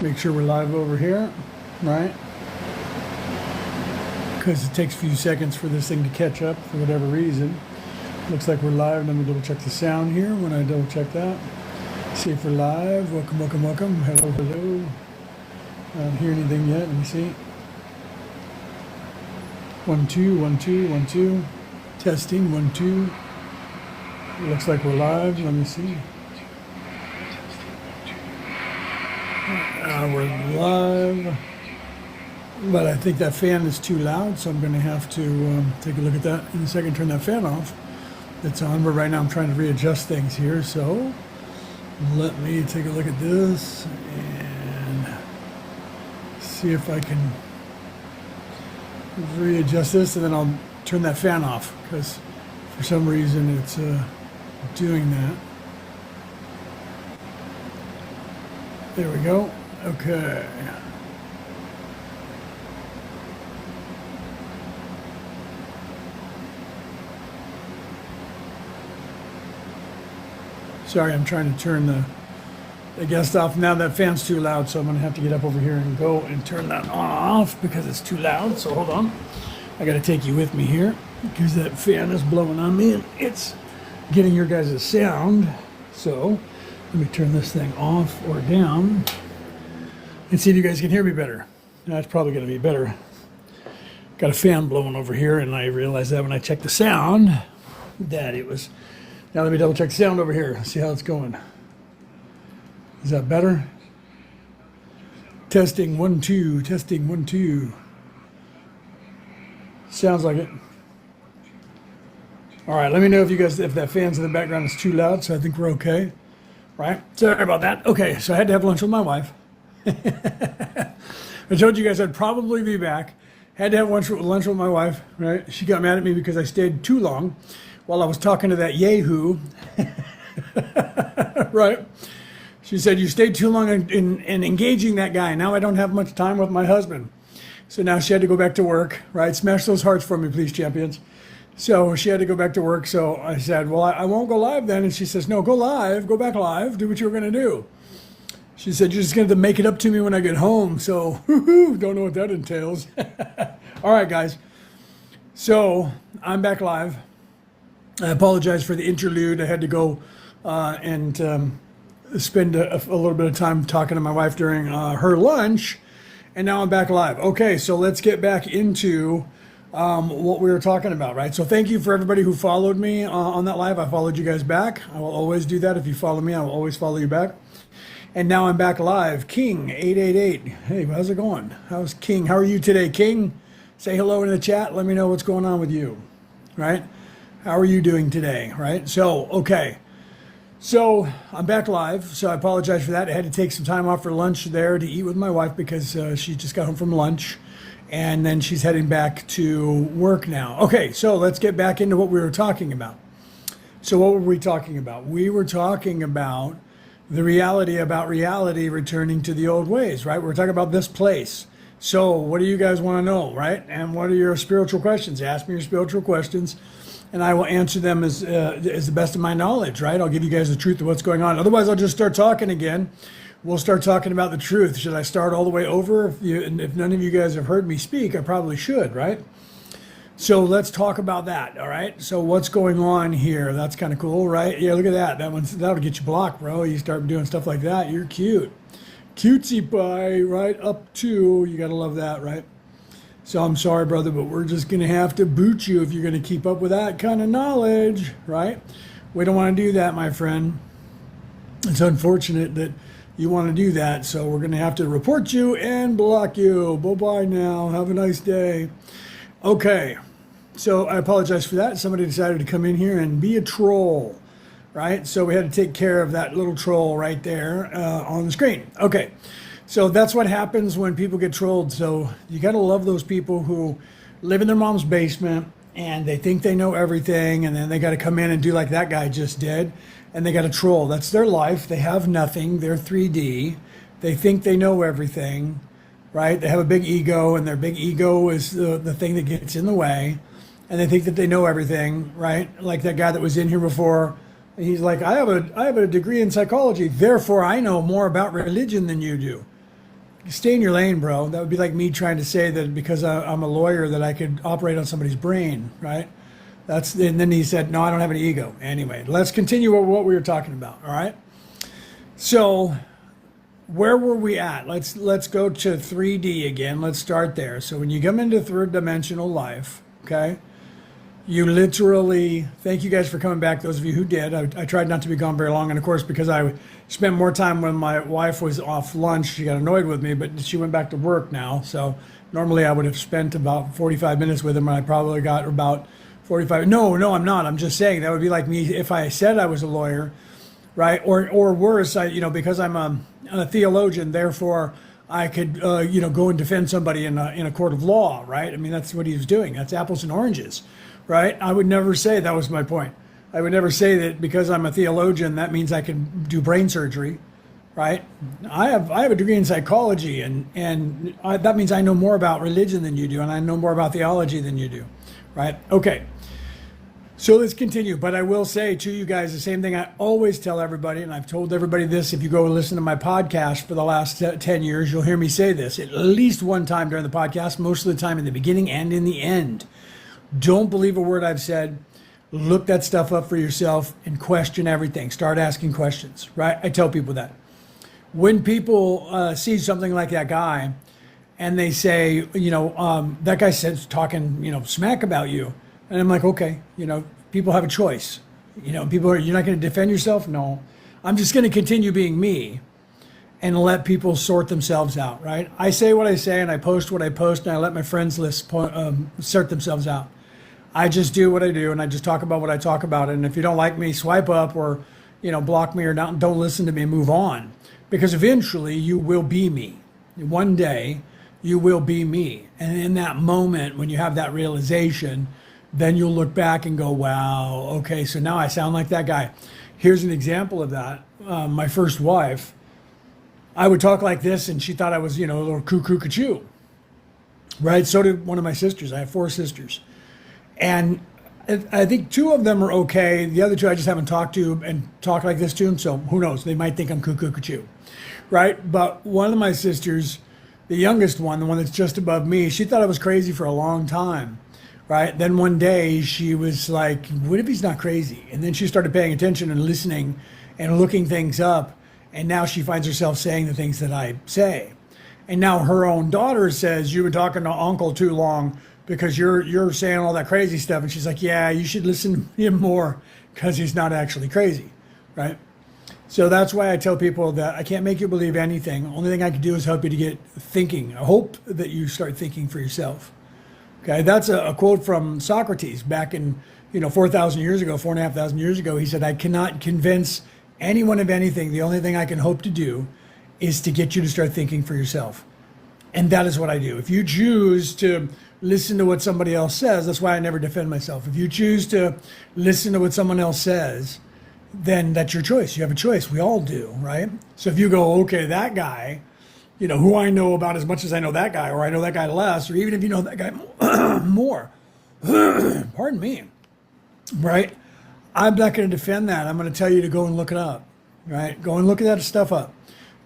Make sure we're live over here, right? Because it takes a few seconds for this thing to catch up for whatever reason. Looks like we're live. Let me double check the sound here when I double check that. See if we're live. Welcome, welcome, welcome. Hello, hello. I don't hear anything yet. Let me see. 1 2 1 2 1 2. Testing 1 2. Looks like we're live. Let me see. We're live, but I think that fan is too loud, so I'm going to have to take a look at that in a second. Turn that fan off. That's on, but right now I'm trying to readjust things here. So let me take a look at this and see if I can readjust this, and then I'll turn that fan off because for some reason it's doing that. There we go. Okay. Sorry, I'm trying to turn the guest off. Now that fan's too loud, so I'm going to have to get up over here and go and turn that off because it's too loud. So hold on. I got to take you with me here because that fan is blowing on me and it's getting your guys' sound. So let me turn this thing off or down and see if you guys can hear me better. That's probably going to be better. Got a fan blowing over here, and I realized that when I checked the sound that it was. Now let me double check the sound over here. See how it's going. Is that better? Testing 1 2. Testing 1 2. Sounds like it. All right. Let me know if you guys if that fan's in the background is too loud. So I think we're okay. Right. Sorry about that. Okay. So I had to have lunch with my wife. I told you guys I'd probably be back. Had to have lunch with my wife, right? She got mad at me because I stayed too long while I was talking to that yahoo, right? She said, you stayed too long in engaging that guy. Now I don't have much time with my husband. So now she had to go back to work, right? Smash those hearts for me, please, champions. So she had to go back to work. So I said, well, I won't go live then. And she says, no, go live, go back live, do what you were going to do. She said, you're just going to make it up to me when I get home. So, don't know what that entails. All right, guys. So, I'm back live. I apologize for the interlude. I had to go and spend a little bit of time talking to my wife during her lunch. And now I'm back live. Okay, so let's get back into what we were talking about, right? So thank you for everybody who followed me on that live. I followed you guys back. I will always do that. If you follow me, I will always follow you back. And now I'm back live. King 888. Hey, how's it going? How's King? How are you today, King? Say hello in the chat. Let me know what's going on with you, right? How are you doing today, right? So, okay. So I'm back live. So I apologize for that. I had to take some time off for lunch there to eat with my wife because she just got home from lunch. And then she's heading back to work now. Okay, so let's get back into what we were talking about. So what were we talking about? We were talking about the reality about reality returning to the old ways, right? We're talking about this place. So what do you guys want to know, right? And what are your spiritual questions? Ask me your spiritual questions, and I will answer them as the best of my knowledge, right? I'll give you guys the truth of what's going on. Otherwise, I'll just start talking again. We'll start talking about the truth. Should I start all the way over? If none of you guys have heard me speak, I probably should, right? So let's talk about that, all right? So what's going on here? That's kind of cool, right? Yeah, look at that. That'll get you blocked, bro. You start doing stuff like that, you're cute. Cutesy pie, right? Up to, you gotta love that, right? So I'm sorry, brother, but we're just gonna have to boot you if you're gonna keep up with that kind of knowledge, right? We don't want to do that, my friend. It's unfortunate that you want to do that, so we're gonna have to report you and block you. Bye-bye now. Have a nice day. Okay. So I apologize for that. Somebody decided to come in here and be a troll, right? So we had to take care of that little troll right there on the screen. Okay, so that's what happens when people get trolled. So you got to love those people who live in their mom's basement and they think they know everything, and then they got to come in and do like that guy just did, and they got to troll. That's their life. They have nothing. They're 3D. They think they know everything, right? They have a big ego, and their big ego is the thing that gets in the way. And they think that they know everything, right? Like that guy that was in here before. He's like, I have a degree in psychology, therefore I know more about religion than you do. stay in your lane, bro. That would be like me trying to say that because I'm a lawyer that I could operate on somebody's brain, right? And then he said, no, I don't have an ego. Anyway, let's continue what we were talking about, all right? So where were we at? Let's go to 3D again. Let's start there. So when you come into third dimensional life, okay, you literally, thank you guys for coming back, those of you who did. I tried not to be gone very long, and of course, because I spent more time when my wife was off lunch, she got annoyed with me, but she went back to work now. So normally I would have spent about 45 minutes with him, and I probably got about 45. No, I'm not. I'm just saying that would be like me if I said I was a lawyer, right? Or worse, because I'm a theologian, therefore I could, go and defend somebody in a court of law, right? I mean, that's what he was doing. That's apples and oranges, right? I would never say, that was my point. I would never say that because I'm a theologian, that means I can do brain surgery, right? I have a degree in psychology, and that means I know more about religion than you do, and I know more about theology than you do, right? Okay. So let's continue, but I will say to you guys the same thing I always tell everybody, and I've told everybody this. If you go listen to my podcast for the last 10 years, you'll hear me say this at least one time during the podcast, most of the time in the beginning and in the end. Don't believe a word I've said. Look that stuff up for yourself and question everything. Start asking questions, right? I tell people that. When people see something like that guy and they say, that guy says talking, smack about you. And I'm like, okay, people have a choice. You're not going to defend yourself? No. I'm just going to continue being me and let people sort themselves out, right? I say what I say and I post what I post and I let my friends list sort themselves out. I just do what I do and I just talk about what I talk about. And if you don't like me, swipe up or, block me or not, don't listen to me and move on. Because eventually you will be me. One day you will be me. And in that moment, when you have that realization, then you'll look back and go, wow, okay, so now I sound like that guy. Here's an example of that. My first wife, I would talk like this and she thought I was, a little cuckoo, right? So did one of my sisters. I have 4 sisters. And I think 2 of them are okay. The other 2 I just haven't talked to and talk like this to them. So who knows? They might think I'm cuckoo, right? But one of my sisters, the youngest one, the one that's just above me, she thought I was crazy for a long time. Right. Then one day she was like, what if he's not crazy? And then she started paying attention and listening and looking things up. And now she finds herself saying the things that I say. And now her own daughter says, you've been talking to Uncle too long because you're saying all that crazy stuff. And she's like, yeah, you should listen to him more because he's not actually crazy. Right. So that's why I tell people that I can't make you believe anything. The only thing I can do is help you to get thinking. I hope that you start thinking for yourself. Okay, that's a quote from Socrates back in 4,000 years ago, 4,500 years ago. He said, I cannot convince anyone of anything. The only thing I can hope to do is to get you to start thinking for yourself. And that is what I do. If you choose to listen to what somebody else says, that's why I never defend myself. If you choose to listen to what someone else says, then that's your choice. You have a choice. We all do, right? So if you go, okay, that guy, who I know about as much as I know that guy, or I know that guy less, or even if you know that guy more, pardon me, right? I'm not going to defend that. I'm going to tell you to go and look it up, right? Go and look that stuff up.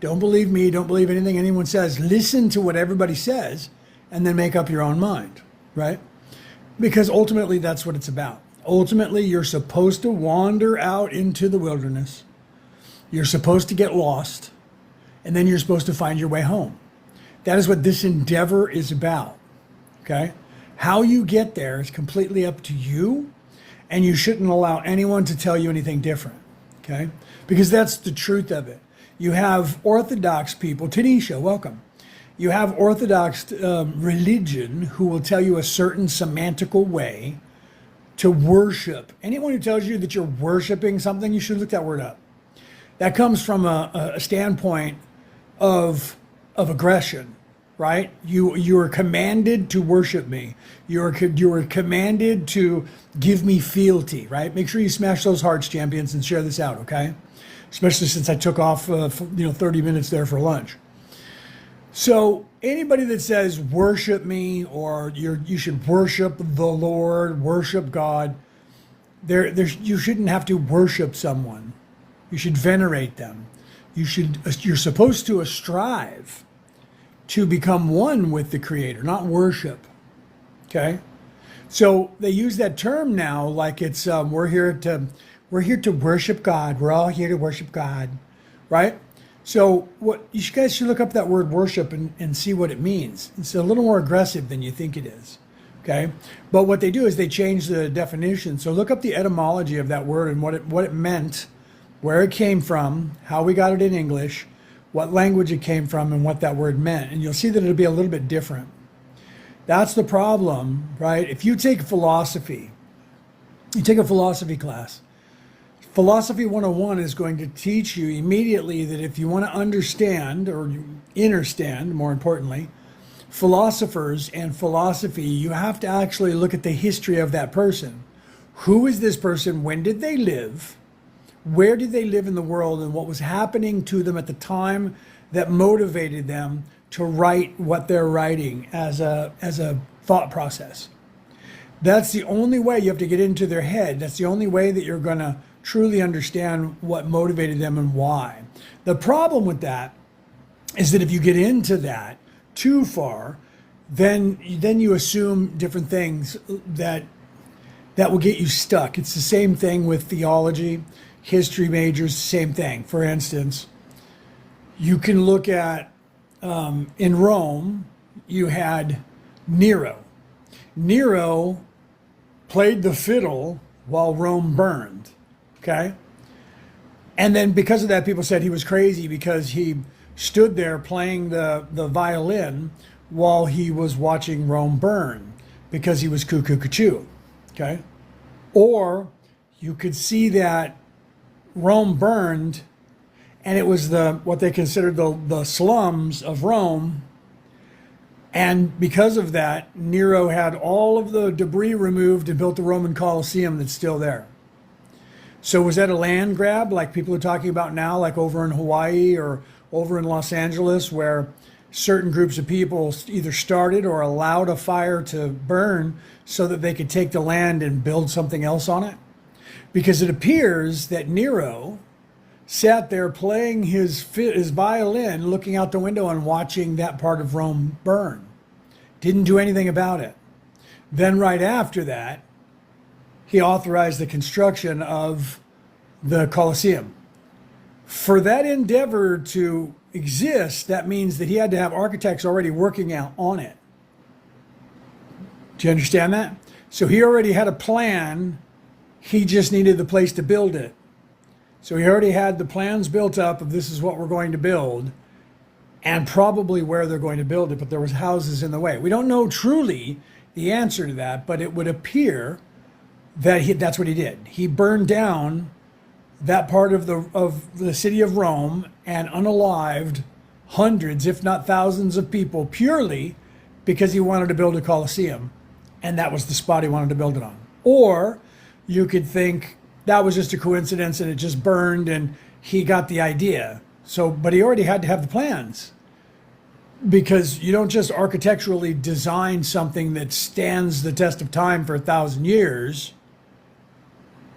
Don't believe me. Don't believe anything anyone says. Listen to what everybody says and then make up your own mind, right? Because ultimately that's what it's about. Ultimately, you're supposed to wander out into the wilderness. You're supposed to get lost. And then you're supposed to find your way home. That is what this endeavor is about, okay? How you get there is completely up to you, and you shouldn't allow anyone to tell you anything different, okay? Because that's the truth of it. You have Orthodox people, Tanisha, welcome. You have Orthodox religion who will tell you a certain semantical way to worship. Anyone who tells you that you're worshiping something, you should look that word up. That comes from a standpoint of aggression, right? You are commanded to worship me. You are commanded to give me fealty, right? Make sure you smash those hearts, champions, and share this out, okay? Especially since I took off 30 minutes there for lunch. So anybody that says worship me or you should worship the Lord, worship God, you shouldn't have to worship someone. You should venerate them. You're supposed to strive to become one with the Creator, not worship. Okay? So they use that term now like it's we're here to worship God. We're all here to worship God, right? So what you guys should look up that word worship and see what it means. It's a little more aggressive than you think it is. Okay? But what they do is they change the definition. So look up the etymology of that word and what it meant, where it came from, how we got it in English, what language it came from, and what that word meant. And you'll see that it'll be a little bit different. That's the problem, right? If you take philosophy, you take a philosophy class, Philosophy 101 is going to teach you immediately that if you want to understand, or understand, more importantly, philosophers and philosophy, you have to actually look at the history of that person. Who is this person? When did they live? Where did they live in the world? And what was happening to them at the time that motivated them to write what they're writing as a thought process? That's the only way. You have to get into their head. That's the only way that you're going to truly understand what motivated them and why. The problem with that is that if you get into that too far, then you assume different things that will get you stuck. It's the same thing with theology, history majors, same thing. For instance, you can look at in Rome, you had Nero. Nero played the fiddle while Rome burned. Okay? And then because of that, people said he was crazy because he stood there playing the violin while he was watching Rome burn because he was cuckoo. Okay? Or you could see that Rome burned and it was what they considered the slums of Rome. And because of that, Nero had all of the debris removed and built the Roman Colosseum that's still there. So was that a land grab like people are talking about now, like over in Hawaii or over in Los Angeles, where certain groups of people either started or allowed a fire to burn so that they could take the land and build something else on it? Because it appears that Nero sat there playing his violin, looking out the window and watching that part of Rome burn. Didn't do anything about it. Then right after that, he authorized the construction of the Colosseum. For that endeavor to exist, that means that he had to have architects already working out on it. Do you understand that? So he already had a plan. He just needed the place to build it. So he already had the plans built up of this is what we're going to build and probably where they're going to build it, but there was houses in the way. We don't know truly the answer to that, but it would appear that that's what he did. He burned down that part of the city of Rome and unalived hundreds, if not thousands of people purely because he wanted to build a Colosseum. And that was the spot he wanted to build it on. Or you could think that was just a coincidence and it just burned and he got the idea. But he already had to have the plans, because you don't just architecturally design something that stands the test of time for 1,000 years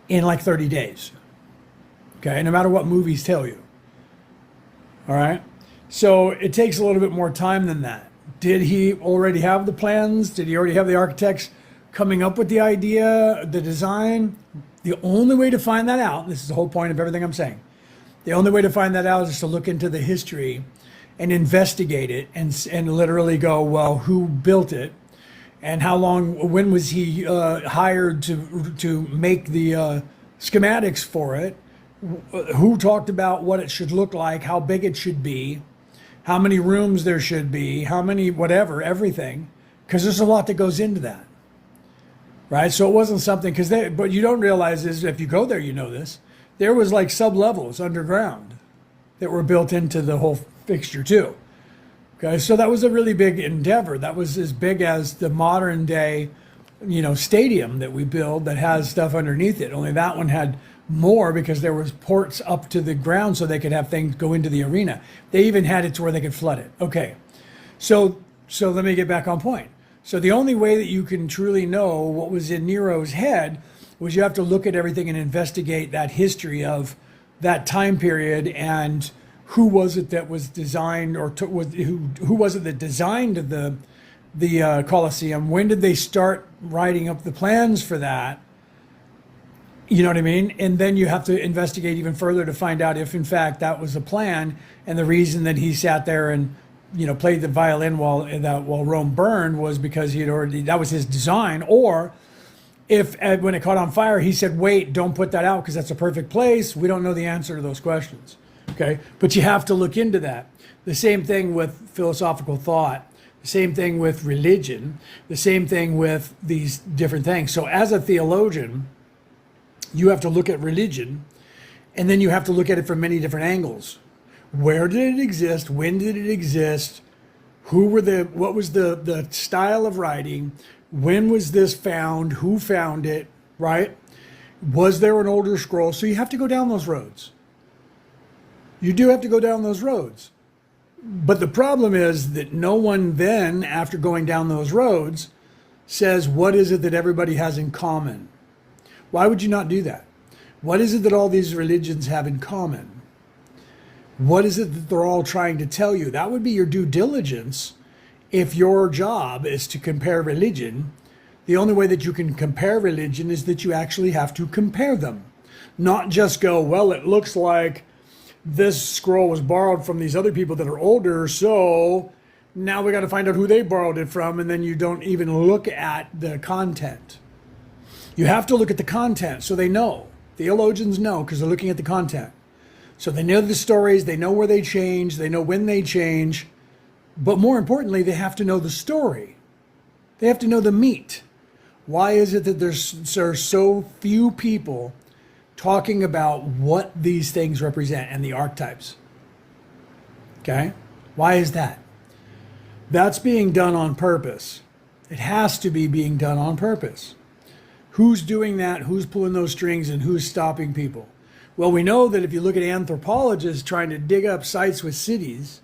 in like 30 days. Okay, no matter what movies tell you. All right, so it takes a little bit more time than that. Did he already have the plans? Did he already have the architects coming up with the idea, the design? The only way to find that out, this is the whole point of everything I'm saying, the only way to find that out is to look into the history and investigate it and literally go, well, who built it? And how long, when was he hired to make the schematics for it? Who talked about what it should look like, how big it should be, how many rooms there should be, how many whatever, everything. Because there's a lot that goes into that, right? So it wasn't something, but you don't realize is if you go there, you know this, there was like sub-levels underground that were built into the whole fixture too. Okay, so that was a really big endeavor. That was as big as the modern day, stadium that we build that has stuff underneath it. Only that one had more because there was ports up to the ground so they could have things go into the arena. They even had it to where they could flood it. Okay, so let me get back on point. So the only way that you can truly know what was in Nero's head was you have to look at everything and investigate that history of that time period and who was it that was designed, or who was it that designed the Colosseum? When did they start writing up the plans for that? You know what I mean? And then you have to investigate even further to find out if, in fact, that was a plan, and the reason that he sat there and played the violin while Rome burned was because that was his design. Or if when it caught on fire, he said, "Wait, don't put that out because that's a perfect place." We don't know the answer to those questions. Okay, but you have to look into that. The same thing with philosophical thought. The same thing with religion. The same thing with these different things. So as a theologian, you have to look at religion, and then you have to look at it from many different angles. Where did it exist? When did it exist? What was the style of writing? When was this found? Who found it? Right? Was there an older scroll? So you have to go down those roads. You do have to go down those roads. But the problem is that no one then, after going down those roads, says, what is it that everybody has in common? Why would you not do that? What is it that all these religions have in common? What is it that they're all trying to tell you? That would be your due diligence. If your job is to compare religion, the only way that you can compare religion is that you actually have to compare them. Not just go, well, it looks like this scroll was borrowed from these other people that are older, so now we got to find out who they borrowed it from, and then you don't even look at the content. You have to look at the content so they know. Theologians know because they're looking at the content. So they know the stories, they know where they change, they know when they change. But more importantly, they have to know the story. They have to know the meat. Why is it that there's so few people talking about what these things represent and the archetypes? Okay? Why is that? That's being done on purpose. It has to be being done on purpose. Who's doing that? Who's pulling those strings, and who's stopping people? Well, we know that if you look at anthropologists trying to dig up sites with cities,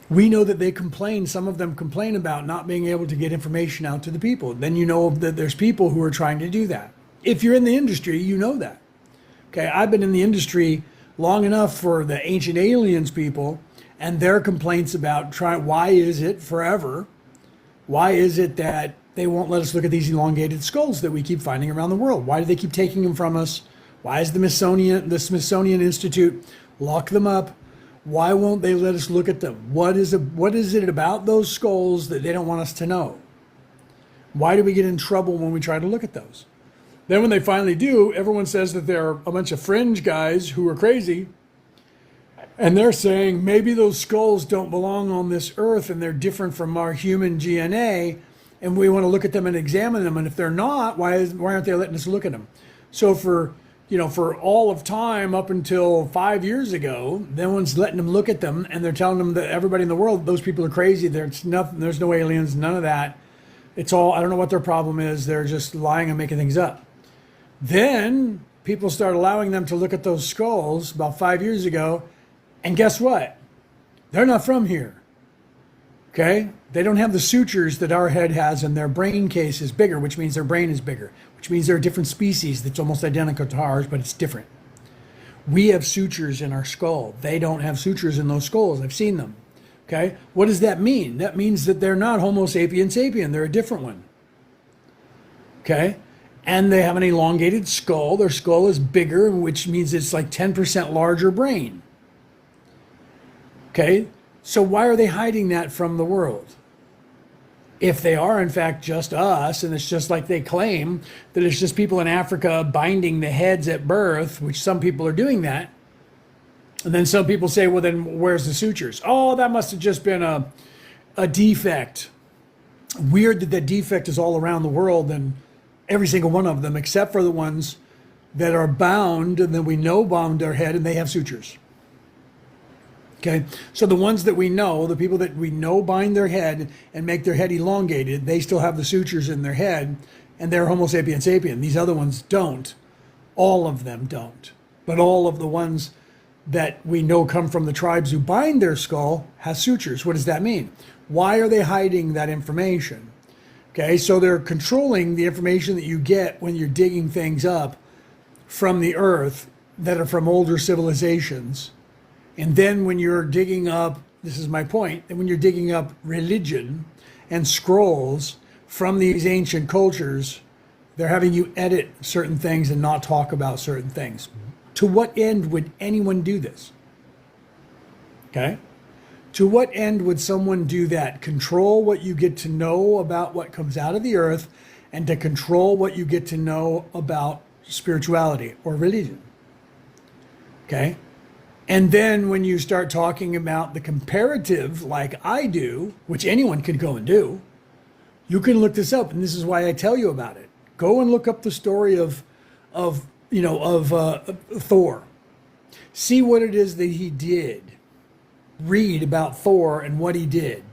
we know that they complain, some of them complain about not being able to get information out to the people. Then you know that there's people who are trying to do that. If you're in the industry, you know that. Okay, I've been in the industry long enough for the ancient aliens people and their complaints about why is it forever? Why is it that they won't let us look at these elongated skulls that we keep finding around the world? Why do they keep taking them from us? Why is the Smithsonian Institute lock them up? Why won't they let us look at them? What is it about those skulls that they don't want us to know? Why do we get in trouble when we try to look at those? Then when they finally do, everyone says that they're a bunch of fringe guys who are crazy. And they're saying maybe those skulls don't belong on this earth and they're different from our human DNA. And we want to look at them and examine them. And if they're not, why aren't they letting us look at them? So for all of time up until 5 years ago, no one's letting them look at them, and they're telling them that everybody in the world, those people are crazy. There's nothing. There's no aliens. None of that. It's all, I don't know what their problem is. They're just lying and making things up. Then people start allowing them to look at those skulls about 5 years ago, and guess what? They're not from here. Okay? They don't have the sutures that our head has, and their brain case is bigger, which means their brain is bigger, which means they're a different species that's almost identical to ours, but it's different. We have sutures in our skull. They don't have sutures in those skulls. I've seen them. Okay? What does that mean? That means that they're not Homo sapien sapien. They're a different one. Okay? And they have an elongated skull. Their skull is bigger, which means it's like 10% larger brain. Okay? So why are they hiding that from the world? If they are, in fact, just us, and it's just like they claim that it's just people in Africa binding the heads at birth, which some people are doing that. And then some people say, well, then where's the sutures? Oh, that must have just been a defect. Weird that defect is all around the world, and every single one of them, except for the ones that are bound, and then we know bound their head, and they have sutures. Okay, so the ones that we know, the people that we know bind their head and make their head elongated, they still have the sutures in their head, and they're Homo sapien sapien. These other ones don't. All of them don't. But all of the ones that we know come from the tribes who bind their skull has sutures. What does that mean? Why are they hiding that information? Okay, so they're controlling the information that you get when you're digging things up from the earth that are from older civilizations. And then when you're digging up, this is my point, and when you're digging up religion and scrolls from these ancient cultures, they're having you edit certain things and not talk about certain things. To what end would anyone do this? Okay? To what end would someone do that? Control what you get to know about what comes out of the earth, and to control what you get to know about spirituality or religion. Okay? And then when you start talking about the comparative, like I do, which anyone could go and do, you can look this up, and this is why I tell you about it. Go and look up the story of Thor. See what it is that he did. Read about Thor and what he did,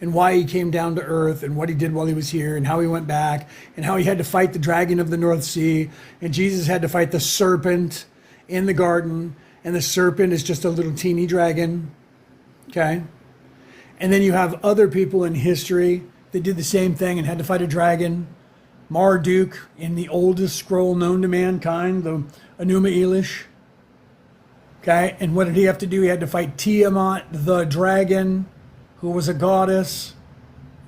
and why he came down to earth, and what he did while he was here, and how he went back, and how he had to fight the dragon of the North Sea, and Jesus had to fight the serpent in the garden, and the serpent is just a little teeny dragon. Okay? And then you have other people in history that did the same thing and had to fight a dragon. Marduk in the oldest scroll known to mankind, the Enuma Elish. Okay, and what did he have to do? He had to fight Tiamat, the dragon, who was a goddess.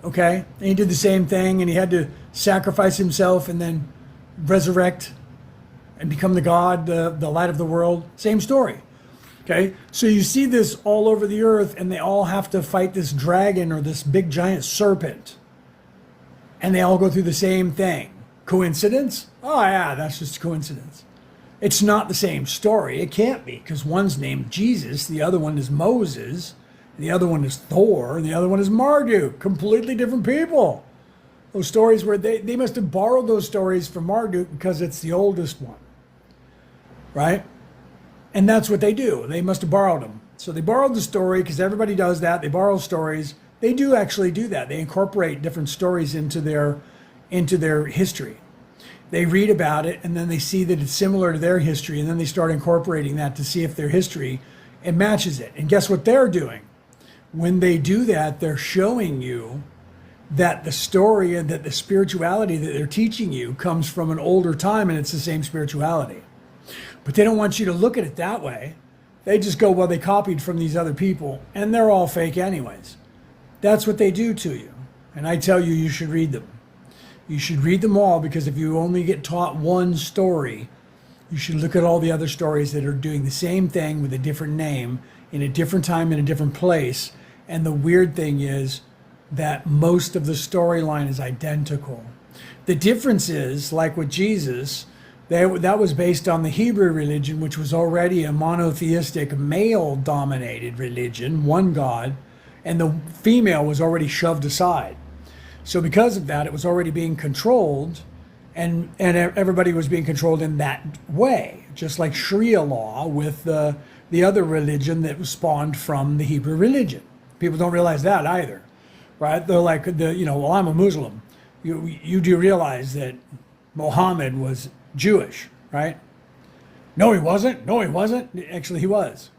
Okay, and he did the same thing, and he had to sacrifice himself and then resurrect and become the god, the light of the world. Same story. Okay, so you see this all over the earth, and they all have to fight this dragon or this big giant serpent. And they all go through the same thing. Coincidence? Oh yeah, that's just coincidence. It's not the same story. It can't be, because one's named Jesus, the other one is Moses, the other one is Thor, and the other one is Marduk. Completely different people. Those stories where they must have borrowed those stories from Marduk because it's the oldest one. Right? And that's what they do. They must have borrowed them. So they borrowed the story, because everybody does that. They borrow stories. They do actually do that. They incorporate different stories into their history. They read about it, and then they see that it's similar to their history, and then they start incorporating that to see if their history, it matches it. And guess what they're doing? When they do that, they're showing you that the story and that the spirituality that they're teaching you comes from an older time, and it's the same spirituality. But they don't want you to look at it that way. They just go, well, they copied from these other people, and they're all fake anyways. That's what they do to you. And I tell you, you should read them. You should read them all, because if you only get taught one story, you should look at all the other stories that are doing the same thing with a different name, in a different time, in a different place. And the weird thing is that most of the storyline is identical. The difference is, like with Jesus, that was based on the Hebrew religion, which was already a monotheistic, male-dominated religion, one God, and the female was already shoved aside. So because of that, it was already being controlled, and everybody was being controlled in that way, just like Sharia law with the other religion that was spawned from the Hebrew religion. People don't realize that either, right? They're like, well, I'm a Muslim. You do realize that Muhammad was Jewish, right? No, he wasn't. No, he wasn't. Actually, he was.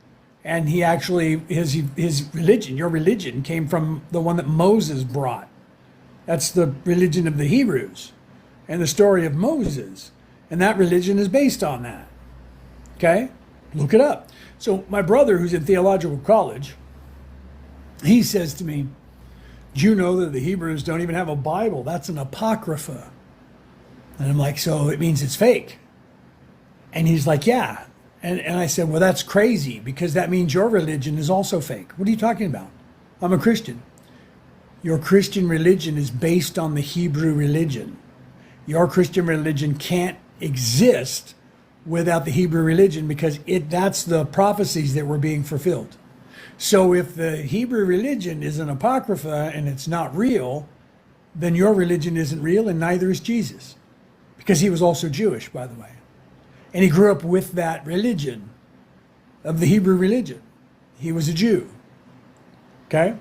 And he actually, his religion, your religion, came from the one that Moses brought. That's the religion of the Hebrews and the story of Moses. And that religion is based on that. Okay? Look it up. So my brother, who's in theological college, he says to me, do you know that the Hebrews don't even have a Bible? That's an apocrypha. And I'm like, so it means it's fake? And he's like, yeah. And I said, well, that's crazy, because that means your religion is also fake. What are you talking about? I'm a Christian. Your Christian religion is based on the Hebrew religion. Your Christian religion can't exist without the Hebrew religion, because that's the prophecies that were being fulfilled. So if the Hebrew religion is an apocrypha and it's not real, then your religion isn't real, and neither is Jesus. Because he was also Jewish, by the way. And he grew up with that religion of the Hebrew religion. He was a Jew. Okay?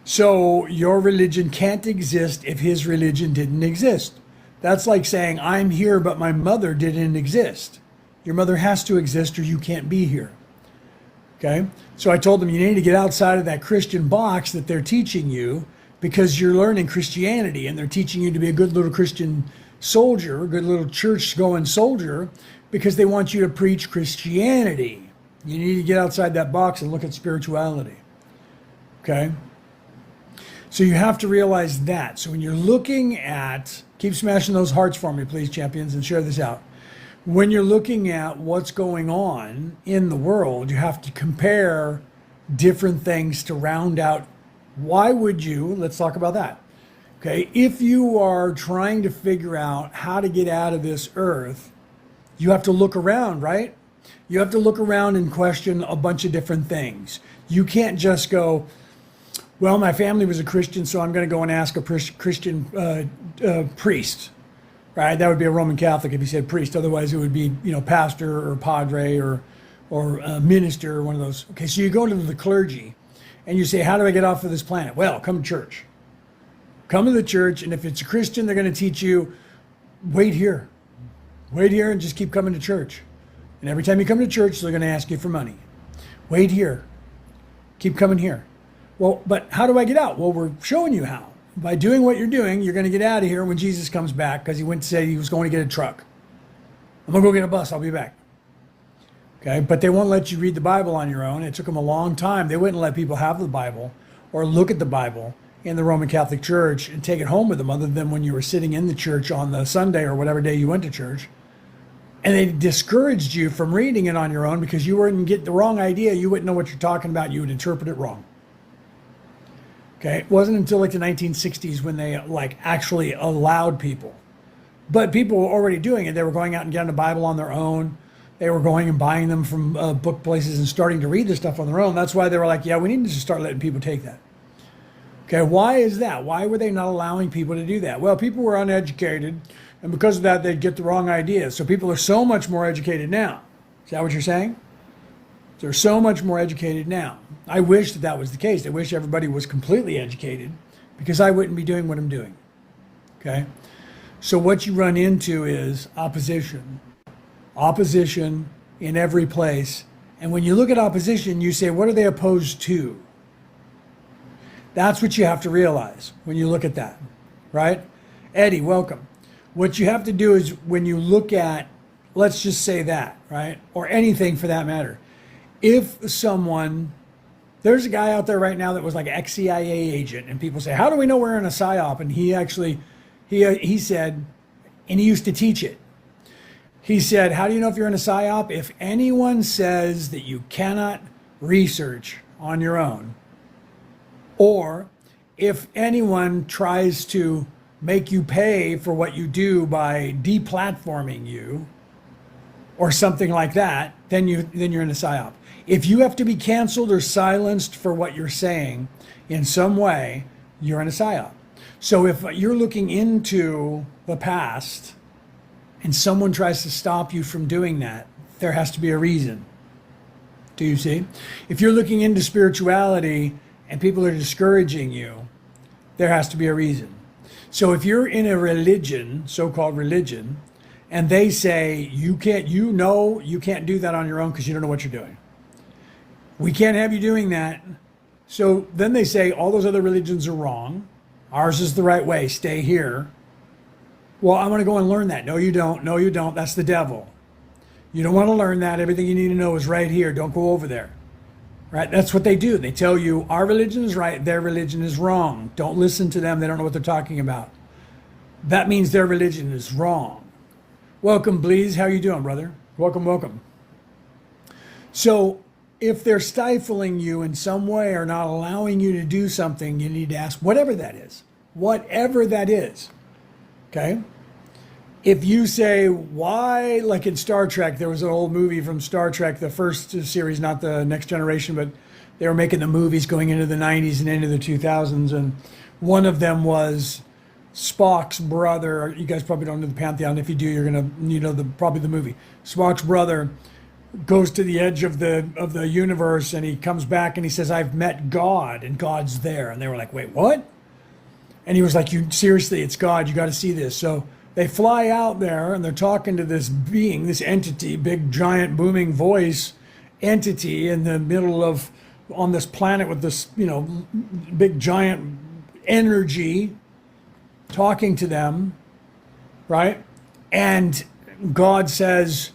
So your religion can't exist if his religion didn't exist. That's like saying, I'm here, but my mother didn't exist. Your mother has to exist or you can't be here. Okay? So I told them, you need to get outside of that Christian box that they're teaching you, because you're learning Christianity and they're teaching you to be a good little Christian soldier, a good little church-going soldier, because they want you to preach Christianity. You need to get outside that box and look at spirituality. Okay? So you have to realize that. So when you're looking at, keep smashing those hearts for me, please, champions, and share this out. When you're looking at what's going on in the world, you have to compare different things to round out. Why would you, let's talk about that. Okay, if you are trying to figure out how to get out of this earth, you have to look around, right? You have to look around and question a bunch of different things. You can't just go, well, my family was a Christian, so I'm going to go and ask a Christian priest, right? That would be a Roman Catholic if he said priest. Otherwise, it would be, pastor or padre or minister or one of those. Okay, so you go to the clergy and you say, how do I get off of this planet? Well, come to church. Come to the church, and if it's a Christian, they're going to teach you, wait here. Wait here and just keep coming to church. And every time you come to church, they're going to ask you for money. Wait here. Keep coming here. Well, but how do I get out? Well, we're showing you how. By doing what you're doing, you're going to get out of here when Jesus comes back, because he went to say he was going to get a truck. I'm going to go get a bus. I'll be back. Okay, but they won't let you read the Bible on your own. It took them a long time. They wouldn't let people have the Bible or look at the Bible in the Roman Catholic Church and take it home with them, other than when you were sitting in the church on the Sunday or whatever day you went to church. And they discouraged you from reading it on your own because you wouldn't get the wrong idea. You wouldn't know what you're talking about. You would interpret it wrong. Okay, it wasn't until like the 1960s when they actually allowed people. But people were already doing it. They were going out and getting a Bible on their own. They were going and buying them from book places and starting to read this stuff on their own. That's why they were like, yeah, we need to just start letting people take that. Okay, why is that? Why were they not allowing people to do that? Well, people were uneducated, and because of that, they'd get the wrong ideas. So people are so much more educated now. Is that what you're saying? They're so much more educated now. I wish that was the case. I wish everybody was completely educated, because I wouldn't be doing what I'm doing. Okay? So what you run into is opposition. Opposition in every place. And when you look at opposition, you say, what are they opposed to? That's what you have to realize when you look at that, right? Eddie, welcome. What you have to do is when you look at, let's just say that, right? Or anything for that matter. If someone, there's a guy out there right now that was like an ex-CIA agent, and people say, how do we know we're in a PSYOP? And he actually, he said, and he used to teach it. He said, how do you know if you're in a PSYOP? If anyone says that you cannot research on your own, or if anyone tries to make you pay for what you do by deplatforming you or something like that, then you're in a PSYOP. If you have to be canceled or silenced for what you're saying in some way, you're in a PSYOP. So if you're looking into the past and someone tries to stop you from doing that, there has to be a reason. Do you see? If you're looking into spirituality and people are discouraging you, there has to be a reason. So if you're in a religion, so-called religion, and they say you can't do that on your own because you don't know what you're doing. We can't have you doing that. So then they say all those other religions are wrong. Ours is the right way. Stay here. Well, I want to go and learn that. No, you don't. No, you don't. That's the devil. You don't want to learn that. Everything you need to know is right here. Don't go over there. Right? That's what they do. They tell you our religion is right, their religion is wrong. Don't listen to them. They don't know what they're talking about. That means their religion is wrong. Welcome, Bleeze. How you doing, brother? Welcome, welcome. So if they're stifling you in some way or not allowing you to do something, you need to ask whatever that is. Whatever that is. Okay? If you say, why, like in Star Trek, there was an old movie from Star Trek, the first series, not the Next Generation, but they were making the movies going into the 90s and into the 2000s, and one of them was Spock's brother. You guys probably don't know the Pantheon. If you do, you're going to, probably the movie. Spock's brother goes to the edge of the universe, and he comes back and he says, I've met God, and God's there. And they were like, wait, what? And he was like, seriously, it's God. You got to see this. So they fly out there and they're talking to this being, this entity, big, giant, booming voice entity in the middle of, on this planet with this, big, giant energy talking to them, right? And God says,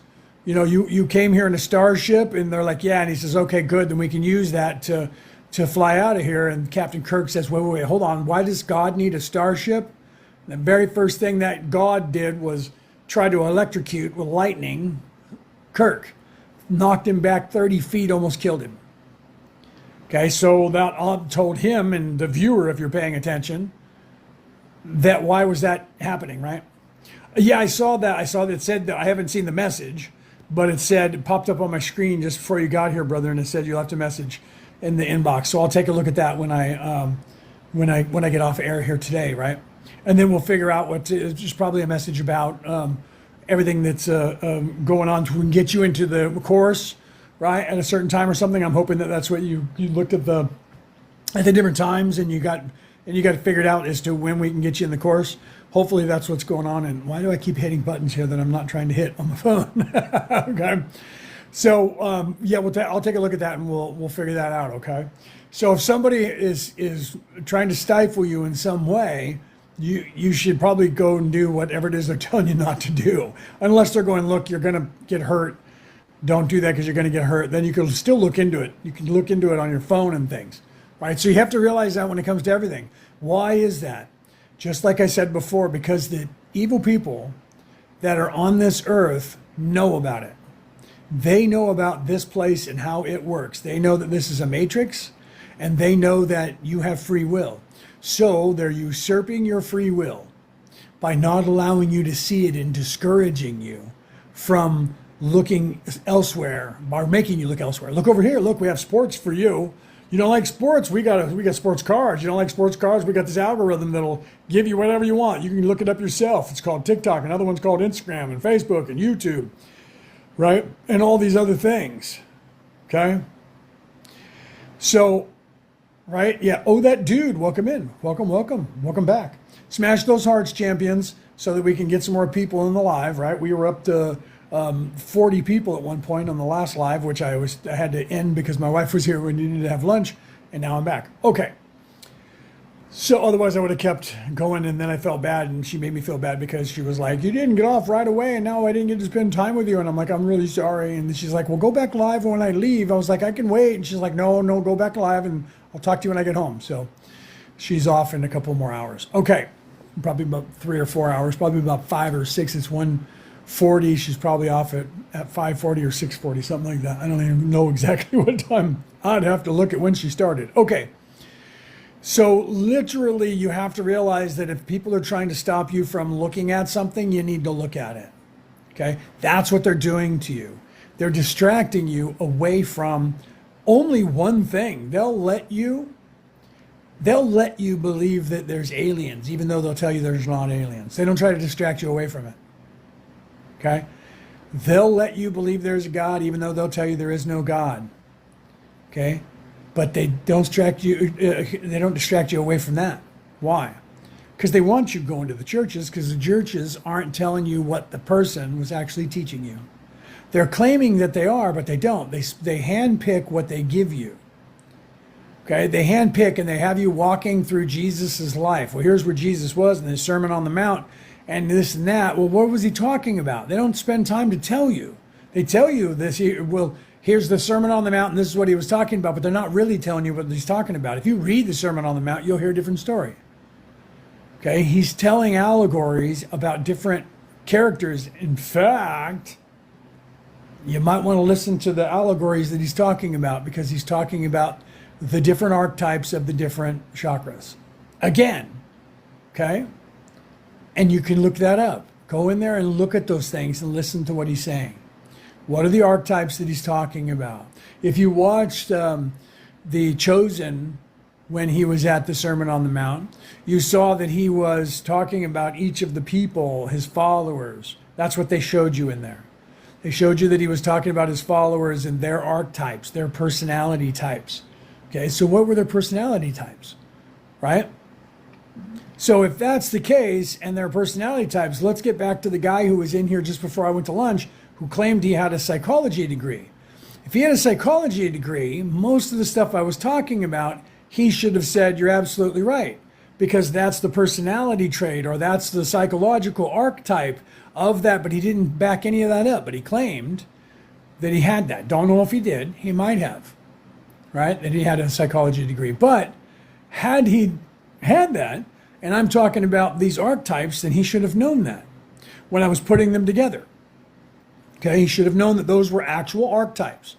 you came here in a starship, and they're like, yeah. And he says, okay, good. Then we can use that to fly out of here. And Captain Kirk says, wait, hold on. Why does God need a starship? And the very first thing that God did was try to electrocute with lightning Kirk. Knocked him back 30 feet, almost killed him. Okay, so that told him and the viewer, if you're paying attention, that why was that happening, right? Yeah, I saw that. I saw that it said that I haven't seen the message, but it popped up on my screen just before you got here, brother, and it said you left a message in the inbox. So I'll take a look at that when I get off air here today, right? And then we'll figure out it's just probably a message about everything that's going on to get you into the course, right, at a certain time or something. I'm hoping that's what you looked at the different times, and you got it figured out as to when we can get you in the course. Hopefully that's what's going on. And why do I keep hitting buttons here that I'm not trying to hit on the phone? Okay. So yeah, I'll take a look at that, and we'll figure that out. Okay. So if somebody is trying to stifle you in some way, you should probably go and do whatever it is they're telling you not to do, unless they're going, look, you're going to get hurt. Don't do that because you're going to get hurt. Then you can still look into it. You can look into it on your phone and things, right? So you have to realize that when it comes to everything. Why is that? Just like I said before, because the evil people that are on this earth know about it. They know about this place and how it works. They know that this is a matrix, and they know that you have free will. So they're usurping your free will by not allowing you to see it and discouraging you from looking elsewhere, by making you look elsewhere. Look over here. Look, we have sports for you. You don't like sports? We got sports cars. You don't like sports cars? We got this algorithm that'll give you whatever you want. You can look it up yourself. It's called TikTok. Another one's called Instagram and Facebook and YouTube, right? And all these other things. Okay? So, right? Yeah. Oh, that dude. Welcome in. Welcome back. Smash those hearts, champions, so that we can get some more people in the live, right? We were up to 40 people at one point on the last live, which I had to end because my wife was here when you needed to have lunch, and now I'm back. Okay. So otherwise I would have kept going, and then I felt bad, and she made me feel bad because she was like, you didn't get off right away, and now I didn't get to spend time with you. And I'm like, I'm really sorry. And she's like, well, go back live when I leave. I was like, I can wait. And she's like, no, go back live, and I'll talk to you when I get home. So she's off in a couple more hours. Okay. Probably about 3 or 4 hours, probably about 5 or 6. It's 1:40. She's probably off at 5:40 or 6:40, something like that. I don't even know exactly what time. I'd have to look at when she started. Okay. So literally you have to realize that if people are trying to stop you from looking at something, you need to look at it. Okay. That's what they're doing to you. They're distracting you away from only one thing. They'll let you believe that there's aliens, even though they'll tell you there's not aliens. They don't try to distract you away from it. Okay? They'll let you believe there's a God, even though they'll tell you there is no God. Okay? But they don't distract you away from that. Why? Because they want you going to the churches, because the churches aren't telling you what the person was actually teaching you. They're claiming that they are, but they don't. They handpick what they give you. Okay, they handpick and they have you walking through Jesus's life. Well, here's where Jesus was in his Sermon on the Mount and this and that. Well, what was he talking about? They don't spend time to tell you. They tell you this, well, here's the Sermon on the Mount and this is what he was talking about, but they're not really telling you what he's talking about. If you read the Sermon on the Mount, you'll hear a different story. Okay, he's telling allegories about different characters. In fact, you might want to listen to the allegories that he's talking about, because he's talking about the different archetypes of the different chakras. Again, okay? And you can look that up. Go in there and look at those things and listen to what he's saying. What are the archetypes that he's talking about? If you watched The Chosen when he was at the Sermon on the Mount, you saw that he was talking about each of the people, his followers. That's what they showed you in there. They showed you that he was talking about his followers and their archetypes, their personality types. Okay, so what were their personality types, right? So if that's the case and their personality types, let's get back to the guy who was in here just before I went to lunch who claimed he had a psychology degree. If he had a psychology degree, most of the stuff I was talking about, he should have said, you're absolutely right, because that's the personality trait or that's the psychological archetype of that, but he didn't back any of that up. But he claimed that he had that. Don't know if he did. He might have, right? That he had a psychology degree. But had he had that, and I'm talking about these archetypes, then he should have known that when I was putting them together. Okay, he should have known that those were actual archetypes,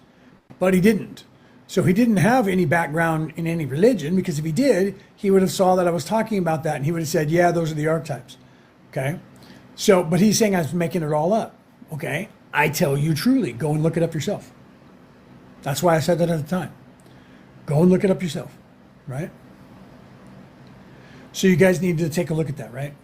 but he didn't. So he didn't have any background in any religion, because if he did, he would have saw that I was talking about that, and he would have said, yeah, those are the archetypes. Okay, so, but he's saying I was making it all up. Okay, I tell you truly, go and look it up yourself. That's why I said that at the time. Go and look it up yourself, right? So you guys need to take a look at that, right?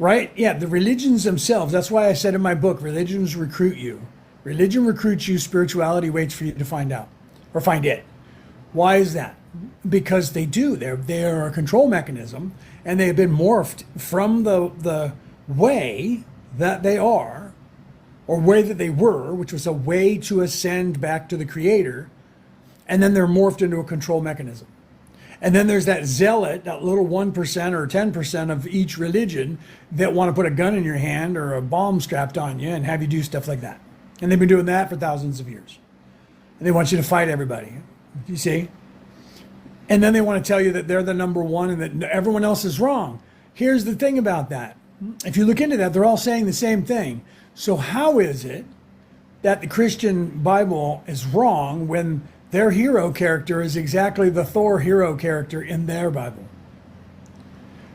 Right? Yeah, the religions themselves, that's why I said in my book, religions recruit you. Religion recruits you, spirituality waits for you to find out, or find it. Why is that? Because they do. They're a control mechanism, and they have been morphed from the way that they are, or way that they were, which was a way to ascend back to the Creator, and then they're morphed into a control mechanism. And then there's that zealot, that little 1% or 10% of each religion that want to put a gun in your hand or a bomb strapped on you and have you do stuff like that. And they've been doing that for thousands of years. And they want you to fight everybody. You see? And then they want to tell you that they're the number one and that everyone else is wrong. Here's the thing about that. If you look into that, they're all saying the same thing. So how is it that the Christian Bible is wrong when their hero character is exactly the Thor hero character in their Bible?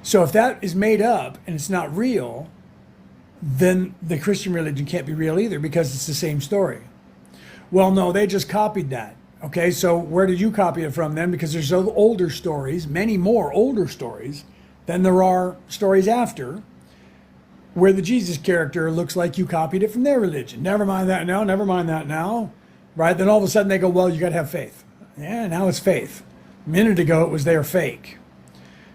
So if that is made up and it's not real, then the Christian religion can't be real either, because it's the same story. Well, no, they just copied that. Okay, so where did you copy it from then? Because there's older stories, many more older stories than there are stories after, where the Jesus character looks like you copied it from their religion. Never mind that now, never mind that now. Right? Then all of a sudden they go, well, you got to have faith. Yeah, now it's faith. A minute ago it was their fake.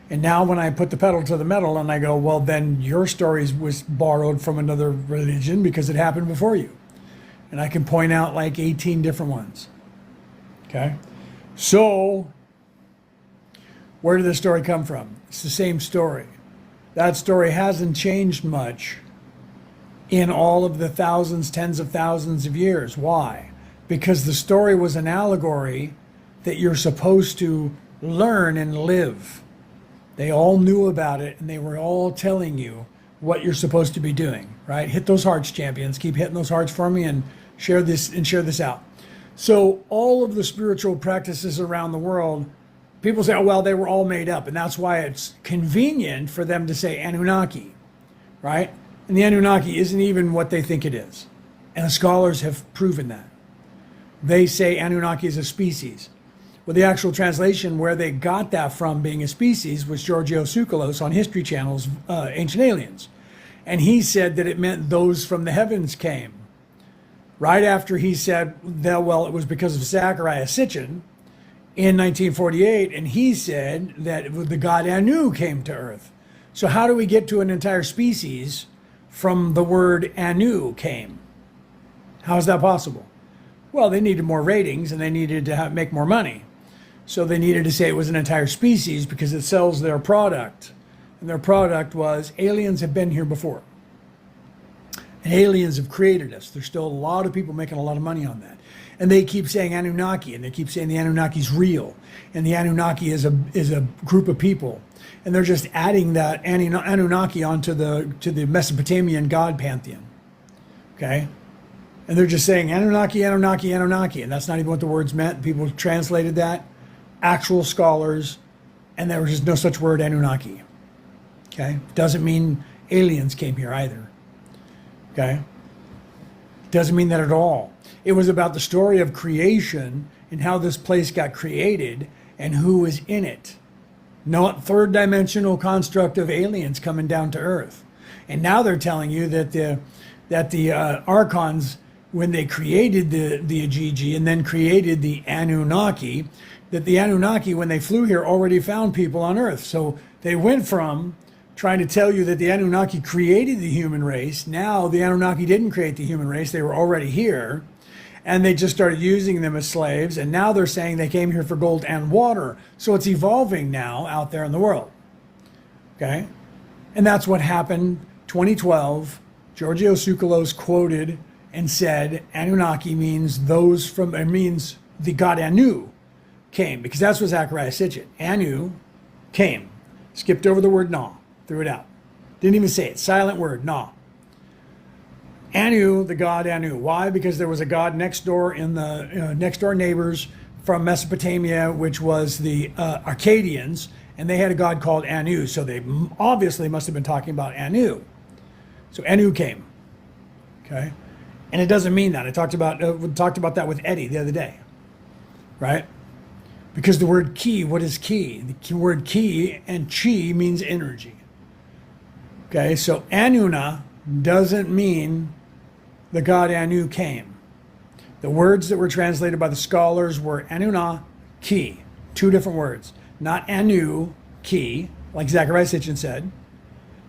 And now when I put the pedal to the metal and I go, well, then your story was borrowed from another religion because it happened before you. And I can point out like 18 different ones. Okay? So, where did this story come from? It's the same story. That story hasn't changed much in all of the thousands, tens of thousands of years. Why? Because the story was an allegory that you're supposed to learn and live. They all knew about it, and they were all telling you what you're supposed to be doing, right? Hit those hearts, champions. Keep hitting those hearts for me and share this out. So all of the spiritual practices around the world, people say, oh, well, they were all made up. And that's why it's convenient for them to say Anunnaki, right? And the Anunnaki isn't even what they think it is. And the scholars have proven that. They say Anunnaki is a species. Well, the actual translation where they got that from being a species was Giorgio Tsoukalos on History Channel's Ancient Aliens. And he said that it meant those from the heavens came. Right after he said that, well, it was because of Zachariah Sitchin in 1948, and he said that the god Anu came to Earth. So how do we get to an entire species from the word Anu came? How is that possible? Well, they needed more ratings and they needed to make more money. So they needed to say it was an entire species because it sells their product. And their product was aliens have been here before. And aliens have created us. There's still a lot of people making a lot of money on that. And they keep saying Anunnaki, and they keep saying the Anunnaki's real. And the Anunnaki is a group of people. And they're just adding that Anunnaki onto the Mesopotamian god pantheon. Okay? And they're just saying Anunnaki, Anunnaki, Anunnaki. And that's not even what the words meant. People translated that. Actual scholars. And there was just no such word Anunnaki. Okay? Doesn't mean aliens came here either. Okay? Doesn't mean that at all. It was about the story of creation and how this place got created and who was in it. Not third dimensional construct of aliens coming down to Earth. And now they're telling you that the Archons, when they created the Ajiji and then created the Anunnaki, that the Anunnaki, when they flew here, already found people on Earth. So they went from trying to tell you that the Anunnaki created the human race. Now the Anunnaki didn't create the human race. They were already here. And they just started using them as slaves. And now they're saying they came here for gold and water. So it's evolving now out there in the world. Okay? And that's what happened 2012. Giorgio Tsoukalos quoted and said Anunnaki means those from, it means the god Anu came, because that's what Zechariah Sitchin. Anu came. Skipped over the word na, threw it out. Didn't even say it. Silent word, na. Anu, the god Anu. Why? Because there was a god next door in the next door neighbors from Mesopotamia, which was the Akkadians, and they had a god called Anu. So they obviously must have been talking about Anu. So Anu came. Okay, and it doesn't mean that. I talked about that with Eddie the other day, right? Because the word ki, what is ki? The word ki and chi means energy. Okay, so Anuna doesn't mean the god Anu came. The words that were translated by the scholars were Anuna, ki, two different words. Not Anu, ki, like Zechariah Sitchin said.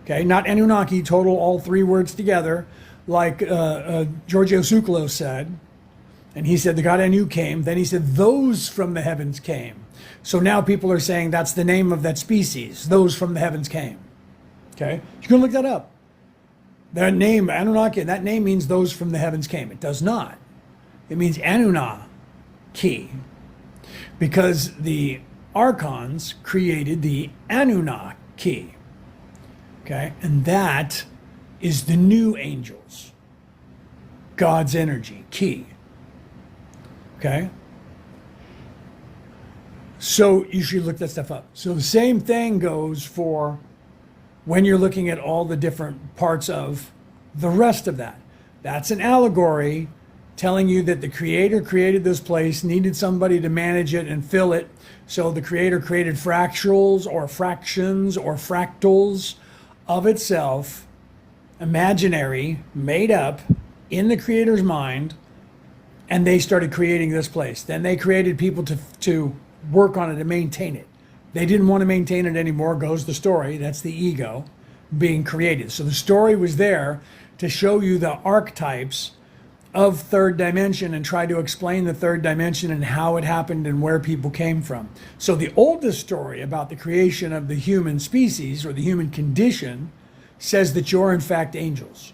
Okay, not Anunnaki, total all three words together, like Giorgio Tsoukalos said. And he said the god Anu came. Then he said those from the heavens came. So now people are saying that's the name of that species. Those from the heavens came. Okay, you can look that up. That name, Anunnaki, that name means those from the heavens came. It does not. It means Anunnaki, because the archons created the Anunnaki. Okay, and that is the new angels, God's energy, ki. Okay, so you should look that stuff up. So the same thing goes for when you're looking at all the different parts of the rest of that. That's an allegory telling you that the creator created this place, needed somebody to manage it and fill it. So the creator created fractals or fractions or fractals of itself, imaginary, made up in the creator's mind, and they started creating this place. Then they created people to work on it and maintain it. They didn't want to maintain it anymore, goes the story. That's the ego being created. So the story was there to show you the archetypes of third dimension and try to explain the third dimension and how it happened and where people came from. So the oldest story about the creation of the human species or the human condition says that you're in fact angels.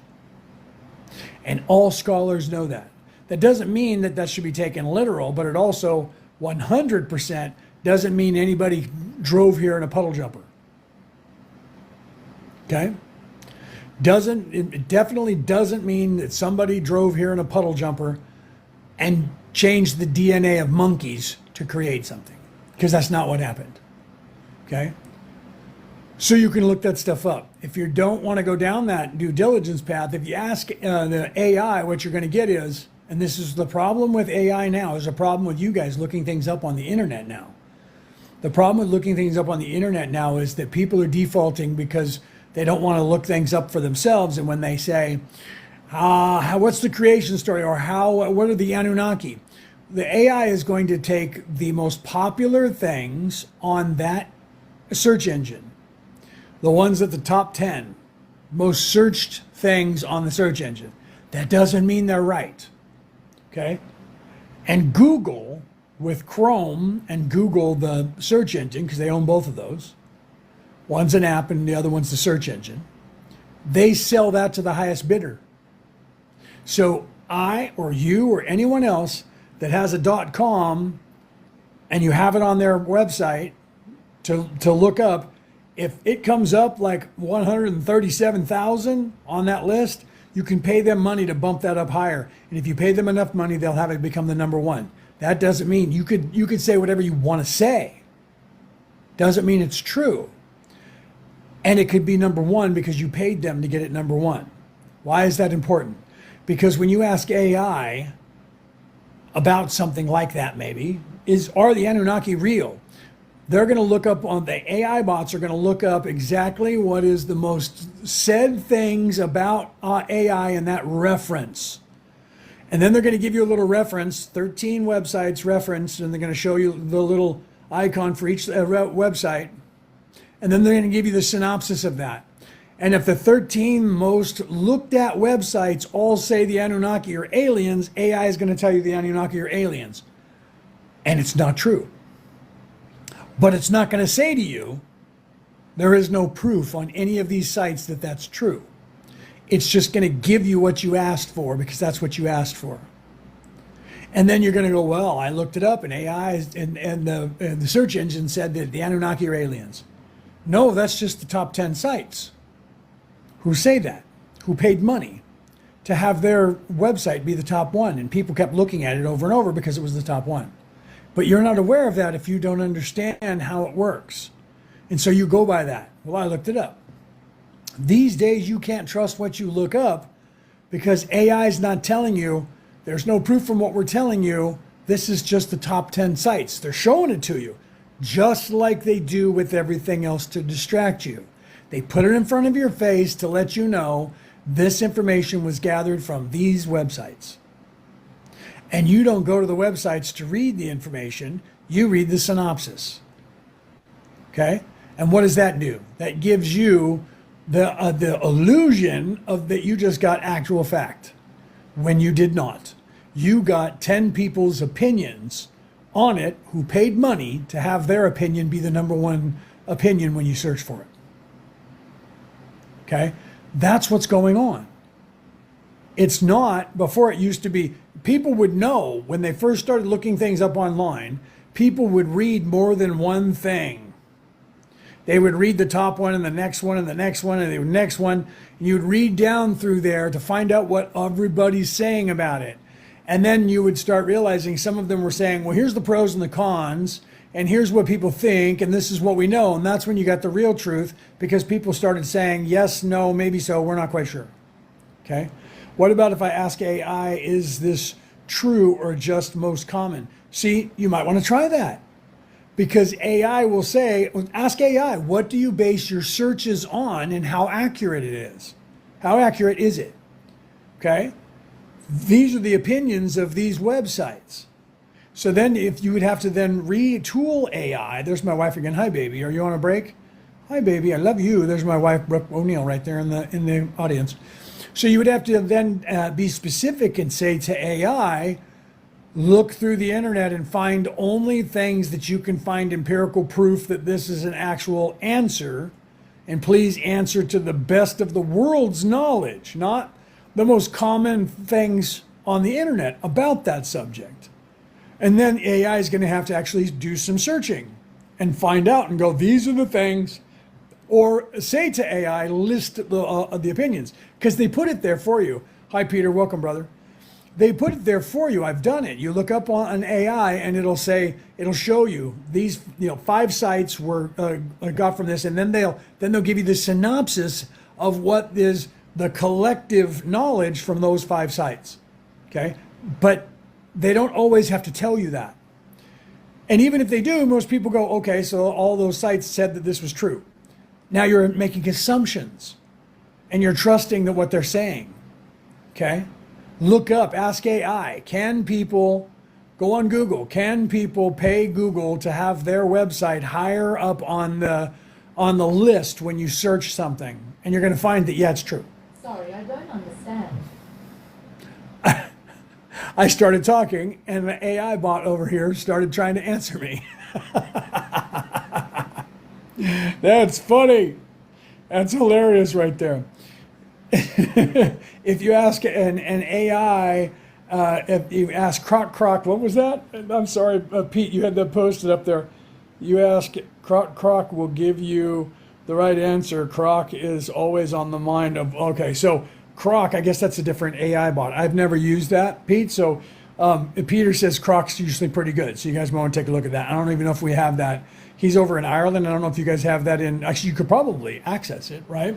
And all scholars know that. That doesn't mean that that should be taken literal, but it also 100% doesn't mean anybody drove here in a puddle jumper. Okay? It definitely doesn't mean that somebody drove here in a puddle jumper and changed the DNA of monkeys to create something, because that's not what happened. Okay? So you can look that stuff up. If you don't want to go down that due diligence path, if you ask the AI, what you're going to get is, and this is the problem with AI now, is a problem with you guys looking things up on the internet now. The problem with looking things up on the internet now is that people are defaulting because they don't want to look things up for themselves. And when they say, what's the creation story, or what are the Anunnaki? The AI is going to take the most popular things on that search engine, the ones at the top 10 most searched things on the search engine. That doesn't mean they're right. Okay? And Google, with Chrome and Google, the search engine, because they own both of those, one's an app and the other one's the search engine, they sell that to the highest bidder. So I or you or anyone else that has a .com and you have it on their website to look up, if it comes up like 137,000 on that list, you can pay them money to bump that up higher. And if you pay them enough money, they'll have it become the number one. That doesn't mean you could say whatever you want to say. Doesn't mean it's true. And it could be number one because you paid them to get it number one. Why is that important? Because when you ask AI about something like that, maybe, are the Anunnaki real? They're going to look up on the AI bots are going to look up exactly what is the most said things about AI in that reference. And then they're going to give you a little reference, 13 websites referenced, and they're going to show you the little icon for each website. And then they're going to give you the synopsis of that. And if the 13 most looked at websites all say the Anunnaki are aliens, AI is going to tell you the Anunnaki are aliens. And it's not true. But it's not going to say to you, there is no proof on any of these sites that that's true. It's just going to give you what you asked for because that's what you asked for. And then you're going to go, well, I looked it up and AI and the search engine said that the Anunnaki are aliens. No, that's just the top 10 sites who say that, who paid money to have their website be the top one. And people kept looking at it over and over because it was the top one. But you're not aware of that if you don't understand how it works. And so you go by that. Well, I looked it up. These days, you can't trust what you look up because AI is not telling you, there's no proof from what we're telling you. This is just the top 10 sites. They're showing it to you, just like they do with everything else to distract you. They put it in front of your face to let you know this information was gathered from these websites. And you don't go to the websites to read the information, you read the synopsis. Okay? And what does that do? That gives you the illusion of that you just got actual fact when you did not. You got 10 people's opinions on it who paid money to have their opinion be the number one opinion when you search for it. Okay? That's what's going on. It's not, before it used to be, people would know when they first started looking things up online, people would read more than one thing. They would read the top one and the next one and the next one and the next one. And you'd read down through there to find out what everybody's saying about it. And then you would start realizing some of them were saying, well, here's the pros and the cons, and here's what people think, and this is what we know. And that's when you got the real truth, because people started saying, yes, no, maybe so, we're not quite sure. Okay? What about if I ask AI, is this true or just most common? See, you might want to try that. Because AI will say, ask AI, what do you base your searches on and how accurate it is? How accurate is it? Okay? These are the opinions of these websites. So then if you would have to then retool AI, there's my wife again. Hi, baby. Are you on a break? Hi, baby. I love you. There's my wife, Brooke O'Neill, right there in the audience. So you would have to then be specific and say to AI, look through the internet and find only things that you can find empirical proof that this is an actual answer. And please answer to the best of the world's knowledge, not the most common things on the internet about that subject. And then AI is going to have to actually do some searching and find out and go, these are the things, or say to AI, list the opinions, because they put it there for you. Hi, Peter. Welcome, brother. They put it there for you. I've done it. You look up on an AI and it'll show you these, 5 sites were got from this, and then they'll give you the synopsis of what is the collective knowledge from those 5 sites. Okay? But they don't always have to tell you that. And even if they do, most people go, okay, so all those sites said that this was true. Now you're making assumptions and you're trusting that what they're saying. Okay? Look up, ask AI, can people go on Google? Can people pay Google to have their website higher up on the list when you search something? And you're going to find that, yeah, it's true. Sorry, I don't understand. I started talking, and the AI bot over here started trying to answer me. That's funny. That's hilarious right there. If you ask an AI, if you ask Croc, what was that? I'm sorry, Pete, you had that posted up there. You ask Croc will give you the right answer. Croc is always on the mind of, okay, so Croc, I guess that's a different AI bot. I've never used that, Pete, so Peter says Croc's usually pretty good, so you guys might want to take a look at that. I don't even know if we have that. He's over in Ireland. I don't know if you guys have that in, actually you could probably access it, right?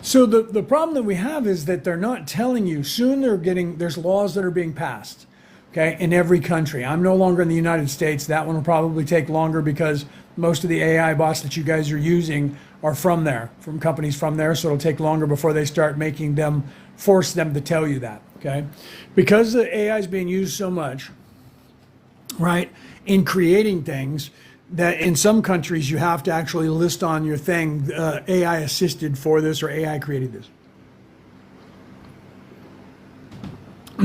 So the problem that we have is that they're not telling you. Soon there's laws that are being passed, okay, in every country. I'm no longer in the United States. That one will probably take longer because most of the AI bots that you guys are using are from there, from companies from there. So it'll take longer before they start force them to tell you that, okay? Because the AI is being used so much, right, in creating things, that in some countries you have to actually list on your thing, AI assisted for this or AI created this.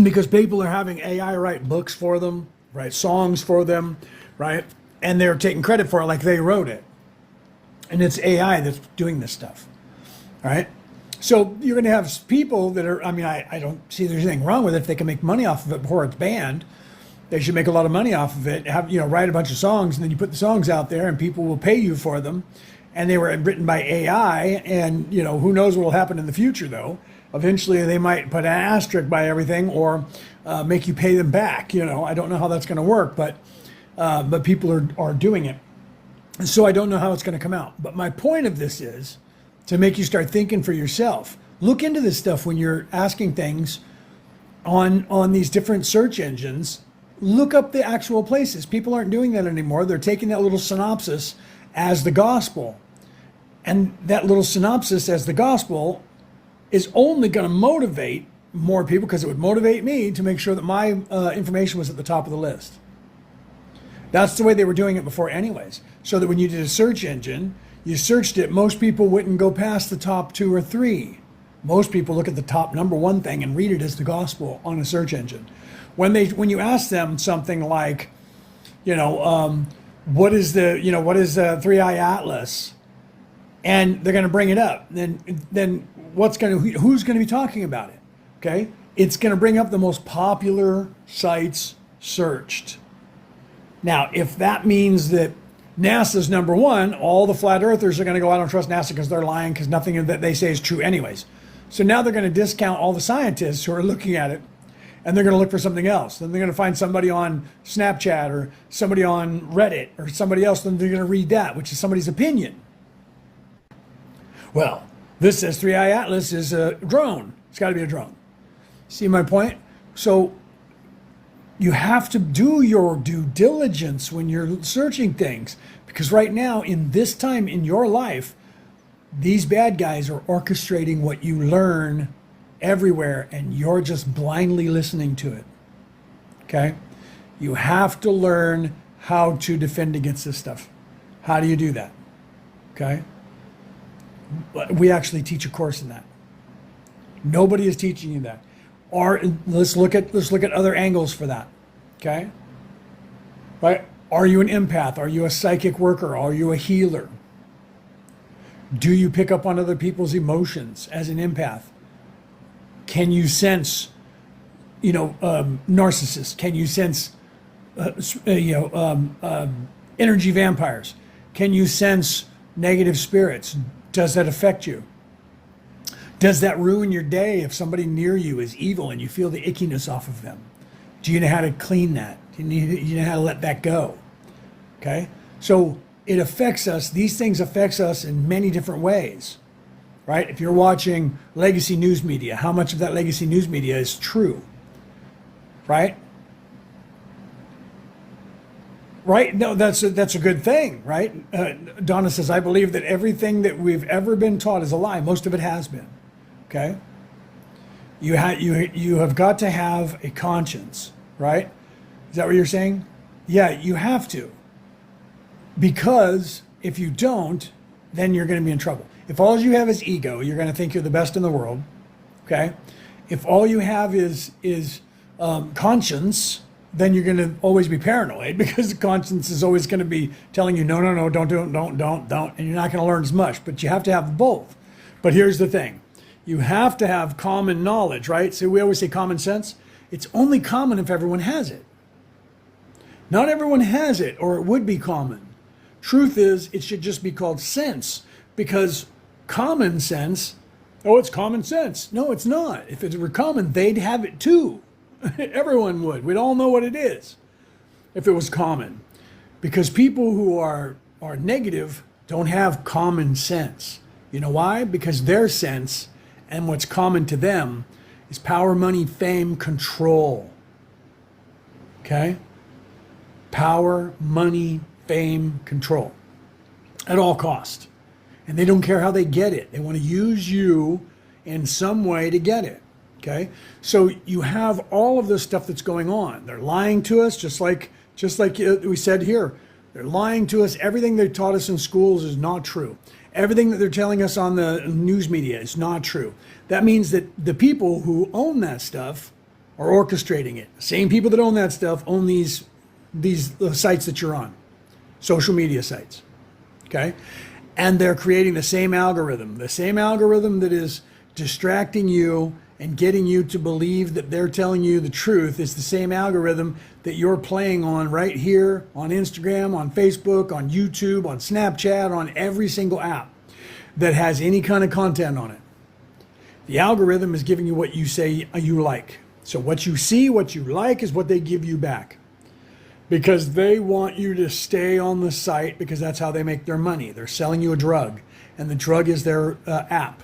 Because people are having AI write books for them, write songs for them, right? And they're taking credit for it like they wrote it. And it's AI that's doing this stuff, all right? So you're going to have people that are, I mean, I don't see there's anything wrong with it if they can make money off of it before it's banned. They should make a lot of money off of it, have, write a bunch of songs, and then you put the songs out there and people will pay you for them. And they were written by AI, and, who knows what will happen in the future, though. Eventually they might put an asterisk by everything or make you pay them back. I don't know how that's going to work, but people are doing it. So I don't know how it's going to come out. But my point of this is to make you start thinking for yourself. Look into this stuff when you're asking things on these different search engines. Look up the actual places. People aren't doing that anymore. They're taking that little synopsis as the gospel. And that little synopsis as the gospel is only going to motivate more people, because it would motivate me to make sure that my information was at the top of the list. That's the way they were doing it before anyways. So that when you did a search engine, you searched it, most people wouldn't go past the top 2 or 3. Most people look at the top number 1 thing and read it as the gospel on a search engine. When you ask them something like, what is the 3-eye atlas? And they're going to bring it up. Then who's going to be talking about it? Okay? It's going to bring up the most popular sites searched. Now, if that means that NASA's number 1, all the flat earthers are going to go, I don't trust NASA because they're lying, because nothing that they say is true anyways. So now they're going to discount all the scientists who are looking at it, and they're going to look for something else. Then they're going to find somebody on Snapchat or somebody on Reddit or somebody else, then they're going to read that, which is somebody's opinion. Well, this says 3-eye atlas is a drone. It's got to be a drone. See my point? So you have to do your due diligence when you're searching things, because right now, in this time in your life, these bad guys are orchestrating what you learn everywhere, and you're just blindly listening to it. Okay? You have to learn how to defend against this stuff. How do you do that? Okay? We actually teach a course in that. Nobody is teaching you that. Or let's look at other angles for that. Okay? Right? Are you an empath? Are you a psychic worker? Are you a healer? Do you pick up on other people's emotions as an empath? Can you sense, narcissists? Can you sense, energy vampires? Can you sense negative spirits? Does that affect you? Does that ruin your day if somebody near you is evil and you feel the ickiness off of them? Do you know how to clean that? Do you know how to let that go? Okay? So it affects us. These things affects us in many different ways, right? If you're watching legacy news media, how much of that legacy news media is true, right? Right? No, that's a good thing, right? Donna says, I believe that everything that we've ever been taught is a lie. Most of it has been. Okay? You have got to have a conscience, right? Is that what you're saying? Yeah, you have to. Because if you don't, then you're going to be in trouble. If all you have is ego, you're going to think you're the best in the world. Okay? If all you have is conscience, then you're going to always be paranoid, because the conscience is always going to be telling you, no, don't do it, don't, and you're not going to learn as much. But you have to have both. But here's the thing. You have to have common knowledge, right? So we always say common sense. It's only common if everyone has it. Not everyone has it, or it would be common. Truth is, it should just be called sense, because common sense, it's common sense. No, it's not. If it were common, they'd have it too. Everyone would. We'd all know what it is if it was common. Because people who are negative don't have common sense. You know why? Because their sense and what's common to them is power, money, fame, control. Okay? Power, money, fame, control. At all cost. And they don't care how they get it. They want to use you in some way to get it. Okay? So you have all of this stuff that's going on. They're lying to us, just like we said here. They're lying to us. Everything they taught us in schools is not true. Everything that they're telling us on the news media is not true. That means that the people who own that stuff are orchestrating it. The same people that own that stuff own these sites that you're on, social media sites. Okay? And they're creating the same algorithm that is distracting you and getting you to believe that they're telling you the truth is the same algorithm that you're playing on right here on Instagram, on Facebook, on YouTube, on Snapchat, on every single app that has any kind of content on it. The algorithm is giving you what you say you like. So what you see, what you like is what they give you back. Because they want you to stay on the site because that's how they make their money. They're selling you a drug, and the drug is their app.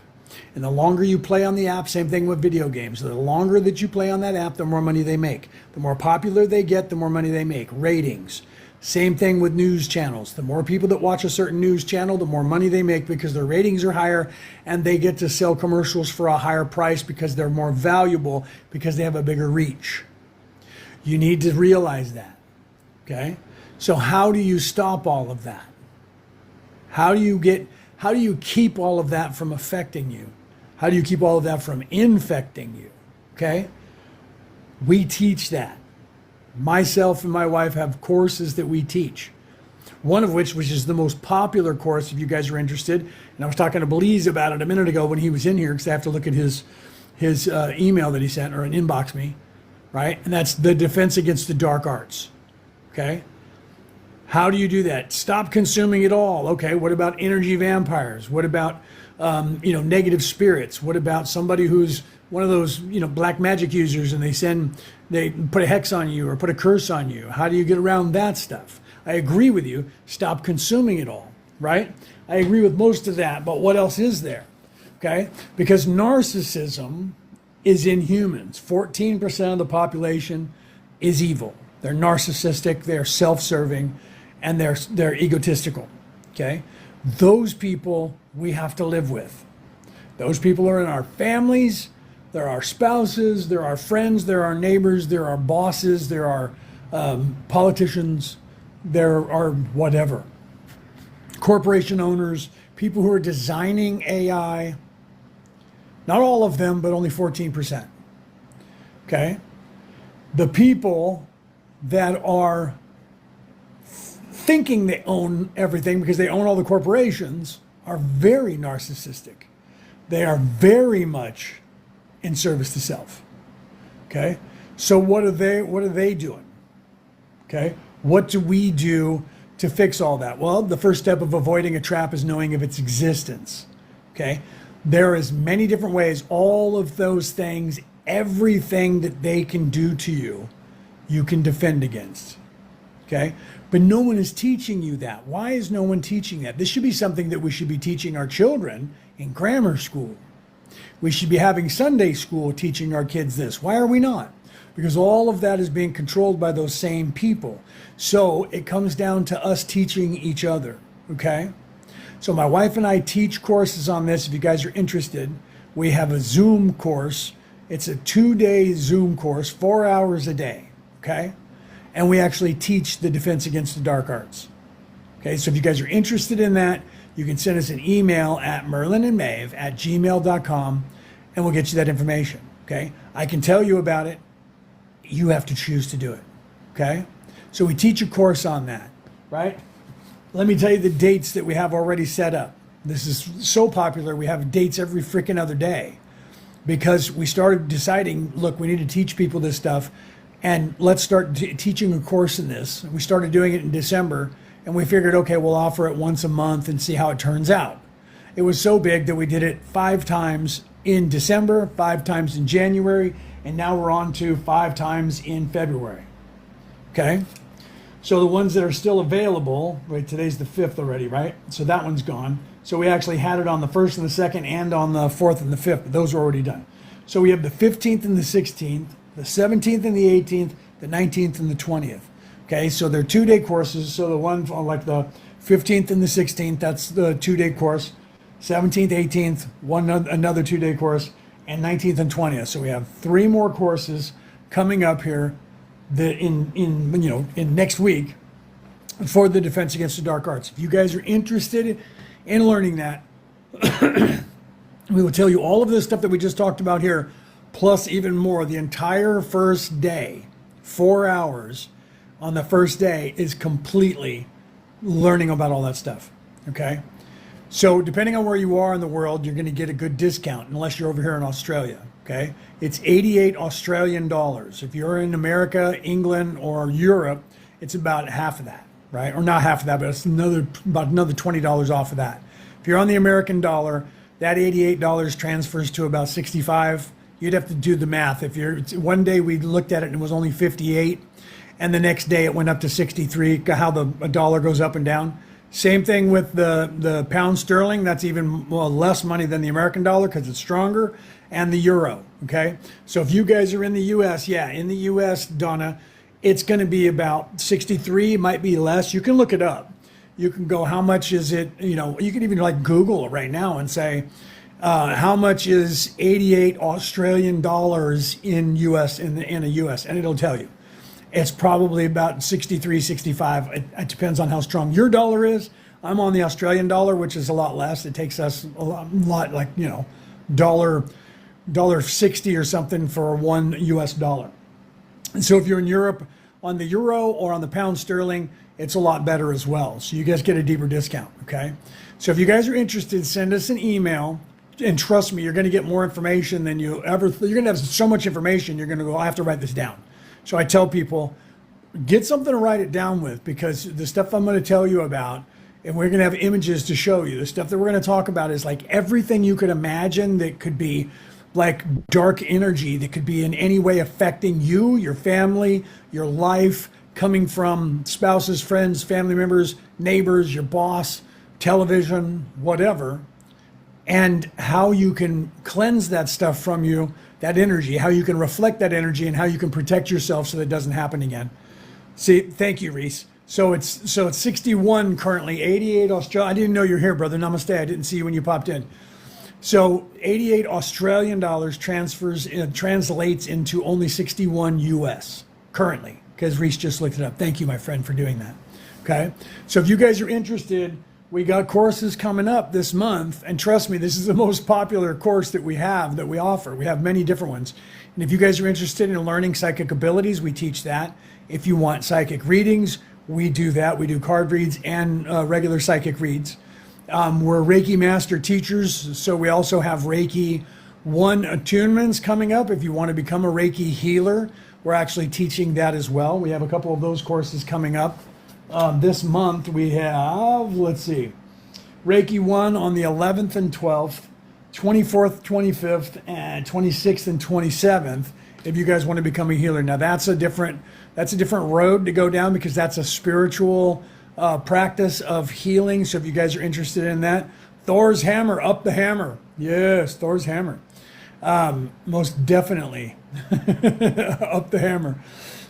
And the longer you play on the app, same thing with video games. The longer that you play on that app, the more money they make. The more popular they get, the more money they make. Ratings. Same thing with news channels. The more people that watch a certain news channel, the more money they make because their ratings are higher and they get to sell commercials for a higher price because they're more valuable because they have a bigger reach. You need to realize that. Okay? So how do you stop all of that? How do you keep all of that from affecting you? How do you keep all of that from infecting you? Okay? We teach that. Myself and my wife have courses that we teach. One of which is the most popular course, if you guys are interested. And I was talking to Belize about it a minute ago when he was in here because I have to look at his email that he sent or an inbox me, right? And that's the defense against the dark arts. Okay? How do you do that? Stop consuming it all. Okay, what about energy vampires? What about negative spirits? What about somebody who's one of those black magic users and they put a hex on you or put a curse on you? How do you get around that stuff? I agree with you. Stop consuming it all, right? I agree with most of that, but what else is there? Okay, because narcissism is in humans. 14% of the population is evil. They're narcissistic, they're self-serving, and they're egotistical, okay? Those people we have to live with. Those people are in our families, they're our spouses, they're our friends, they're our neighbors, they're our bosses, they're our politicians, they're our whatever. Corporation owners, people who are designing AI, not all of them, but only 14%, okay? The people that are thinking they own everything because they own all the corporations are very narcissistic. They are very much in service to self. Okay? So what are they doing? Okay? What do we do to fix all that? Well, the first step of avoiding a trap is knowing of its existence. Okay? There is many different ways. All of those things, everything that they can do to you, you can defend against. Okay? But no one is teaching you that. Why is no one teaching that? This should be something that we should be teaching our children in grammar school. We should be having Sunday school teaching our kids this. Why are we not? Because all of that is being controlled by those same people. So it comes down to us teaching each other. Okay? So my wife and I teach courses on this. If you guys are interested, we have a Zoom course. It's a 2-day Zoom course, 4 hours a day. Okay? And we actually teach the defense against the dark arts. Okay, so if you guys are interested in that, you can send us an email at merlinandmaeve@gmail.com and we'll get you that information. Okay, I can tell you about it. You have to choose to do it. Okay, so we teach a course on that, right? Let me tell you the dates that we have already set up. This is so popular, we have dates every freaking other day because we started deciding, look, we need to teach people this stuff. And let's start teaching a course in this. We started doing it in December, and we figured, okay, we'll offer it once a month and see how it turns out. It was so big that we did it 5 times in December, 5 times in January, and now we're on to 5 times in February. Okay? So the ones that are still available, right, today's the 5th already, right? So that one's gone. So we actually had it on the 1st and the 2nd and on the 4th and the 5th, but those are already done. So we have the 15th and the 16th, the 17th and the 18th, the 19th and the 20th. Okay, so they're 2-day courses. So the one like the 15th and the 16th, that's the 2-day course. 17th, 18th, another 2-day course, and 19th and 20th. So we have 3 more courses coming up here that in next week for the defense against the dark arts. If you guys are interested in learning that, we will tell you all of this stuff that we just talked about here, plus even more. The entire first day, 4 hours on the first day, is completely learning about all that stuff. Okay? So depending on where you are in the world, you're going to get a good discount unless you're over here in Australia. Okay, it's 88 Australian dollars. If you're in America, England, or Europe, it's about half of that, right? Or not half of that, but it's about another $20 off of that. If you're on the American dollar, that $88 transfers to about 65. You'd have to do the math. If you're one day we looked at it and it was only 58, and the next day it went up to 63. How the a dollar goes up and down. Same thing with the pound sterling. That's even less money than the American dollar because it's stronger, and the euro. Okay, so if you guys are in the U.S., in the U.S., Donna, it's going to be about 63. It might be less. You can look it up. You can go, how much is it? You know, you can even like Google it right now and say, how much is 88 Australian dollars in U.S. in a U.S. and it'll tell you. It's probably about 63, 65. It depends on how strong your dollar is. I'm on the Australian dollar, which is a lot less. It takes us a lot like, you know, dollar 60 or something for one US dollar. And so if you're in Europe on the euro or on the pound sterling, it's a lot better as well. So you guys get a deeper discount, okay? So if you guys are interested, send us an email. And trust me, you're going to get more information than you ever, you're going to have so much information, you're going to go, I have to write this down. So I tell people, get something to write it down with, because the stuff I'm going to tell you about, and we're going to have images to show you, the stuff that we're going to talk about is like everything you could imagine that could be like dark energy that could be in any way affecting you, your family, your life, coming from spouses, friends, family members, neighbors, your boss, television, whatever, and how you can cleanse that stuff from you, that energy, how you can reflect that energy, and how you can protect yourself so that it doesn't happen again. See, thank you, Reese. So it's 61 currently, 88 Australia. I didn't know you're here, brother. Namaste. I didn't see you when you popped in. So 88 Australian dollars translates into only 61 US currently, because Reese just looked it up. Thank you, my friend, for doing that. Okay. So if you guys are interested, we got courses coming up this month, and trust me, this is the most popular course that we have, that we offer. We have many different ones. And if you guys are interested in learning psychic abilities, we teach that. If you want psychic readings, we do that. We do card reads and regular psychic reads. We're Reiki master teachers, so we also have Reiki 1 attunements coming up. If you want to become a Reiki healer, we're actually teaching that as well. We have a couple of those courses coming up. This month we have, let's see, Reiki 1 on the 11th and 12th, 24th, 25th, and 26th and 27th. If you guys want to become a healer, now that's a different road to go down, because that's a spiritual practice of healing. So if you guys are interested in that, Thor's hammer, up the hammer. Yes, Thor's hammer. Most definitely up the hammer.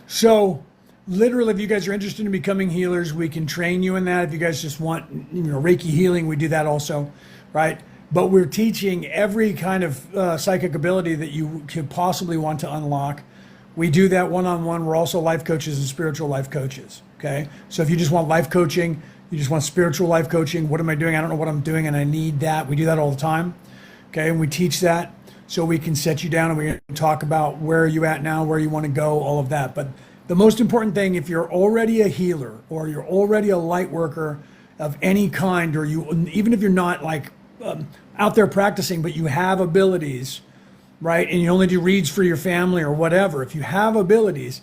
So literally, if you guys are interested in becoming healers, we can train you in that. If you guys just want, Reiki healing, we do that also, right? But we're teaching every kind of psychic ability that you could possibly want to unlock. We do that one-on-one. We're also life coaches and spiritual life coaches, okay? So if you just want life coaching, you just want spiritual life coaching, what am I doing? I don't know what I'm doing, and I need that. We do that all the time, okay? And we teach that so we can set you down, and we can talk about where are you at now, where you want to go, all of that. But the most important thing, if you're already a healer or you're already a light worker of any kind, or you, even if you're not like out there practicing, but you have abilities, right? And you only do reads for your family or whatever. If you have abilities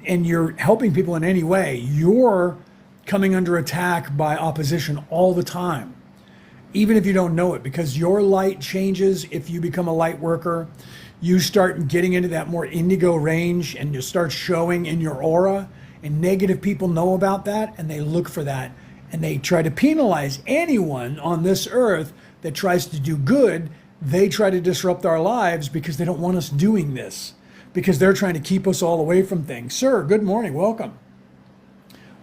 and you're helping people in any way, you're coming under attack by opposition all the time, even if you don't know it, because your light changes if you become a light worker. You start getting into that more indigo range, and you start showing in your aura, and negative people know about that, and they look for that, and they try to penalize anyone on this earth that tries to do good. They try to disrupt our lives because they don't want us doing this, because they're trying to keep us all away from things. Sir, good morning. Welcome.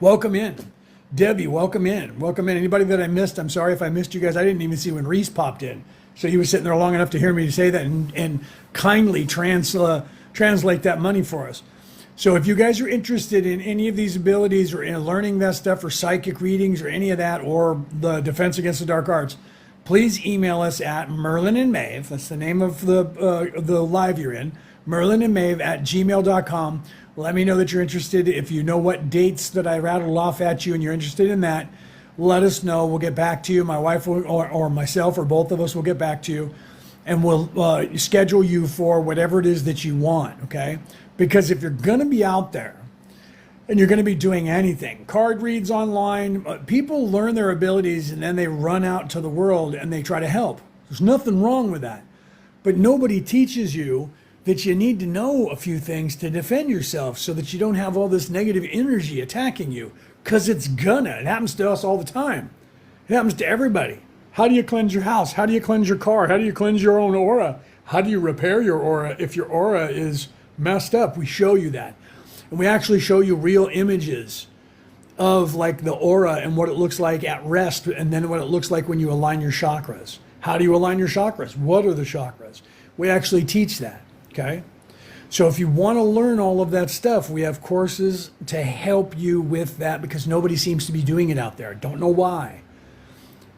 Welcome in. Debbie, welcome in. Welcome in. Anybody that I missed, I'm sorry if I missed you guys. I didn't even see when Reese popped in. So he was sitting there long enough to hear me say that and kindly translate that money for us. So if you guys are interested in any of these abilities, or in learning that stuff, or psychic readings, or any of that, or the defense against the dark arts, please email us at Merlin and Maeve. That's the name of the live you're in. Merlin and Maeve at gmail.com. Let me know that you're interested. If you know what dates that I rattled off at you and you're interested in that, let us know. We'll get back to you. My wife will, or myself or both of us will get back to you, and we'll schedule you for whatever it is that you want, okay? Because if you're going to be out there and you're going to be doing anything, card reads online, people learn their abilities and then they run out to the world and they try to help. There's nothing wrong with that. But nobody teaches you that you need to know a few things to defend yourself so that you don't have all this negative energy attacking you. Because it's gonna. It happens to us all the time. It happens to everybody. How do you cleanse your house? How do you cleanse your car? How do you cleanse your own aura? How do you repair your aura if your aura is messed up? We show you that. And we actually show you real images of like the aura and what it looks like at rest, and then what it looks like when you align your chakras. How do you align your chakras? What are the chakras? We actually teach that, okay? So if you want to learn all of that stuff, we have courses to help you with that because nobody seems to be doing it out there. Don't know why.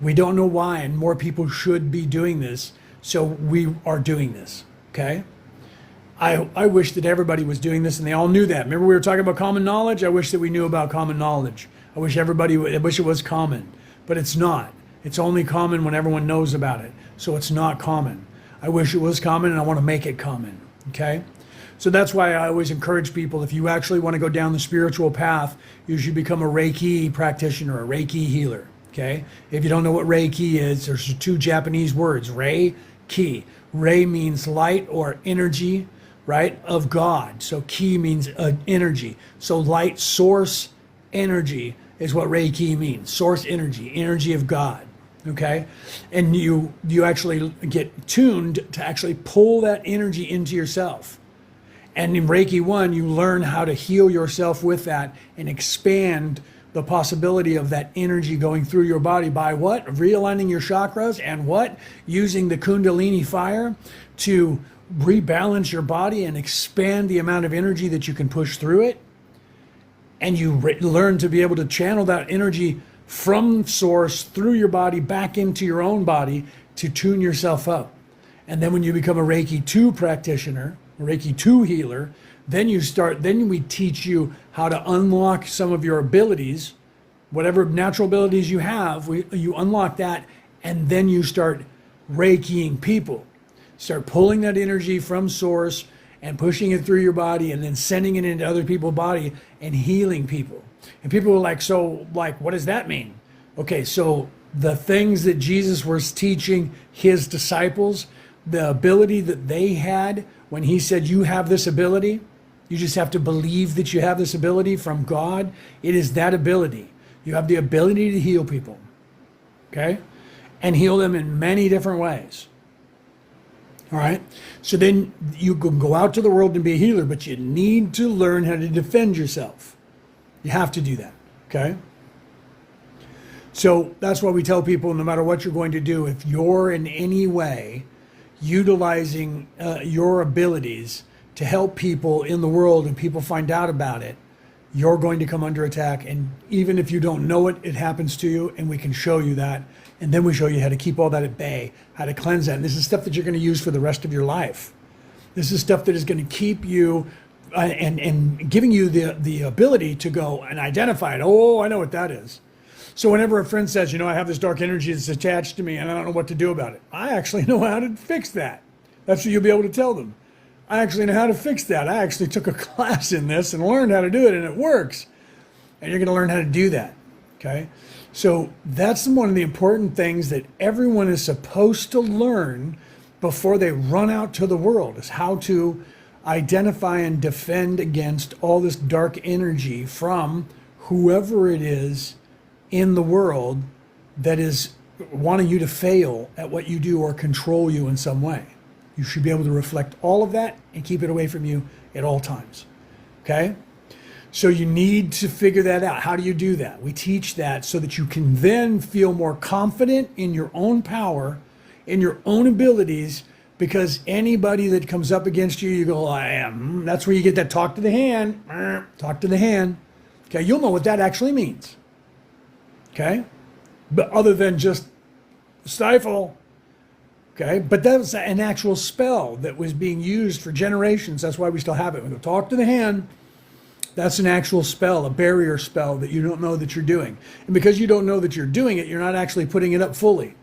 We don't know why, and more people should be doing this. So we are doing this, okay? I wish that everybody was doing this and they all knew that. Remember we were talking about common knowledge? I wish that we knew about common knowledge. I wish it was common, but it's not. It's only common when everyone knows about it. So it's not common. I wish it was common and I want to make it common, okay? So that's why I always encourage people, if you actually want to go down the spiritual path, you should become a Reiki practitioner, a Reiki healer, okay? If you don't know what Reiki is, there's two Japanese words, Rei, Ki. Rei means light or energy, right, of God. So Ki means energy. So light source energy is what Reiki means, source energy, energy of God, okay? And you actually get tuned to actually pull that energy into yourself. And in Reiki 1, you learn how to heal yourself with that and expand the possibility of that energy going through your body by what? Realigning your chakras and what? Using the Kundalini fire to rebalance your body and expand the amount of energy that you can push through it. And you learn to be able to channel that energy from source through your body back into your own body to tune yourself up. And then when you become a Reiki 2 practitioner, Reiki 2 healer, then we teach you how to unlock some of your abilities, whatever natural abilities you have, you unlock that, and then you start Reikiing people. Start pulling that energy from source and pushing it through your body and then sending it into other people's body and healing people. And people were like, so like, what does that mean? Okay, so the things that Jesus was teaching his disciples, the ability that they had when he said, you have this ability, you just have to believe that you have this ability from God. It is that ability. You have the ability to heal people, okay? And heal them in many different ways. All right? So then you can go out to the world and be a healer, but you need to learn how to defend yourself. You have to do that, okay? So that's why we tell people, no matter what you're going to do, if you're in any way utilizing your abilities to help people in the world and people find out about it, you're going to come under attack. And even if you don't know it, it happens to you, and we can show you that. And then we show you how to keep all that at bay, how to cleanse that. And this is stuff that you're going to use for the rest of your life. This is stuff that is going to keep you and giving you the ability to go and identify it. Oh, I know what that is. So whenever a friend says, I have this dark energy that's attached to me and I don't know what to do about it, I actually know how to fix that. That's what you'll be able to tell them. I actually know how to fix that. I actually took a class in this and learned how to do it, and it works. And you're going to learn how to do that, okay? So that's one of the important things that everyone is supposed to learn before they run out to the world, is how to identify and defend against all this dark energy from whoever it is in the world that is wanting you to fail at what you do or control you in some way. You should be able to reflect all of that and keep it away from you at all times, okay? So you need to figure that out. How do you do that? We teach that so that you can then feel more confident in your own power, in your own abilities, because anybody that comes up against you, you go, I am. That's where you get that talk to the hand. Talk to the hand. Okay, you'll know what that actually means. Okay? But other than just stifle. Okay? But that was an actual spell that was being used for generations. That's why we still have it. We go talk to the hand. That's an actual spell, a barrier spell that you don't know that you're doing. And because you don't know that you're doing it, you're not actually putting it up fully.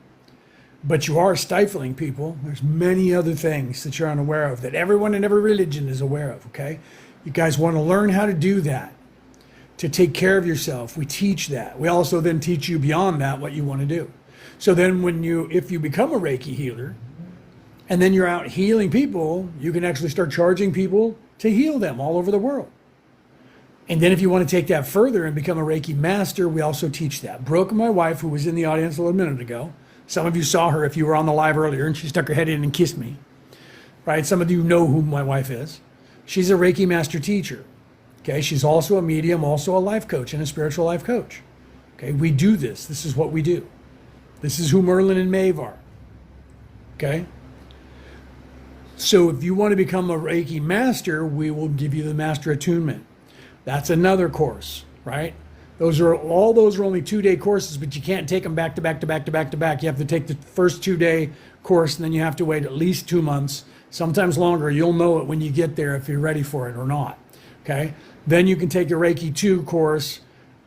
But you are stifling people. There's many other things that you're unaware of that everyone in every religion is aware of, okay? You guys want to learn how to do that, to take care of yourself. We teach that. We also then teach you beyond that what you want to do. So then if you become a Reiki healer, and then you're out healing people, you can actually start charging people to heal them all over the world. And then if you want to take that further and become a Reiki master, we also teach that. Brooke, my wife, who was in the audience a little minute ago, some of you saw her if you were on the live earlier, and she stuck her head in and kissed me, right? Some of you know who my wife is. She's a Reiki master teacher, okay? She's also a medium, also a life coach, and a spiritual life coach, okay? We do this. This is what we do. This is who Merlin and Maeve are, okay? So if you want to become a Reiki master, we will give you the master attunement. That's another course, right? Those are only 2-day courses, but you can't take them back to back to back to back to back. You have to take the first 2-day course, and then you have to wait at least 2 months, sometimes longer. You'll know it when you get there if you're ready for it or not, okay? Then you can take your Reiki 2 course,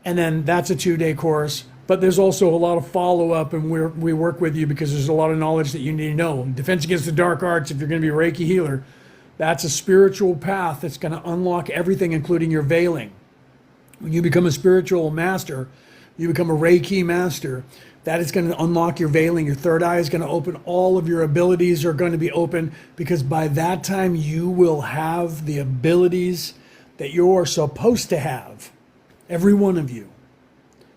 and then that's a 2-day course. But there's also a lot of follow-up, and we work with you because there's a lot of knowledge that you need to know. Defense Against the Dark Arts, if you're going to be a Reiki healer, that's a spiritual path that's going to unlock everything, including your veiling. When you become a spiritual master, you become a Reiki master, that is going to unlock your veiling. Your third eye is going to open. All of your abilities are going to be open, because by that time you will have the abilities that you're supposed to have. Every one of you.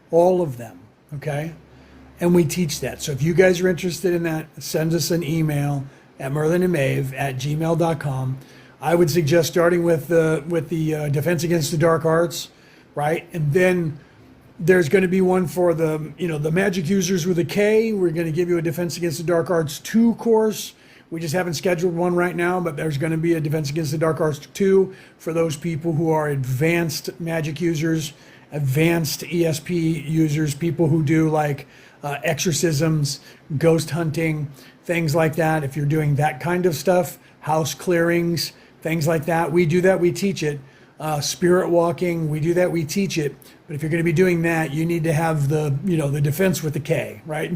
All of them, okay? And we teach that. So if you guys are interested in that, send us an email at merlinandmaeve@gmail.com. I would suggest starting with the Defense Against the Dark Arts, right? And then there's going to be one for the magic users with a K. We're going to give you a Defense Against the Dark Arts 2 course. We just haven't scheduled one right now, but there's going to be a Defense Against the Dark Arts 2 for those people who are advanced magic users, advanced ESP users, people who do like exorcisms, ghost hunting, things like that. If you're doing that kind of stuff, house clearings, things like that, we do that, we teach it. Spirit walking, we do that, we teach it. But if you're going to be doing that, you need to have the defense with a K, right?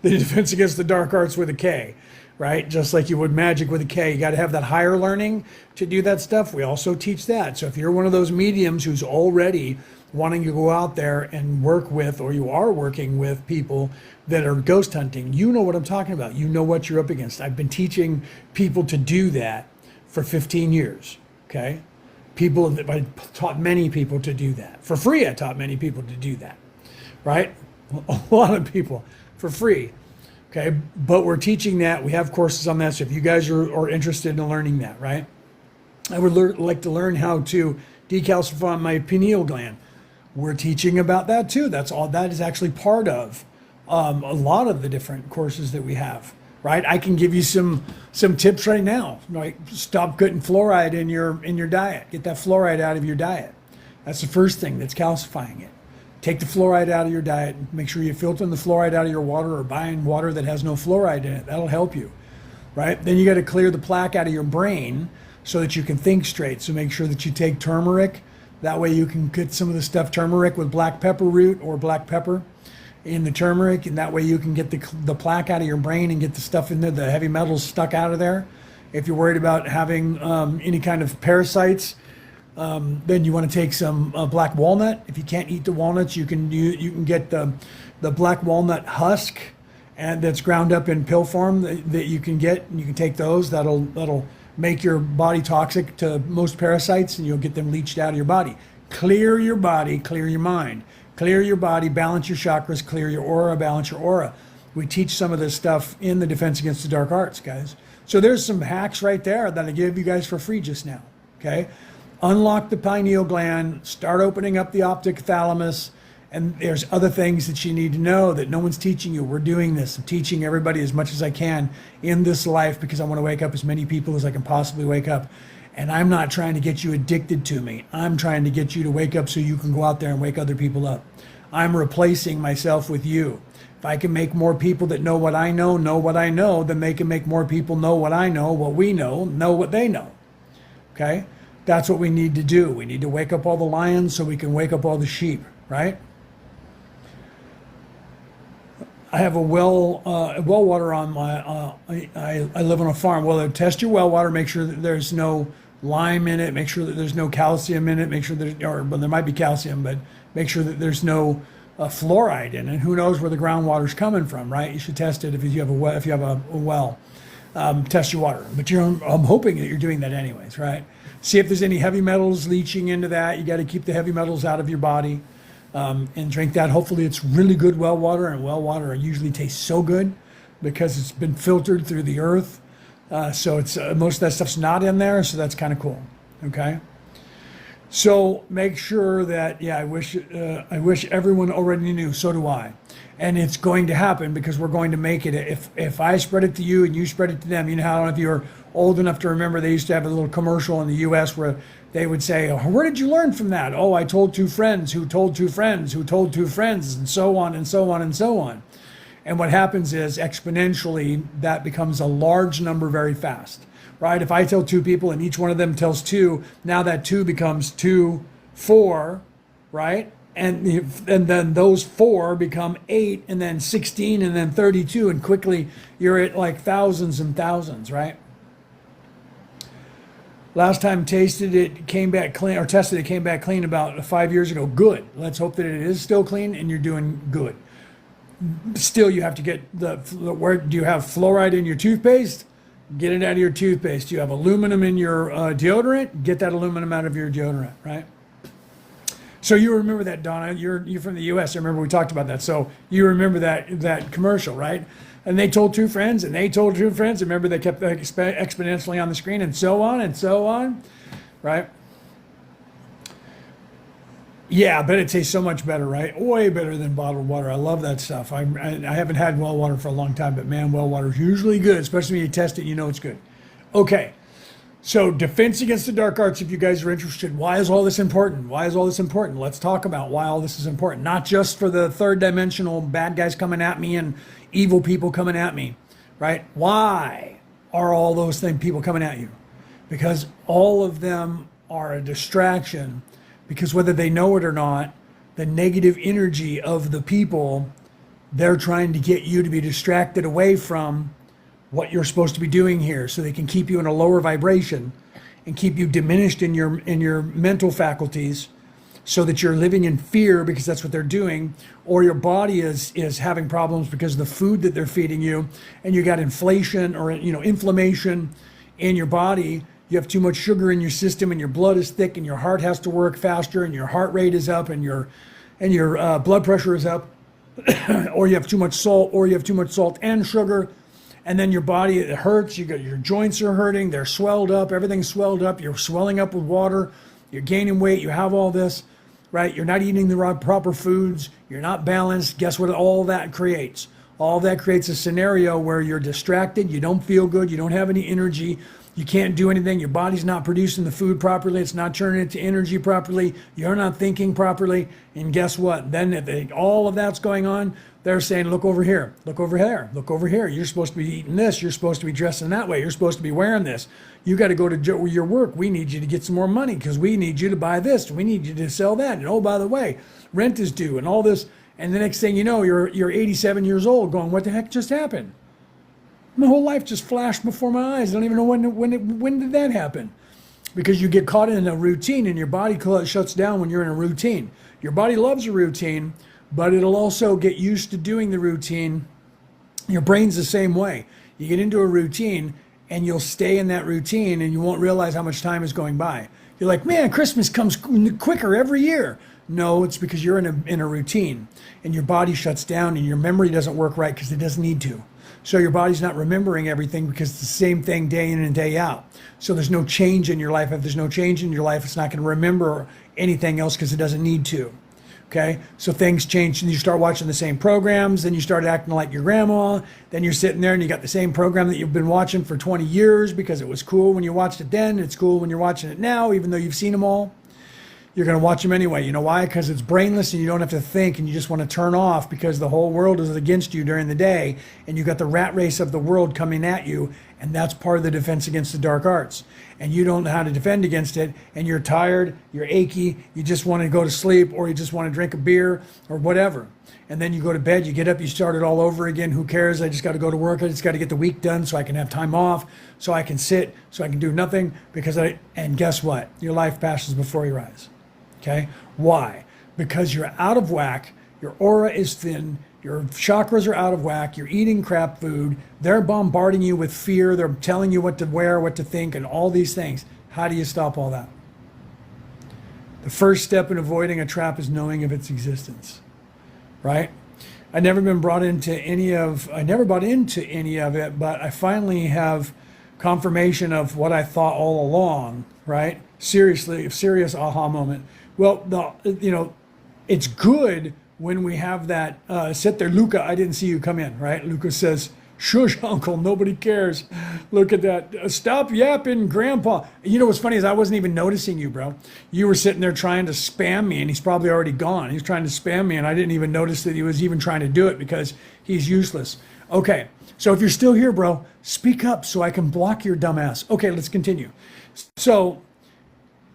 The Defense Against the Dark Arts with a K, right? Just like you would magic with a K. You got to have that higher learning to do that stuff. We also teach that. So if you're one of those mediums who's already wanting to go out there and work with, or you are working with people that are ghost hunting, you know what I'm talking about. You know what you're up against. I've been teaching people to do that for 15 years, okay? I taught many people to do that. For free, I taught many people to do that, right? A lot of people for free, okay? But we're teaching that. We have courses on that. So if you guys are interested in learning that, right? I would like to learn how to decalcify my pineal gland. We're teaching about that too. That is actually part of a lot of the different courses that we have, right? I can give you some tips right now, like stop putting fluoride in your diet. Get that fluoride out of your diet. That's the first thing that's calcifying it. Take the fluoride out of your diet. Make sure you're filtering the fluoride out of your water, or buying water that has no fluoride in it. That'll help you, right? Then you got to clear the plaque out of your brain so that you can think straight. So make sure that you take turmeric. That way you can get some of the stuff, turmeric with black pepper root or black pepper in the turmeric, and that way you can get the plaque out of your brain and get the stuff in there, the heavy metals stuck out of there. If you're worried about having any kind of parasites, then you want to take some black walnut. If you can't eat the walnuts, you can get the black walnut husk, and that's ground up in pill form that you can get, and you can take those. That'll make your body toxic to most parasites, and you'll get them leached out of your body. Clear your body, clear your mind. Clear your body, balance your chakras, clear your aura, balance your aura. We teach some of this stuff in the Defense Against the Dark Arts, guys. So there's some hacks right there that I gave you guys for free just now, okay? Unlock the pineal gland, start opening up the optic thalamus, and there's other things that you need to know that no one's teaching you. We're doing this. I'm teaching everybody as much as I can in this life, because I want to wake up as many people as I can possibly wake up. And I'm not trying to get you addicted to me. I'm trying to get you to wake up so you can go out there and wake other people up. I'm replacing myself with you. If I can make more people that know what I know what I know, then they can make more people know what I know, what we know what they know. Okay? That's what we need to do. We need to wake up all the lions so we can wake up all the sheep, right? I have a well water on my, I live on a farm. Well, test your well water, make sure that there's no lime in it, make sure that there's no calcium in it, make sure that, well, there might be calcium, but make sure that there's no fluoride in it. Who knows where the groundwater's coming from, right? You should test it if you have a well. Test your water. But I'm hoping that you're doing that anyways, right? See if there's any heavy metals leaching into that. You got to keep the heavy metals out of your body, and drink that. Hopefully it's really good well water, and well water usually tastes so good because it's been filtered through the earth. So it's most of that stuff's not in there, so that's kind of cool. Okay. So make sure that, yeah, I wish everyone already knew. So do I. And it's going to happen because we're going to make it. If I spread it to you and you spread it to them, you know how, I don't know if you're old enough to remember, they used to have a little commercial in the U.S. where they would say, oh, where did you learn from that? Oh, I told two friends who told two friends who told two friends, and so on and so on and so on. And what happens is exponentially that becomes a large number very fast, right? If I tell two people and each one of them tells two, now that two becomes 2, 4, right? And then those 4 become 8, and then 16, and then 32, and quickly you're at like thousands and thousands, right? Last time tasted it, came back clean, or tested it, came back clean about 5 years ago. Good. Let's hope that it is still clean and you're doing good. Still, you have to get where do you have fluoride in your toothpaste? Get it out of your toothpaste. Do you have aluminum in your deodorant? Get that aluminum out of your deodorant, right? So you remember that, Donna? You're from the U.S. I remember we talked about that. So you remember that commercial, right? And they told two friends, and they told two friends. Remember, they kept exponentially on the screen, and so on, right? Yeah, but it tastes so much better, right? Way better than bottled water. I love that stuff. I haven't had well water for a long time, but man, well water is usually good, especially when you test it, you know it's good. Okay, so defense against the dark arts, if you guys are interested. Why is all this important? Why is all this important? Let's talk about why all this is important. Not just for the third dimensional bad guys coming at me and evil people coming at me, right? Why are all those people coming at you? Because all of them are a distraction. Because whether they know it or not, the negative energy of the people, they're trying to get you to be distracted away from what you're supposed to be doing here, so they can keep you in a lower vibration and keep you diminished in your mental faculties, so that you're living in fear because that's what they're doing, or your body is having problems because of the food that they're feeding you, and you got inflation or inflammation in your body. You have too much sugar in your system, and your blood is thick, and your heart has to work faster, and your heart rate is up, and your blood pressure is up, or you have too much salt, and sugar, and then your body, it hurts. Your joints are hurting, they're swelled up, everything's swelled up, you're swelling up with water, you're gaining weight, you have all this, right? You're not eating the right proper foods, you're not balanced. Guess what all that creates? All that creates a scenario where you're distracted, you don't feel good, you don't have any energy. You can't do anything. Your body's not producing the food properly. It's not turning it to energy properly. You're not thinking properly. And guess what? Then if all of that's going on, they're saying, look over here, look over here, look over here. You're supposed to be eating this. You're supposed to be dressing that way. You're supposed to be wearing this. You got to go to your work. We need you to get some more money because we need you to buy this. We need you to sell that. And oh, by the way, rent is due and all this. And the next thing you know, you're 87 years old going, what the heck just happened? My whole life just flashed before my eyes. I don't even know when did that happen? Because you get caught in a routine and your body shuts down when you're in a routine. Your body loves a routine, but it'll also get used to doing the routine. Your brain's the same way. You get into a routine and you'll stay in that routine and you won't realize how much time is going by. You're like, man, Christmas comes quicker every year. No, it's because you're in a routine and your body shuts down and your memory doesn't work right because it doesn't need to. So your body's not remembering everything because it's the same thing day in and day out. So there's no change in your life. If there's no change in your life, it's not going to remember anything else because it doesn't need to. Okay? So things change and you start watching the same programs, then you start acting like your grandma, then you're sitting there and you got the same program that you've been watching for 20 years because it was cool when you watched it then, it's cool when you're watching it now, even though you've seen them all. You're going to watch them anyway. You know why? Because it's brainless and you don't have to think and you just want to turn off because the whole world is against you during the day and you got the rat race of the world coming at you And that's part of the defense against the dark arts. And you don't know how to defend against it, and you're tired, you're achy, you just want to go to sleep, or you just want to drink a beer or whatever. And then you go to bed, you get up, you start it all over again. Who cares? I just got to go to work. I just got to get the week done so I can have time off, so I can sit, so I can do nothing and guess what? Your life passes before your eyes. Okay? Why? Because you're out of whack, your aura is thin, your chakras are out of whack, you're eating crap food, they're bombarding you with fear, they're telling you what to wear, what to think, and all these things. How do you stop all that? The first step in avoiding a trap is knowing of its existence, right? I never bought into any of it, but I finally have confirmation of what I thought all along, right? Seriously, serious aha moment. Well, it's good when we have that, sit there, Luca, I didn't see you come in, right? Luca says, shush, uncle, nobody cares. Look at that. Stop yapping, grandpa. You know what's funny is I wasn't even noticing you, bro. You were sitting there trying to spam me, and he's probably already gone. He's trying to spam me, and I didn't even notice that he was even trying to do it because he's useless. Okay, so if you're still here, bro, speak up so I can block your dumb ass. Okay, let's continue. So,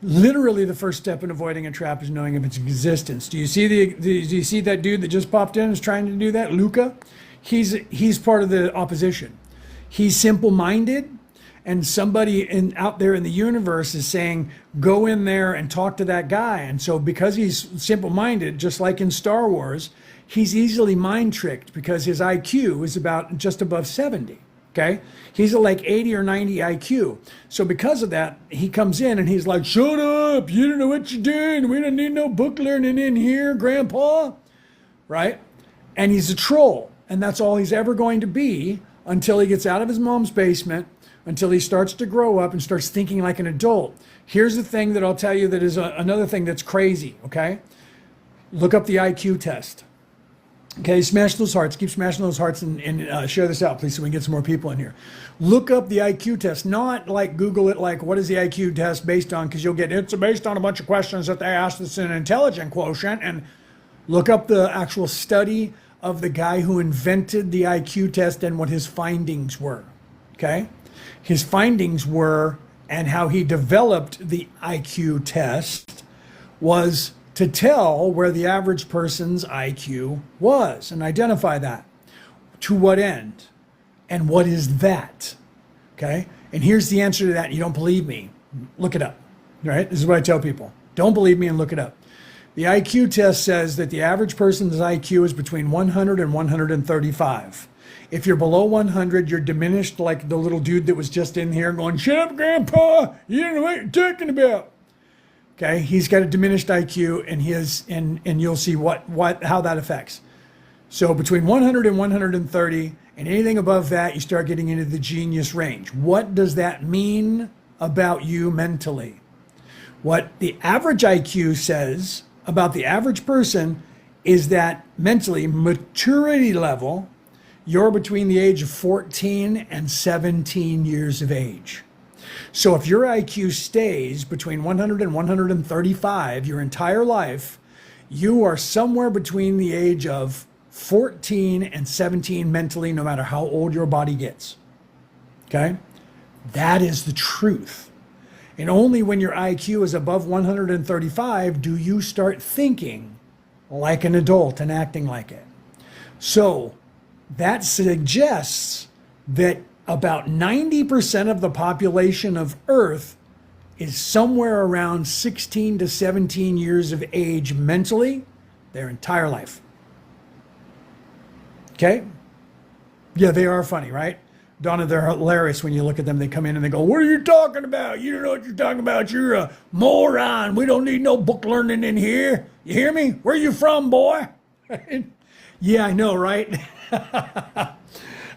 literally, the first step in avoiding a trap is knowing of its existence. Do you see do you see that dude that just popped in and is trying to do that, Luca? He's part of the opposition. He's simple-minded, and somebody out there in the universe is saying, go in there and talk to that guy. And so because he's simple-minded, just like in Star Wars, he's easily mind-tricked because his IQ is about just above 70. Okay, he's at like 80 or 90 IQ. So because of that, he comes in and he's like, shut up, you don't know what you're doing. We don't need no book learning in here, grandpa. Right? And he's a troll. And that's all he's ever going to be until he gets out of his mom's basement, until he starts to grow up and starts thinking like an adult. Here's the thing that I'll tell you that is another thing that's crazy, okay? Look up the IQ test. Okay, smash those hearts. Keep smashing those hearts and share this out, please, so we can get some more people in here. Look up the IQ test. Not like Google it like, what is the IQ test based on? Because you'll get, it's based on a bunch of questions that they asked. It's an intelligence quotient. And look up the actual study of the guy who invented the IQ test and what his findings were. Okay? His findings were, and how he developed the IQ test was to tell where the average person's IQ was and identify that. To what end? And what is that? Okay? And here's the answer to that. You don't believe me. Look it up. Right? This is what I tell people. Don't believe me and look it up. The IQ test says that the average person's IQ is between 100 and 135. If you're below 100, you're diminished like the little dude that was just in here going, shut up, grandpa, you don't know what you're talking about. Okay, he's got a diminished IQ, and you'll see how that affects. So between 100 and 130, and anything above that, you start getting into the genius range. What does that mean about you mentally? What the average IQ says about the average person is that mentally, maturity level, you're between the age of 14 and 17 years of age. So if your IQ stays between 100 and 135 your entire life, you are somewhere between the age of 14 and 17 mentally, no matter how old your body gets. Okay? That is the truth. And only when your IQ is above 135 do you start thinking like an adult and acting like it. So that suggests that about 90% of the population of Earth is somewhere around 16 to 17 years of age mentally their entire life. Okay? Yeah, they are funny, right? Donna, they're hilarious when you look at them. They come in and they go, what are you talking about? You don't know what you're talking about. You're a moron. We don't need no book learning in here. You hear me? Where you from, boy? Yeah, I know, right?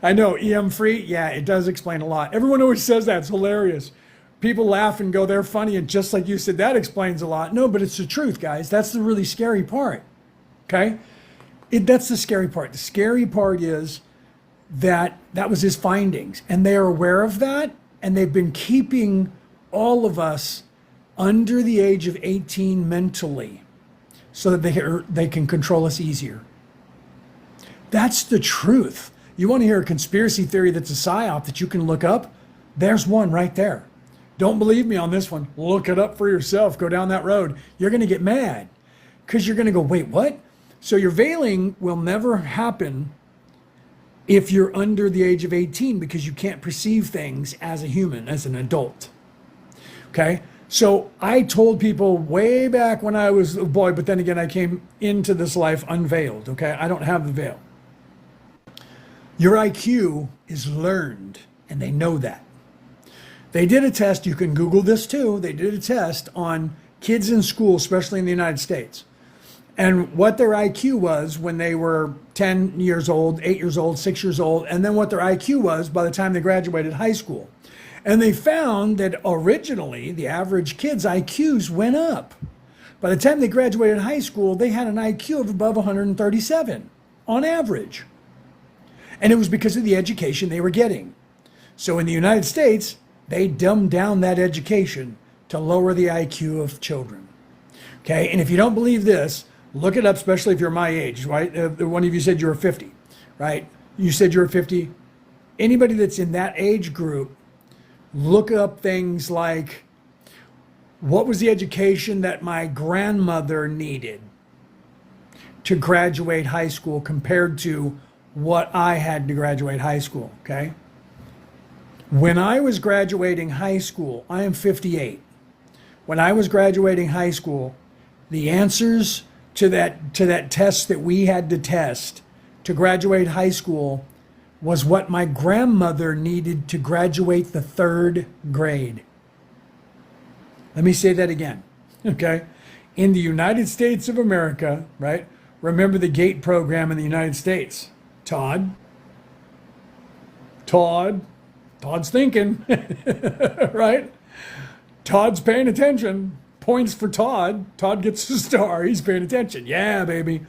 I know, EM free. Yeah, it does explain a lot. Everyone always says that. It's hilarious. People laugh and go, they're funny. And just like you said, that explains a lot. No, but it's the truth, guys. That's the really scary part. Okay? That's the scary part. The scary part is that was his findings. And they are aware of that. And they've been keeping all of us under the age of 18 mentally so that they can control us easier. That's the truth. You want to hear a conspiracy theory that's a psyop that you can look up? There's one right there. Don't believe me on this one. Look it up for yourself. Go down that road. You're going to get mad because you're going to go, wait, what? So your veiling will never happen if you're under the age of 18 because you can't perceive things as a human, as an adult. Okay? So I told people way back when I was a boy, but then again, I came into this life unveiled. Okay? I don't have the veil. Your IQ is learned, and they know that. They did a test, you can Google this too, they did a test on kids in school, especially in the United States, and what their IQ was when they were 10 years old, 8 years old, 6 years old, and then what their IQ was by the time they graduated high school. And they found that originally the average kids' IQs went up. By the time they graduated high school, they had an IQ of above 137 on average. And it was because of the education they were getting. So in the United States, they dumbed down that education to lower the IQ of children. Okay, and if you don't believe this, look it up, especially if you're my age, right? One of you said you were 50, right? You said you were 50. Anybody that's in that age group, look up things like, what was the education that my grandmother needed to graduate high school compared to what I had to graduate high school, okay? When I was graduating high school, I am 58. When I was graduating high school, the answers to that test that we had to test to graduate high school was what my grandmother needed to graduate the 3rd grade. Let me say that again, okay? In the United States of America, right? Remember the GATE program in the United States. Todd's thinking, right? Todd's paying attention. Points for Todd. Todd gets a star. He's paying attention. Yeah, baby.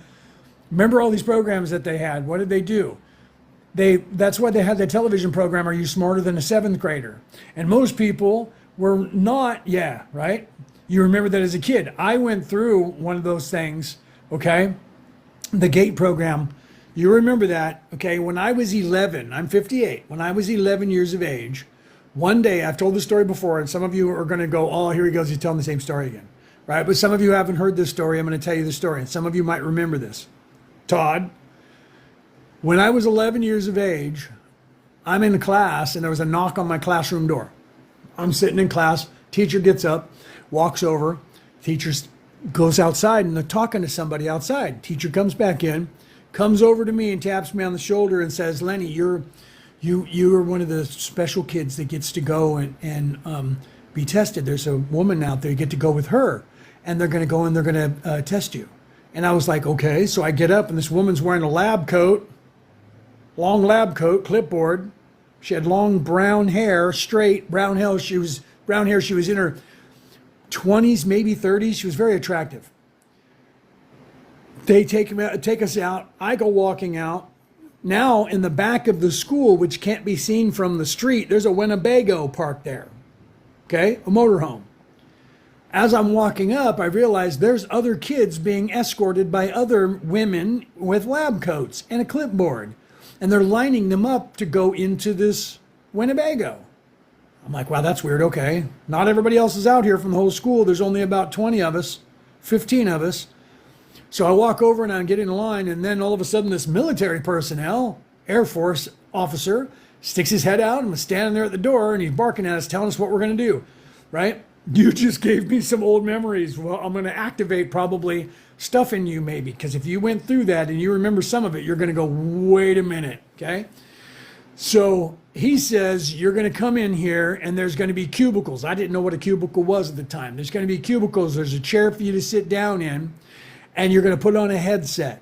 Remember all these programs that they had? What did they do? That's why they had the television program, Are You Smarter Than a 7th Grader? And most people were not, yeah, right? You remember that as a kid. I went through one of those things, okay? The GATE program. You remember that, okay? When I was 11, I'm 58. When I was 11 years of age, one day, I've told this story before, and some of you are going to go, oh, here he goes, he's telling the same story again, right? But some of you haven't heard this story. I'm going to tell you the story, and some of you might remember this. Todd, when I was 11 years of age, I'm in class, and there was a knock on my classroom door. I'm sitting in class, teacher gets up, walks over, teacher goes outside, and they're talking to somebody outside. Teacher comes back in, comes over to me and taps me on the shoulder and says, Lenny, you're one of the special kids that gets to go and be tested. There's a woman out there, you get to go with her, and they're going to go and they're going to test you. And I was like, okay. So I get up, and this woman's wearing a lab coat, long lab coat, clipboard. She had long brown hair, straight brown hair. She was in her 20s, maybe 30s. She was very attractive. They take us out. I go walking out. Now, in the back of the school, which can't be seen from the street, there's a Winnebago parked there, okay, a motorhome. As I'm walking up, I realize there's other kids being escorted by other women with lab coats and a clipboard, and they're lining them up to go into this Winnebago. I'm like, wow, that's weird, okay. Not everybody else is out here from the whole school. There's only about 20 of us, 15 of us. So I walk over and I get in line, and then all of a sudden this military personnel, Air Force officer, sticks his head out and was standing there at the door, and he's barking at us, telling us what we're going to do, right? You just gave me some old memories. Well, I'm going to activate probably stuff in you maybe, because if you went through that and you remember some of it, you're going to go, wait a minute, okay? So he says, you're going to come in here and there's going to be cubicles. I didn't know what a cubicle was at the time. There's going to be cubicles. There's a chair for you to sit down in, and you're going to put on a headset.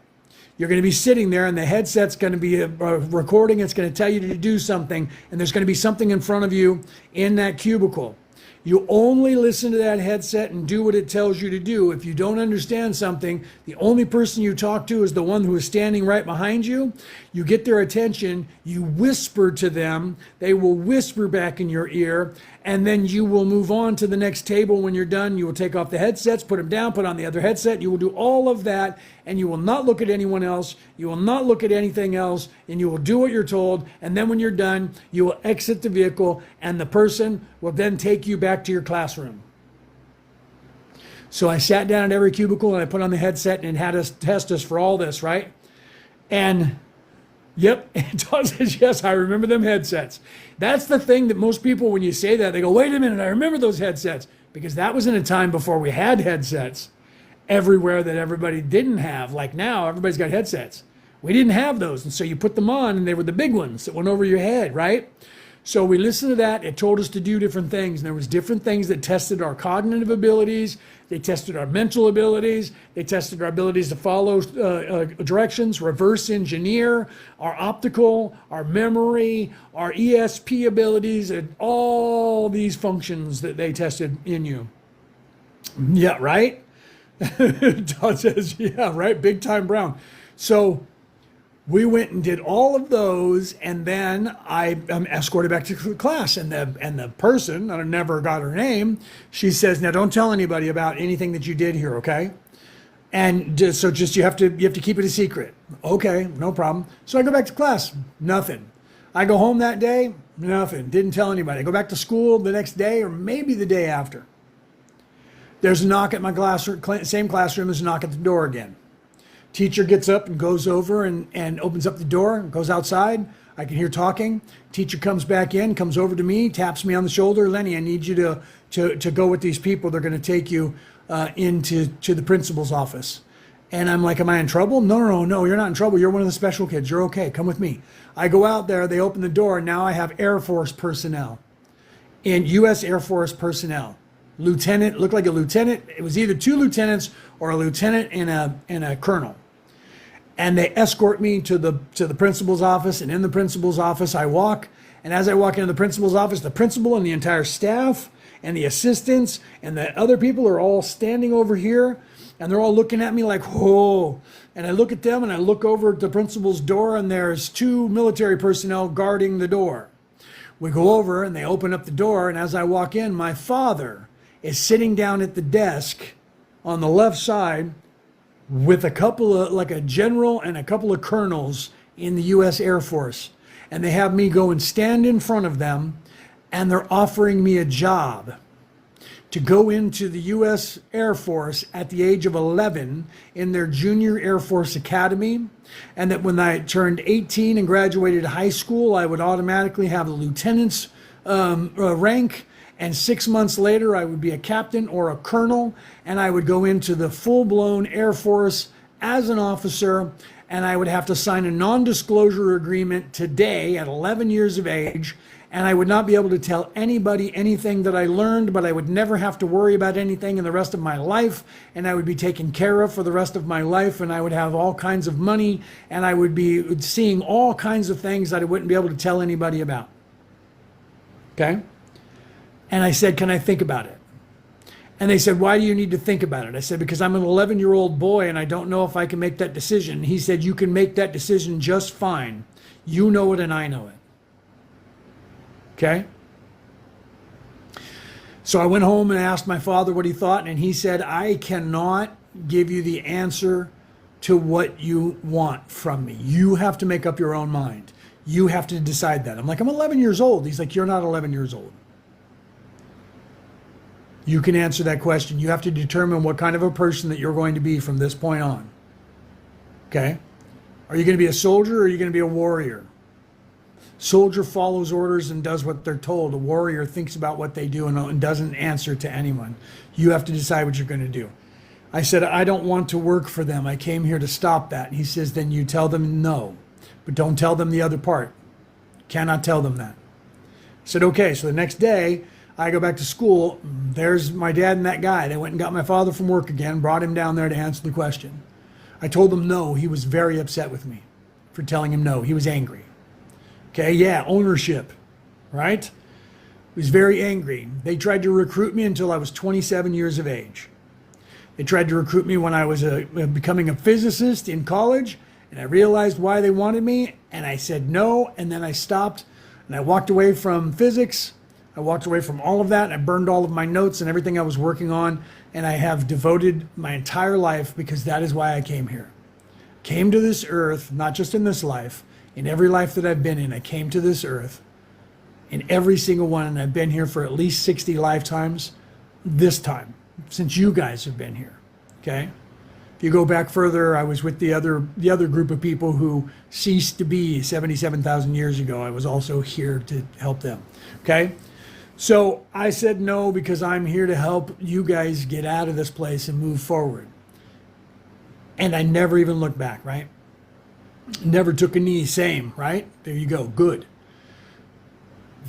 You're going to be sitting there, and the headset's going to be a recording. It's going to tell you to do something, and there's going to be something in front of you in that cubicle. You only listen to that headset and do what it tells you to do. If you don't understand something, the only person you talk to is the one who is standing right behind you. You get their attention, you whisper to them, they will whisper back in your ear, and then you will move on to the next table. When you're done, you will take off the headsets, put them down, put on the other headset. You will do all of that, and you will not look at anyone else. You will not look at anything else, and you will do what you're told. And then when you're done, you will exit the vehicle, and the person will then take you back to your classroom. So I sat down at every cubicle and I put on the headset and had us test us for all this, right? And yep, Todd says, yes, I remember them headsets. That's the thing that most people, when you say that, they go, wait a minute, I remember those headsets. Because that was in a time before we had headsets everywhere that everybody didn't have. Like now, everybody's got headsets. We didn't have those. And so you put them on and they were the big ones that went over your head, right? So we listened to that. It told us to do different things. And there was different things that tested our cognitive abilities. They tested our mental abilities. They tested our abilities to follow directions, reverse engineer, our optical, our memory, our ESP abilities, and all these functions that they tested in you. Yeah, right? Todd says, yeah, right? Big time Brown. So we went and did all of those, and then I escorted back to the class. And the person, I never got her name, she says, "Now don't tell anybody about anything that you did here, okay? And just you have to keep it a secret." Okay, no problem. So I go back to class, nothing. I go home that day, nothing. Didn't tell anybody. I go back to school the next day, or maybe the day after. There's a knock at my classroom, same classroom. There's a knock at the door again. Teacher gets up and goes over and opens up the door, goes outside. I can hear talking. Teacher comes back in, comes over to me, taps me on the shoulder. "Lenny, I need you to go with these people. They're going to take you into the principal's office." And I'm like, "Am I in trouble?" No, you're not in trouble. You're one of the special kids. You're okay. Come with me. I go out there. They open the door. And now I have Air Force personnel and U.S. Air Force personnel. Lieutenant, looked like a lieutenant. It was either 2 lieutenants or a lieutenant and a colonel. And they escort me to the principal's office. And in the principal's office, I walk. And as I walk into the principal's office, the principal and the entire staff and the assistants and the other people are all standing over here. And they're all looking at me like, whoa. And I look at them and I look over at the principal's door, and there's 2 military personnel guarding the door. We go over and they open up the door. And as I walk in, my father is sitting down at the desk on the left side with a couple of, like a general and a couple of colonels in the U.S. Air Force. And they have me go and stand in front of them, and they're offering me a job to go into the U.S. Air Force at the age of 11 in their junior Air Force Academy. And that when I turned 18 and graduated high school, I would automatically have a lieutenant's rank. And 6 months later, I would be a captain or a colonel, and I would go into the full-blown Air Force as an officer, and I would have to sign a non-disclosure agreement today at 11 years of age, and I would not be able to tell anybody anything that I learned, but I would never have to worry about anything in the rest of my life, and I would be taken care of for the rest of my life, and I would have all kinds of money, and I would be seeing all kinds of things that I wouldn't be able to tell anybody about. Okay? And I said, "Can I think about it?" And they said, "Why do you need to think about it?" I said, "Because I'm an 11-year-old boy and I don't know if I can make that decision." He said, "You can make that decision just fine. You know it and I know it." Okay? So I went home and asked my father what he thought, and he said, "I cannot give you the answer to what you want from me. You have to make up your own mind. You have to decide that." I'm like, "I'm 11 years old." He's like, "You're not 11 years old. You can answer that question. You have to determine what kind of a person that you're going to be from this point on." Okay? Are you going to be a soldier or are you going to be a warrior? Soldier follows orders and does what they're told. A warrior thinks about what they do and doesn't answer to anyone. You have to decide what you're going to do. I said, "I don't want to work for them. I came here to stop that." And he says, "Then you tell them no, but don't tell them the other part. Cannot tell them that." I said, "Okay." So the next day, I go back to school. There's my dad and that guy. They went and got my father from work again, brought him down there to answer the question. I told him no. He was very upset with me for telling him no. He was angry. Okay, yeah, ownership, right? He was very angry. They tried to recruit me until I was 27 years of age. They tried to recruit me when I was becoming a physicist in college, and I realized why they wanted me, and I said no, and then I stopped, and I walked away from physics. I walked away from all of that, and I burned all of my notes and everything I was working on, and I have devoted my entire life because that is why I came here. came to this earth, not just in this life, in every life that I've been in, I came to this earth, in every single one, and I've been here for at least 60 lifetimes this time, since you guys have been here, okay? If you go back further, I was with the other group of people who ceased to be 77,000 years ago. I was also here to help them, okay? So I said no because I'm here to help you guys get out of this place and move forward. And I never even looked back, right? Never took a knee, same, right? There you go, good.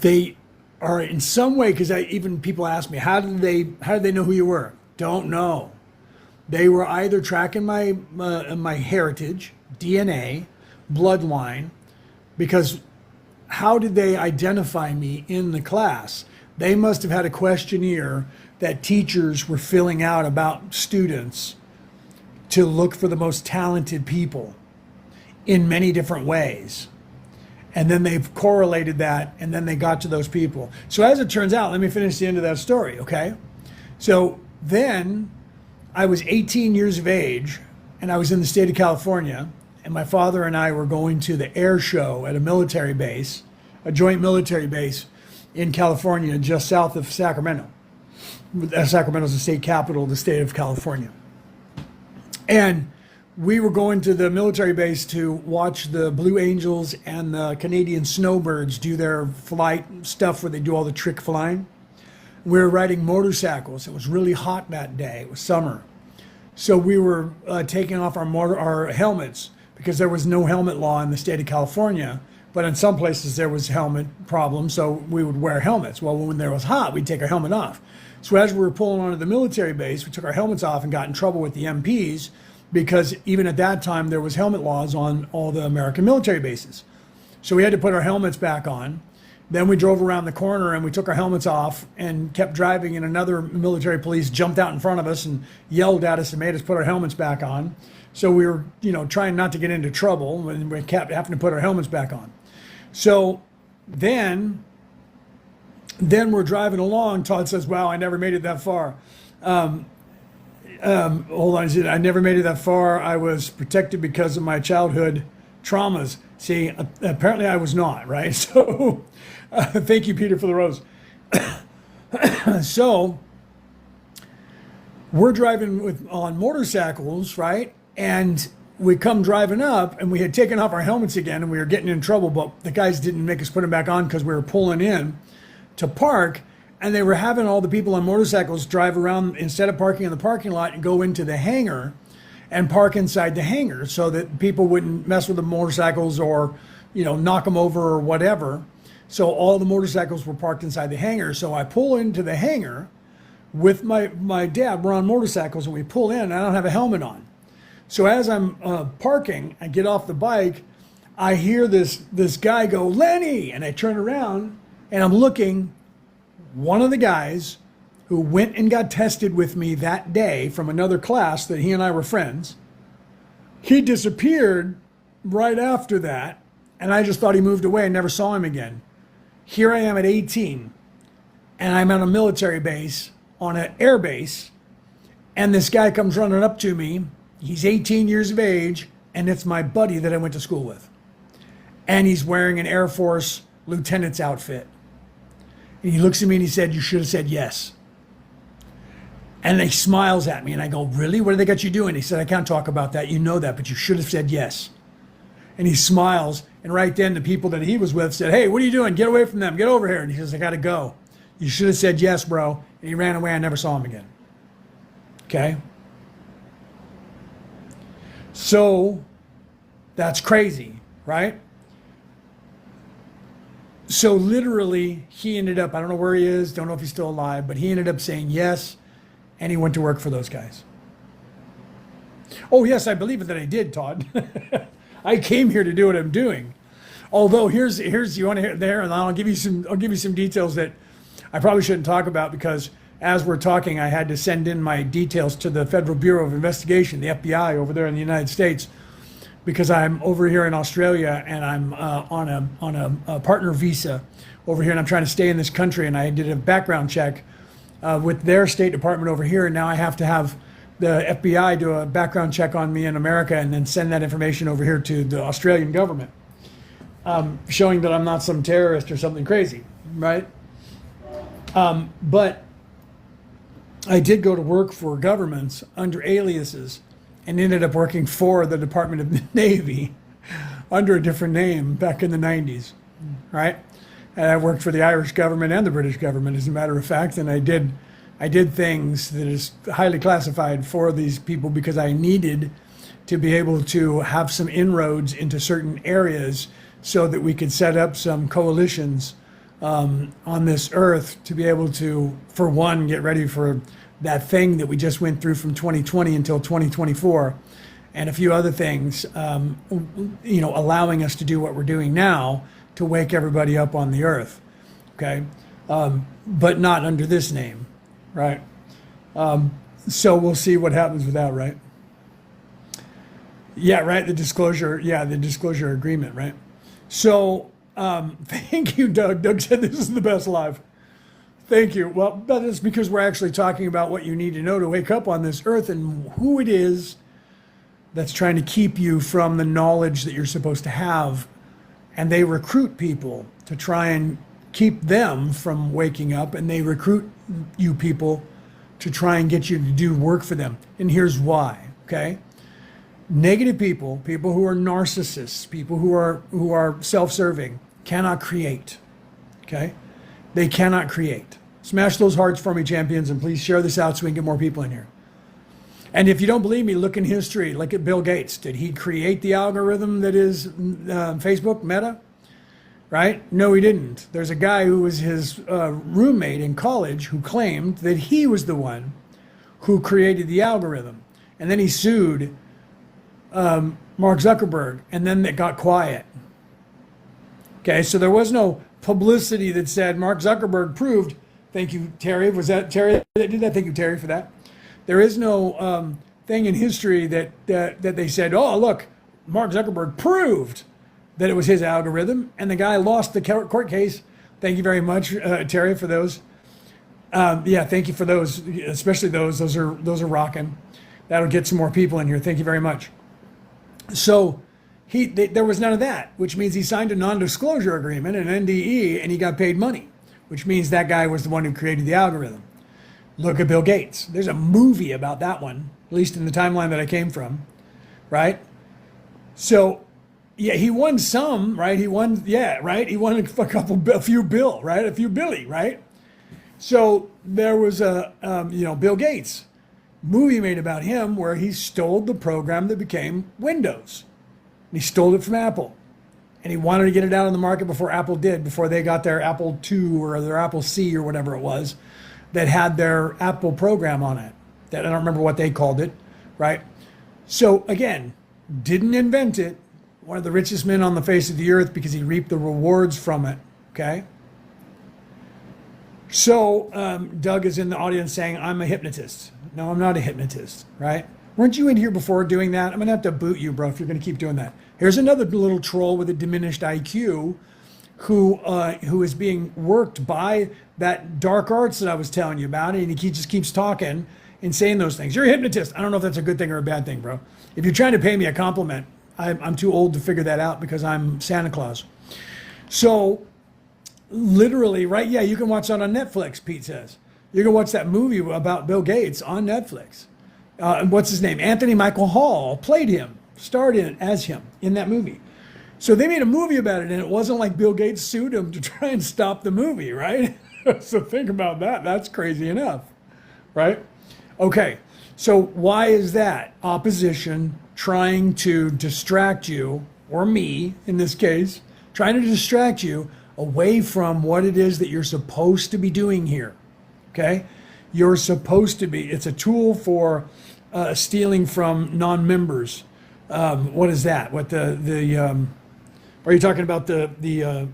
They are in some way, because even people ask me, how did they know who you were? Don't know. They were either tracking my heritage, DNA, bloodline, because how did they identify me in the class? They must have had a questionnaire that teachers were filling out about students to look for the most talented people in many different ways. And then they've correlated that, and then they got to those people. So as it turns out, let me finish the end of that story, okay? So then I was 18 years of age, and I was in the state of California, and my father and I were going to the air show at a military base, a joint military base in California, just south of Sacramento. Sacramento is the state capital of the state of California. And we were going to the military base to watch the Blue Angels and the Canadian Snowbirds do their flight stuff where they do all the trick flying. We were riding motorcycles. It was really hot that day. It was summer. So we were taking off our helmets because there was no helmet law in the state of California. But in some places there was helmet problems, so we would wear helmets. Well, when there was hot, we'd take our helmet off. So as we were pulling onto the military base, we took our helmets off and got in trouble with the MPs because even at that time there was helmet laws on all the American military bases. So we had to put our helmets back on. Then we drove around the corner and we took our helmets off and kept driving, and another military police jumped out in front of us and yelled at us and made us put our helmets back on. So we were, trying not to get into trouble, and we kept having to put our helmets back on. So then we're driving along. Todd says, wow, I never made it that far. Hold on, he said, I never made it that far. I was protected because of my childhood traumas. See, apparently I was not, right? So thank you, Peter, for the rose. So we're driving on motorcycles, right? And we come driving up, and we had taken off our helmets again, and we were getting in trouble, but the guys didn't make us put them back on because we were pulling in to park, and they were having all the people on motorcycles drive around instead of parking in the parking lot and go into the hangar and park inside the hangar so that people wouldn't mess with the motorcycles or, knock them over or whatever. So all the motorcycles were parked inside the hangar. So I pull into the hangar with my dad. We're on motorcycles, and we pull in, and I don't have a helmet on. So as I'm parking, I get off the bike, I hear this guy go, Lenny! And I turn around, and I'm looking, one of the guys who went and got tested with me that day from another class that he and I were friends, he disappeared right after that, and I just thought he moved away and never saw him again. Here I am at 18, and I'm at a military base, on an air base, and this guy comes running up to me. He's 18 years of age, and it's my buddy that I went to school with. And he's wearing an Air Force lieutenant's outfit. And he looks at me and he said, you should have said yes. And he smiles at me, and I go, really? What do they got you doing? He said, I can't talk about that. You know that, but you should have said yes. And he smiles, and right then the people that he was with said, hey, what are you doing? Get away from them. Get over here. And he says, I got to go. You should have said yes, bro. And he ran away. I never saw him again. Okay? So that's crazy, right? So literally he ended up, I don't know where he is, don't know if he's still alive, but he ended up saying yes, and he went to work for those guys. Oh yes, I believe it that I did, Todd. I came here to do what I'm doing. Although here's you want to hear there, and I'll give you some details that I probably shouldn't talk about, because as we're talking, I had to send in my details to the Federal Bureau of Investigation, the FBI over there in the United States, because I'm over here in Australia, and I'm on a partner visa over here, and I'm trying to stay in this country. And I did a background check with their State Department over here, and now I have to have the FBI do a background check on me in America and then send that information over here to the Australian government, showing that I'm not some terrorist or something crazy, right? But I did go to work for governments under aliases and ended up working for the Department of the Navy under a different name back in the 90s, right? And I worked for the Irish government and the British government, as a matter of fact, and I did things that is highly classified for these people because I needed to be able to have some inroads into certain areas so that we could set up some coalitions on this earth to be able to, for one, get ready for that thing that we just went through from 2020 until 2024, and a few other things, allowing us to do what we're doing now to wake everybody up on the earth, okay? But not under this name, right? So we'll see what happens with that, right? Yeah, right, the disclosure agreement, right? So thank you, Doug. Doug said this is the best live. Thank you. Well, that is because we're actually talking about what you need to know to wake up on this earth and who it is that's trying to keep you from the knowledge that you're supposed to have. And they recruit people to try and keep them from waking up, and they recruit you people to try and get you to do work for them. And here's why, okay? Negative people, people who are narcissists, people who are self-serving, cannot create, okay? They cannot create. Smash those hearts for me, champions, and please share this out so we can get more people in here. And if you don't believe me, look in history. Look at Bill Gates. Did he create the algorithm that is Facebook, Meta? Right? No, he didn't. There's a guy who was his roommate in college who claimed that he was the one who created the algorithm. And then he sued Mark Zuckerberg, and then it got quiet. Okay, so there was no publicity that said Mark Zuckerberg proved. Thank you, Terry. Was that Terry that did that? Thank you, Terry, for that. There is no thing in history that they said, oh, look, Mark Zuckerberg proved that it was his algorithm, and the guy lost the court case. Thank you very much, Terry, for those. Yeah, thank you for those, especially those. Those are rocking. That'll get some more people in here. Thank you very much. So there was none of that, which means he signed a non-disclosure agreement, an NDE, and he got paid money, which means that guy was the one who created the algorithm. Look at Bill Gates. There's a movie about that one, at least in the timeline that I came from, right? So, yeah, he won some, right? He won a few bill, right? A few Billy, right? So there was a, Bill Gates movie made about him where he stole the program that became Windows. He stole it from Apple. And he wanted to get it out on the market before Apple did, before they got their Apple II or their Apple C or whatever it was that had their Apple program on it. That I don't remember what they called it, right? So again, didn't invent it. One of the richest men on the face of the earth because he reaped the rewards from it, okay? So Doug is in the audience saying, I'm a hypnotist. No, I'm not a hypnotist, right? Weren't you in here before doing that? I'm gonna have to boot you, bro, if you're gonna keep doing that. Here's another little troll with a diminished IQ who is being worked by that dark arts that I was telling you about, and he just keeps talking and saying those things. You're a hypnotist. I don't know if that's a good thing or a bad thing, bro. If you're trying to pay me a compliment, I'm too old to figure that out because I'm Santa Claus. So, literally, right? Yeah, you can watch that on Netflix, Pete says. You can watch that movie about Bill Gates on Netflix. What's his name? Anthony Michael Hall played him, starred in it as him in that movie. So they made a movie about it, and it wasn't like Bill Gates sued him to try and stop the movie, right? So think about that. That's crazy enough, right? Okay, so why is that? Opposition trying to distract you, or me in this case, trying to distract you away from what it is that you're supposed to be doing here, okay? You're supposed to be, it's a tool for stealing from non-members. What is that? What are you talking about the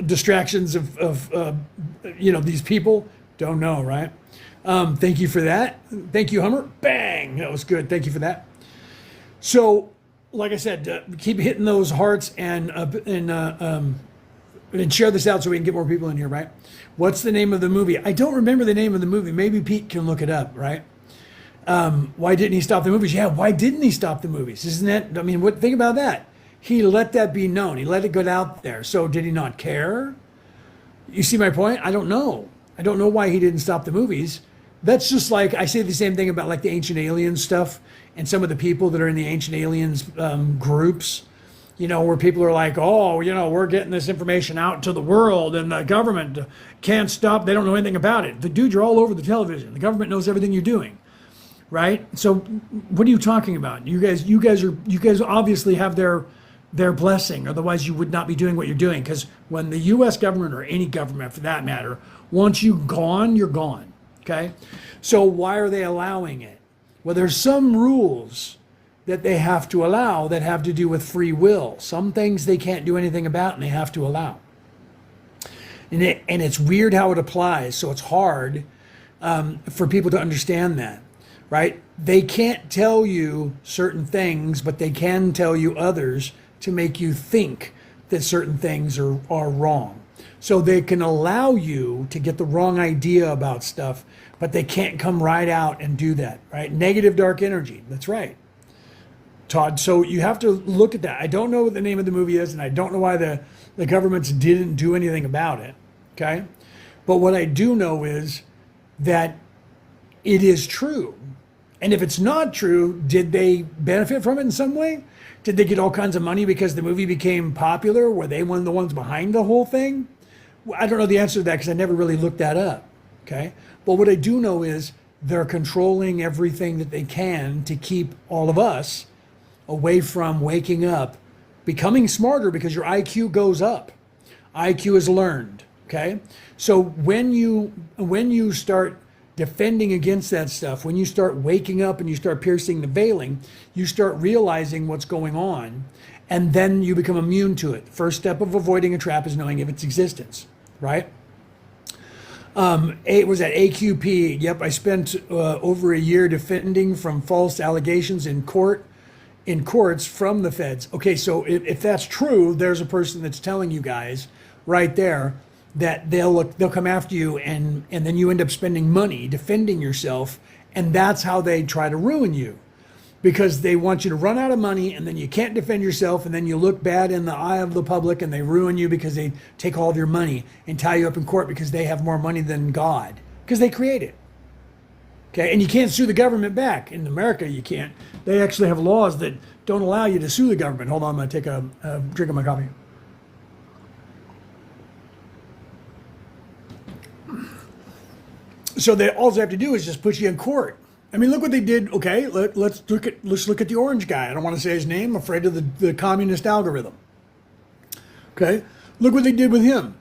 distractions of these people? Don't know, right? Thank you for that. Thank you, Hummer. Bang! That was good. Thank you for that. So, like I said, keep hitting those hearts and share this out so we can get more people in here, right? What's the name of the movie? I don't remember the name of the movie. Maybe Pete can look it up, right? Why didn't he stop the movies? Yeah, why didn't he stop the movies? Isn't that, I mean, think about that. He let that be known. He let it get out there. So did he not care? You see my point? I don't know. I don't know why he didn't stop the movies. That's just like, I say the same thing about like the ancient aliens stuff and some of the people that are in the ancient aliens groups, where people are like, oh, we're getting this information out to the world and the government can't stop. They don't know anything about it. The dude, you're all over the television. The government knows everything you're doing. Right? So what are you talking about? You guys obviously have their blessing. Otherwise you would not be doing what you're doing. Because when the US government, or any government for that matter, wants you gone, you're gone. Okay? So why are they allowing it? Well, there's some rules that they have to allow that have to do with free will. Some things they can't do anything about and they have to allow. And it's weird how it applies. So it's hard for people to understand that. Right? They can't tell you certain things, but they can tell you others to make you think that certain things are wrong. So they can allow you to get the wrong idea about stuff, but they can't come right out and do that, right? Negative dark energy. That's right, Todd. So you have to look at that. I don't know what the name of the movie is, and I don't know why the governments didn't do anything about it, okay? But what I do know is that it is true. And if it's not true, did they benefit from it in some way? Did they get all kinds of money because the movie became popular? Were they one of the ones behind the whole thing? Well, I don't know the answer to that because I never really looked that up. Okay. But what I do know is they're controlling everything that they can to keep all of us away from waking up, becoming smarter, because your IQ goes up. IQ is learned. Okay. So when you start defending against that stuff, when you start waking up and you start piercing the veiling, you start realizing what's going on, and then you become immune to it. First step of avoiding a trap is knowing of its existence, right? It was at AQP. Yep, I spent over a year defending from false allegations in courts from the feds. Okay, so if that's true, there's a person that's telling you guys right there that they'll come after you, and then you end up spending money defending yourself, and that's how they try to ruin you, because they want you to run out of money, and then you can't defend yourself, and then you look bad in the eye of the public, and they ruin you because they take all of your money and tie you up in court because they have more money than God, because they create it. Okay, and you can't sue the government back. In America, you can't. They actually have laws that don't allow you to sue the government. Hold on, I'm going to take a drink of my coffee. So all they have to do is just put you in court. I mean, look what they did. Okay, let's look at the orange guy. I don't want to say his name. I'm afraid of the communist algorithm. Okay, look what they did with him.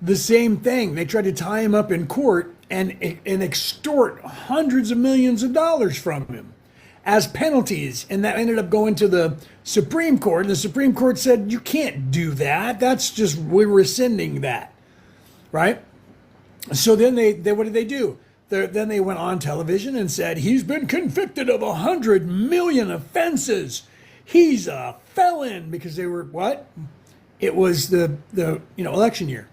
The same thing. They tried to tie him up in court and extort hundreds of millions of dollars from him as penalties, and that ended up going to the Supreme Court. And the Supreme Court said, you can't do that. That's just, we're rescinding that, right? So then what did they do? Then they went on television and said, he's been convicted of 100 million offenses. He's a felon, because they were what? It was the election year.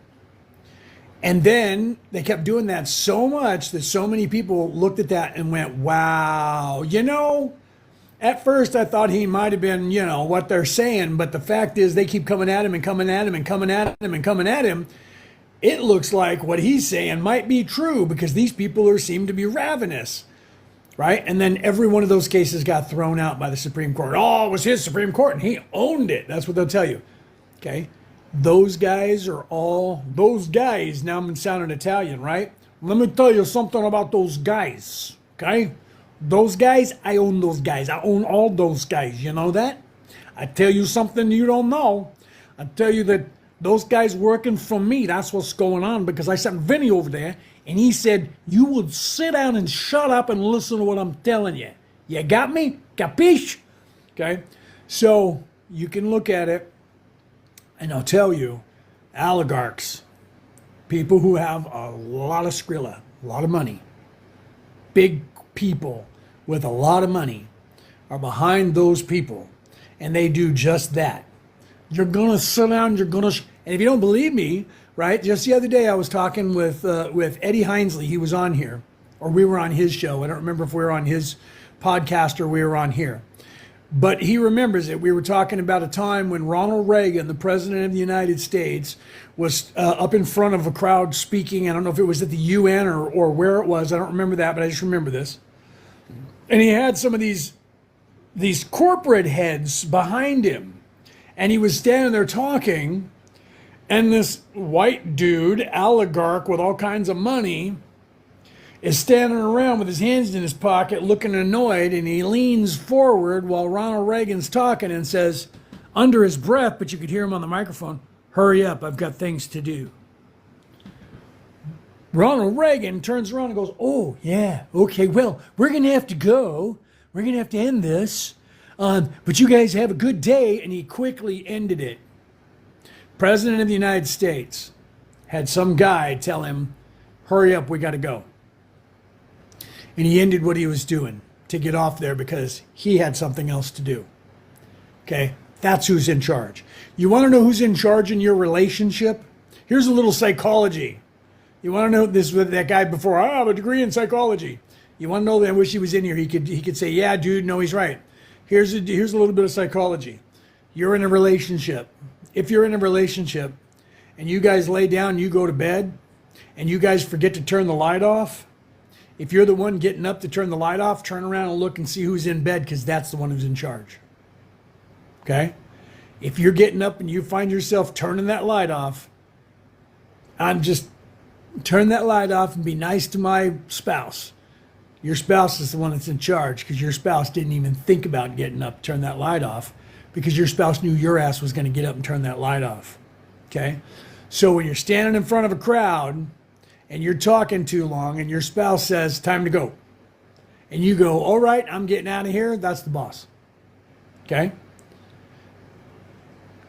And then they kept doing that so much that so many people looked at that and went, wow, at first I thought he might have been, what they're saying, but the fact is they keep coming at him and coming at him and coming at him and coming at him. It looks like what he's saying might be true, because these people seem to be ravenous, right? And then every one of those cases got thrown out by the Supreme Court. Oh, it was his Supreme Court, and he owned it. That's what they'll tell you, okay? Those guys, now I'm sounding Italian, right? Let me tell you something about those guys, okay? Those guys, I own those guys. I own all those guys, you know that? I tell you something you don't know. I tell you that those guys working for me, that's what's going on, because I sent Vinny over there, and he said, you would sit down and shut up and listen to what I'm telling you. You got me? Capiche? Okay? So you can look at it, and I'll tell you, oligarchs, people who have a lot of skrilla, a lot of money, big people with a lot of money are behind those people, and they do just that. You're going to sit down, and if you don't believe me, right, just the other day I was talking with Eddie Hinesley. He was on here or we were on his show. I don't remember if we were on his podcast or we were on here. But he remembers it. We were talking about a time when Ronald Reagan, the president of the United States, was up in front of a crowd speaking. I don't know if it was at the UN or where it was. I don't remember that, but I just remember this. And he had some of these corporate heads behind him. And he was standing there talking. And this white dude, oligarch with all kinds of money, is standing around with his hands in his pocket looking annoyed, and he leans forward while Ronald Reagan's talking and says, under his breath, but you could hear him on the microphone, "Hurry up, I've got things to do." Ronald Reagan turns around and goes, "Oh, yeah, okay, well, we're going to have to go. We're going to have to end this. But you guys have a good day." And he quickly ended it. President of the United States had some guy tell him, "Hurry up, we got to go." And he ended what he was doing to get off there because he had something else to do. Okay, that's who's in charge. You want to know who's in charge in your relationship? Here's a little psychology. You want to know this with that guy before? I have a degree in psychology. You want to know that? I wish he was in here. He could say, "Yeah, dude, no, he's right." Here's a little bit of psychology. You're in a relationship. If you're in a relationship and you guys lay down and you go to bed and you guys forget to turn the light off, if you're the one getting up to turn the light off, turn around and look and see who's in bed, because that's the one who's in charge. Okay? If you're getting up and you find yourself turning that light off, I'm just turn that light off and be nice to my spouse. Your spouse is the one that's in charge, because your spouse didn't even think about getting up to turn that light off, because your spouse knew your ass was going to get up and turn that light off. Okay? So when you're standing in front of a crowd and you're talking too long and your spouse says, "Time to go," and you go, "All right, I'm getting out of here," that's the boss. Okay?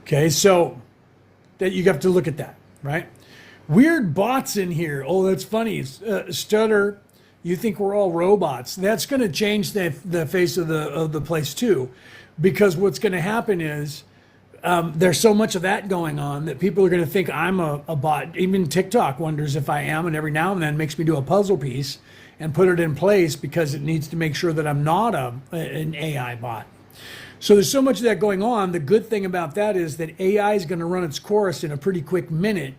Okay, so that you have to look at that, right? Weird bots in here. Oh, that's funny. Stutter, you think we're all robots. That's going to change the face of the place too, because what's going to happen is there's so much of that going on that people are going to think I'm a bot. Even TikTok wonders if I am, and every now and then makes me do a puzzle piece and put it in place because it needs to make sure that I'm not an AI bot. So there's so much of that going on. The good thing about that is that AI is going to run its course in a pretty quick minute,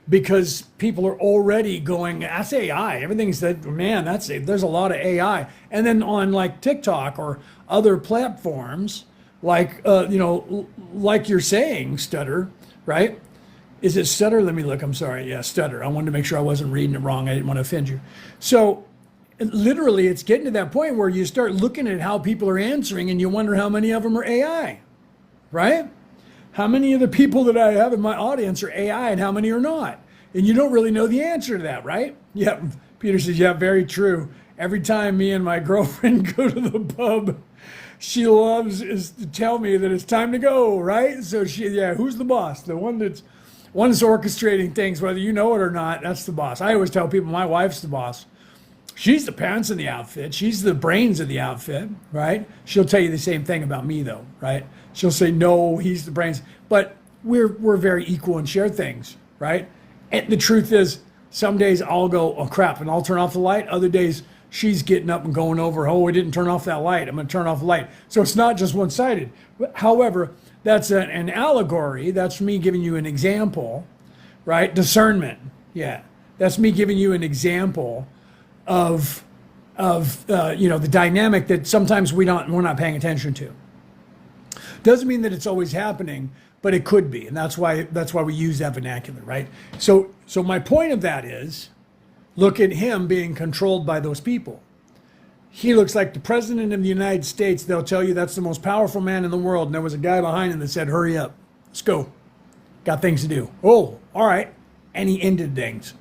because people are already going, "That's AI. Everything's that, man, that's it. There's a lot of AI." And then on like TikTok or other platforms, like, like you're saying, Stutter, right? Is it Stutter? Let me look. I'm sorry. Yeah, Stutter. I wanted to make sure I wasn't reading it wrong. I didn't want to offend you. So literally, it's getting to that point where you start looking at how people are answering and you wonder how many of them are AI, right? How many of the people that I have in my audience are AI and how many are not? And you don't really know the answer to that, right? Yeah, Peter says, "Yeah, very true. Every time me and my girlfriend go to the pub, she loves is to tell me that it's time to go," right? So who's the boss? The one that's orchestrating things, whether you know it or not, that's the boss. I always tell people my wife's the boss. She's the pants in the outfit. She's the brains of the outfit, right? She'll tell you the same thing about me, though, right? She'll say, "No, he's the brains." But we're very equal and share things, right? And the truth is, some days I'll go, "Oh, crap," and I'll turn off the light. Other days, she's getting up and going over, "Oh, we didn't turn off that light. I'm going to turn off the light." So it's not just one-sided. However, that's an allegory. That's me giving you an example, right? Discernment. Yeah. That's me giving you an example of the dynamic that sometimes we're not paying attention to. Doesn't mean that it's always happening, but it could be, and that's why we use that vernacular, right? So my point of that is, look at him being controlled by those people. He looks like the president of the United States. They'll tell you that's the most powerful man in the world, and there was a guy behind him that said, "Hurry up, let's go, got things to do." Oh, all right, and he ended things.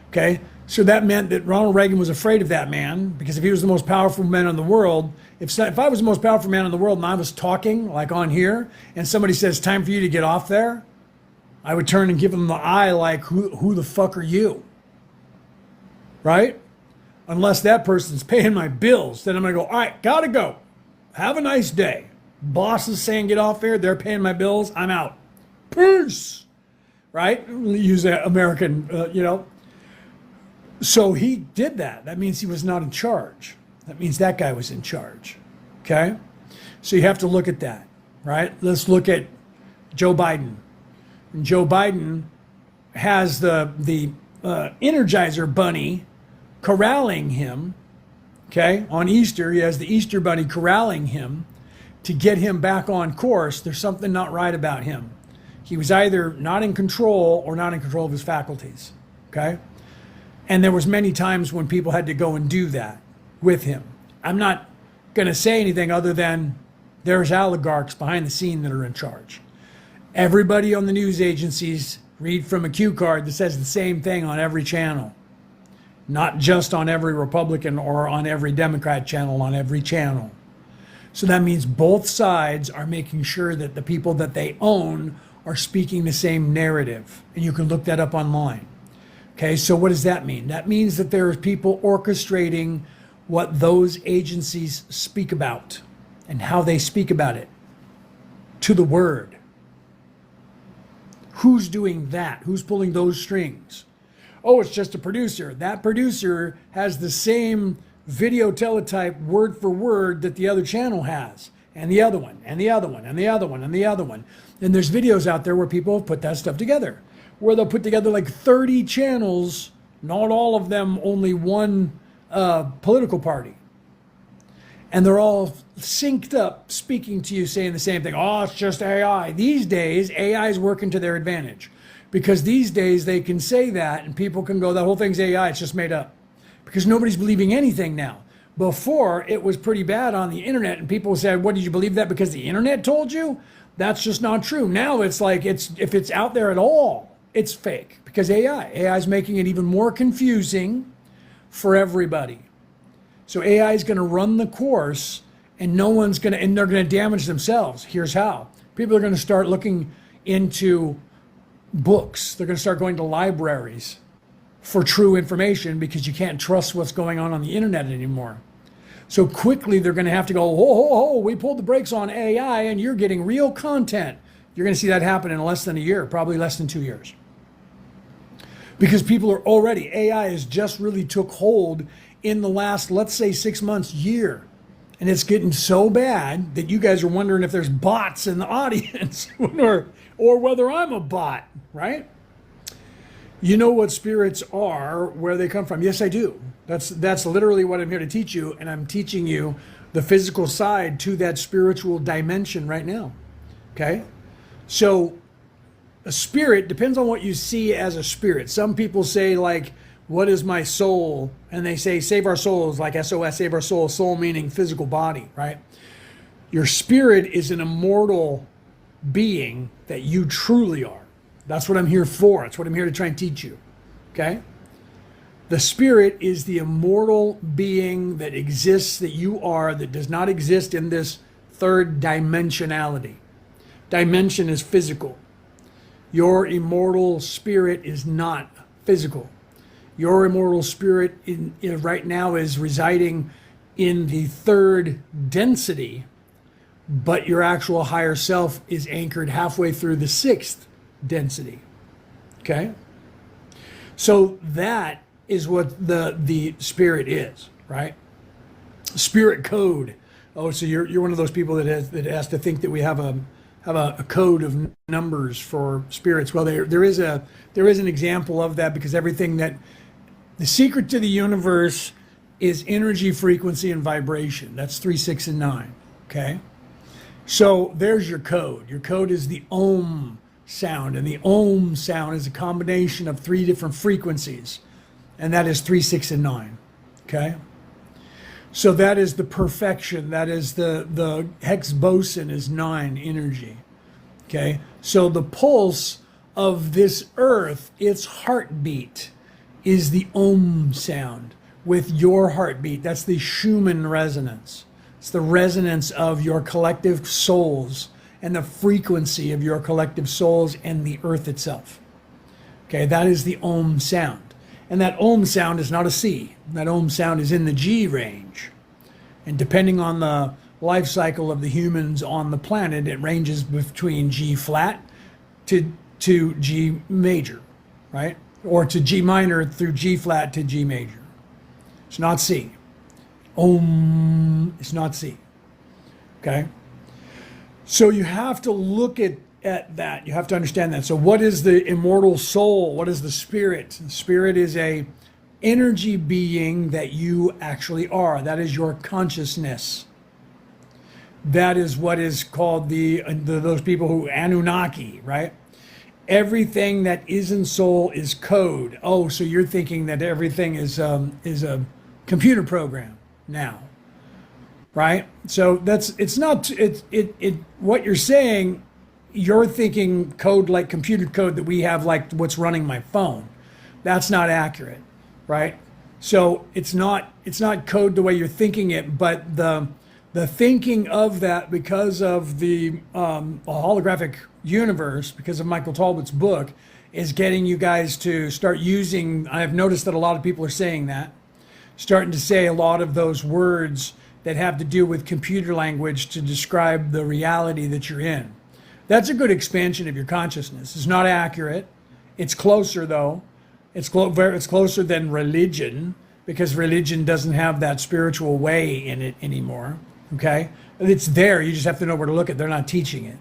Okay. So that meant that Ronald Reagan was afraid of that man, because if he was the most powerful man in the world, if I was the most powerful man in the world and I was talking like on here and somebody says, "Time for you to get off there," I would turn and give them the eye like, who the fuck are you? Right? Unless that person's paying my bills, then I'm going to go, "All right, gotta go. Have a nice day. Boss is saying get off there. They're paying my bills. I'm out. Peace." Right? Use that American, So he did that. That means he was not in charge. That means that guy was in charge. Okay? So you have to look at that, right? Let's look at Joe Biden. And Joe Biden has the Energizer Bunny corralling him. Okay? On Easter, he has the Easter Bunny corralling him to get him back on course. There's something not right about him. He was either not in control or not in control of his faculties. Okay? And there was many times when people had to go and do that with him. I'm not going to say anything other than there's oligarchs behind the scene that are in charge. Everybody on the news agencies read from a cue card that says the same thing on every channel. Not just on every Republican or on every Democrat channel, on every channel. So that means both sides are making sure that the people that they own are speaking the same narrative. And you can look that up online. Okay, so what does that mean? That means that there are people orchestrating what those agencies speak about and how they speak about it to the word. Who's doing that? Who's pulling those strings? Oh, it's just a producer. That producer has the same video teletype word for word that the other channel has, and the other one, and the other one, and the other one, and the other one. And there's videos out there where people have put that stuff together, where they'll put together like 30 channels, not all of them only one political party. And they're all synced up, speaking to you, saying the same thing. Oh, it's just AI. These days, AI is working to their advantage. Because these days, they can say that, and people can go, that whole thing's AI, it's just made up. Because nobody's believing anything now. Before, it was pretty bad on the internet, and people said, what, did you believe that because the internet told you? That's just not true. Now it's like, if it's out there at all, it's fake. Because AI is making it even more confusing for everybody. So AI is going to run the course, and they're going to damage themselves. Here's how. People are going to start looking into books. They're going to start going to libraries for true information because you can't trust what's going on the internet anymore. So quickly they're going to have to go, ho, we pulled the brakes on AI and you're getting real content. You're going to see that happen in less than a year, probably less than 2 years. Because people are already, AI has just really took hold in the last, let's say 6 months, year. And it's getting so bad that you guys are wondering if there's bots in the audience or whether I'm a bot, right? You know what spirits are, where they come from. Yes, I do. That's literally what I'm here to teach you, and I'm teaching you the physical side to that spiritual dimension right now. Okay? So a spirit depends on what you see as a spirit. Some people say, like, what is my soul? And they say, save our souls, like SOS, save our soul, soul meaning physical body, right? Your spirit is an immortal being that you truly are. That's what I'm here for. That's what I'm here to try and teach you. Okay? The spirit is the immortal being that exists, that you are, that does not exist in this third dimensionality. Dimension is physical. Your immortal spirit is not physical. Your immortal spirit right now is residing in the third density, but your actual higher self is anchored halfway through the sixth density. Okay? So that is what the spirit is, right? Spirit code. Oh, so you're one of those people that has to think that we have a code of numbers for spirits. Well, there is an example of that, because everything that the secret to the universe is energy, frequency, and vibration. That's 3, 6, and 9. Okay? So there's your code. Your code is the Om sound, and the Om sound is a combination of 3 different frequencies, and that is 3, 6, and 9. Okay? So that is the perfection. That is the Higgs boson is 9 energy. Okay? So the pulse of this earth, its heartbeat, is the Om sound with your heartbeat. That's the Schumann resonance. It's the resonance of your collective souls and the frequency of your collective souls and the earth itself. Okay, that is the Om sound. And that Om sound is not a C. That Om sound is in the G range. And depending on the life cycle of the humans on the planet, it ranges between G flat to G major, right? or to G minor through G flat to G major. It's not C. Om, it's not C. Okay? So you have to look at that. You have to understand that. So what is the immortal soul? What is the spirit? The spirit is a energy being that you actually are. That is your consciousness. That is what is called those people who Anunnaki, right? Everything that isn't soul is code. Oh, so you're thinking that everything is a computer program now, right? So what you're saying. You're thinking code like computer code that we have, like what's running my phone. That's not accurate, right? So it's not code the way you're thinking it, but the thinking of that, because of the holographic universe, because of Michael Talbot's book, is getting you guys to start using. I've noticed that a lot of people are saying that, starting to say a lot of those words that have to do with computer language to describe the reality that you're in. That's a good expansion of your consciousness. It's not accurate. It's closer, though. It's closer than religion, because religion doesn't have that spiritual way in it anymore. Okay? It's there. You just have to know where to look at. They're not teaching it.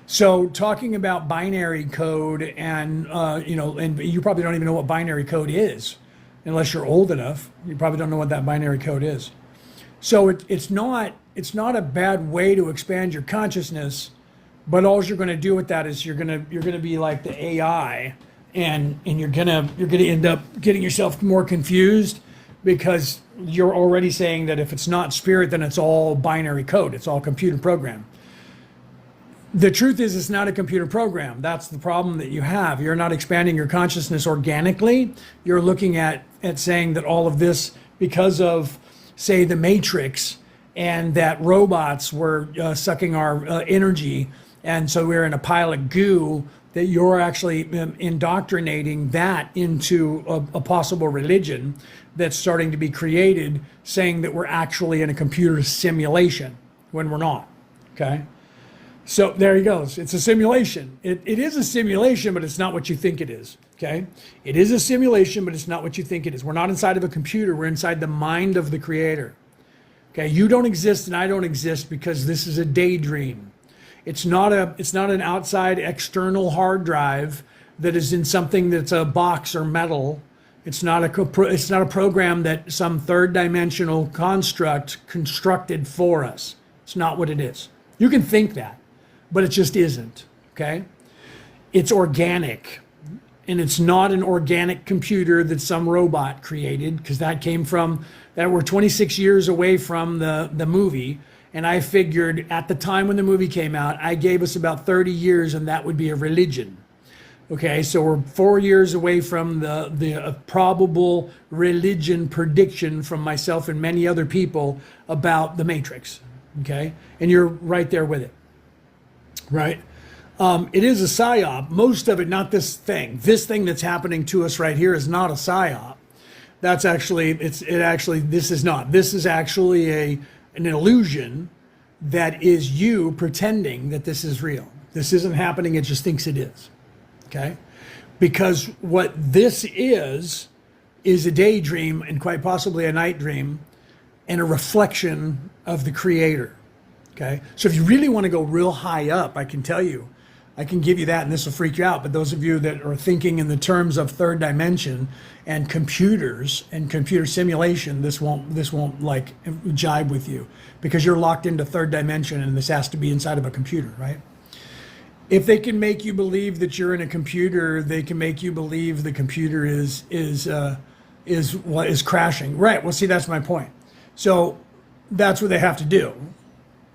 So talking about binary code and you probably don't even know what binary code is unless you're old enough. You probably don't know what that binary code is. So it's not a bad way to expand your consciousness. But all you're going to do with that is you're going to be like the AI, and you're going to end up getting yourself more confused, because you're already saying that if it's not spirit, then it's all binary code. It's all computer program. The truth is, it's not a computer program. That's the problem that you have. You're not expanding your consciousness organically. You're looking at saying that all of this, because of, say, the Matrix, and that robots were sucking our energy, and so we're in a pile of goo, that you're actually indoctrinating that into a possible religion that's starting to be created, saying that we're actually in a computer simulation when we're not. Okay? So there he goes. It's a simulation. It is a simulation, but it's not what you think it is. Okay? It is a simulation, but it's not what you think it is. We're not inside of a computer. We're inside the mind of the creator. Okay? You don't exist and I don't exist because this is a daydream. It's not an outside external hard drive that is in something that's a box or metal. It's not a program that some third dimensional construct constructed for us. It's not what it is. You can think that, but it just isn't. Okay? It's organic, and it's not an organic computer that some robot created, because that we're 26 years away from the movie. And I figured at the time when the movie came out, I gave us about 30 years and that would be a religion. Okay, so we're 4 years away from the probable religion prediction from myself and many other people about the Matrix. Okay, and you're right there with it, right? It is a psyop. Most of it, not this thing. This thing that's happening to us right here is not a psyop. That's actually, this is not. This is actually an illusion that is you pretending that this is real. This isn't happening, it just thinks it is. Okay? Because what this is a daydream, and quite possibly a night dream, and a reflection of the creator. Okay? So if you really want to go real high up, I can tell you, I can give you that, and this will freak you out, but those of you that are thinking in the terms of third dimension and computers and computer simulation, this won't like jibe with you, because you're locked into third dimension and this has to be inside of a computer, right? If they can make you believe that you're in a computer, they can make you believe the computer is what is crashing. Right, well, see, that's my point. So that's what they have to do,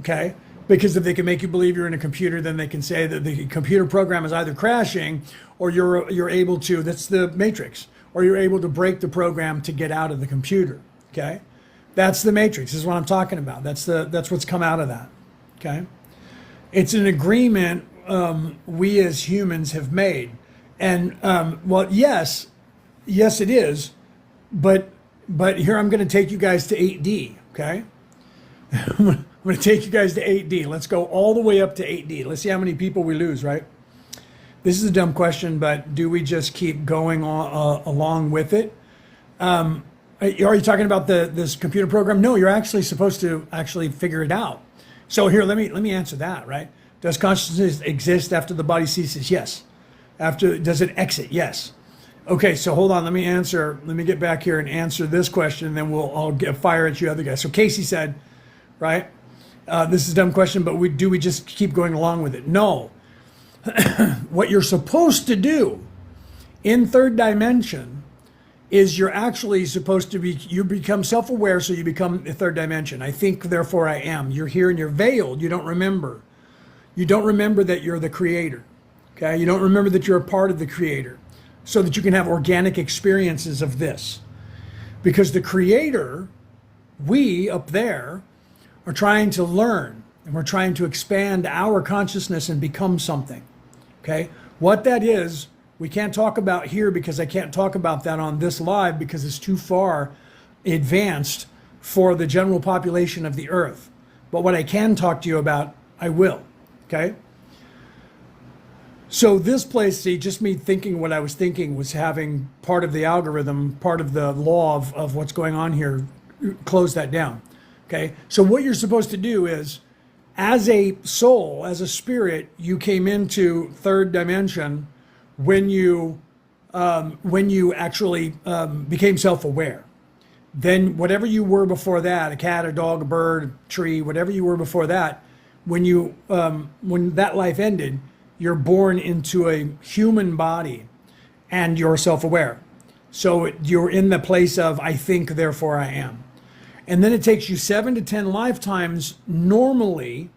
okay? Because if they can make you believe you're in a computer, then they can say that the computer program is either crashing, or you're able to, that's the Matrix, or you're able to break the program to get out of the computer, okay? That's the Matrix, this is what I'm talking about. That's what's come out of that, okay? It's an agreement we as humans have made. And, well, yes, it is, but here I'm going to take you guys to 8D, okay? I'm going to take you guys to 8D. Let's go all the way up to 8D. Let's see how many people we lose, right? this is a dumb question, but do we just keep going on, along with it? Are you talking about this computer program? No, you're actually supposed to actually figure it out. So here, let me answer that, right? Does consciousness exist after the body ceases? Yes. Does it exit? Yes. Okay, so hold on, let me get back here and answer this question, and then I'll fire at you other guys. So Casey said, right, this is a dumb question, but do we just keep going along with it? No. What you're supposed to do in third dimension is you're actually supposed to you become self-aware, so you become the third dimension. I think, therefore I am. You're here and you're veiled. You don't remember. You don't remember that you're the creator. Okay? You don't remember that you're a part of the creator, so that you can have organic experiences of this. Because the creator, we up there, are trying to learn, and we're trying to expand our consciousness and become something. Okay? What that is, we can't talk about here, because I can't talk about that on this live because it's too far advanced for the general population of the earth. But what I can talk to you about, I will. Okay? So this place, see, just me thinking what I was thinking was having part of the algorithm, part of the law of what's going on here, close that down. Okay? So what you're supposed to do is, as a soul, as a spirit, you came into third dimension when you actually became self-aware. Then whatever you were before that, a cat, a dog, a bird, a tree, whatever you were before that, when that life ended, you're born into a human body and you're self-aware. So you're in the place of, I think, therefore I am. And then it takes you 7 to 10 lifetimes normally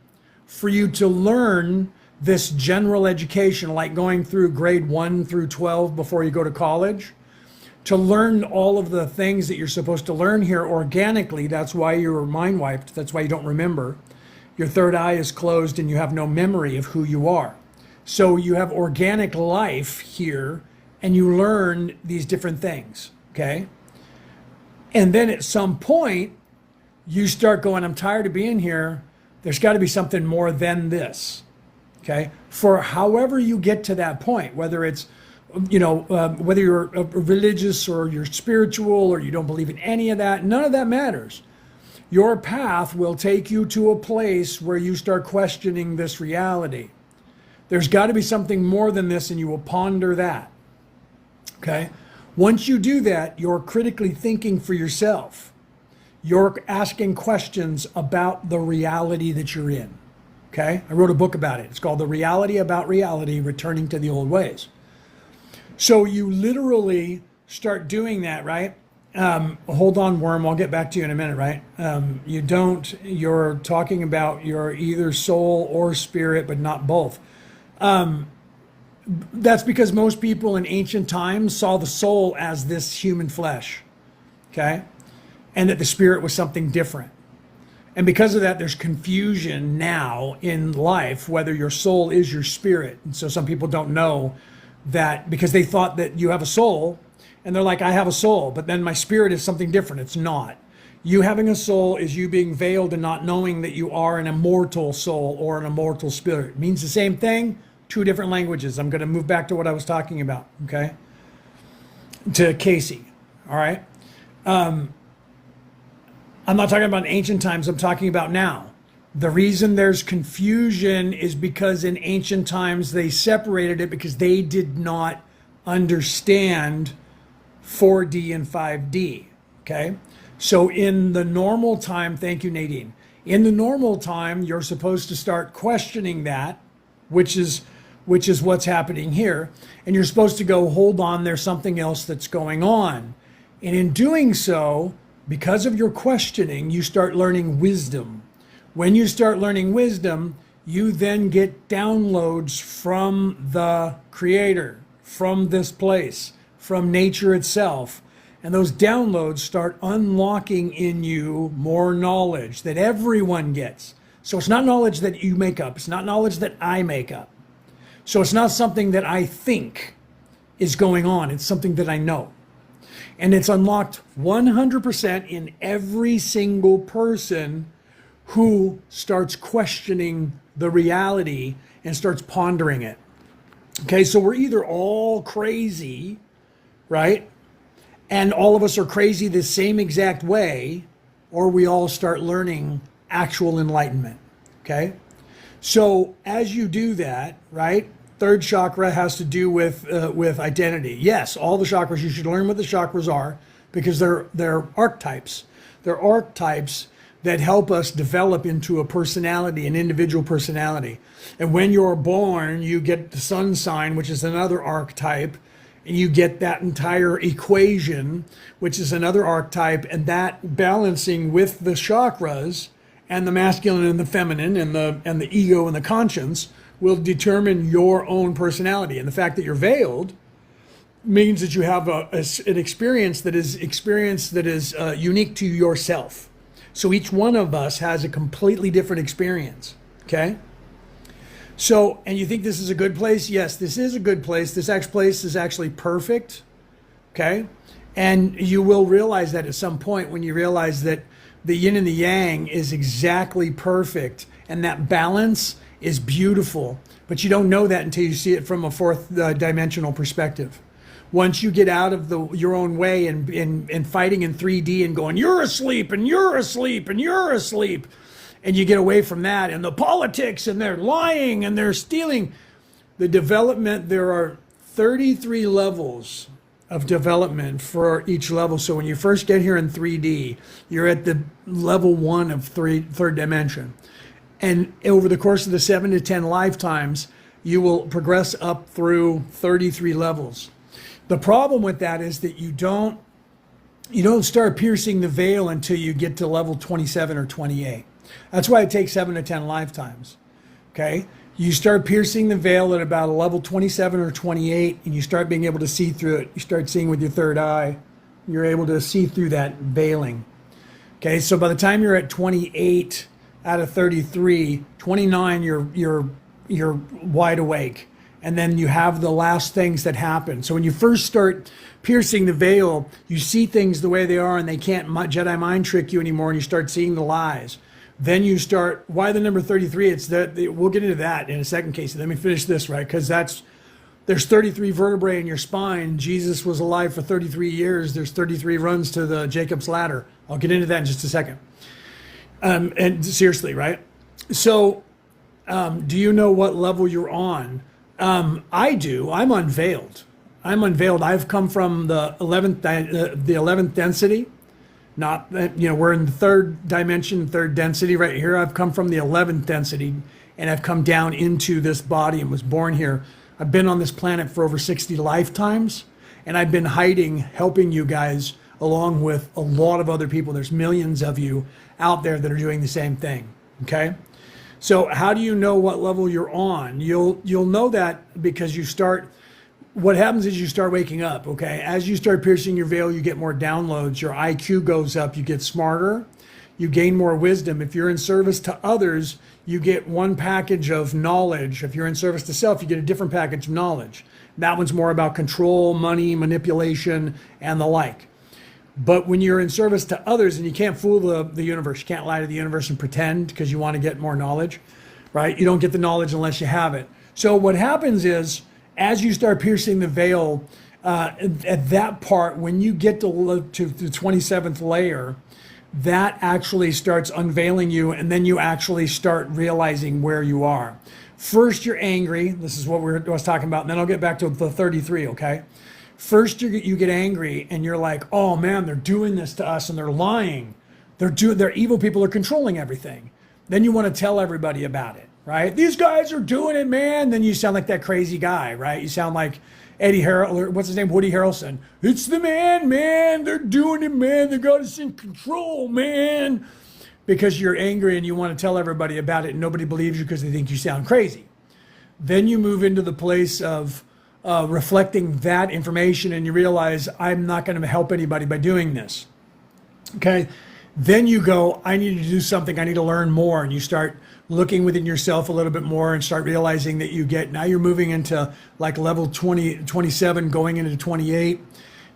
for you to learn this general education, like going through grade 1 through 12 before you go to college, to learn all of the things that you're supposed to learn here organically. That's why you were mind wiped. That's why you don't remember. Your third eye is closed and you have no memory of who you are. So you have organic life here and you learn these different things, okay? And then at some point, you start going, I'm tired of being here. There's got to be something more than this. Okay, for however you get to that point, whether it's, whether you're religious or you're spiritual or you don't believe in any of that, none of that matters. Your path will take you to a place where you start questioning this reality. There's got to be something more than this, and you will ponder that. Okay, once you do that, you're critically thinking for yourself. You're asking questions about the reality that you're in. Okay, I wrote a book about it. It's called The Reality About Reality, Returning to the Old Ways. So you literally start doing that, right? Hold on, Worm, I'll get back to you in a minute, right? You're talking about you're either soul or spirit, but not both. That's because most people in ancient times saw the soul as this human flesh, okay? And that the spirit was something different. And because of that, there's confusion now in life, whether your soul is your spirit. And so some people don't know that because they thought that you have a soul, and they're like, I have a soul, but then my spirit is something different. It's not. You having a soul is you being veiled and not knowing that you are an immortal soul or an immortal spirit. It means the same thing, two different languages. I'm going to move back to what I was talking about, okay? To Casey, all right? I'm not talking about ancient times, I'm talking about now. The reason there's confusion is because in ancient times they separated it because they did not understand 4D and 5D, okay? So in the normal time, thank you, Nadine. In the normal time, you're supposed to start questioning that, which is what's happening here. And you're supposed to go, hold on, there's something else that's going on. And in doing so, because of your questioning, you start learning wisdom. When you start learning wisdom, you then get downloads from the Creator, from this place, from nature itself. And those downloads start unlocking in you more knowledge that everyone gets. So it's not knowledge that you make up. It's not knowledge that I make up. So it's not something that I think is going on. It's something that I know. And it's unlocked 100% in every single person who starts questioning the reality and starts pondering it. Okay, so we're either all crazy, right? And all of us are crazy the same exact way, or we all start learning actual enlightenment. Okay? So as you do that, right? Third chakra has to do with identity. Yes, all the chakras, you should learn what the chakras are because they're archetypes. They're archetypes that help us develop into a personality, an individual personality. And when you're born, you get the sun sign, which is another archetype, and you get that entire equation, which is another archetype, and that balancing with the chakras and the masculine and the feminine and the ego and the conscience will determine your own personality. And the fact that you're veiled means that you have an experience that is unique to yourself. So each one of us has a completely different experience, okay? So, and you think this is a good place? Yes, this is a good place. This place is actually perfect, okay? And you will realize that at some point when you realize that the yin and the yang is exactly perfect and that balance is beautiful. But you don't know that until you see it from a fourth dimensional perspective. Once you get out of your own way and fighting in 3D and going, you're asleep and you're asleep and you're asleep, and you get away from that and the politics and they're lying and they're stealing, the development, there are 33 levels of development for each level. So when you first get here in 3D, you're at the level 1 of third dimension. And over the course of the 7 to 10 lifetimes, you will progress up through 33 levels. The problem with that is that you don't start piercing the veil until you get to level 27 or 28. That's why it takes 7 to 10 lifetimes. Okay? You start piercing the veil at about a level 27 or 28, and you start being able to see through it. You start seeing with your third eye. You're able to see through that veiling. Okay, so by the time you're at 28 out of 33, 29, you're wide awake. And then you have the last things that happen. So when you first start piercing the veil, you see things the way they are, and they can't Jedi mind trick you anymore, and you start seeing the lies. Then you start, why the number 33? It's that, we'll get into that in a second, Casey. Let me finish this, right? Because there's 33 vertebrae in your spine. Jesus was alive for 33 years. There's 33 runs to the Jacob's ladder. I'll get into that in just a second. And seriously, right? So do you know what level you're on? I do. I'm unveiled. I've come from the 11th density. Not that, we're in the third dimension, third density right here. I've come from the 11th density and I've come down into this body and was born here. I've been on this planet for over 60 lifetimes, and I've been hiding, helping you guys along with a lot of other people. There's millions of you out there that are doing the same thing. Okay. So how do you know what level you're on? You'll know that because what happens is you start waking up, okay? As you start piercing your veil, you get more downloads. Your IQ goes up. You get smarter. You gain more wisdom. If you're in service to others, you get one package of knowledge. If you're in service to self, you get a different package of knowledge. That one's more about control, money, manipulation, and the like. But when you're in service to others, and you can't fool the universe, you can't lie to the universe and pretend because you want to get more knowledge, right? You don't get the knowledge unless you have it. So what happens is, as you start piercing the veil, at that part, when you get to the 27th layer, that actually starts unveiling you, and then you actually start realizing where you are. First, you're angry. This is what I was talking about, and then I'll get back to the 33, okay? First, you get angry, and you're like, oh man, they're doing this to us, and they're lying. They're evil people are controlling everything. Then you want to tell everybody about it. Right? These guys are doing it, man. Then you sound like that crazy guy, right? You sound like Eddie Harrelson, or what's his name? Woody Harrelson. It's the man. They're doing it, man. They got us in control, man. Because you're angry and you want to tell everybody about it, and nobody believes you because they think you sound crazy. Then you move into the place of reflecting that information, and you realize, I'm not going to help anybody by doing this. Okay? Then you go, I need to do something. I need to learn more. And you start looking within yourself a little bit more and start realizing that now you're moving into like level 27, going into 28.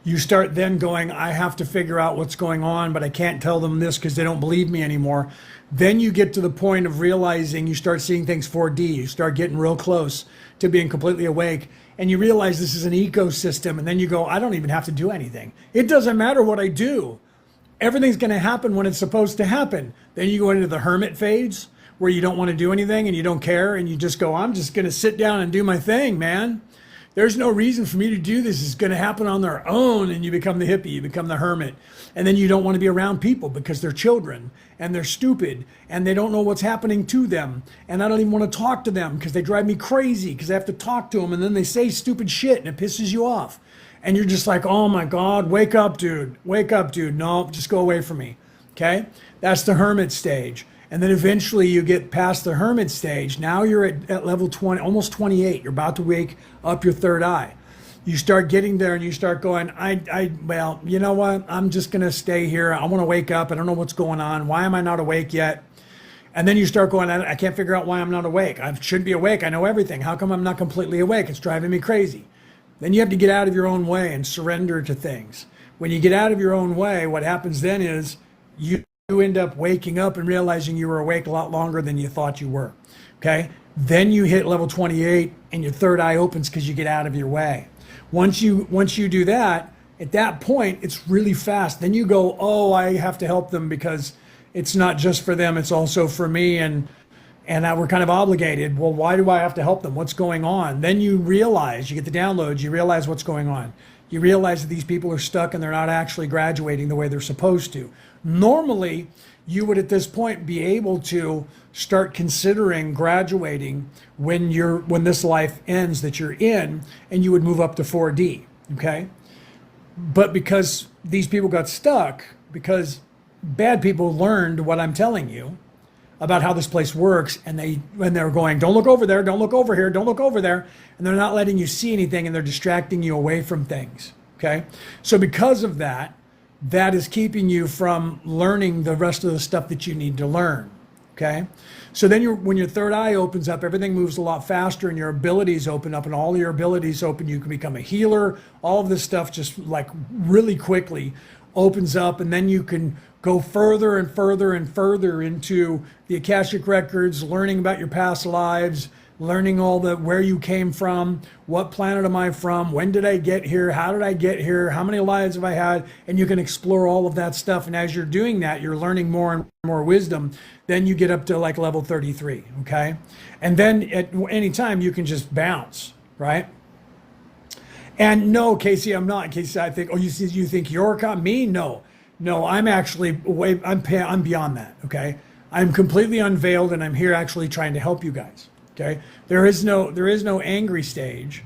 you start then going, I have to figure out what's going on, but I can't tell them this because they don't believe me anymore. Then you get to the point of realizing you start seeing things 4D. You start getting real close to being completely awake. And you realize this is an ecosystem. And then you go, I don't even have to do anything. It doesn't matter what I do. Everything's going to happen when it's supposed to happen. Then you go into the hermit phase where you don't want to do anything and you don't care. And you just go, I'm just going to sit down and do my thing, man. There's no reason for me to do this. It's going to happen on their own. And you become the hippie, you become the hermit. And then you don't want to be around people because they're children and they're stupid and they don't know what's happening to them. And I don't even want to talk to them because they drive me crazy because I have to talk to them. And then they say stupid shit and it pisses you off. And you're just like, oh my God, wake up, dude. Wake up, dude. No, just go away from me. Okay? That's the hermit stage. And then eventually you get past the hermit stage. Now you're at level 20, almost 28. You're about to wake up your third eye. You start getting there and you start going, well, you know what? I'm just going to stay here. I want to wake up. I don't know what's going on. Why am I not awake yet? And then you start going, I can't figure out why I'm not awake. I should be awake. I know everything. How come I'm not completely awake? It's driving me crazy. Then you have to get out of your own way and surrender to things. When you get out of your own way, what happens then is you end up waking up and realizing you were awake a lot longer than you thought you were. Okay? Then you hit level 28 and your third eye opens because you get out of your way. Once you do that, at that point, it's really fast. Then you go, oh, I have to help them because it's not just for them, it's also for me. And we're kind of obligated. Well, why do I have to help them? What's going on? Then you realize, you get the downloads, you realize what's going on. You realize that these people are stuck and they're not actually graduating the way they're supposed to. Normally, you would at this point be able to start considering graduating when this life ends that you're in, and you would move up to 4D, okay? But because these people got stuck, because bad people learned what I'm telling you about how this place works, and they're going, don't look over there, don't look over here, don't look over there, and they're not letting you see anything, and they're distracting you away from things, okay? So because of that, that is keeping you from learning the rest of the stuff that you need to learn, okay? So then when your third eye opens up, everything moves a lot faster and your abilities open up, and all your abilities open. You can become a healer. All of this stuff just like really quickly opens up, and then you can go further and further and further into the Akashic records, learning about your past lives, learning all the where you came from, what planet am I from, when did I get here, how did I get here, how many lives have I had, and you can explore all of that stuff. And as you're doing that, you're learning more and more wisdom. Then you get up to like level 33, okay? And then at any time you can just bounce, right? And no, Casey, I'm not. Casey, I think, oh, you think you're me? No, I'm actually I'm beyond that, okay? I'm completely unveiled, and I'm here actually trying to help you guys. Okay, there is no angry stage.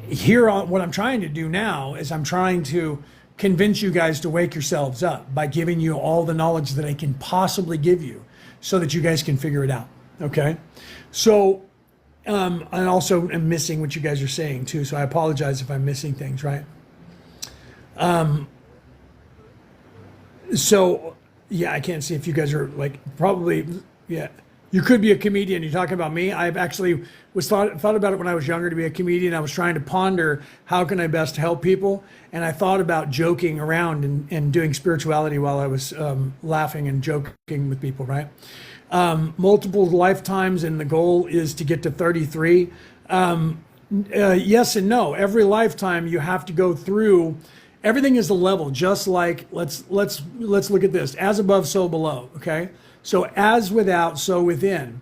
Here, what I'm trying to do now is I'm trying to convince you guys to wake yourselves up by giving you all the knowledge that I can possibly give you, so that you guys can figure it out. Okay, so I also am missing what you guys are saying too. So I apologize if I'm missing things. Right. So yeah, I can't see if you guys are like probably yeah. You could be a comedian. You're talking about me. I've actually thought about it when I was younger to be a comedian. I was trying to ponder how can I best help people, and I thought about joking around and doing spirituality while I was laughing and joking with people. Right? Multiple lifetimes, and the goal is to get to 33. Yes and no. Every lifetime you have to go through. Everything is a level. Just like let's look at this: as above, so below. Okay. So as without, so within.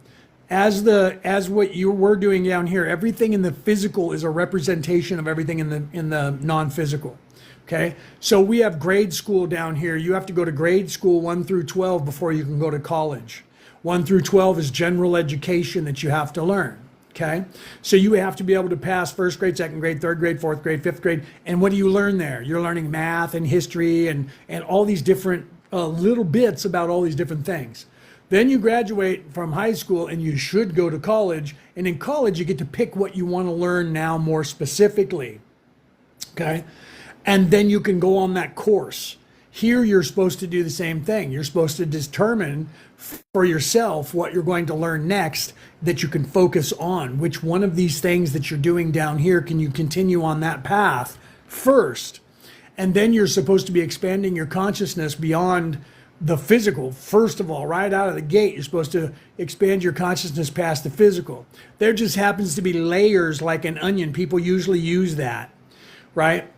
As what we're doing down here, everything in the physical is a representation of everything in the non-physical. Okay? So we have grade school down here. You have to go to grade school 1 through 12 before you can go to college. 1 through 12 is general education that you have to learn. Okay? So you have to be able to pass first grade, second grade, third grade, fourth grade, fifth grade. And what do you learn there? You're learning math and history and all these different little bits about all these different things. Then you graduate from high school and you should go to college. And in college, you get to pick what you want to learn now more specifically. Okay? And then you can go on that course. Here, you're supposed to do the same thing. You're supposed to determine for yourself what you're going to learn next that you can focus on. Which one of these things that you're doing down here can you continue on that path first? And then you're supposed to be expanding your consciousness beyond the physical. First of all, right out of the gate, you're supposed to expand your consciousness past the physical. There just happens to be layers like an onion. People usually use that, right?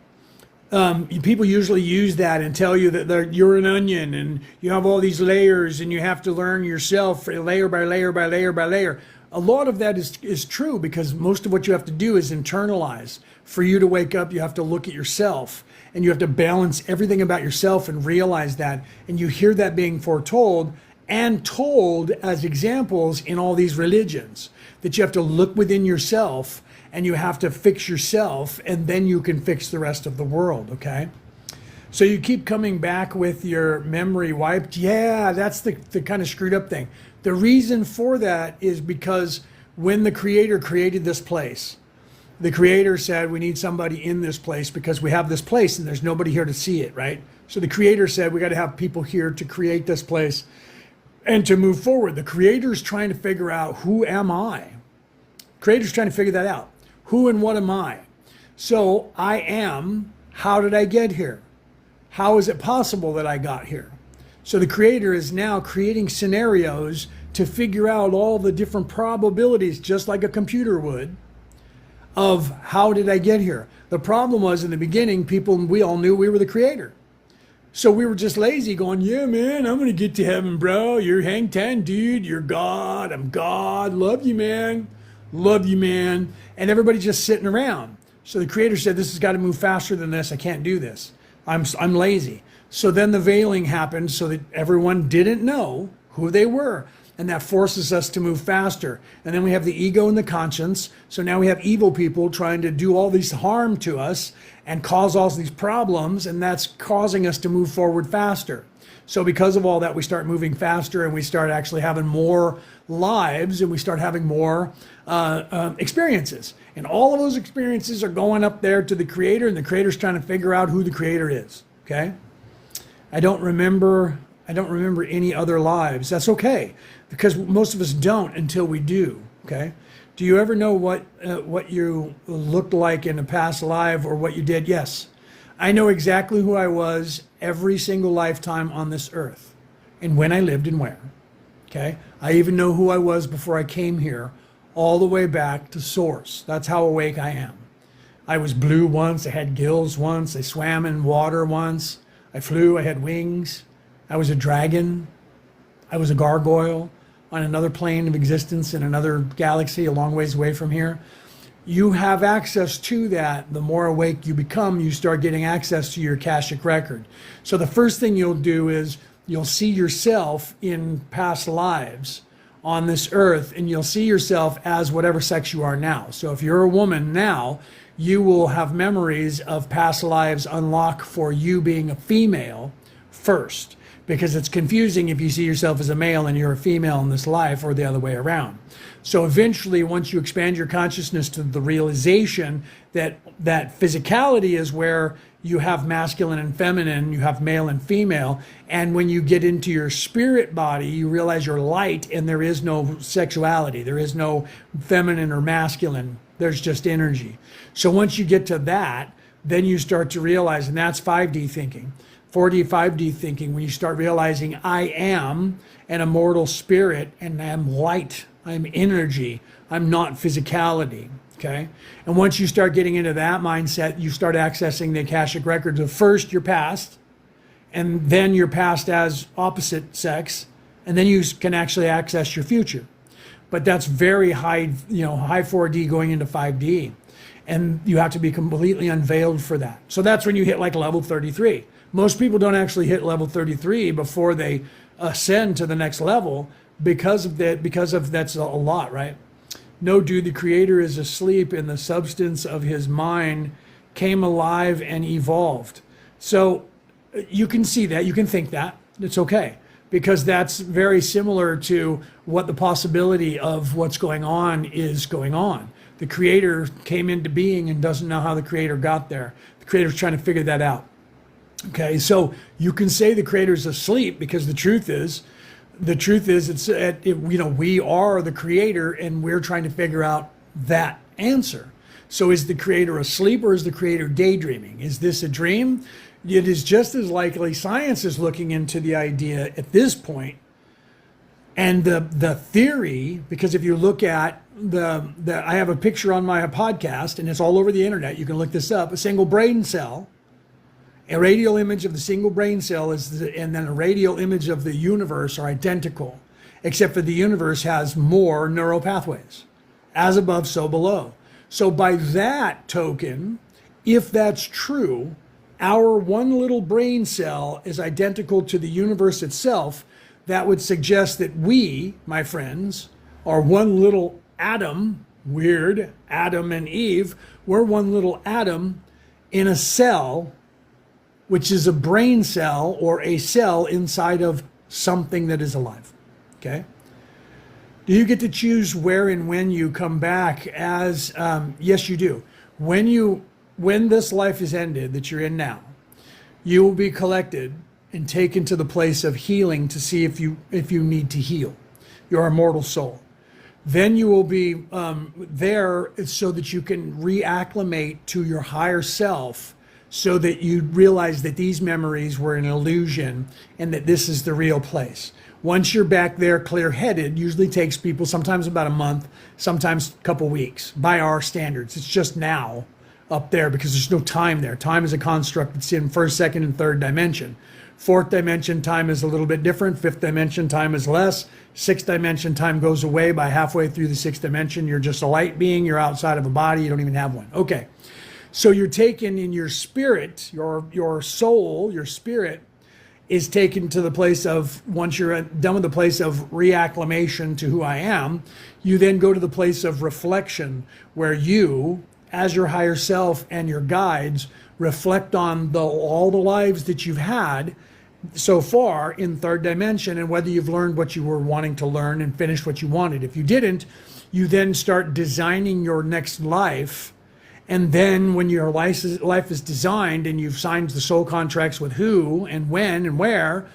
People usually use that and tell you that you're an onion and you have all these layers and you have to learn yourself layer by layer by layer by layer. A lot of that is true, because most of what you have to do is internalize. For you to wake up, you have to look at yourself and you have to balance everything about yourself and realize that. And you hear that being foretold and told as examples in all these religions, that you have to look within yourself and you have to fix yourself, and then you can fix the rest of the world, okay? So you keep coming back with your memory wiped. Yeah, that's the kind of screwed up thing. The reason for that is because when the Creator created this place, the Creator said, we need somebody in this place because we have this place and there's nobody here to see it, right? So the Creator said, we got to have people here to create this place and to move forward. The Creator's trying to figure out, who am I? Creator's trying to figure that out. Who and what am I? So I am, how did I get here? How is it possible that I got here? So the Creator is now creating scenarios to figure out all the different probabilities, just like a computer would, of how did I get here? The problem was, in the beginning, we all knew we were the Creator. So we were just lazy going, yeah, man, I'm going to get to heaven, bro. You're hang ten, dude. You're God. I'm God. Love you, man. Love you, man. And everybody's just sitting around. So the Creator said, this has got to move faster than this. I can't do this. I'm lazy. So then the veiling happened so that everyone didn't know who they were. And that forces us to move faster. And then we have the ego and the conscience. So now we have evil people trying to do all this harm to us and cause all these problems. And that's causing us to move forward faster. So because of all that, we start moving faster and we start actually having more lives and we start having more experiences. And all of those experiences are going up there to the Creator, and the Creator's trying to figure out who the Creator is. Okay? I don't remember any other lives. That's okay, because most of us don't until we do. Okay? Do you ever know what you looked like in a past life or what you did? Yes. I know exactly who I was every single lifetime on this earth and when I lived and where. Okay? I even know who I was before I came here, all the way back to source. That's how awake I am. I was blue once, I had gills once, I swam in water once, I flew, I had wings, I was a dragon, I was a gargoyle on another plane of existence in another galaxy a long ways away from here. You have access to that. The more awake you become, you start getting access to your Akashic record. So the first thing you'll do is you'll see yourself in past lives on this earth, and you'll see yourself as whatever sex you are now. So if you're a woman now, you will have memories of past lives unlock for you being a female first, because it's confusing if you see yourself as a male and you're a female in this life, or the other way around. So eventually, once you expand your consciousness to the realization that physicality is where you have masculine and feminine, you have male and female, and when you get into your spirit body, you realize you're light and there is no sexuality, there is no feminine or masculine, there's just energy. So once you get to that, then you start to realize, and that's 5D thinking. 4D, 5D thinking, when you start realizing I am an immortal spirit and I'm light, I'm energy, I'm not physicality, okay? And once you start getting into that mindset, you start accessing the Akashic records of first your past, and then your past as opposite sex, and then you can actually access your future. But that's very high, high 4D going into 5D. And you have to be completely unveiled for that. So that's when you hit like level 33. Most people don't actually hit level 33 before they ascend to the next level because of that's a lot, right? No, dude, the Creator is asleep and the substance of his mind came alive and evolved. So you can see that, you can think that, it's okay. Because that's very similar to what the possibility of what's going on is going on. The Creator came into being and doesn't know how the Creator got there. The Creator's trying to figure that out. Okay, so you can say the Creator's asleep because the truth is we are the Creator and we're trying to figure out that answer. So is the Creator asleep or is the Creator daydreaming? Is this a dream? it is just as likely science is looking into the idea at this point, and the theory, because if you look at I have a picture on my podcast, and it's all over the internet. You can look this up. A single brain cell, a radial image of the single brain cell and then a radial image of the universe are identical, except for the universe has more neural pathways. As above, so below. So by that token, if that's true, our one little brain cell is identical to the universe itself. That would suggest that we, my friends, are one little atom. Weird, Adam and Eve. We're one little atom in a cell, which is a brain cell or a cell inside of something that is alive. Okay? Do you get to choose where and when you come back as, yes, you do. When this life is ended that you're in now, you will be collected and taken to the place of healing to see if you need to heal your immortal soul. Then you will be there so that you can reacclimate to your higher self, so that you realize that these memories were an illusion and that this is the real place. Once you're back there clear-headed, usually takes people sometimes about a month, sometimes a couple weeks by our standards. It's just now up there because there's no time there. Time is a construct that's in first, second, and third dimension. Fourth dimension time is a little bit different. Fifth dimension time is less. Sixth dimension time goes away by halfway through the sixth dimension. You're just a light being. You're outside of a body. You don't even have one. Okay. So you're taken in your spirit, your soul, your spirit is taken to the place of, once you're done with the place of reacclimation to who I am, you then go to the place of reflection, where you, as your higher self and your guides, reflect on all the lives that you've had so far in third dimension, and whether you've learned what you were wanting to learn and finished what you wanted. If you didn't, you then start designing your next life. And then when your life is designed and you've signed the soul contracts with who and when and where,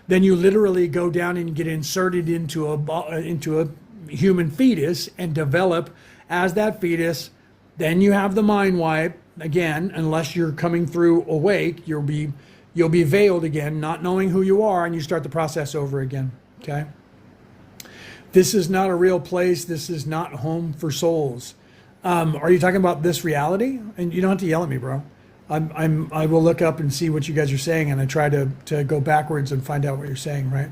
then you literally go down and get inserted into a human fetus and develop as that fetus. Then you have the mind wipe again, unless you're coming through awake. You'll be veiled again, not knowing who you are, and you start the process over again. Okay? This is not a real place. This is not home for souls. Are you talking about this reality? And you don't have to yell at me, bro. I will look up and see what you guys are saying, and I try to go backwards and find out what you're saying, right?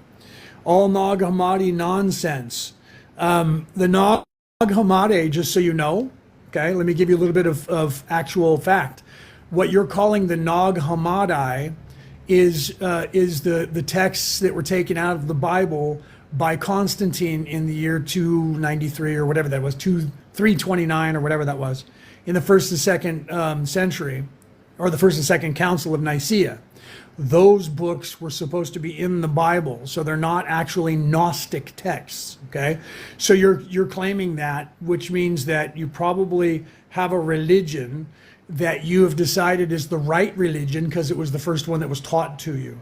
All Nag Hammadi nonsense. The Nag Hammadi, just so you know, okay, let me give you a little bit of actual fact. What you're calling the Nag Hammadi is the texts that were taken out of the Bible by Constantine in the year 293 or whatever that was, 329 or whatever that was, in the first and second century, or the first and second council of Nicaea. Those books were supposed to be in the Bible, so they're not actually Gnostic texts, okay? So you're claiming that, which means that you probably have a religion that you have decided is the right religion because it was the first one that was taught to you.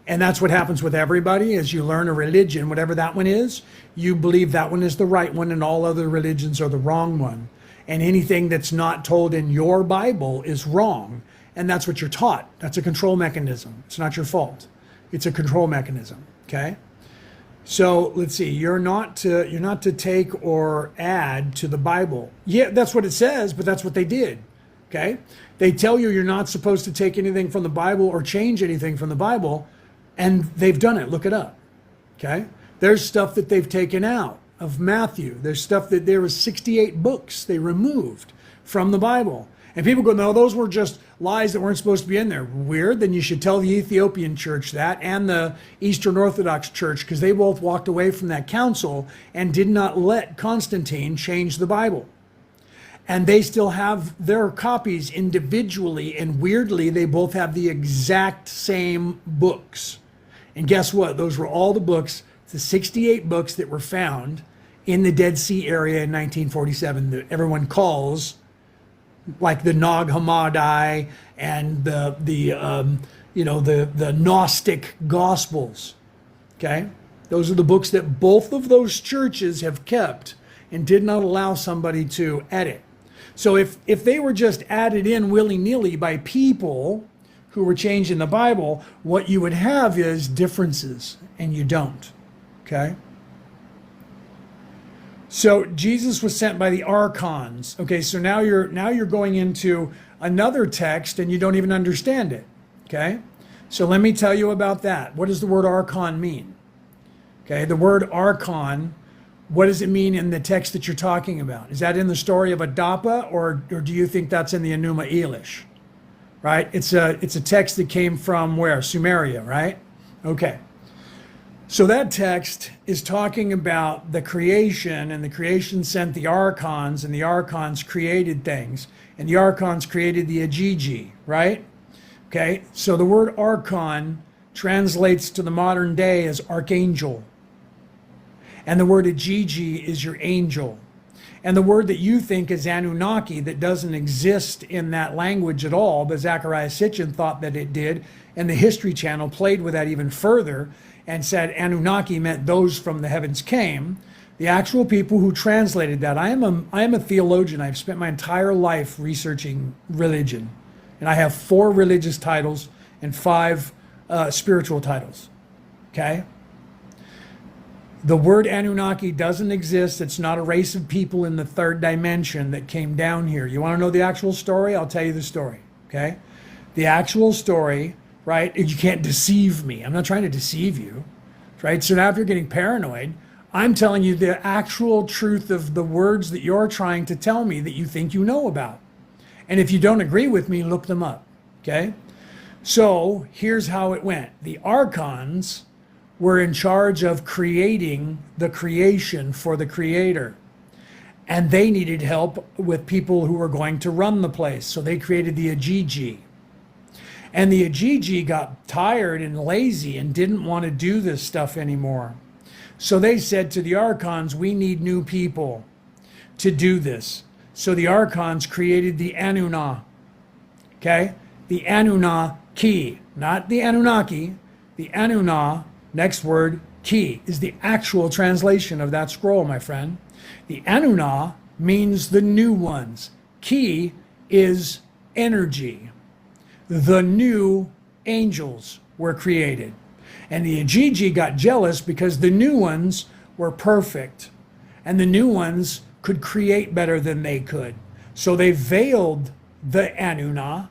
And that's what happens with everybody. As you learn a religion, whatever that one is, you believe that one is the right one and all other religions are the wrong one. And anything that's not told in your Bible is wrong. And that's what you're taught. That's a control mechanism. It's not your fault. It's a control mechanism, okay? So let's see, you're not to take or add to the Bible. Yeah, that's what it says, but that's what they did, okay? They tell you you're not supposed to take anything from the Bible or change anything from the Bible, and they've done it. Look it up, okay? There's stuff that they've taken out of Matthew. There's stuff that there was 68 books they removed from the Bible. And people go, no, those were just lies that weren't supposed to be in there. Weird. Then you should tell the Ethiopian church that, and the Eastern Orthodox church, because they both walked away from that council and did not let Constantine change the Bible. And they still have their copies individually, and weirdly, they both have the exact same books. And guess what? Those were all the books, the 68 books that were found in the Dead Sea area in 1947 that everyone calls like the Nag Hammadi and the Gnostic Gospels. Okay, those are the books that both of those churches have kept and did not allow somebody to edit. So if they were just added in willy-nilly by people who were changed in the Bible, what you would have is differences, and you don't. Okay? So Jesus was sent by the archons. Okay, so now you're going into another text and you don't even understand it. Okay? So let me tell you about that. What does the word archon mean? Okay, the word archon, what does it mean in the text that you're talking about? Is that in the story of Adapa, or do you think that's in the Enuma Elish? Right? It's a text that came from where? Sumeria, right? Okay. So that text is talking about the creation, and the creation sent the archons, and the archons created things, and the archons created the Agigi, right? Okay, so the word archon translates to the modern day as archangel, and the word Agigi is your angel. And the word that you think is Anunnaki, that doesn't exist in that language at all, but Zechariah Sitchin thought that it did, and the History Channel played with that even further and said Anunnaki meant those from the heavens came. The actual people who translated that, I am a theologian. I've spent my entire life researching religion, and I have 4 religious titles and 5 spiritual titles. Okay? The word Anunnaki doesn't exist. It's not a race of people in the 3rd dimension that came down here. You want to know the actual story? I'll tell you the story. Okay? The actual story, right? You can't deceive me. I'm not trying to deceive you. Right? So now if you're getting paranoid, I'm telling you the actual truth of the words that you're trying to tell me that you think you know about. And if you don't agree with me, look them up. Okay? So here's how it went. The archons were in charge of creating the creation for the creator. And they needed help with people who were going to run the place. So they created the Agigi. And the Agigi got tired and lazy and didn't want to do this stuff anymore. So they said to the archons, we need new people to do this. So the archons created the Anunna. Okay? The Anunnaki, not the Anunnaki, the Anunna. Next word, ki, is the actual translation of that scroll, my friend. The Anunna means the new ones. Ki is energy. The new angels were created. And the Agigi got jealous because the new ones were perfect. And the new ones could create better than they could. So they veiled the Anunna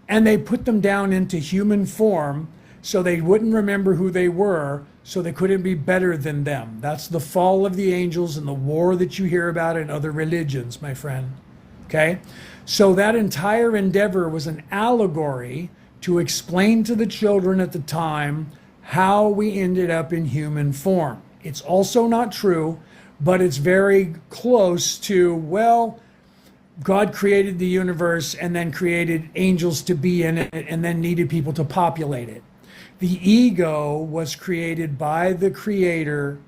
and they put them down into human form so they wouldn't remember who they were, so they couldn't be better than them. That's the fall of the angels and the war that you hear about in other religions, my friend. Okay? So that entire endeavor was an allegory to explain to the children at the time how we ended up in human form. It's also not true, but it's very close to, well, God created the universe and then created angels to be in it and then needed people to populate it. The ego was created by the Creator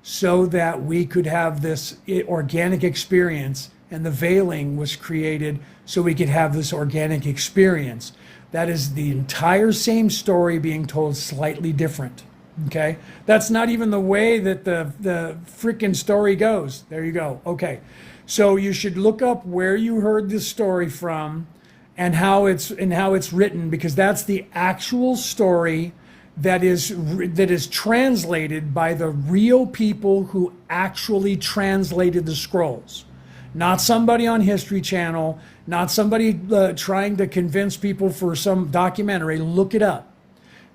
so that we could have this organic experience, and the veiling was created so we could have this organic experience. That is the entire same story being told slightly different. Okay? That's not even the way that the freaking story goes. There you go. Okay. So you should look up where you heard this story from and how it's written, because that's the actual story that is translated by the real people who actually translated the scrolls. Not somebody on History Channel, not somebody trying to convince people for some documentary. Look it up.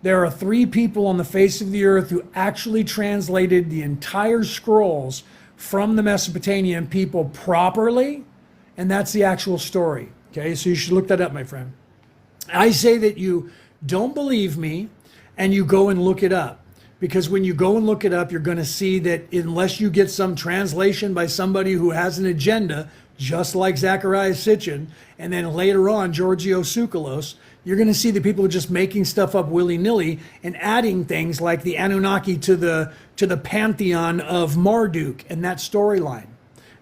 There are 3 people on the face of the earth who actually translated the entire scrolls from the Mesopotamian people properly, and that's the actual story. Okay, so you should look that up, my friend. I say that you don't believe me and you go and look it up. Because when you go and look it up, you're going to see that unless you get some translation by somebody who has an agenda, just like Zechariah Sitchin, and then later on Giorgio Tsoukalos, you're going to see that people are just making stuff up willy-nilly and adding things like the Anunnaki to the pantheon of Marduk and that storyline.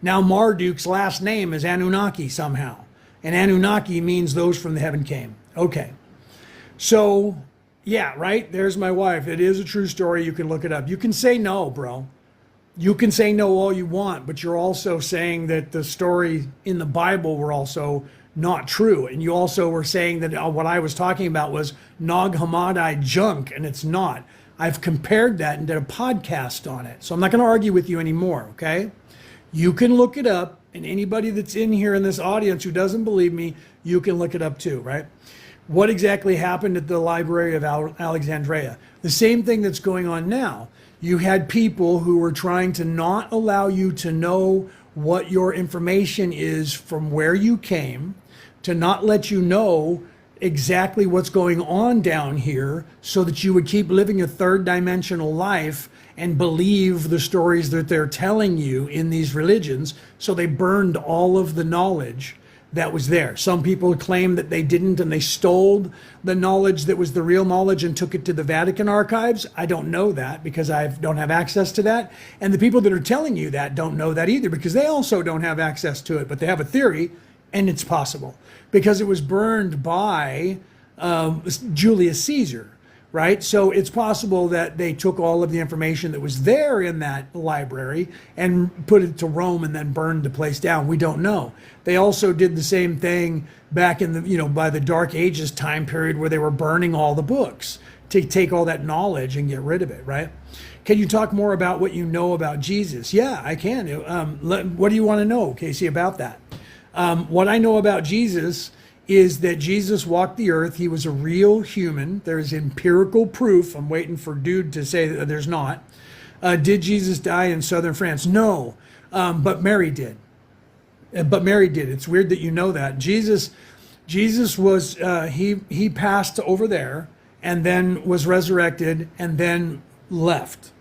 Now Marduk's last name is Anunnaki somehow. And Anunnaki means those from the heaven came. Okay. So, yeah, right? There's my wife. It is a true story. You can look it up. You can say no, bro. You can say no all you want, but you're also saying that the story in the Bible were also not true. And you also were saying that what I was talking about was Nag Hammadi junk, and it's not. I've compared that and did a podcast on it. So I'm not going to argue with you anymore, okay? You can look it up, and anybody that's in here in this audience who doesn't believe me, you can look it up too, right? What exactly happened at the Library of Alexandria? The same thing that's going on now. You had people who were trying to not allow you to know what your information is from where you came, to not let you know exactly what's going on down here, so that you would keep living a third dimensional life and believe the stories that they're telling you in these religions. So they burned all of the knowledge that was there. Some people claim that they didn't, and they stole the knowledge that was the real knowledge and took it to the Vatican archives. I don't know that because I don't have access to that. And the people that are telling you that don't know that either, because they also don't have access to it, but they have a theory, and it's possible because it was burned by Julius Caesar, right? So it's possible that they took all of the information that was there in that library and put it to Rome and then burned the place down. We don't know. They also did the same thing back in the, by the Dark Ages time period, where they were burning all the books to take all that knowledge and get rid of it, right? Can you talk more about what you know about Jesus? Yeah, I can. What do you want to know, Casey, about that? What I know about Jesus is that Jesus walked the earth. He was a real human. There's empirical proof. I'm waiting for dude to say that there's not. Did Jesus die in southern France? No, but Mary did. It's weird that you know that. Jesus was, he passed over there and then was resurrected and then left.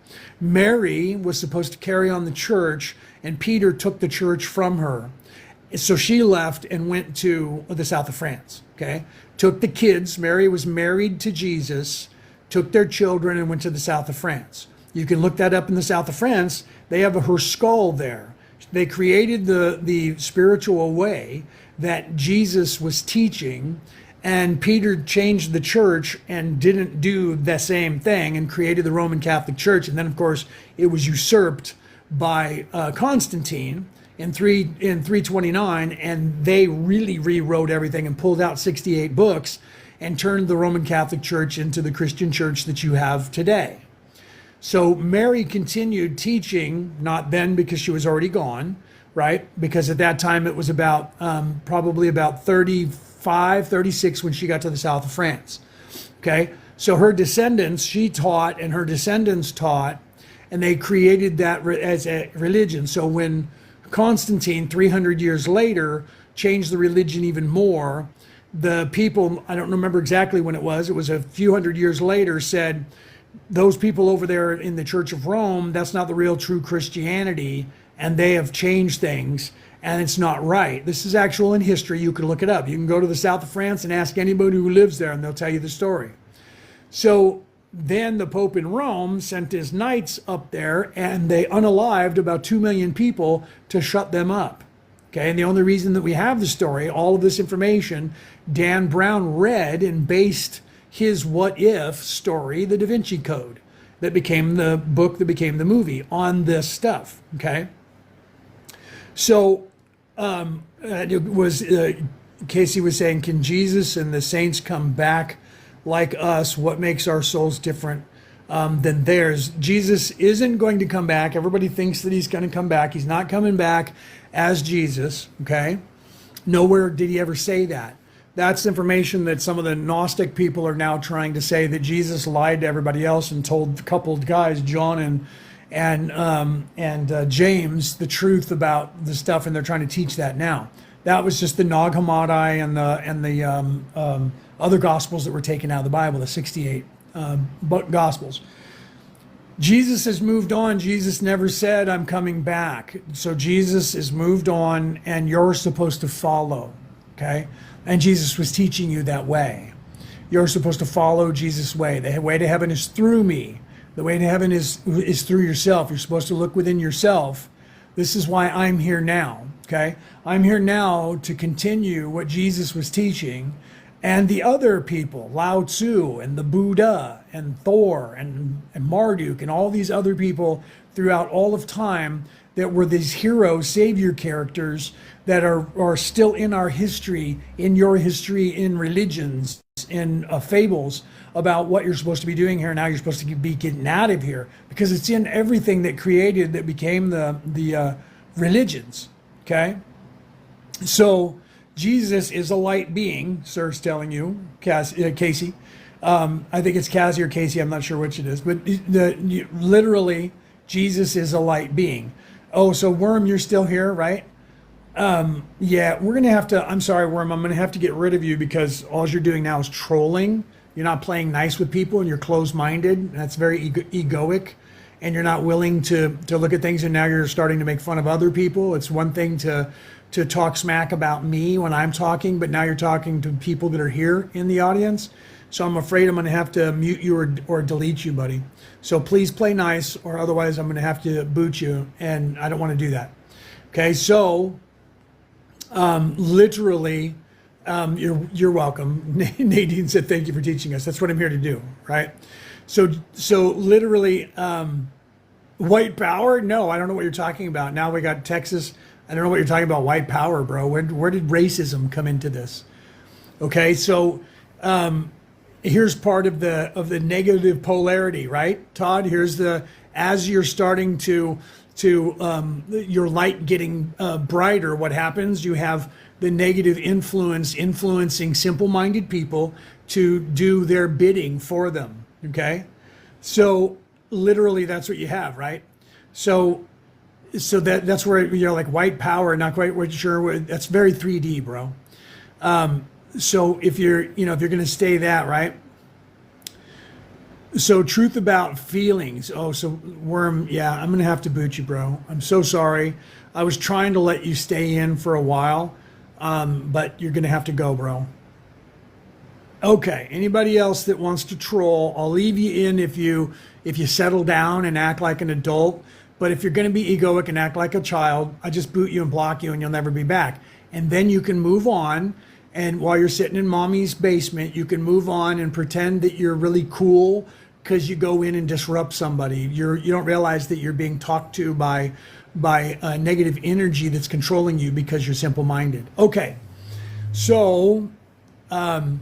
Mary was supposed to carry on the church, and Peter took the church from her. So she left and went to the south of France, okay? Took the kids. Mary was married to Jesus, took their children and went to the south of France. You can look that up in the south of France. They have her skull there. They created the spiritual way that Jesus was teaching, and Peter changed the church and didn't do the same thing and created the Roman Catholic Church. And then, of course, it was usurped by Constantine in 329, and they really rewrote everything and pulled out 68 books and turned the Roman Catholic Church into the Christian church that you have today. So Mary continued teaching, not then because she was already gone, right? Because at that time it was about probably about 35, 36 when she got to the south of France, okay? So her descendants, she taught, and her descendants taught, and they created that as a religion. So when Constantine, 300 years later, changed the religion even more, the people, I don't remember exactly when it was a few hundred years later, said, those people over there in the Church of Rome, that's not the real true Christianity, and they have changed things, and it's not right. This is actual in history. You can look it up. You can go to the south of France and ask anybody who lives there, and they'll tell you the story. So then the Pope in Rome sent his knights up there, and they unalived about 2 million people to shut them up. Okay, and the only reason that we have the story, all of this information, Dan Brown read and based his what if story, the Da Vinci Code, that became the book that became the movie, on this stuff. Okay, so it was Casey was saying, can Jesus and the saints come back like us? What makes our souls different than theirs? Jesus isn't going to come back. Everybody thinks that he's going to come back. He's not coming back as Jesus, okay? Nowhere did he ever say that. That's information that some of the Gnostic people are now trying to say, that Jesus lied to everybody else and told a couple of guys, John and James, the truth about the stuff, and they're trying to teach that now. That was just the Nag Hammadi and the other gospels that were taken out of the Bible, the 68 gospels. Jesus has moved on. Jesus never said, I'm coming back. So Jesus is moved on, and you're supposed to follow, okay? And Jesus was teaching you that way. You're supposed to follow Jesus' way. The way to heaven is through me. The way to heaven is through yourself. You're supposed to look within yourself. This is why I'm here now, okay? I'm here now to continue what Jesus was teaching, and the other people, Lao Tzu and the Buddha and Thor and Marduk and all these other people throughout all of time that were these hero savior characters that are still in our history, in your history, in religions, in fables about what you're supposed to be doing here and how you're supposed to be getting out of here, because it's in everything that created, that became the religions. Okay, so Jesus is a light being, sir's telling you, Casey. I think it's Cassie or Casey, I'm not sure which it is, but literally, Jesus is a light being. Oh, so Worm, you're still here, right? Yeah, we're going to have to, I'm sorry, Worm, I'm going to have to get rid of you because all you're doing now is trolling. You're not playing nice with people and you're closed-minded. That's very egoic, and you're not willing to look at things, and now you're starting to make fun of other people. It's one thing to talk smack about me when I'm talking, but now you're talking to people that are here in the audience. So I'm afraid I'm going to have to mute you or delete you, buddy. So please play nice, or otherwise I'm going to have to boot you, and I don't want to do that. Okay, so literally, you're welcome. Nadine said, "Thank you for teaching us." That's what I'm here to do, right? So literally, white power? No, I don't know what you're talking about. Now we got Texas. I don't know what you're talking about. White power, bro. Where did racism come into this? Okay, so here's part of the negative polarity, right, Todd? Here's as you're starting to your light getting brighter, what happens? You have the negative influencing simple-minded people to do their bidding for them. Okay, so literally that's what you have, right? So that's where you're like white power, not quite sure. That's very 3D, bro. So if you're going to stay that, right? So truth about feelings. Oh, so Worm, yeah, I'm going to have to boot you, bro. I'm so sorry. I was trying to let you stay in for a while, but you're going to have to go, bro. Okay, anybody else that wants to troll, I'll leave you in if you settle down and act like an adult. But if you're going to be egoic and act like a child, I just boot you and block you and you'll never be back. And then you can move on. And while you're sitting in mommy's basement, you can move on and pretend that you're really cool because you go in and disrupt somebody. You don't realize that you're being talked to by a negative energy that's controlling you because you're simple-minded. Okay, so what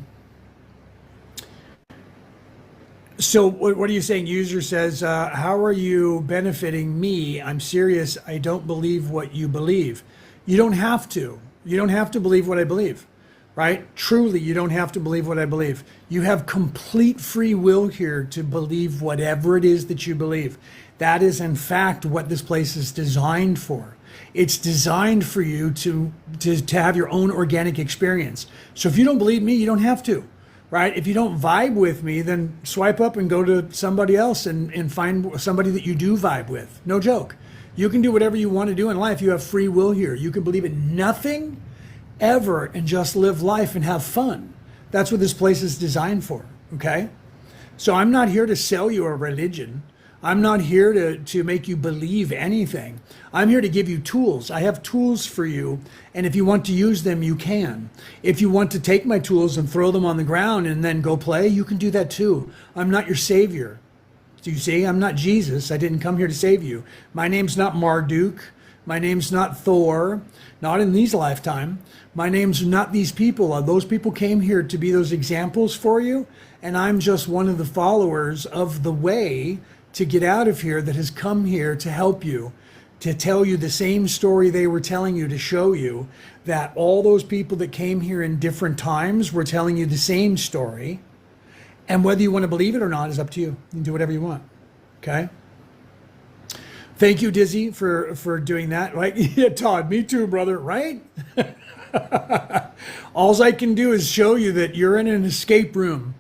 are you saying? User says, how are you benefiting me? I'm serious. I don't believe what you believe. You don't have to. You don't have to believe what I believe. Right? Truly, you don't have to believe what I believe. You have complete free will here to believe whatever it is that you believe. That is, in fact, what this place is designed for. It's designed for you to have your own organic experience. So if you don't believe me, you don't have to. Right? If you don't vibe with me, then swipe up and go to somebody else and find somebody that you do vibe with. No joke. You can do whatever you want to do in life. You have free will here. You can believe in nothing ever and just live life and have fun. That's what this place is designed for, okay? So I'm not here to sell you a religion. I'm not here to make you believe anything. I'm here to give you tools. I have tools for you, and if you want to use them, you can. If you want to take my tools and throw them on the ground and then go play, you can do that too. I'm not your savior. Do you see? I'm not Jesus. I didn't come here to save you. My name's not Marduk. My name's not Thor. Not in these lifetime. My name's not these people. Those people came here to be those examples for you, and I'm just one of the followers of the way to get out of here that has come here to help you, to tell you the same story they were telling you, to show you that all those people that came here in different times were telling you the same story, and whether you want to believe it or not is up to you. You can do whatever you want, okay? Thank you, Dizzy, for doing that. Right? Yeah, Todd, me too, brother, right? All I can do is show you that you're in an escape room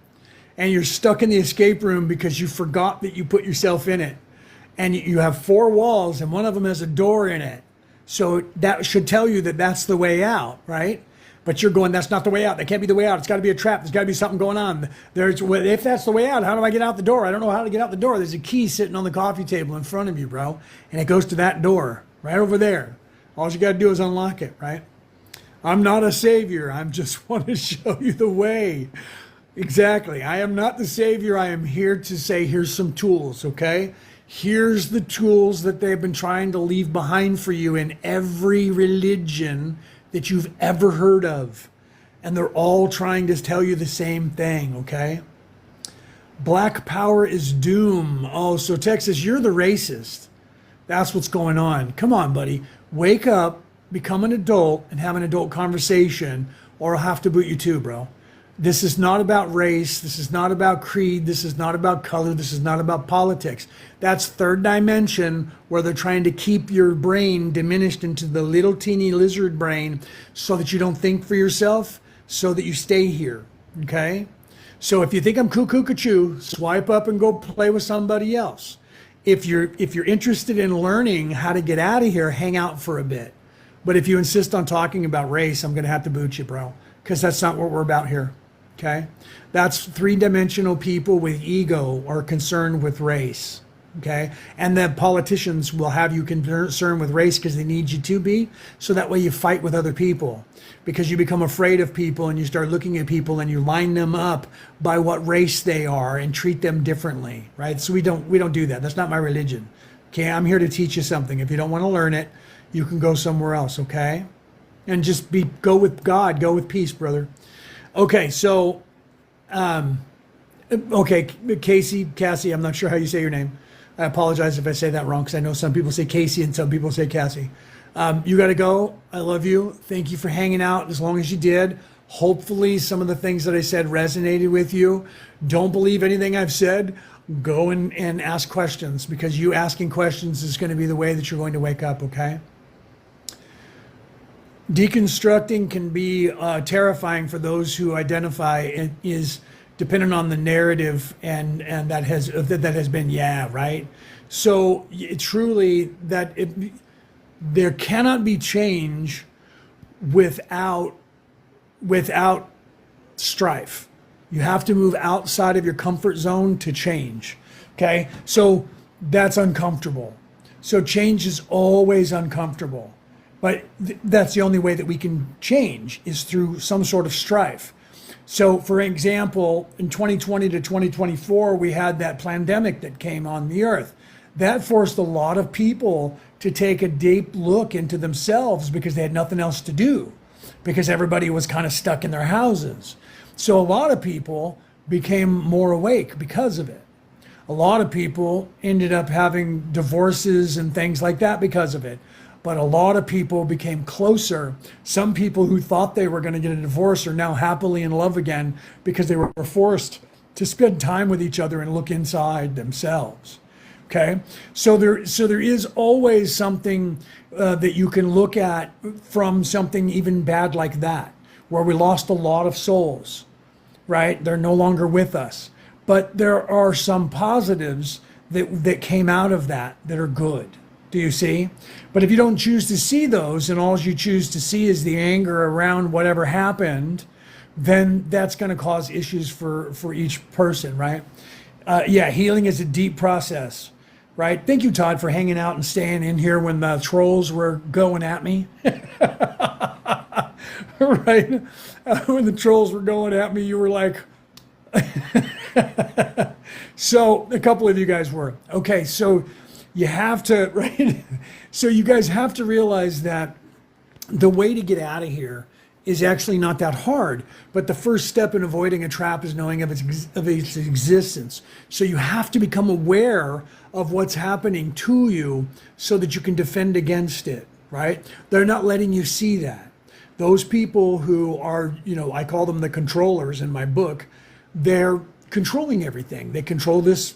and you're stuck in the escape room because you forgot that you put yourself in it. And you have 4 walls and one of them has a door in it. So that should tell you that that's the way out, right? But you're going, that's not the way out. That can't be the way out. It's got to be a trap. There's got to be something going on. If that's the way out, how do I get out the door? I don't know how to get out the door. There's a key sitting on the coffee table in front of you, bro. And it goes to that door right over there. All you got to do is unlock it, right? I'm not a savior. I just want to show you the way. Exactly. I am not the savior. I am here to say, here's some tools, okay? Here's the tools that they've been trying to leave behind for you in every religion that you've ever heard of. And they're all trying to tell you the same thing, okay? Black power is doom. Oh, so Texas, you're the racist. That's what's going on. Come on, buddy. Wake up, become an adult, and have an adult conversation, or I'll have to boot you too, bro. This is not about race. This is not about creed. This is not about color. This is not about politics. That's third dimension, where they're trying to keep your brain diminished into the little teeny lizard brain so that you don't think for yourself, so that you stay here, okay? So if you think I'm cuckoo, swipe up and go play with somebody else. If you're interested in learning how to get out of here, hang out for a bit. But if you insist on talking about race, I'm going to have to boot you, bro, because that's not what we're about here. Okay? That's three-dimensional people with ego are concerned with race. Okay? And the politicians will have you concerned with race because they need you to be, so that way you fight with other people. Because you become afraid of people and you start looking at people and you line them up by what race they are and treat them differently, right? So we don't do that. That's not my religion. Okay? I'm here to teach you something. If you don't want to learn it, you can go somewhere else, okay? And just go with God, go with peace, brother. Okay, so, Cassie, I'm not sure how you say your name. I apologize if I say that wrong, because I know some people say Casey and some people say Cassie. You got to go. I love you. Thank you for hanging out as long as you did. Hopefully some of the things that I said resonated with you. Don't believe anything I've said. Go and ask questions, because you asking questions is going to be the way that you're going to wake up, okay? Deconstructing can be terrifying for those who identify it is dependent on the narrative and that has been right. So truly there cannot be change without strife. You have to move outside of your comfort zone to change. Okay, so that's uncomfortable. So change is always uncomfortable. But that's the only way that we can change, is through some sort of strife. So, for example, in 2020 to 2024, we had that pandemic that came on the earth. That forced a lot of people to take a deep look into themselves, because they had nothing else to do, because everybody was kind of stuck in their houses. So a lot of people became more awake because of it. A lot of people ended up having divorces and things like that because of it. But a lot of people became closer. Some people who thought they were going to get a divorce are now happily in love again, because they were forced to spend time with each other and look inside themselves. Okay, so there is always something that you can look at from something even bad like that, where we lost a lot of souls, right? They're no longer with us. But there are some positives that came out of that are good. Do you see? But if you don't choose to see those, and all you choose to see is the anger around whatever happened, then that's going to cause issues for each person, right? Healing is a deep process, right? Thank you, Todd, for hanging out and staying in here when the trolls were going at me. Right? When the trolls were going at me, you were like... So a couple of you guys were. Okay, so... You have to, right? So you guys have to realize that the way to get out of here is actually not that hard. But the first step in avoiding a trap is knowing of its existence. So you have to become aware of what's happening to you so that you can defend against it, right? They're not letting you see that. Those people who are, I call them the controllers in my book, they're controlling everything. They control this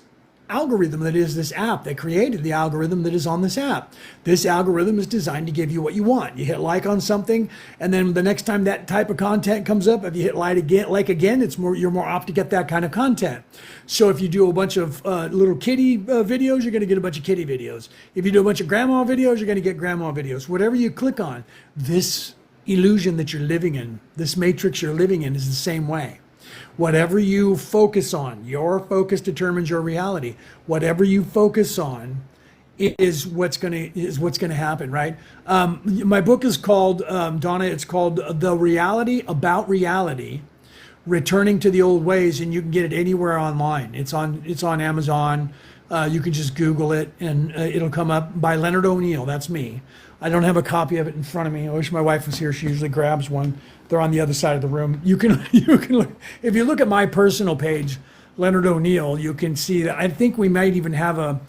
algorithm that is this app. They created the algorithm that is on this app. This algorithm is designed to give you what you want. You hit like on something, and then the next time that type of content comes up, if you hit like again, you're more apt to get that kind of content. So if you do a bunch of little kitty videos, you're going to get a bunch of kitty videos. If you do a bunch of grandma videos, you're going to get grandma videos. Whatever you click on, this illusion that you're living in, this matrix you're living in, is the same way. Whatever you focus on, your focus determines your reality. Whatever you focus on is what's going to happen, right? My book is called Donna. It's called The Reality About Reality: Returning to the Old Ways, and you can get it anywhere online. It's on Amazon. You can just Google it and it'll come up by Leonard O'Neill. That's me. I don't have a copy of it in front of me. I wish my wife was here. She usually grabs one. They're on the other side of the room. You can look, if you look at my personal page, Leonard O'Neill, you can see that. I think we might even have a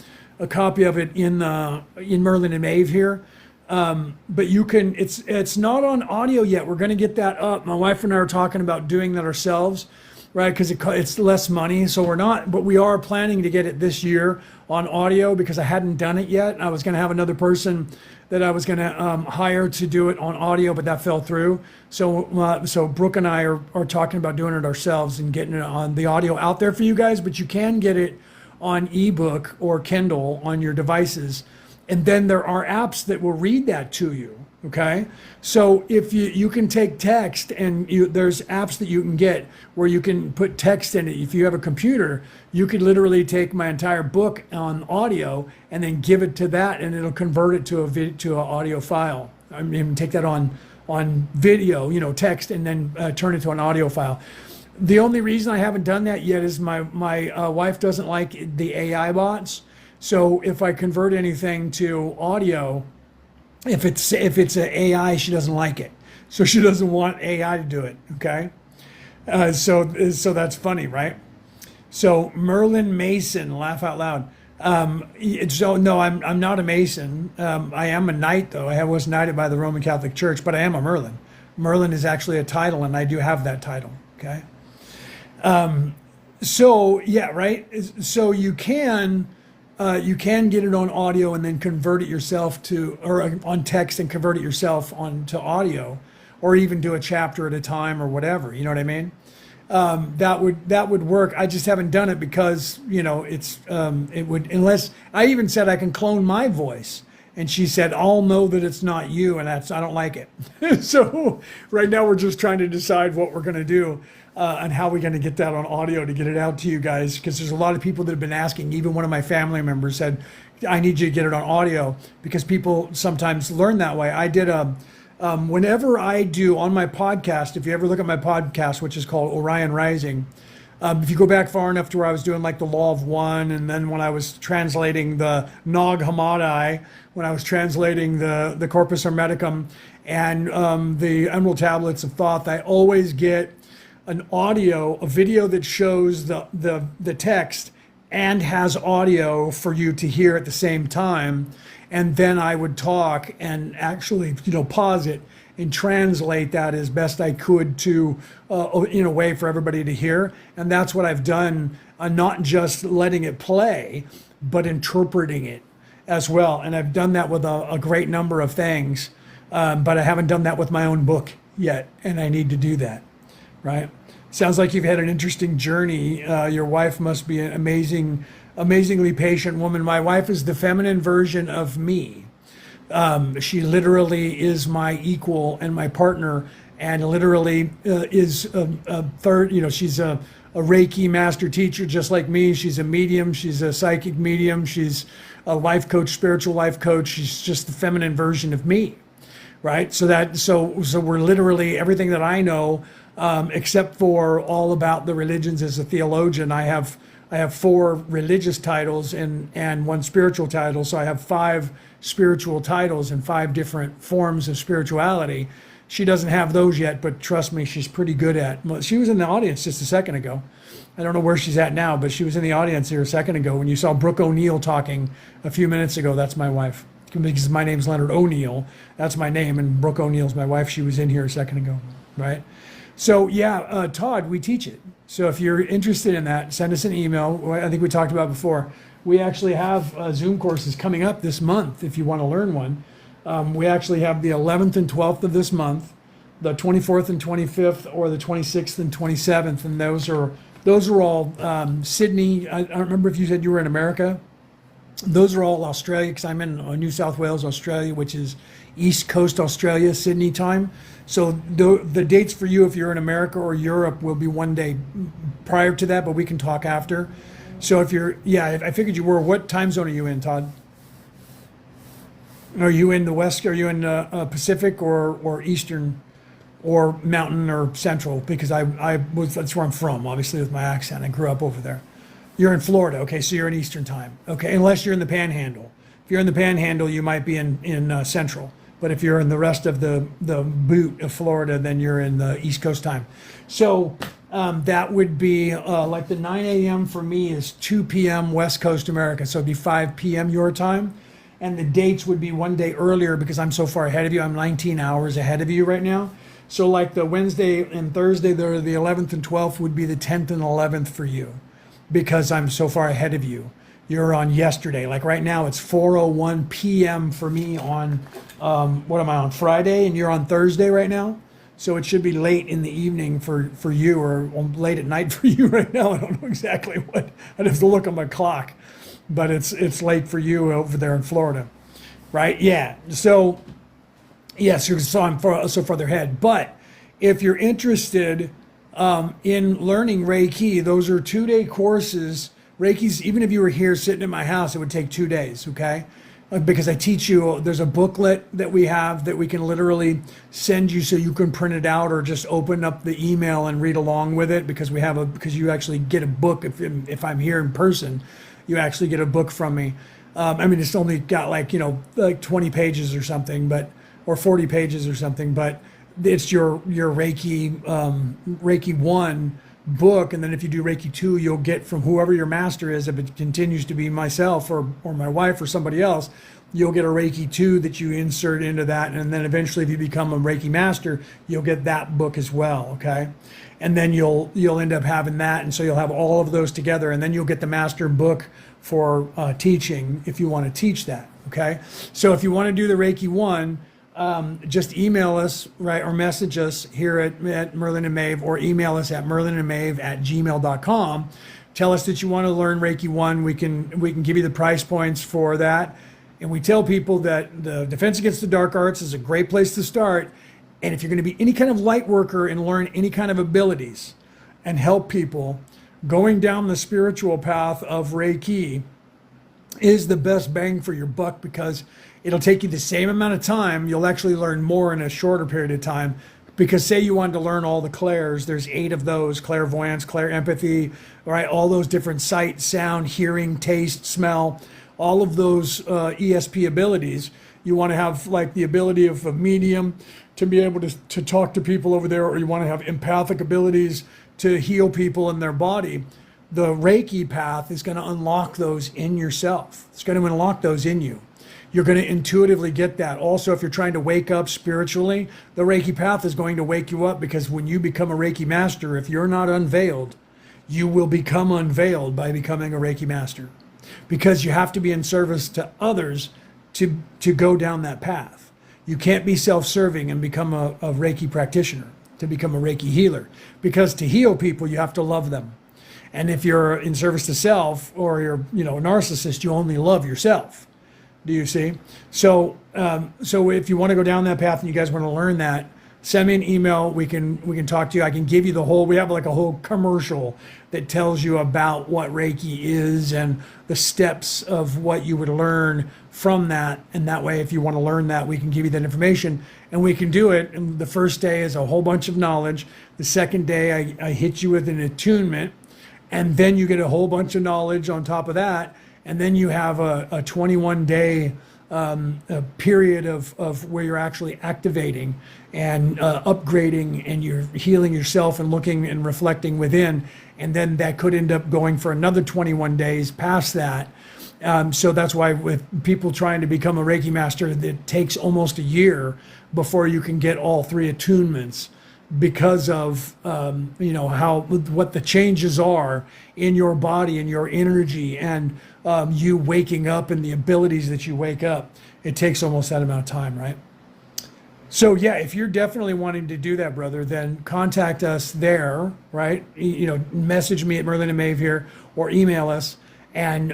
copy of it in Merlin and Maeve here. But you can. It's not on audio yet. We're going to get that up. My wife and I are talking about doing that ourselves, right? Because it's less money. So we're not, but we are planning to get it this year on audio because I hadn't done it yet. I was going to have another person that I was going to hire to do it on audio, but that fell through. So Brooke and I are talking about doing it ourselves and getting it on the audio out there for you guys. But you can get it on ebook or Kindle on your devices. And then there are apps that will read that to you, okay? So if you can take text and there's apps that you can get where you can put text in it. If you have a computer, you could literally take my entire book on audio and then give it to that and it'll convert it to an audio file. I mean, take that on video, text, and then turn it to an audio file. The only reason I haven't done that yet is my wife doesn't like the AI bots. So if I convert anything to audio, if it's an AI, she doesn't like it. So she doesn't want AI to do it. Okay. So that's funny, right? So Merlin Mason, laugh out loud. So no, I'm not a Mason. I am a knight though. I was knighted by the Roman Catholic Church, but I am a Merlin. Merlin is actually a title, and I do have that title. Okay. So yeah, right. So you can get it on audio and then convert it yourself or on text and convert it yourself onto audio, or even do a chapter at a time or whatever. You know what I mean? That would work. I just haven't done it because it would, unless I even said I can clone my voice, and she said I'll know that it's not you, and I don't like it. So right now we're just trying to decide what we're going to do. And how we're going to get that on audio to get it out to you guys, because there's a lot of people that have been asking. Even one of my family members said, I need you to get it on audio, because people sometimes learn that way. I did whenever I do on my podcast, if you ever look at my podcast, which is called Orion Rising, if you go back far enough to where I was doing like the Law of One, and then when I was translating the Nag Hammadi, when I was translating the Corpus Hermeticum and the Emerald Tablets of Thoth, I always get a video that shows the text and has audio for you to hear at the same time. And then I would talk and actually, pause it and translate that as best I could to, in a way for everybody to hear. And that's what I've done, not just letting it play, but interpreting it as well. And I've done that with a great number of things, but I haven't done that with my own book yet. And I need to do that. Right? Sounds like you've had an interesting journey. Your wife must be an amazingly patient woman. My wife is the feminine version of me. She literally is my equal and my partner, and literally is a third, she's a Reiki master teacher just like me. She's a medium. She's a psychic medium. She's a life coach, spiritual life coach. She's just the feminine version of me. Right? So we're literally everything that I know, except for all about the religions as a theologian. I have 4 religious titles and 1 spiritual title. So I have 5 spiritual titles and 5 different forms of spirituality. She doesn't have those yet, but trust me, she's pretty good at. Well, she was in the audience just a second ago. I don't know where she's at now, but she was in the audience here a second ago. When you saw Brooke O'Neill talking a few minutes ago, that's my wife. Because my name's Leonard O'Neill. That's my name, and Brooke O'Neill's my wife. She was in here a second ago, right? So yeah, Todd, we teach it. So if you're interested in that, send us an email. I think we talked about before. We actually have Zoom courses coming up this month if you want to learn one. We actually have the 11th and 12th of this month, the 24th and 25th, or the 26th and 27th, and those are all Sydney. I don't remember if you said you were in America. Those are all Australia, because I'm in New South Wales, Australia, which is East Coast Australia, Sydney time. So the dates for you, if you're in America or Europe, will be one day prior to that, but we can talk after. So if you're, I figured you were. What time zone are you in, Todd? Are you in the West? Are you in Pacific or Eastern or Mountain or Central? Because that's where I'm from, obviously, with my accent. I grew up over there. You're in Florida. Okay, so you're in Eastern time. Okay, unless you're in the Panhandle. If you're in the Panhandle, you might be in Central. But if you're in the rest of the boot of Florida, then you're in the East Coast time. So that would be like the 9 a.m. for me is 2 p.m. West Coast America. So it'd be 5 p.m. your time. And the dates would be one day earlier because I'm so far ahead of you. I'm 19 hours ahead of you right now. So like the Wednesday and Thursday, the 11th and 12th would be the 10th and 11th for you because I'm so far ahead of you. You're on yesterday. Like right now, it's 4:01 p.m. for me on, what am I on, Friday? And you're on Thursday right now? So it should be late in the evening for you or late at night for you right now. I don't know exactly what. I'd have to look at my clock. But it's late for you over there in Florida, right? Yeah. So, yes, so I'm so farther ahead. But if you're interested in learning Reiki, those are 2-day courses. Reiki's, even if you were here sitting in my house, it would take 2 days, okay? Because I teach you, there's a booklet that we have that we can literally send you so you can print it out or just open up the email and read along with it because because you actually get a book if I'm here in person. You actually get a book from me. I mean, it's only got like 20 pages or something, or 40 pages or something, but it's your Reiki Reiki 1 book, and then if you do Reiki 2, you'll get from whoever your master is. If it continues to be myself or my wife or somebody else, you'll get a Reiki 2 that you insert into that, and then eventually if you become a Reiki master, you'll get that book as well, okay? And then you'll end up having that, and so you'll have all of those together, and then you'll get the master book for teaching if you want to teach that, okay? So if you want to do the Reiki 1, just email us, right, or message us here at Merlin and Maeve, or email us at merlinandmaeve@gmail.com. Tell us that you want to learn Reiki 1. We can give you the price points for that. And we tell people that the Defense Against the Dark Arts is a great place to start. And if you're going to be any kind of light worker and learn any kind of abilities and help people, going down the spiritual path of Reiki is the best bang for your buck because it'll take you the same amount of time. You'll actually learn more in a shorter period of time. Because say you wanted to learn all the clairs, there's 8 of those: clairvoyance, clairempathy, right? All those different sight, sound, hearing, taste, smell, all of those ESP abilities. You want to have like the ability of a medium to be able to talk to people over there, or you want to have empathic abilities to heal people in their body. The Reiki path is going to unlock those in yourself. It's going to unlock those in you. You're going to intuitively get that. Also, if you're trying to wake up spiritually, the Reiki path is going to wake you up because when you become a Reiki master, if you're not unveiled, you will become unveiled by becoming a Reiki master. Because you have to be in service to others to go down that path. You can't be self-serving and become a Reiki practitioner, to become a Reiki healer. Because to heal people, you have to love them. And if you're in service to self, or you're a narcissist, you only love yourself. Do you see? So if you want to go down that path and you guys want to learn that, send me an email. We can talk to you. I can give you we have like a whole commercial that tells you about what Reiki is and the steps of what you would learn from that. And that way, if you want to learn that, we can give you that information and we can do it. And the first day is a whole bunch of knowledge. The second day, I hit you with an attunement, and then you get a whole bunch of knowledge on top of that. And then you have a 21-day period of where you're actually activating and upgrading, and you're healing yourself and looking and reflecting within. And then that could end up going for another 21 days past that. So that's why with people trying to become a Reiki master, it takes almost a year before you can get all 3 attunements, because of what the changes are in your body and your energy, and you waking up and the abilities that you wake up. It takes almost that amount of time, right? So yeah, if you're definitely wanting to do that, brother, then contact us there, right? Message me at Merlin and Maeve here, or email us. And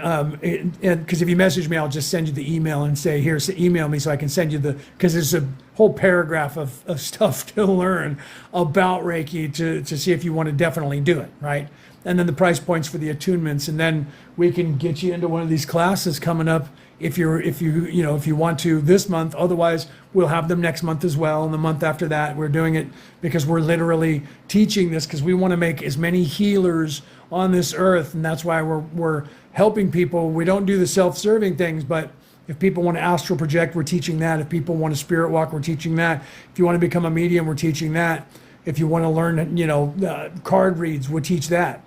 because if you message me, I'll just send you the email and say, here, email me so I can send you because there's a whole paragraph of stuff to learn about Reiki to see if you want to definitely do it, right? and then the price points for the attunements, and then we can get you into one of these classes coming up if you want to this month. Otherwise, we'll have them next month as well, and the month after that. We're doing it because we're literally teaching this because we want to make as many healers on this earth, and that's why we're helping people. We don't do the self-serving things, but if people want to astral project, we're teaching that. If people want to spirit walk, we're teaching that. If you want to become a medium, we're teaching that. If you want to learn, card reads, we'll teach that.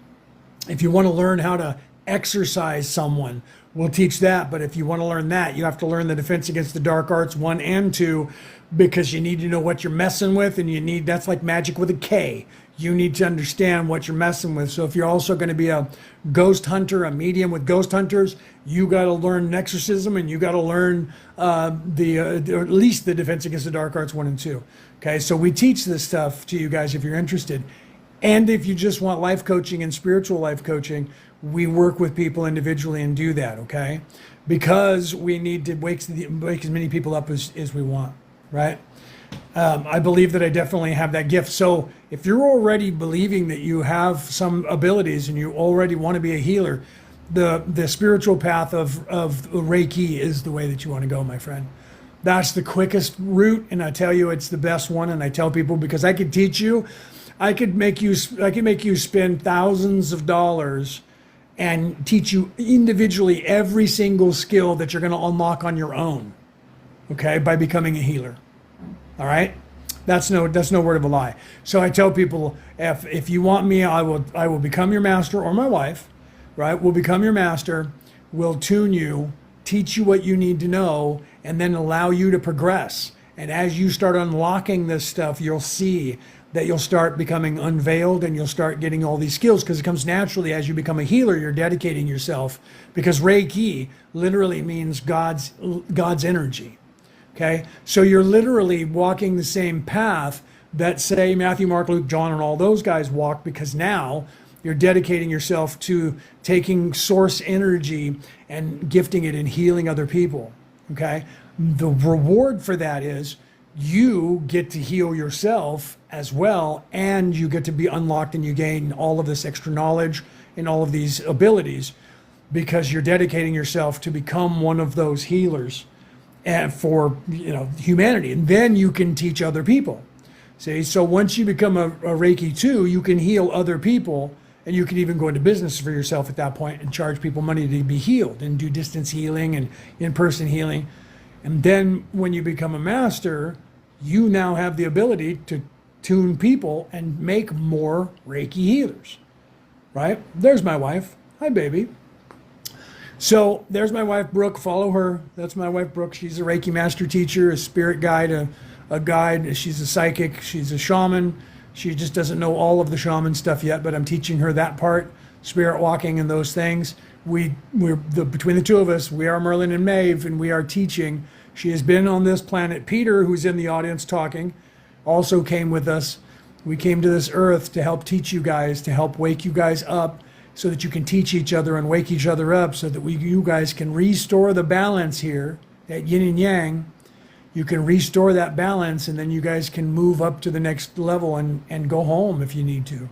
If you want to learn how to exorcise someone, we'll teach that. But if you want to learn that, you have to learn the Defense Against the Dark Arts 1 and 2, because you need to know what you're messing with, and that's like magic with a K. You need to understand what you're messing with. So if you're also going to be a ghost hunter, a medium with ghost hunters, you got to learn exorcism, and you got to learn or at least the Defense Against the Dark Arts 1 and 2. Okay, so we teach this stuff to you guys if you're interested. And if you just want life coaching and spiritual life coaching, we work with people individually and do that, okay? Because we need to wake as many people up as we want, right? I believe that I definitely have that gift. So if you're already believing that you have some abilities and you already want to be a healer, the spiritual path of Reiki is the way that you want to go, my friend. That's the quickest route, and I tell you it's the best one. And I tell people, because I could teach you, I could make you spend thousands of dollars and teach you individually every single skill that you're going to unlock on your own, okay, by becoming a healer. All right, that's no word of a lie. So I tell people, if you want me, I will become your master, or my wife, right? We'll become your master. We'll tune you, teach you what you need to know, and then allow you to progress. And as you start unlocking this stuff, you'll see that you'll start becoming unveiled, and you'll start getting all these skills, because it comes naturally as you become a healer. You're dedicating yourself, because Reiki literally means God's energy. Okay, so you're literally walking the same path that, say, Matthew, Mark, Luke, John, and all those guys walk, because now you're dedicating yourself to taking source energy and gifting it and healing other people. Okay, the reward for that is you get to heal yourself as well, and you get to be unlocked, and you gain all of this extra knowledge and all of these abilities, because you're dedicating yourself to become one of those healers and for humanity, and then you can teach other people. See, so once you become a Reiki 2, you can heal other people, and you can even go into business for yourself at that point and charge people money to be healed and do distance healing and in-person healing. And then when you become a master, you now have the ability to tune people and make more Reiki healers, right? There's my wife. Hi, baby. So there's my wife, Brooke. Follow her. That's my wife, Brooke. She's a Reiki master teacher, a spirit guide, a guide. She's a psychic. She's a shaman. She just doesn't know all of the shaman stuff yet, but I'm teaching her that part, spirit walking and those things. Between the two of us, we are Merlin and Maeve, and we are teaching. She has been on this planet. Peter, who's in the audience talking, also came with us. We came to this earth to help teach you guys, to help wake you guys up, so that you can teach each other and wake each other up, so that you guys can restore the balance here at yin and yang. You can restore that balance, and then you guys can move up to the next level and go home if you need to,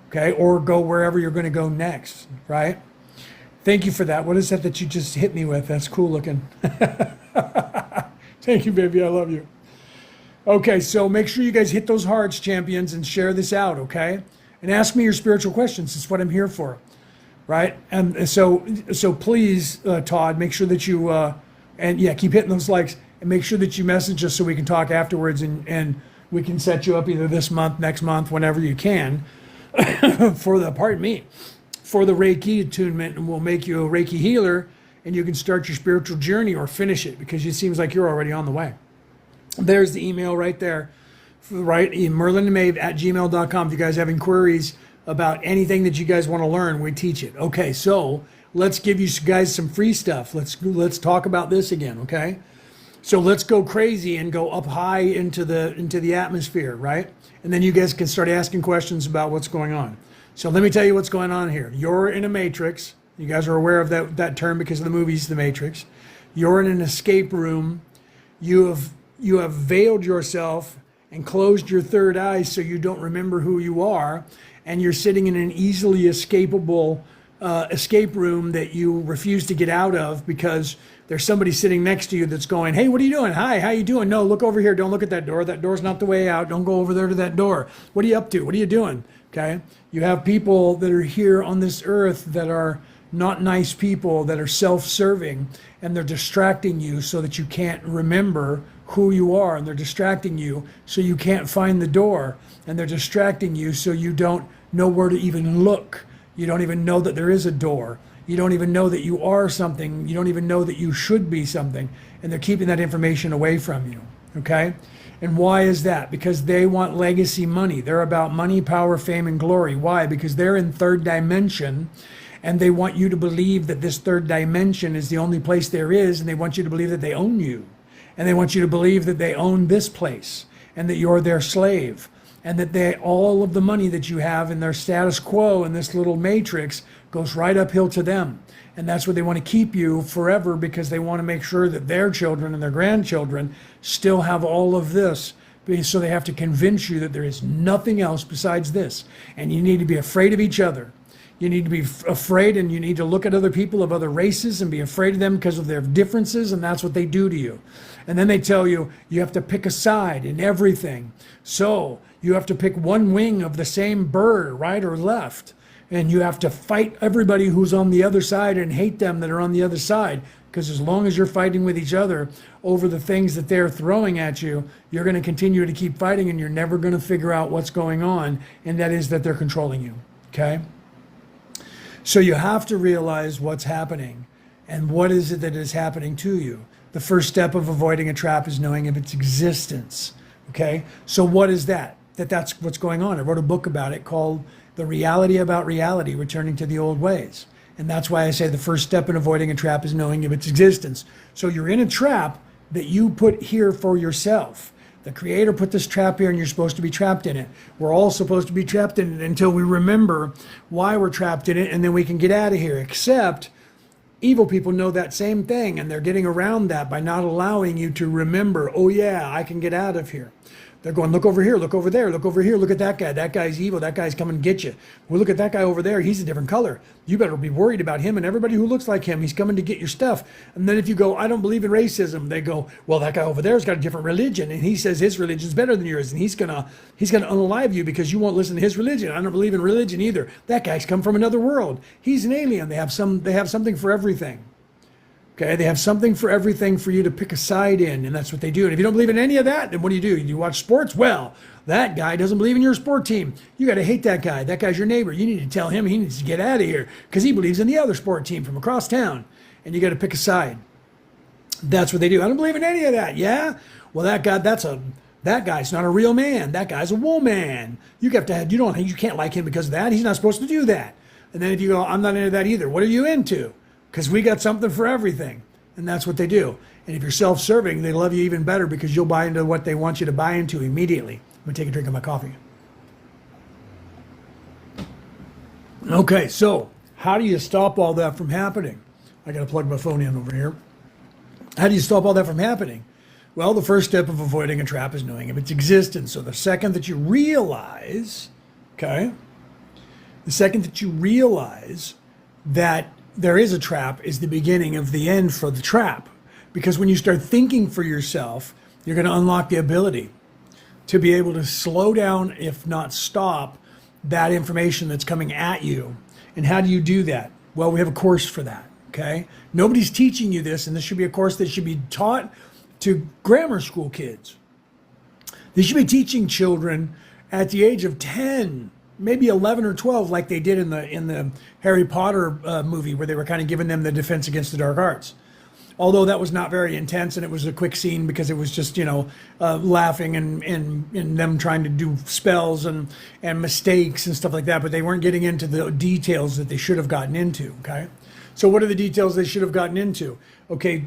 okay? Or go wherever you're going to go next, right? Thank you for that. What is that you just hit me with? That's cool looking. Thank you, baby. I love you. Okay, so make sure you guys hit those hearts, champions, and share this out, okay? And ask me your spiritual questions. It's what I'm here for, right? And so please, Todd, make sure that you, keep hitting those likes, and make sure that you message us so we can talk afterwards, and we can set you up either this month, next month, whenever you can, for the Reiki attunement, and we'll make you a Reiki healer, and you can start your spiritual journey or finish it, because it seems like you're already on the way. There's the email right there. Right, merlinandmaeve@gmail.com. If you guys have inquiries about anything that you guys want to learn, we teach it. Okay, so let's give you guys some free stuff. Let's talk about this again, okay? So let's go crazy and go up high into the atmosphere, right? And then you guys can start asking questions about what's going on. So let me tell you what's going on here. You're in a matrix. You guys are aware of that term because of the movies, The Matrix. You're in an escape room. You have veiled yourself, and closed your third eye so you don't remember who you are, and you're sitting in an easily escapable escape room that you refuse to get out of because there's somebody sitting next to you that's going, hey, what are you doing? Hi, how you doing? No, look over here. Don't look at that door. That door's not the way out. Don't go over there to that door. What are you up to? What are you doing? Okay. You have people that are here on this earth that are not nice people, that are self-serving, and they're distracting you so that you can't remember who you are, and they're distracting you so you can't find the door, and they're distracting you so you don't know where to even look. You don't even know that there is a door. You don't even know that you are something. You don't even know that you should be something, and they're keeping that information away from you, okay? And why is that? Because they want legacy money. They're about money, power, fame, and glory. Why? Because they're in third dimension, and they want you to believe that this third dimension is the only place there is, and they want you to believe that they own you. And they want you to believe that they own this place, and that you're their slave, and that all of the money that you have in their status quo in this little matrix goes right uphill to them. And that's where they want to keep you forever, because they want to make sure that their children and their grandchildren still have all of this. So they have to convince you that there is nothing else besides this. And you need to be afraid of each other. You need to be afraid, and you need to look at other people of other races and be afraid of them because of their differences, and that's what they do to you. And then they tell you you have to pick a side in everything. So you have to pick one wing of the same bird, right or left. And you have to fight everybody who's on the other side and hate them that are on the other side. Because as long as you're fighting with each other over the things that they're throwing at you, you're going to continue to keep fighting, and you're never going to figure out what's going on, and that is that they're controlling you, okay? So you have to realize what's happening and what is it that is happening to you. The first step of avoiding a trap is knowing of its existence, okay? So what is that? That's what's going on. I wrote a book about it called The Reality About Reality, Returning to the Old Ways. And that's why I say the first step in avoiding a trap is knowing of its existence. So you're in a trap that you put here for yourself. The Creator put this trap here, and you're supposed to be trapped in it. We're all supposed to be trapped in it until we remember why we're trapped in it, and then we can get out of here. Except evil people know that same thing, and they're getting around that by not allowing you to remember, oh yeah, I can get out of here. They're going, look over here, look over there, look over here, look at that guy. That guy's evil. That guy's coming to get you. Well, look at that guy over there. He's a different color. You better be worried about him and everybody who looks like him. He's coming to get your stuff. And then if you go, I don't believe in racism, they go, well, that guy over there's got a different religion, and he says his religion's better than yours, and he's gonna unalive you because you won't listen to his religion. I don't believe in religion either. That guy's come from another world. He's an alien. They have something for everything. Okay, they have something for everything for you to pick a side in, and that's what they do. And if you don't believe in any of that, then what do? You watch sports? Well, that guy doesn't believe in your sport team. You got to hate that guy. That guy's your neighbor. You need to tell him he needs to get out of here because he believes in the other sport team from across town, and you got to pick a side. That's what they do. I don't believe in any of that. Yeah? Well, that guy's not a real man. That guy's a woman. You can't like him because of that. He's not supposed to do that. And then if you go, I'm not into that either. What are you into? Because we got something for everything. And that's what they do. And if you're self-serving, they love you even better because you'll buy into what they want you to buy into immediately. I'm going to take a drink of my coffee. Okay, so how do you stop all that from happening? I got to plug my phone in over here. How do you stop all that from happening? Well, the first step of avoiding a trap is knowing of its existence. So the second that you realize, that there is a trap is the beginning of the end for the trap. Because when you start thinking for yourself, you're going to unlock the ability to be able to slow down, if not stop, that information that's coming at you. And how do you do that? Well, we have a course for that, okay? Nobody's teaching you this, and this should be a course that should be taught to grammar school kids. They should be teaching children at the age of 10, maybe 11 or 12, like they did in the Harry Potter movie, where they were kind of giving them the defense against the dark arts. Although that was not very intense, and it was a quick scene because it was just, laughing and them trying to do spells and mistakes and stuff like that. But they weren't getting into the details that they should have gotten into, okay? So what are the details they should have gotten into? Okay,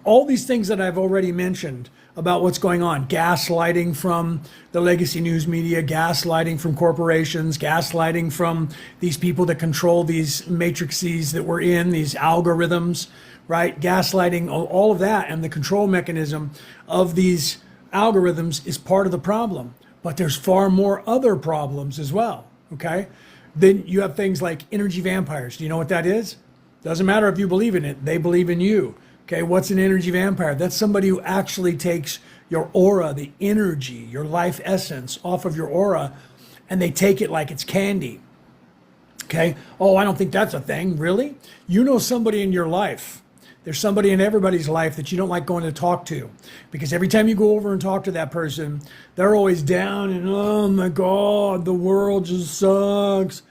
all these things that I've already mentioned about what's going on. Gaslighting from the legacy news media, gaslighting from corporations, gaslighting from these people that control these matrices that we're in, these algorithms, right? Gaslighting, all of that, and the control mechanism of these algorithms is part of the problem, but there's far more other problems as well, okay? Then you have things like energy vampires. Do you know what that is? Doesn't matter if you believe in it, they believe in you. Okay, what's an energy vampire? That's somebody who actually takes your aura, the energy, your life essence off of your aura, and they take it like it's candy. Okay, oh, I don't think that's a thing. Really? You know somebody in your life. There's somebody in everybody's life that you don't like going to talk to, because every time you go over and talk to that person, they're always down and, oh my God, the world just sucks.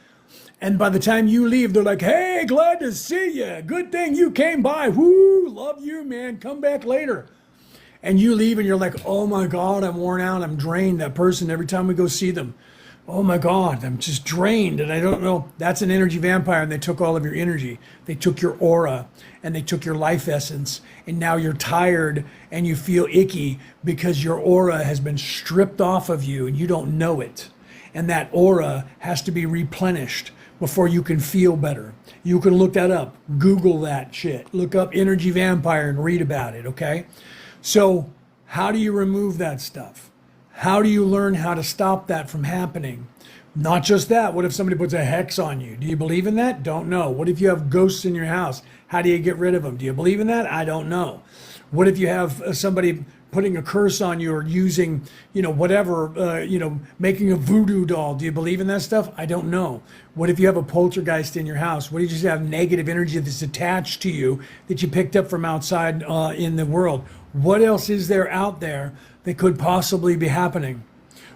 And by the time you leave, they're like, hey, glad to see you. Good thing you came by. Woo, love you, man. Come back later. And you leave and you're like, oh my God, I'm worn out. I'm drained. That person, every time we go see them, oh my God, I'm just drained. And I don't know. That's an energy vampire. And they took all of your energy. They took your aura and they took your life essence. And now you're tired and you feel icky because your aura has been stripped off of you and you don't know it. And that aura has to be replenished before you can feel better. You can look that up. Google that shit. Look up energy vampire and read about it, okay? So how do you remove that stuff? How do you learn how to stop that from happening? Not just that. What if somebody puts a hex on you? Do you believe in that? Don't know. What if you have ghosts in your house? How do you get rid of them? Do you believe in that? I don't know. What if you have somebody putting a curse on you or using, whatever, making a voodoo doll? Do you believe in that stuff? I don't know. What if you have a poltergeist in your house? What if you just have negative energy that's attached to you that you picked up from outside in the world? What else is there out there that could possibly be happening?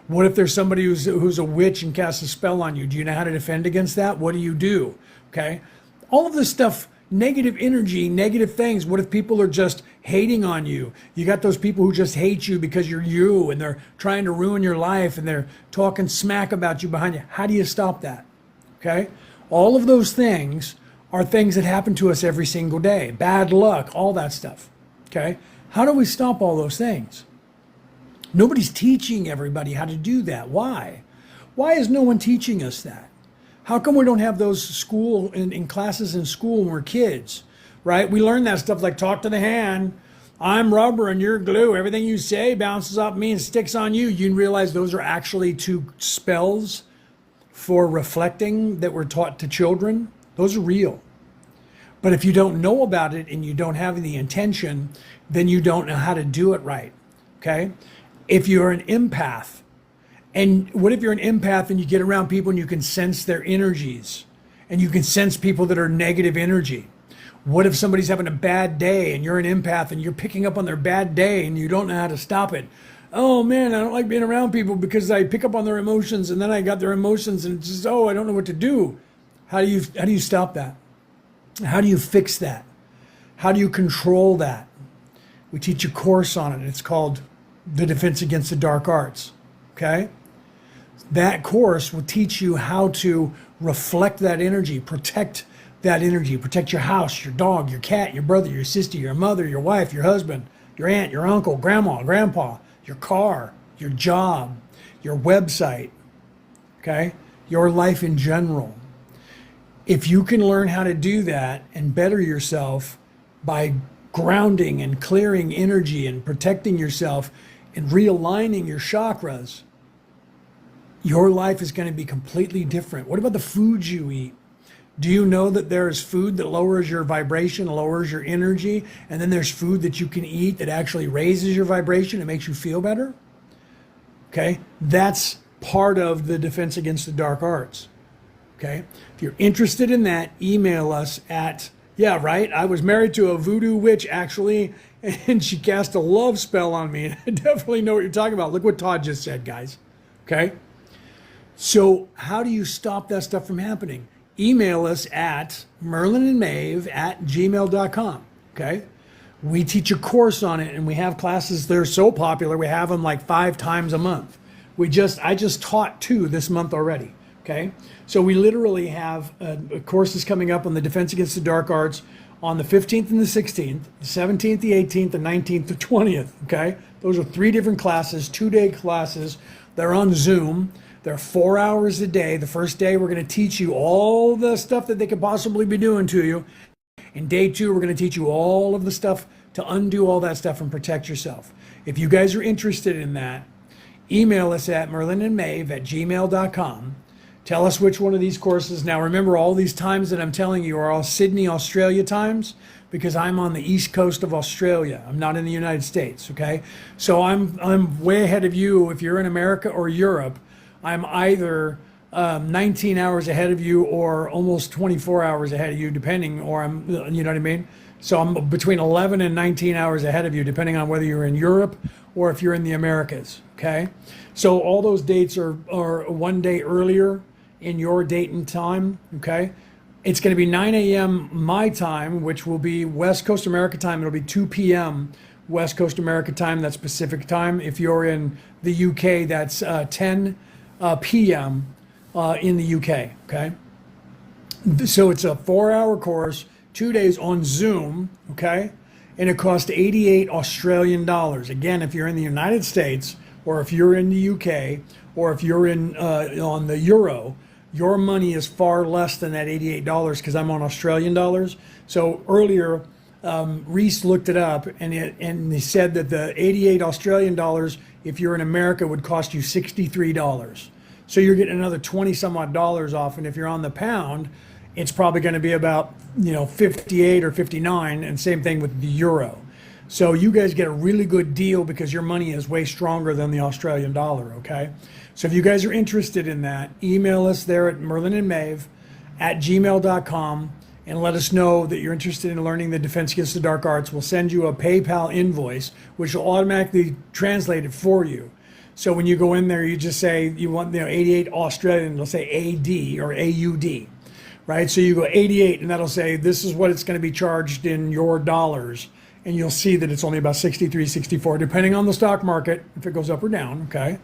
What if there's somebody who's a witch and casts a spell on you? Do you know how to defend against that? What do? Okay? All of this stuff, negative energy, negative things. What if people are just hating on you? You got those people who just hate you because you're you and they're trying to ruin your life and they're talking smack about you behind you. How do you stop that? Okay? All of those things are things that happen to us every single day. Bad luck, all that stuff. Okay? How do we stop all those things? Nobody's teaching everybody how to do that. Why? Why is no one teaching us that? How come we don't have those school in classes in school when we're kids, right? We learn that stuff like talk to the hand. I'm rubber and you're glue. Everything you say bounces off me and sticks on you. You realize those are actually two spells for reflecting that were taught to children. Those are real. But if you don't know about it and you don't have the intention, then you don't know how to do it right, okay? If you're an empath, and what if you're an empath and you get around people and you can sense their energies and you can sense people that are negative energy? What if somebody's having a bad day and you're an empath and you're picking up on their bad day and you don't know how to stop it? Oh man, I don't like being around people because I pick up on their emotions and then I got their emotions and it's just, I don't know what to do. How do you stop that? How do you fix that? How do you control that? We teach a course on it. It's called The Defense Against the Dark Arts. Okay? That course will teach you how to reflect that energy, protect that energy, protect your house, your dog, your cat, your brother, your sister, your mother, your wife, your husband, your aunt, your uncle, grandma, grandpa, your car, your job, your website, okay? Your life in general. If you can learn how to do that and better yourself by grounding and clearing energy and protecting yourself and realigning your chakras, your life is going to be completely different. What about the foods you eat? Do you know that there is food that lowers your vibration, lowers your energy, and then there's food that you can eat that actually raises your vibration and makes you feel better? Okay, that's part of the defense against the dark arts. Okay, if you're interested in that, email us at, yeah, right, I was married to a voodoo witch actually, and she cast a love spell on me. I definitely know what you're talking about. Look what Todd just said, guys. Okay, so how do you stop that stuff from happening? Email us at merlinandmaeve@gmail.com, okay? We teach a course on it, and we have classes. They're so popular, we have them like 5 times a month. I just taught 2 this month already, okay? So we literally have courses coming up on the Defense Against the Dark Arts on the 15th and the 16th, the 17th, the 18th, the 19th, the 20th, okay? Those are 3 different classes, 2-day classes. They're on Zoom. They're 4 hours a day. The first day, we're going to teach you all the stuff that they could possibly be doing to you. In day 2, we're going to teach you all of the stuff to undo all that stuff and protect yourself. If you guys are interested in that, email us at merlinandmaeve@gmail.com. Tell us which one of these courses. Now remember, all these times that I'm telling you are all Sydney, Australia times, because I'm on the east coast of Australia. I'm not in the United States, okay? So I'm way ahead of you. If you're in America or Europe, I'm either 19 hours ahead of you or almost 24 hours ahead of you, depending, or you know what I mean? So I'm between 11 and 19 hours ahead of you, depending on whether you're in Europe or if you're in the Americas, okay? So all those dates are one day earlier in your date and time, okay? It's going to be 9 a.m. my time, which will be West Coast America time. It'll be 2 p.m. West Coast America time. That's Pacific time. If you're in the UK, that's 10 p.m. In the UK, okay? So it's a 4-hour course, 2 days on Zoom, okay? And it costs 88 Australian dollars. Again, if you're in the United States, or if you're in the UK, or if you're in on the euro, your money is far less than that $88 because I'm on Australian dollars. So earlier, Reese looked it up, and he said that the 88 Australian dollars, if you're in America, would cost you $63. So you're getting another 20 some odd dollars off. And if you're on the pound, it's probably going to be about 58 or 59, and same thing with the euro. So you guys get a really good deal because your money is way stronger than the Australian dollar, okay? So if you guys are interested in that, email us there at merlinandmaeve@gmail.com and let us know that you're interested in learning the Defense Against the Dark Arts. We'll send you a PayPal invoice, which will automatically translate it for you. So when you go in there, you just say you want 88 Australian, they'll say AD or AUD, right? So you go 88, and that'll say this is what it's going to be charged in your dollars. And you'll see that it's only about 63, 64, depending on the stock market, if it goes up or down, okay?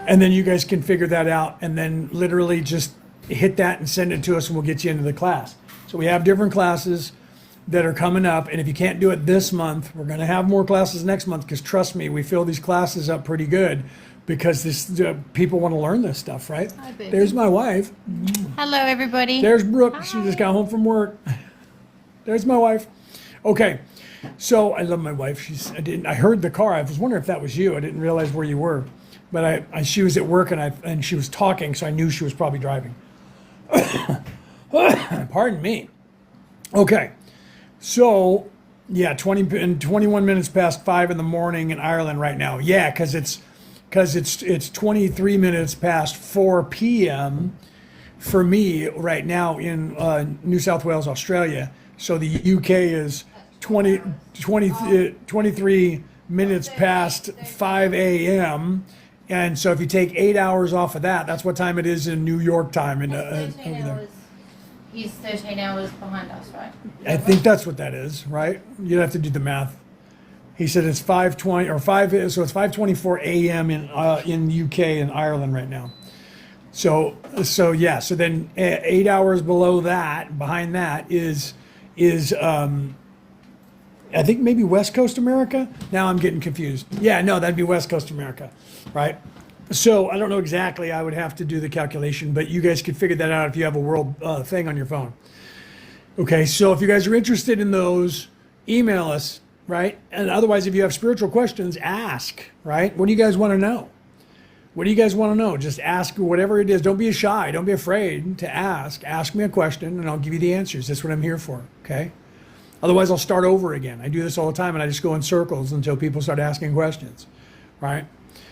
And then you guys can figure that out, and then literally just hit that and send it to us, and we'll get you into the class. So we have different classes that are coming up, and if you can't do it this month, we're going to have more classes next month, because trust me, we fill these classes up pretty good because people want to learn this stuff, right? Hi, baby. There's my wife. Hello, everybody. There's Brooke. Hi. She just got home from work. There's my wife. Okay. So I love my wife. I heard the car. I was wondering if that was you. I didn't realize where you were, but she was at work and she was talking, so I knew she was probably driving. Pardon me. Okay. So yeah, 21 minutes past 5 in the morning in Ireland right now. Yeah, because it's 23 minutes past 4 p.m. for me right now in New South Wales, Australia. So the UK is 23 minutes past 5 a.m. And so if you take 8 hours off of that, that's what time it is in New York time. And over there. He's 13 hours behind us, right? I think that's what that is, right? You'd have to do the math. He said it's 5:20 or 5, so it's 5:24 a.m. in UK and Ireland right now. So yeah. So then 8 hours below that, behind that is I think maybe West Coast America. Now I'm getting confused. Yeah, no, that'd be West Coast America, right? So I don't know exactly. I would have to do the calculation, but you guys could figure that out if you have a world thing on your phone. Okay, so if you guys are interested in those, email us, right? And otherwise, if you have spiritual questions, ask, right? What do you guys want to know? What do you guys want to know? Just ask whatever it is. Don't be shy. Don't be afraid to ask. Ask me a question, and I'll give you the answers. That's what I'm here for, okay? Otherwise, I'll start over again. I do this all the time, and I just go in circles until people start asking questions, right?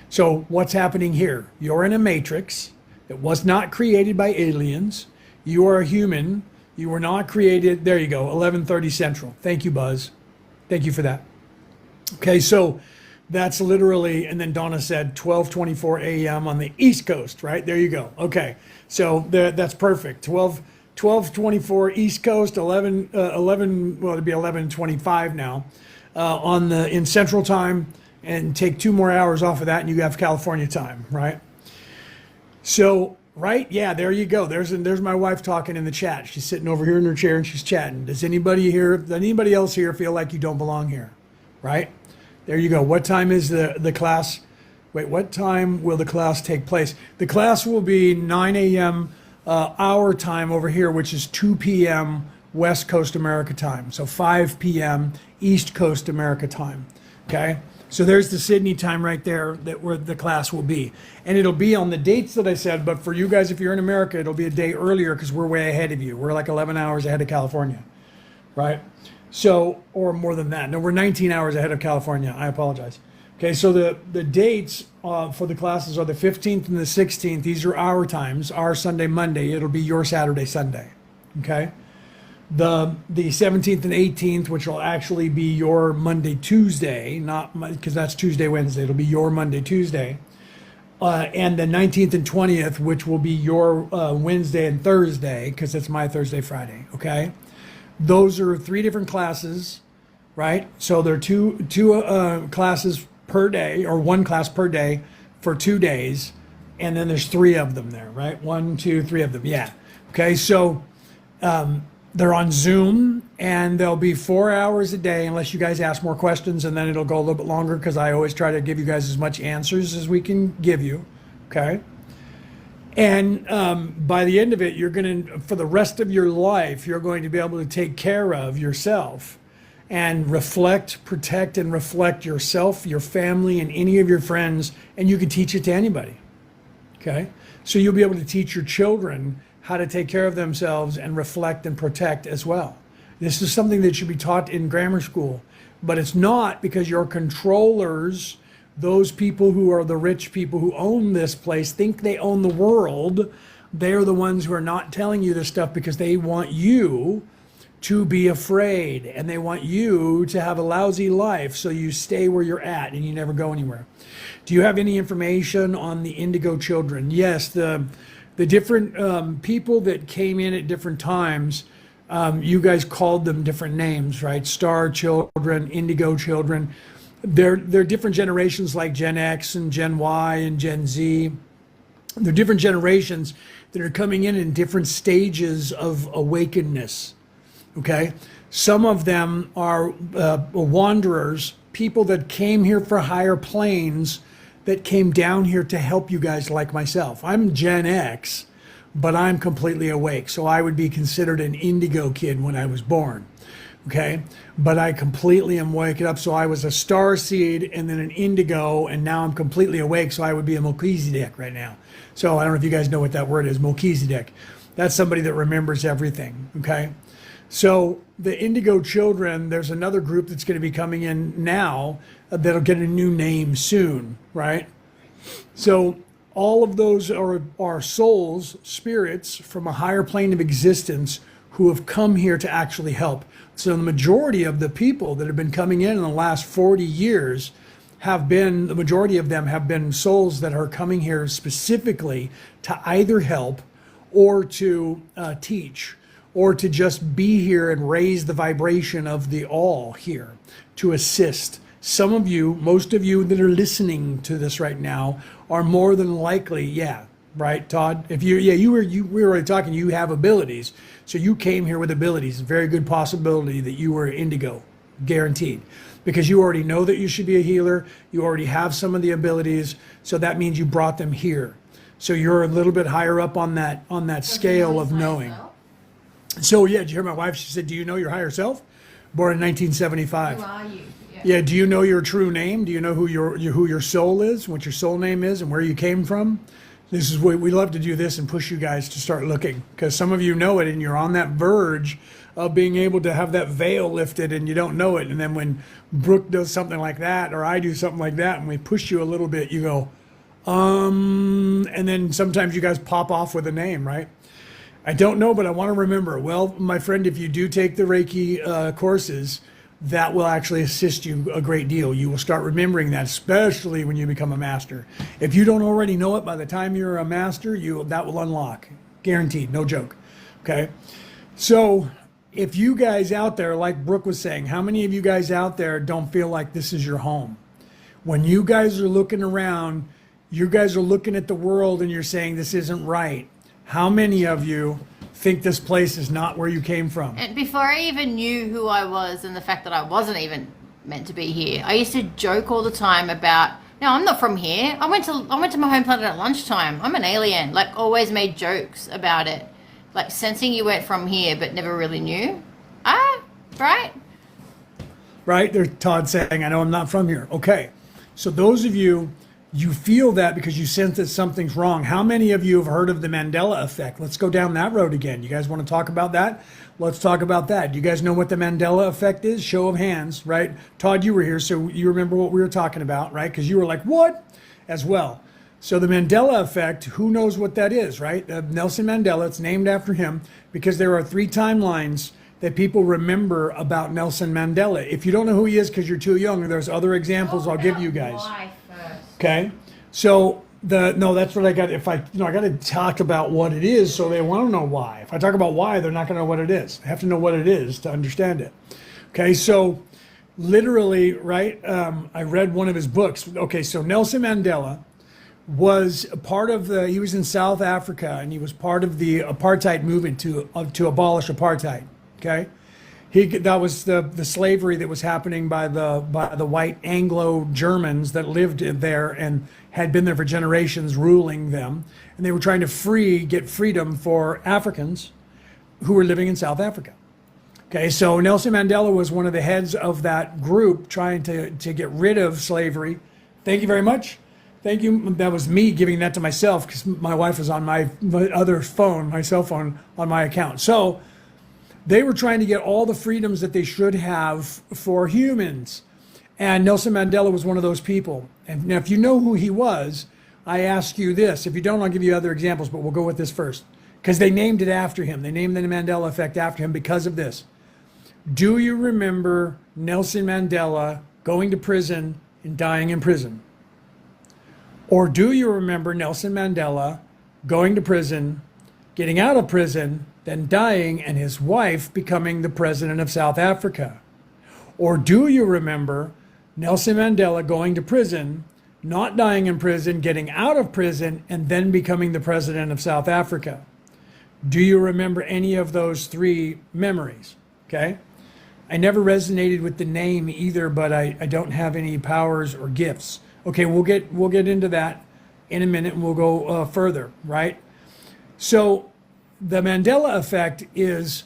So what's happening here? You're in a matrix that was not created by aliens. You are a human. You were not created. There you go, 11:30 Central. Thank you, Buzz. Thank you for that. Okay, so that's literally, and then Donna said 12:24 a.m. on the East Coast, right? There you go. Okay, so that's perfect. 12:24 East Coast, 11, well, it'd be 11:25 now in Central Time, and take 2 more hours off of that, and you have California time, right? So, right, yeah, there you go. There's my wife talking in the chat. She's sitting over here in her chair and she's chatting. Does anybody else here feel like you don't belong here, right? There you go. What time is the class? Wait, what time will the class take place? The class will be 9 a.m. Our time over here, which is 2 p.m. West Coast America time. So 5 p.m. East Coast America time. Okay, so there's the Sydney time right there that where the class will be, and it'll be on the dates that I said. But for you guys, if you're in America, it'll be a day earlier because we're way ahead of you. We're like 11 hours ahead of California, right? So, or more than that. No, we're 19 hours ahead of California. I apologize. Okay, so the dates for the classes are the 15th and the 16th. These are our times, our Sunday, Monday. It'll be your Saturday, Sunday. Okay. The 17th and 18th, which will actually be your Monday, Tuesday, not because that's Tuesday, Wednesday. It'll be your Monday, Tuesday. And the 19th and 20th, which will be your Wednesday and Thursday, because it's my Thursday, Friday. Okay. Those are 3 different classes, right? So there are two classes per day, or 1 class per day for 2 days, and then there's 3 of them there, right? 1, 2, 3 of them, yeah. Okay, so they're on Zoom, and they'll be 4 hours a day, unless you guys ask more questions, and then it'll go a little bit longer because I always try to give you guys as much answers as we can give you. Okay. And by the end of it, you're going to, for the rest of your life, you're going to be able to take care of yourself and reflect, protect, and reflect yourself, your family, and any of your friends, and you can teach it to anybody. Okay? So you'll be able to teach your children how to take care of themselves and reflect and protect as well. This is something that should be taught in grammar school, but it's not because your controllers, those people who are the rich people who own this place, think they own the world. They're the ones who are not telling you this stuff because they want you to be afraid and they want you to have a lousy life, so you stay where you're at and you never go anywhere. Do you have any information on the indigo children? Yes, the different people that came in at different times, you guys called them different names, right? Star children, indigo children. They're different generations like Gen X and Gen Y and Gen Z. They're different generations that are coming in different stages of awakenedness. Okay, some of them are wanderers, people that came here for higher planes, that came down here to help you guys like myself. I'm Gen X, but I'm completely awake. So I would be considered an indigo kid when I was born. Okay, but I completely am waking up. So I was a star seed and then an indigo, and now I'm completely awake. So I would be a Melchizedek right now. So I don't know if you guys know what that word is, Melchizedek. That's somebody that remembers everything. Okay. So the indigo children, there's another group that's going to be coming in now that'll get a new name soon, right? So all of those are souls, spirits from a higher plane of existence who have come here to actually help. So the majority of the people that have been coming in the last 40 years the majority of them have been souls that are coming here specifically to either help or to teach, or to just be here and raise the vibration of the all here, to assist. Some of you, most of you that are listening to this right now are more than likely, yeah, right, Todd? If we were already talking, you have abilities. So you came here with abilities. A very good possibility that you were indigo, guaranteed. Because you already know that you should be a healer. You already have some of the abilities. So that means you brought them here. So you're a little bit higher up on that scale of knowing. So yeah, did you hear my wife? She said, "Do you know your higher self?" Born in 1975. Who are you? Yeah. Do you know your true name? Do you know who your soul is? What your soul name is, and where you came from? This is what we love to do. This and push you guys to start looking, because some of you know it, and you're on that verge of being able to have that veil lifted, and you don't know it. And then when Brooke does something like that, or I do something like that, and we push you a little bit, you go, and then sometimes you guys pop off with a name, right? I don't know, but I want to remember. Well, my friend, if you do take the Reiki courses, that will actually assist you a great deal. You will start remembering that, especially when you become a master. If you don't already know it, by the time you're a master, that will unlock. Guaranteed, no joke. Okay? So if you guys out there, like Brooke was saying, how many of you guys out there don't feel like this is your home? When you guys are looking around, you guys are looking at the world and you're saying this isn't right. How many of you think this place is not where you came from? And before I even knew who I was and the fact that I wasn't even meant to be here, I used to joke all the time about, no, I'm not from here. I went to my home planet at lunchtime. I'm an alien. Like, always made jokes about it. Like, sensing you weren't from here but never really knew. Right? right? There's Todd saying, I know I'm not from here. Okay. So those of you, you feel that because you sense that something's wrong. How many of you have heard of the Mandela effect? Let's go down that road again. You guys want to talk about that? Let's talk about that. Do you guys know what the Mandela effect is? Show of hands, right? Todd, you were here, so you remember what we were talking about, right? Because you were like, what? As well. So the Mandela effect, who knows what that is, right? Nelson Mandela, it's named after him because there are 3 timelines that people remember about Nelson Mandela. If you don't know who he is because you're too young, there's other examples I'll give you guys. Why first? Okay, so that's what I got. If I got to talk about what it is, so they want to know why. If I talk about why, they're not going to know what it is. They have to know what it is to understand it. Okay, so literally, right? I read one of his books. Okay, so Nelson Mandela was a part of he was in South Africa, and he was part of the apartheid movement to abolish apartheid. Okay. That was the slavery that was happening by the white Anglo Germans that lived there and had been there for generations, ruling them, and they were trying to get freedom for Africans who were living in South Africa. Okay, so Nelson Mandela was one of the heads of that group trying to get rid of slavery. Thank you very much. Thank you. That was me giving that to myself because my wife was on my other phone, my cell phone, on my account. So they were trying to get all the freedoms that they should have for humans. And Nelson Mandela was one of those people. And now, if you know who he was, I ask you this. If you don't, I'll give you other examples, but we'll go with this first. Because they named it after him. They named the Mandela effect after him because of this. Do you remember Nelson Mandela going to prison and dying in prison? Or do you remember Nelson Mandela going to prison, getting out of prison, then dying, and his wife becoming the president of South Africa? Or do you remember Nelson Mandela going to prison, not dying in prison, getting out of prison, and then becoming the president of South Africa? Do you remember any of those 3 memories? Okay. I never resonated with the name either, but I don't have any powers or gifts. Okay, we'll get into that in a minute, and we'll go further, right? So the Mandela effect is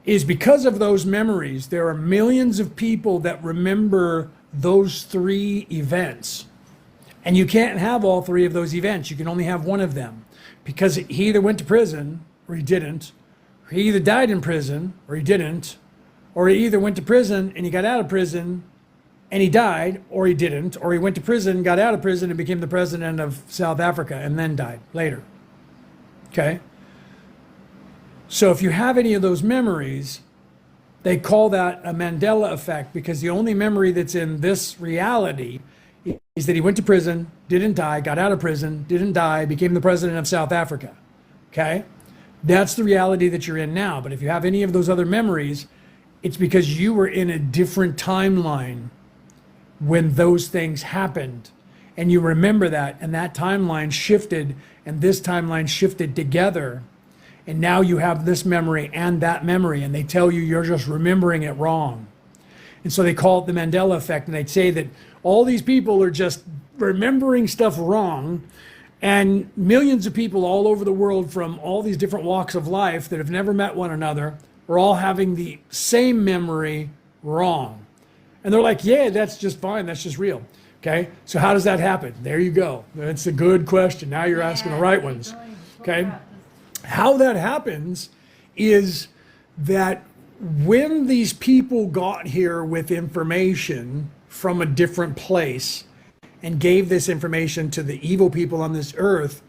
because of those memories. There are millions of people that remember those 3 events. And you can't have all 3 of those events. You can only have one of them. Because he either went to prison or he didn't. Or he either died in prison or he didn't. Or he either went to prison and he got out of prison and he died, or he didn't. Or he went to prison, got out of prison, and became the president of South Africa and then died later. Okay? So if you have any of those memories, they call that a Mandela effect because the only memory that's in this reality is that he went to prison, didn't die, got out of prison, didn't die, became the president of South Africa. Okay? That's the reality that you're in now. But if you have any of those other memories, it's because you were in a different timeline when those things happened. And you remember that, and that timeline shifted, and this timeline shifted together. And now you have this memory and that memory, and they tell you you're just remembering it wrong. And so they call it the Mandela effect, and they'd say that all these people are just remembering stuff wrong, and millions of people all over the world from all these different walks of life that have never met one another are all having the same memory wrong. And they're like, yeah, that's just fine, that's just real. Okay, so how does that happen? There you go. That's a good question. Now you're asking the right ones. Okay. How that happens is that when these people got here with information from a different place and gave this information to the evil people on this earth,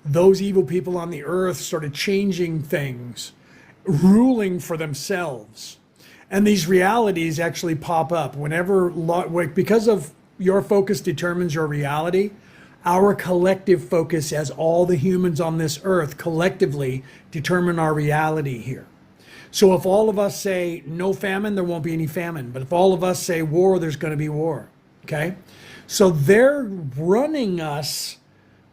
those evil people on the earth started changing things, ruling for themselves. And these realities actually pop up whenever, because of your focus determines your reality. Our collective focus as all the humans on this earth collectively determine our reality here. So if all of us say no famine, there won't be any famine. But if all of us say war, there's going to be war. Okay? So they're running us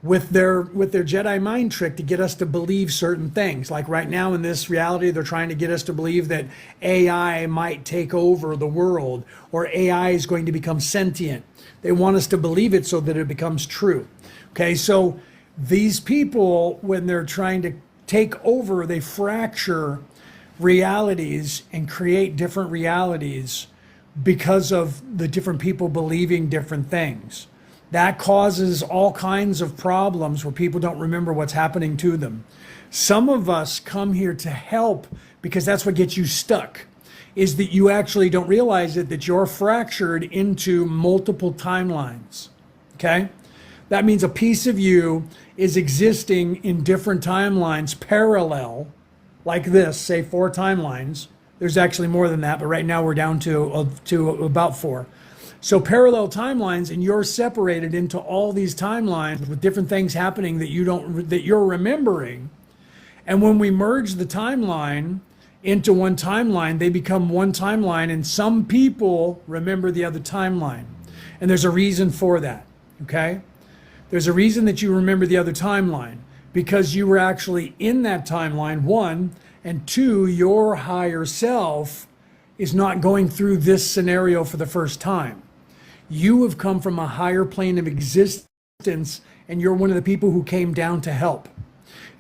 with their Jedi mind trick to get us to believe certain things. Like right now in this reality, they're trying to get us to believe that AI might take over the world, or AI is going to become sentient. They want us to believe it so that it becomes true. Okay, so these people, when they're trying to take over, they fracture realities and create different realities because of the different people believing different things. That causes all kinds of problems where people don't remember what's happening to them. Some of us come here to help because that's what gets you stuck, is that you actually don't realize it, that you're fractured into multiple timelines, okay? That means a piece of you is existing in different timelines parallel, like this, say 4 timelines. There's actually more than that, but right now we're down to about 4. So parallel timelines, and you're separated into all these timelines with different things happening that you're remembering. And when we merge the timeline into one timeline, they become one timeline, and some people remember the other timeline. And there's a reason for that, okay? There's a reason that you remember the other timeline, because you were actually in that timeline, 1, and 2, your higher self is not going through this scenario for the first time. You have come from a higher plane of existence, and you're one of the people who came down to help.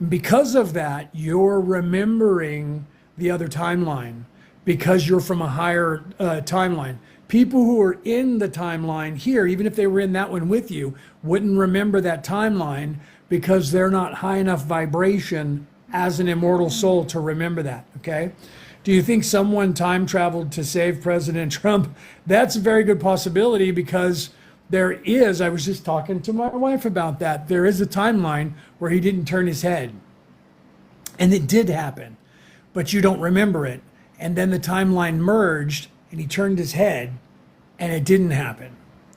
And because of that, you're remembering the other timeline because you're from a higher timeline. People who are in the timeline here, even if they were in that one with you, wouldn't remember that timeline because they're not high enough vibration as an immortal soul to remember that, okay? Do you think someone time traveled to save President Trump? That's a very good possibility, because there is, I was just talking to my wife about that, there is a timeline where he didn't turn his head. And it did happen, but you don't remember it. And then the timeline merged and he turned his head and it didn't happen,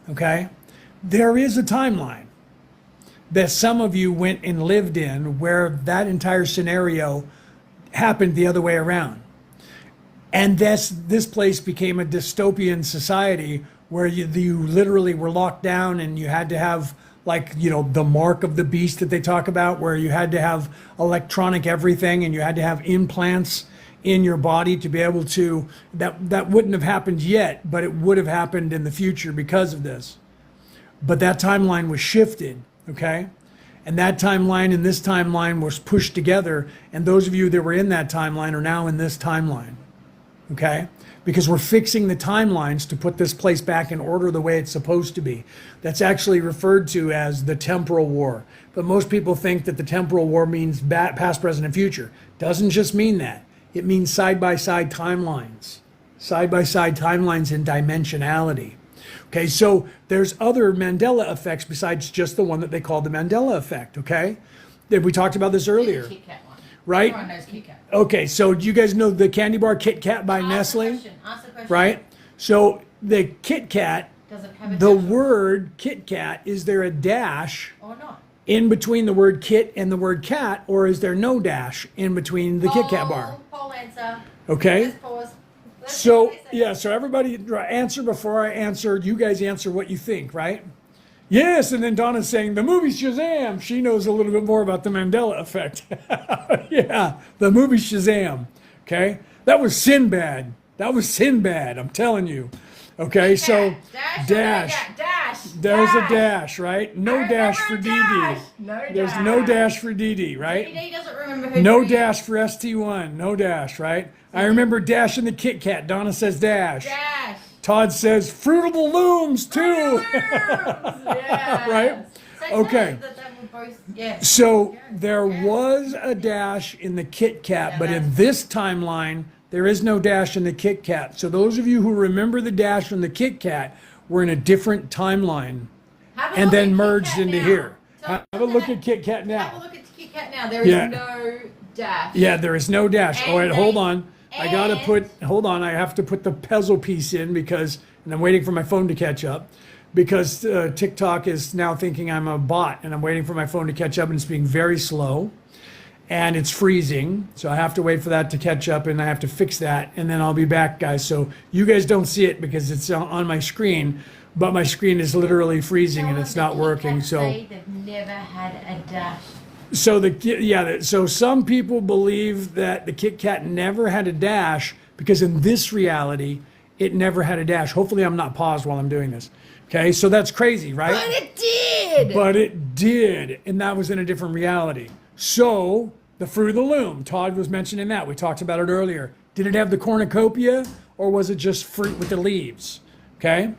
okay? There is a timeline that some of you went and lived in where that entire scenario happened the other way around. And this place became a dystopian society where you literally were locked down, and you had to have, like, you know, the mark of the beast that they talk about, where you had to have electronic everything, and you had to have implants in your body to be able to, that wouldn't have happened yet, but it would have happened in the future because of this. But that timeline was shifted, okay? And that timeline and this timeline was pushed together, and those of you that were in that timeline are now in this timeline. Okay? Because we're fixing the timelines to put this place back in order the way it's supposed to be. That's actually referred to as the temporal war. But most people think that the temporal war means past, present, and future. Doesn't just mean that. It means side-by-side timelines. Side-by-side timelines in dimensionality. Okay, so there's other Mandela effects besides just the one that they call the Mandela effect, okay? We talked about this earlier. Kit Kat one. Right? Everyone knows Kit Kat. Okay, so do you guys know the candy bar Kit Kat by Nestle? Ask the question. Right? So the Kit Kat, Does it have a the dash word Kit Kat, is there a dash or not? in between the word kit and the word cat, or is there no dash in between the Kit Kat bar? Poll answer. Okay? Just pause. Let's see So, what they say. yeah, so everybody answer before I answer. You guys answer what you think, right? Yes, and then Donna's saying, the movie Shazam. She knows a little bit more about the Mandela effect. Yeah, the movie Shazam. Okay? That was Sinbad. That was Sinbad, I'm telling you. Okay, so dash. There's a dash, right? No dash for Dee Dee. There's no dash for Dee Dee, right? Dee doesn't remember who No Dee dash for ST1. No dash, right? I remember Dash in the Kit Kat. Donna says dash. Dash. Todd says Fruitable Looms too. Yeah. Right? Okay. Yeah. So there was a dash in the Kit Kat, but in this timeline, there is no dash in the Kit Kat. So those of you who remember the dash from the Kit Kat were in a different timeline and then merged into here. Have a look at Kit Kat now. Have a look at Kit Kat now. There is no dash. Yeah, there is no dash. And All right, hold on. I gotta and- hold on. I have to put the puzzle piece in because, and I'm waiting for my phone to catch up because TikTok is now thinking I'm a bot, and I'm waiting for my phone to catch up, and it's being very slow and it's freezing. So I have to wait for that to catch up, and I have to fix that, and then I'll be back, guys. So you guys don't see it because it's on my screen, but my screen is literally freezing and it's not working. So they've never had a dash. So so some people believe that the Kit Kat never had a dash because in this reality, it never had a dash. Hopefully I'm not paused while I'm doing this. Okay, so that's crazy, right? But it did! But it did, and that was in a different reality. So, the Fruit of the Loom, Todd was mentioning that. We talked about it earlier. Did it have the cornucopia, or was it just fruit with the leaves? Okay.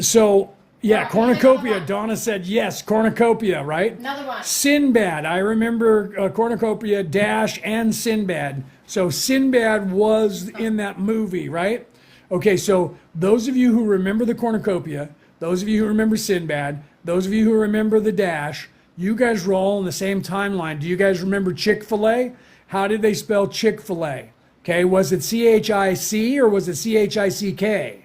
So yeah, Alright, cornucopia. another Donna said yes, cornucopia, right? Another one. Sinbad. I remember cornucopia, Dash, and Sinbad. So Sinbad was in that movie, right? Okay, so those of you who remember the cornucopia, those of you who remember Sinbad, those of you who remember the Dash, you guys were all in the same timeline. Do you guys remember Chick-fil-A? How did they spell Chick-fil-A? Okay, was it C-H-I-C or was it C-H-I-C-K?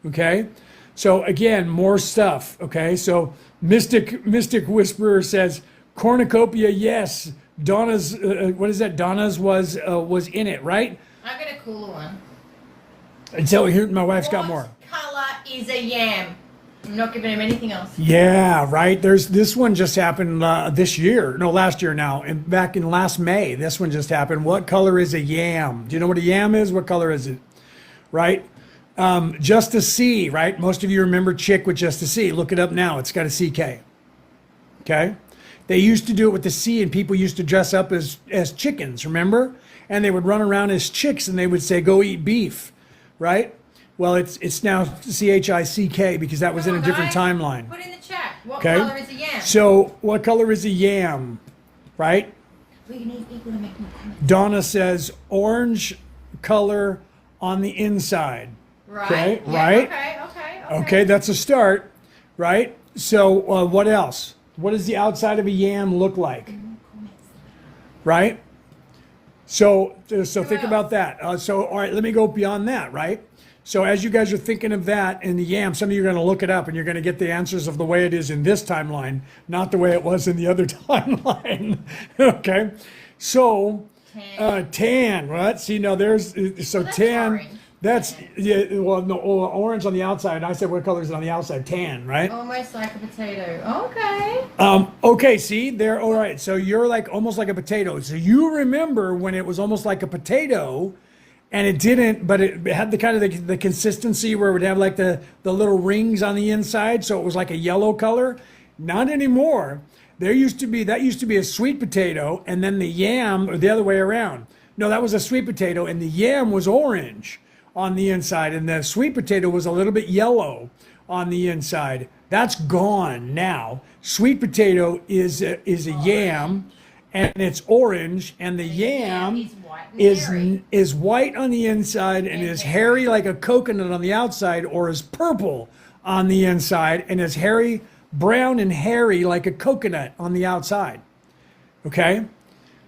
Okay, so again, more stuff. Okay, so Mystic Whisperer says cornucopia, yes. Donna's, what is that? Donna's was in it, right? I got a cooler one. Until here, my wife's got more. What color is a yam? I'm not giving him anything else. Yeah, right. There's this one just happened this year. No, last year now. And back in last May, this one just happened. What color is a yam? Do you know what a yam is? What color is it? Right? Just a C, right? Most of you remember chick with just a C. Look it up now. It's got a CK. Okay? They used to do it with the C, and people used to dress up as chickens, remember? And they would run around as chicks, and they would say, go eat beef, right? Well, it's now CHICK because that was in a different timeline. Put in the chat. What Okay? color is a yam? So, what color is a yam, right? We need people to make more comments. Donna says orange color on the inside. Right. Okay, Yeah, right? Okay. Okay, that's a start, right? So, what else? What does the outside of a yam look like? Right? So think about that. All right, let me go beyond that, right? So as you guys are thinking of that in the yam, some of you are going to look it up and you're going to get the answers of the way it is in this timeline, not the way it was in the other timeline. Okay? So, tan, right? See, no, there's, so that's tan, orange. that's, yeah, well, no, orange on the outside. I said, what color is it on the outside? Tan, right? Almost like a potato. Okay. Okay, see, there, all right. So you're like almost like a potato. So you remember when it was almost like a potato and it didn't, but it had the kind of the consistency where it would have like the little rings on the inside. So it was like a yellow color. Not anymore. That used to be a sweet potato, and then the yam, or the other way around. No, that was a sweet potato, and the yam was orange on the inside, and the sweet potato was a little bit yellow on the inside. That's gone now. Sweet potato is a yam, and it's orange, and the yam is white and hairy. is white on the inside and is hairy like a coconut on the outside, or is purple on the inside and is hairy, brown and hairy like a coconut on the outside. Okay?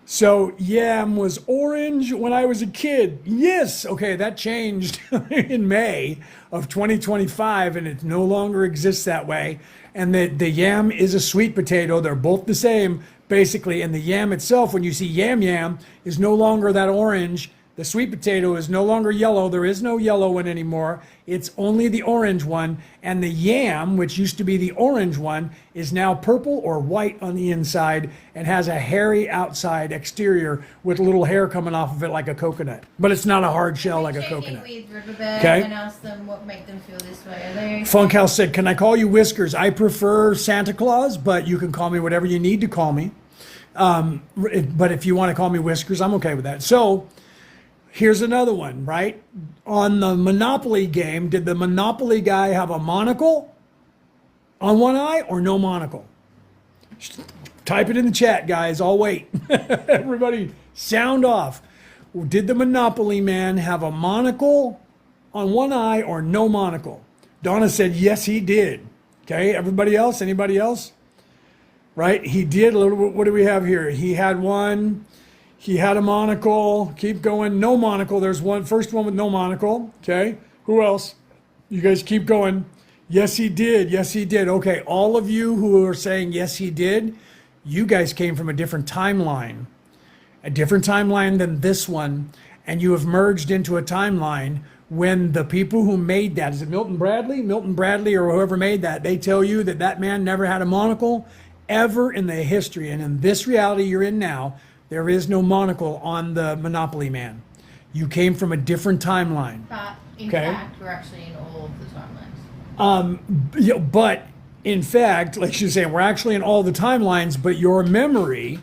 So yam was orange when I was a kid. Yes. Okay, that changed in May of 2025, and it no longer exists that way. And the yam is a sweet potato. They're both the same, basically. And the yam itself, when you see yam, is no longer that orange. The sweet potato is no longer yellow. There is no yellow one anymore. It's only the orange one. And the yam, which used to be the orange one, is now purple or white on the inside and has a hairy outside exterior with a little hair coming off of it like a coconut. But it's not a hard shell like a coconut. With Riverbed Okay. and ask them what make them feel this way. Are they? Funkhouse said, can I call you Whiskers? I prefer Santa Claus, but you can call me whatever you need to call me. But if you want to call me Whiskers, I'm okay with that. So, here's another one, right? On the Monopoly game, did the Monopoly guy have a monocle on one eye or no monocle? Type it in the chat, guys. I'll wait. Everybody, sound off. Did the Monopoly man have a monocle on one eye or no monocle? Donna said, yes, he did. Okay, everybody else? Anybody else? Right? He did. What do we have here? He had one. He had a monocle. Keep going. No monocle. There's one. First one with no monocle. Okay. Who else? You guys keep going. Yes, he did. Yes, he did. Okay. All of you who are saying yes, he did, you guys came from a different timeline than this one. And you have merged into a timeline when the people who made that, is it Milton Bradley? Milton Bradley or whoever made that, they tell you that that man never had a monocle ever in the history. And in this reality you're in now, there is no monocle on the Monopoly man. You came from a different timeline. But in Okay. fact, we're actually in all of the timelines. Yeah, but in fact, like she's saying, we're actually in all the timelines, but your memory,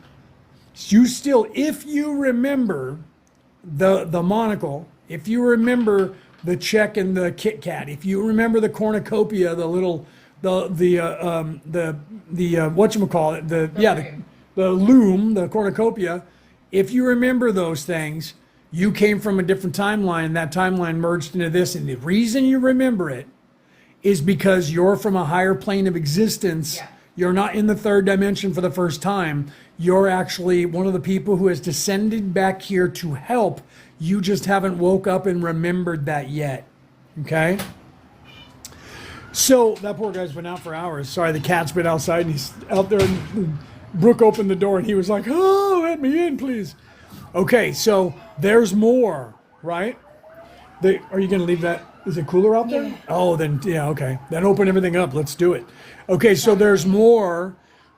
you still, if you remember the monocle, if you remember the Czech and the Kit Kat. If you remember the cornucopia, the little, the whatchamacallit, the loom, the cornucopia, if you remember those things, you came from a different timeline. That timeline merged into this. And the reason you remember it is because you're from a higher plane of existence. Yeah. You're not in the third dimension for the first time. You're actually one of the people who has descended back here to help. You just haven't woke up and remembered that yet. Okay? So that poor guy's been out for hours. Sorry, the cat's been outside and he's out there. And Brooke opened the door and he was like, oh, let me in, please. Okay, so there's more, right? Are you going to leave that? Is it cooler out there? Yeah. Oh, then, yeah, okay. Then open everything up. Let's do it. Okay, so there's more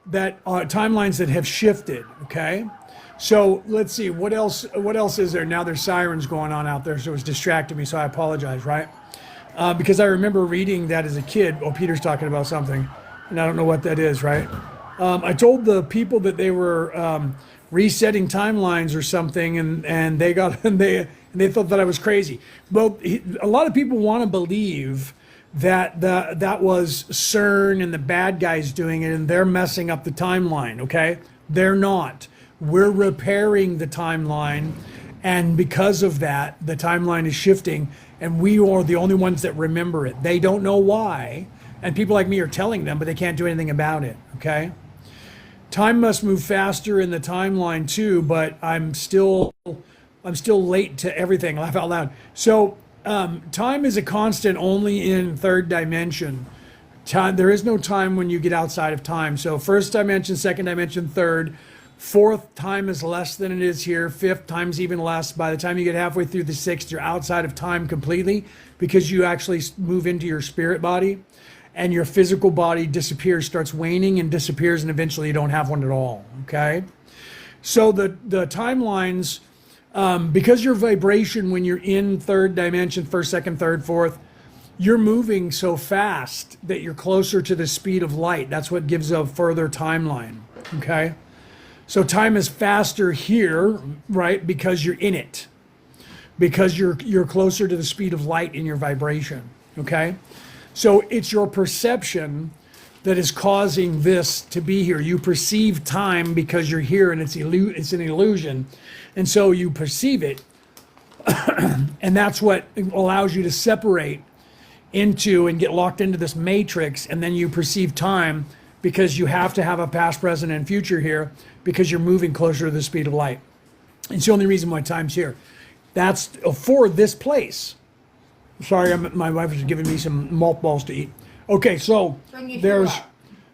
that timelines that have shifted, okay? So let's see, what else is there? Now there's sirens going on out there, so it's distracting me, so I apologize, right? Because I remember reading that as a kid. Oh, Peter's talking about something, and I don't know what that is, right? I told the people that they were resetting timelines or something, and they got and they thought that I was crazy. Well, a lot of people want to believe that that was CERN and the bad guys doing it, and they're messing up the timeline. Okay, they're not. We're repairing the timeline, and because of that, the timeline is shifting, and we are the only ones that remember it. They don't know why, and people like me are telling them, but they can't do anything about it. Okay. Time must move faster in the timeline too, but I'm still late to everything. Laugh out loud. So time is a constant only in third dimension. There is no time when you get outside of time. So first dimension, second dimension, third. Fourth, time is less than it is here. Fifth, time's even less. By the time you get halfway through the sixth, you're outside of time completely because you actually move into your spirit body. And your physical body disappears, starts waning and disappears, and eventually you don't have one at all, okay? So the timelines, because your vibration when you're in third dimension, first, second, third, fourth, you're moving so fast that you're closer to the speed of light. That's what gives a further timeline, okay? So time is faster here, right, because you're in it, because you're closer to the speed of light in your vibration, okay? So it's your perception that is causing this to be here. You perceive time because you're here and it's an illusion. And so you perceive it. And that's what allows you to separate into and get locked into this matrix. And then you perceive time because you have to have a past, present, and future here because you're moving closer to the speed of light. It's the only reason why time's here. That's for this place. Sorry, my wife is giving me some malt balls to eat. Okay, so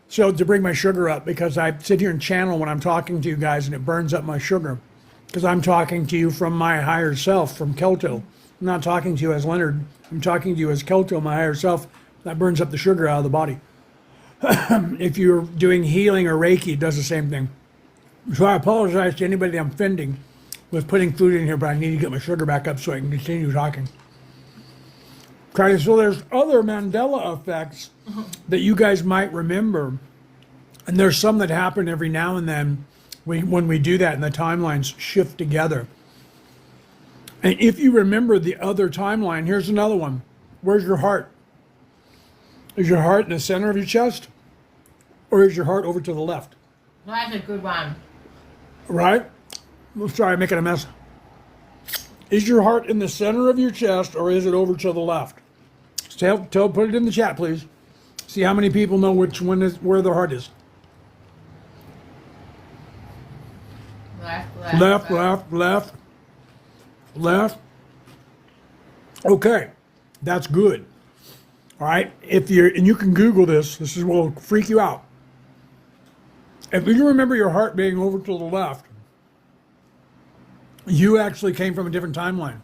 so to bring my sugar up, because I sit here and channel when I'm talking to you guys and it burns up my sugar because I'm talking to you from my higher self, from Kelto. I'm not talking to you as Leonard. I'm talking to you as Kelto, my higher self. That burns up the sugar out of the body. If you're doing healing or Reiki, it does the same thing. So I apologize to anybody I'm offending with putting food in here, but I need to get my sugar back up so I can continue talking. Okay, so there's other Mandela effects that you guys might remember. And there's some that happen every now and then when we do that and the timelines shift together. And if you remember the other timeline, here's another one. Where's your heart? Is your heart in the center of your chest? Or is your heart over to the left? That's a good one. Right? Sorry, I'm making a mess. Is your heart in the center of your chest or is it over to the left? Put it in the chat, please. See how many people know which one is where their heart is. Left. Okay, that's good. All right, and you can Google this. This will freak you out. If you remember your heart being over to the left, you actually came from a different timeline.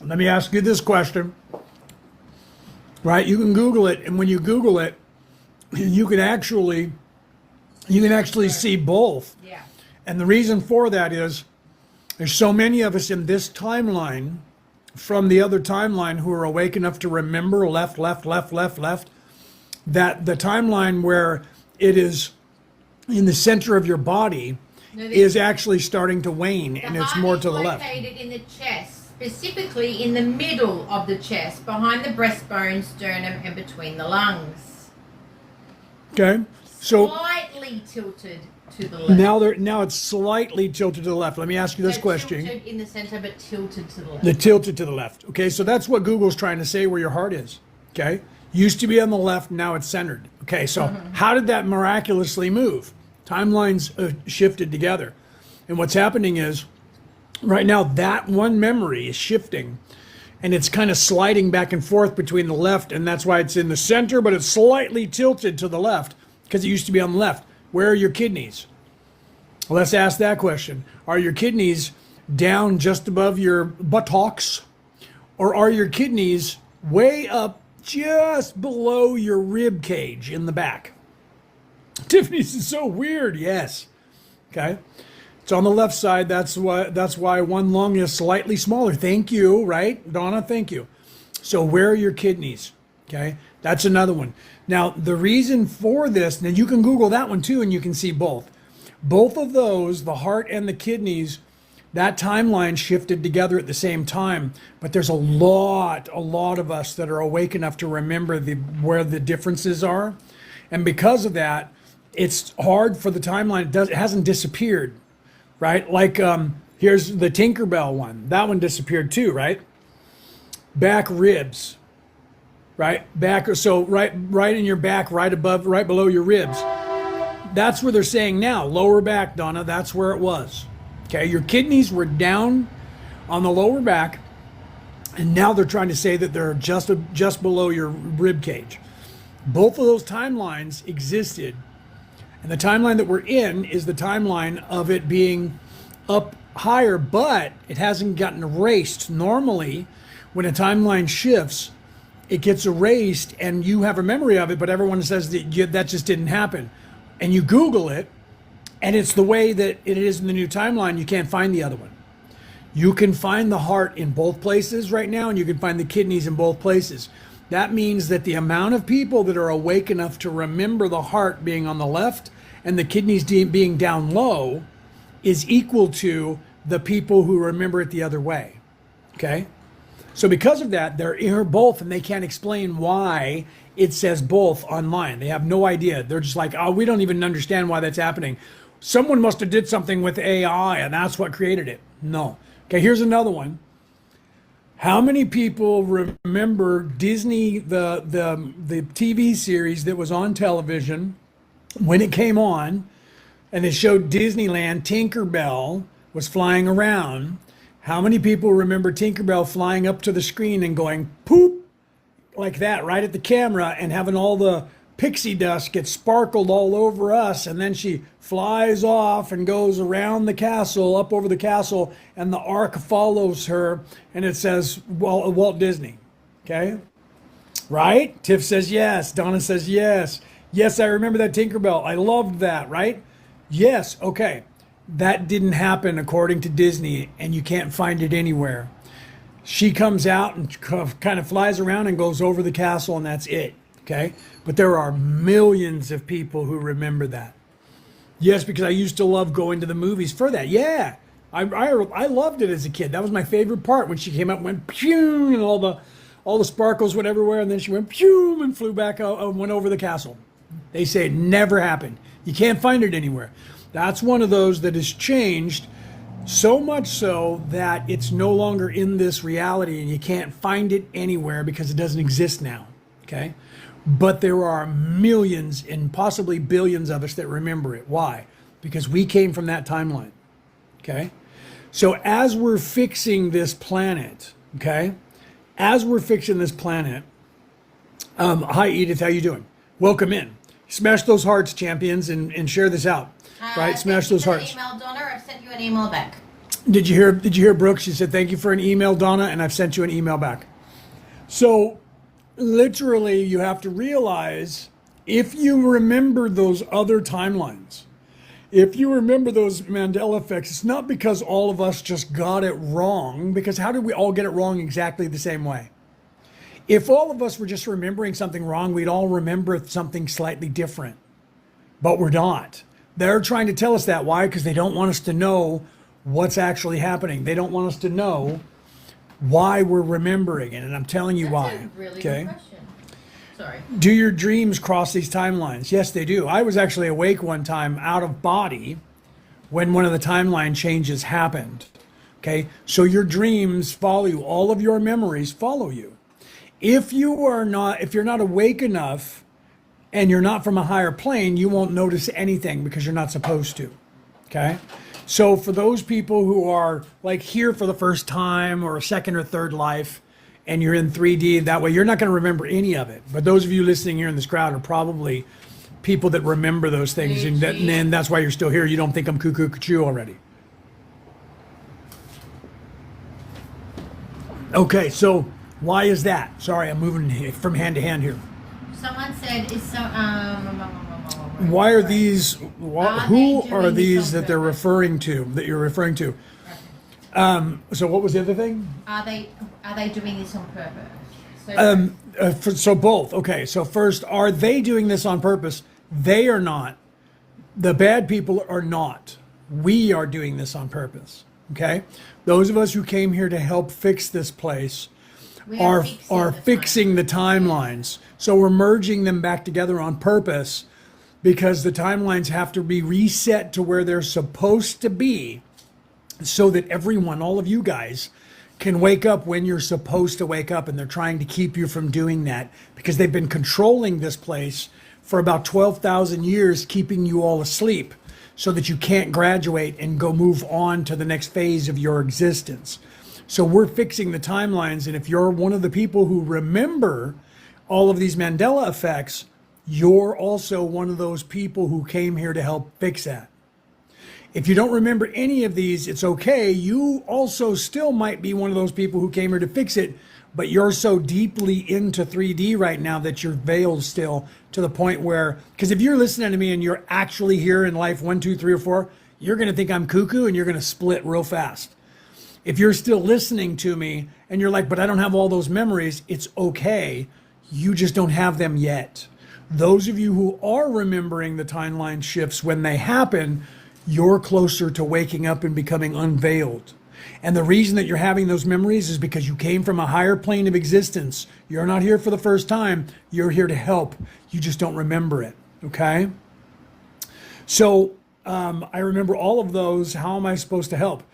Let me ask you this question. Right, you can Google it, and when you Google it, you can actually see both. Yeah. And the reason for that is there's so many of us in this timeline from the other timeline who are awake enough to remember left, that the timeline where it is in the center of your body is actually starting to wane, and it's more to the left. Located in the chest. specifically in the middle of the chest, behind the breastbone, sternum, and between the lungs. Okay. So Slightly tilted to the left. now it's slightly tilted to the left. Let me ask you this question. Tilted in the center, but tilted to the left. The tilted to the left. Okay, so that's what Google's trying to say where your heart is. Okay, used to be on the left, now it's centered. Okay, so how did that miraculously move? Timelines shifted together, and what's happening is right now that one memory is shifting, and it's kind of sliding back and forth between the left, and that's why it's in the center, but it's slightly tilted to the left because it used to be on the left. Where are your kidneys? Let's ask that question. Are your kidneys down just above your buttocks, or are your kidneys way up just below your rib cage in the back? Tiffany's is so weird. Yes. Okay. It's on the left side. That's why one lung is slightly smaller. Thank you, right? Donna, thank you. So where are your kidneys? Okay. That's another one. Now, the reason for this, now you can Google that one too, and you can see both. Both of those, the heart and the kidneys, that timeline shifted together at the same time. But there's a lot of us that are awake enough to remember where the differences are. And because of that, it's hard for the timeline. It hasn't disappeared, right? Like here's the Tinkerbell one. That one disappeared too, right? Back ribs, right? Back, so right in your back, right below your ribs. That's where they're saying now, lower back, Donna. That's where it was. Okay, your kidneys were down on the lower back, and now they're trying to say that they're just below your rib cage. Both of those timelines existed. And the timeline that we're in is the timeline of it being up higher, but it hasn't gotten erased. Normally, when a timeline shifts, it gets erased and you have a memory of it, but everyone says that just didn't happen. And you Google it, and it's the way that it is in the new timeline. You can't find the other one. You can find the heart in both places right now, and you can find the kidneys in both places. That means that the amount of people that are awake enough to remember the heart being on the left and the kidneys being down low is equal to the people who remember it the other way. Okay? So because of that, they're here both, and they can't explain why it says both online. They have no idea. They're just like, oh, we don't even understand why that's happening. Someone must have did something with AI, and that's what created it. No. Okay, here's another one. How many people remember Disney, the TV series that was on television when it came on, and it showed Disneyland? Tinkerbell was flying around. How many people remember Tinkerbell flying up to the screen and going poop like that right at the camera and having all the pixie dust get sparkled all over us, and then she flies off and goes around the castle, up over the castle, and the ark follows her, and it says Walt Disney. Okay? Right? Tiff says yes. Donna says yes. Yes, I remember that Tinkerbell. I loved that, right? Yes, okay. That didn't happen according to Disney, and you can't find it anywhere. She comes out and kind of flies around and goes over the castle, and that's it. Okay? But there are millions of people who remember that. Yes, because I used to love going to the movies for that. Yeah. I loved it as a kid. That was my favorite part, when she came up and went pew, and all the sparkles went everywhere, and then she went pew and flew back out and went over the castle. They say it never happened. You can't find it anywhere. That's one of those that has changed so much so that it's no longer in this reality, and you can't find it anywhere because it doesn't exist now. Okay? But there are millions and possibly billions of us that remember it. Why? Because we came from that timeline. Okay? So as we're fixing this planet, okay? As we're fixing this planet, hi Edith, how you doing? Welcome in. Smash those hearts, champions, and share this out. Right? Smash those hearts. Email, Donna. I've sent you an email back. Did you hear Brooke? She said, thank you for an email, Donna, and I've sent you an email back. So literally, you have to realize, if you remember those other timelines, if you remember those Mandela effects, it's not because all of us just got it wrong, because how did we all get it wrong exactly the same way? If all of us were just remembering something wrong, we'd all remember something slightly different, but we're not. They're trying to tell us that. Why? Because they don't want us to know what's actually happening. They don't want us to know why we're remembering it, and I'm telling you That's why. a really Okay. good question. Sorry. Do your dreams cross these timelines? Yes, they do. I was actually awake one time out of body when one of the timeline changes happened. Okay, so your dreams follow you. All of your memories follow you. If you're not awake enough and you're not from a higher plane, you won't notice anything because you're not supposed to. Okay, so for those people who are like here for the first time or a second or third life, and you're in 3D that way, you're not going to remember any of it. But those of you listening here in this crowd are probably people that remember those things, and that's why you're still here. You don't think I'm cuckoo cuckoo already. Okay, so why is that? Sorry, I'm moving from hand to hand here. Someone said, "Is so?" Why are these? Who they are doing these this on that they're purpose? referring to? That you're referring to? So what was the other thing? Are they doing this on purpose? So, So both. Okay. So first, are they doing this on purpose? They are not. The bad people are not. We are doing this on purpose. Okay. Those of us who came here to help fix this place we are the fixing the timelines. So we're merging them back together on purpose because the timelines have to be reset to where they're supposed to be so that everyone, all of you guys, can wake up when you're supposed to wake up, and they're trying to keep you from doing that because they've been controlling this place for about 12,000 years, keeping you all asleep so that you can't graduate and go move on to the next phase of your existence. So we're fixing the timelines, and if you're one of the people who remember all of these Mandela effects, you're also one of those people who came here to help fix that. If you don't remember any of these, it's okay. You also still might be one of those people who came here to fix it, but you're so deeply into 3D right now that you're veiled still to the point where, because if you're listening to me and you're actually here in life 1, 2, 3, or 4, you're going to think I'm cuckoo and you're going to split real fast. If you're still listening to me and you're like, but I don't have all those memories, it's okay. You just don't have them yet. Those of you who are remembering the timeline shifts when they happen, you're closer to waking up and becoming unveiled. And the reason that you're having those memories is because you came from a higher plane of existence. You're not here for the first time. You're here to help. You just don't remember it. Okay? So I remember all of those. How am I supposed to help?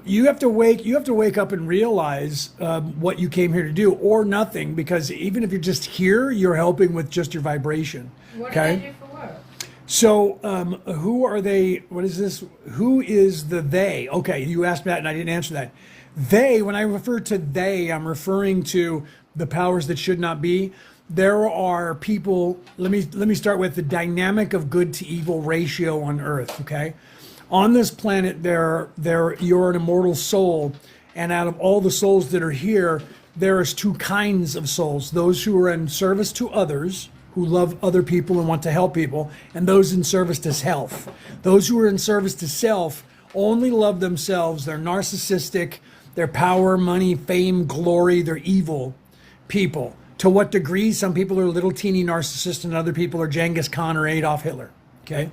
You have to wake up and realize what you came here to do, or nothing, because even if you're just here, you're helping with just your vibration. What Okay? do they do for work? So, who are they? What is this? Who is the they? Okay, you asked that and I didn't answer that. They, when I refer to they, I'm referring to the powers that should not be. There are people, let me start with the dynamic of good to evil ratio on Earth, okay? On this planet, you're an immortal soul, and out of all the souls that are here, there is two kinds of souls. Those who are in service to others, who love other people and want to help people, and those in service to self. Those who are in service to self only love themselves. They're narcissistic, they're power, money, fame, glory, they're evil people. To what degree? Some people are little teeny narcissists and other people are Genghis Khan or Adolf Hitler, okay?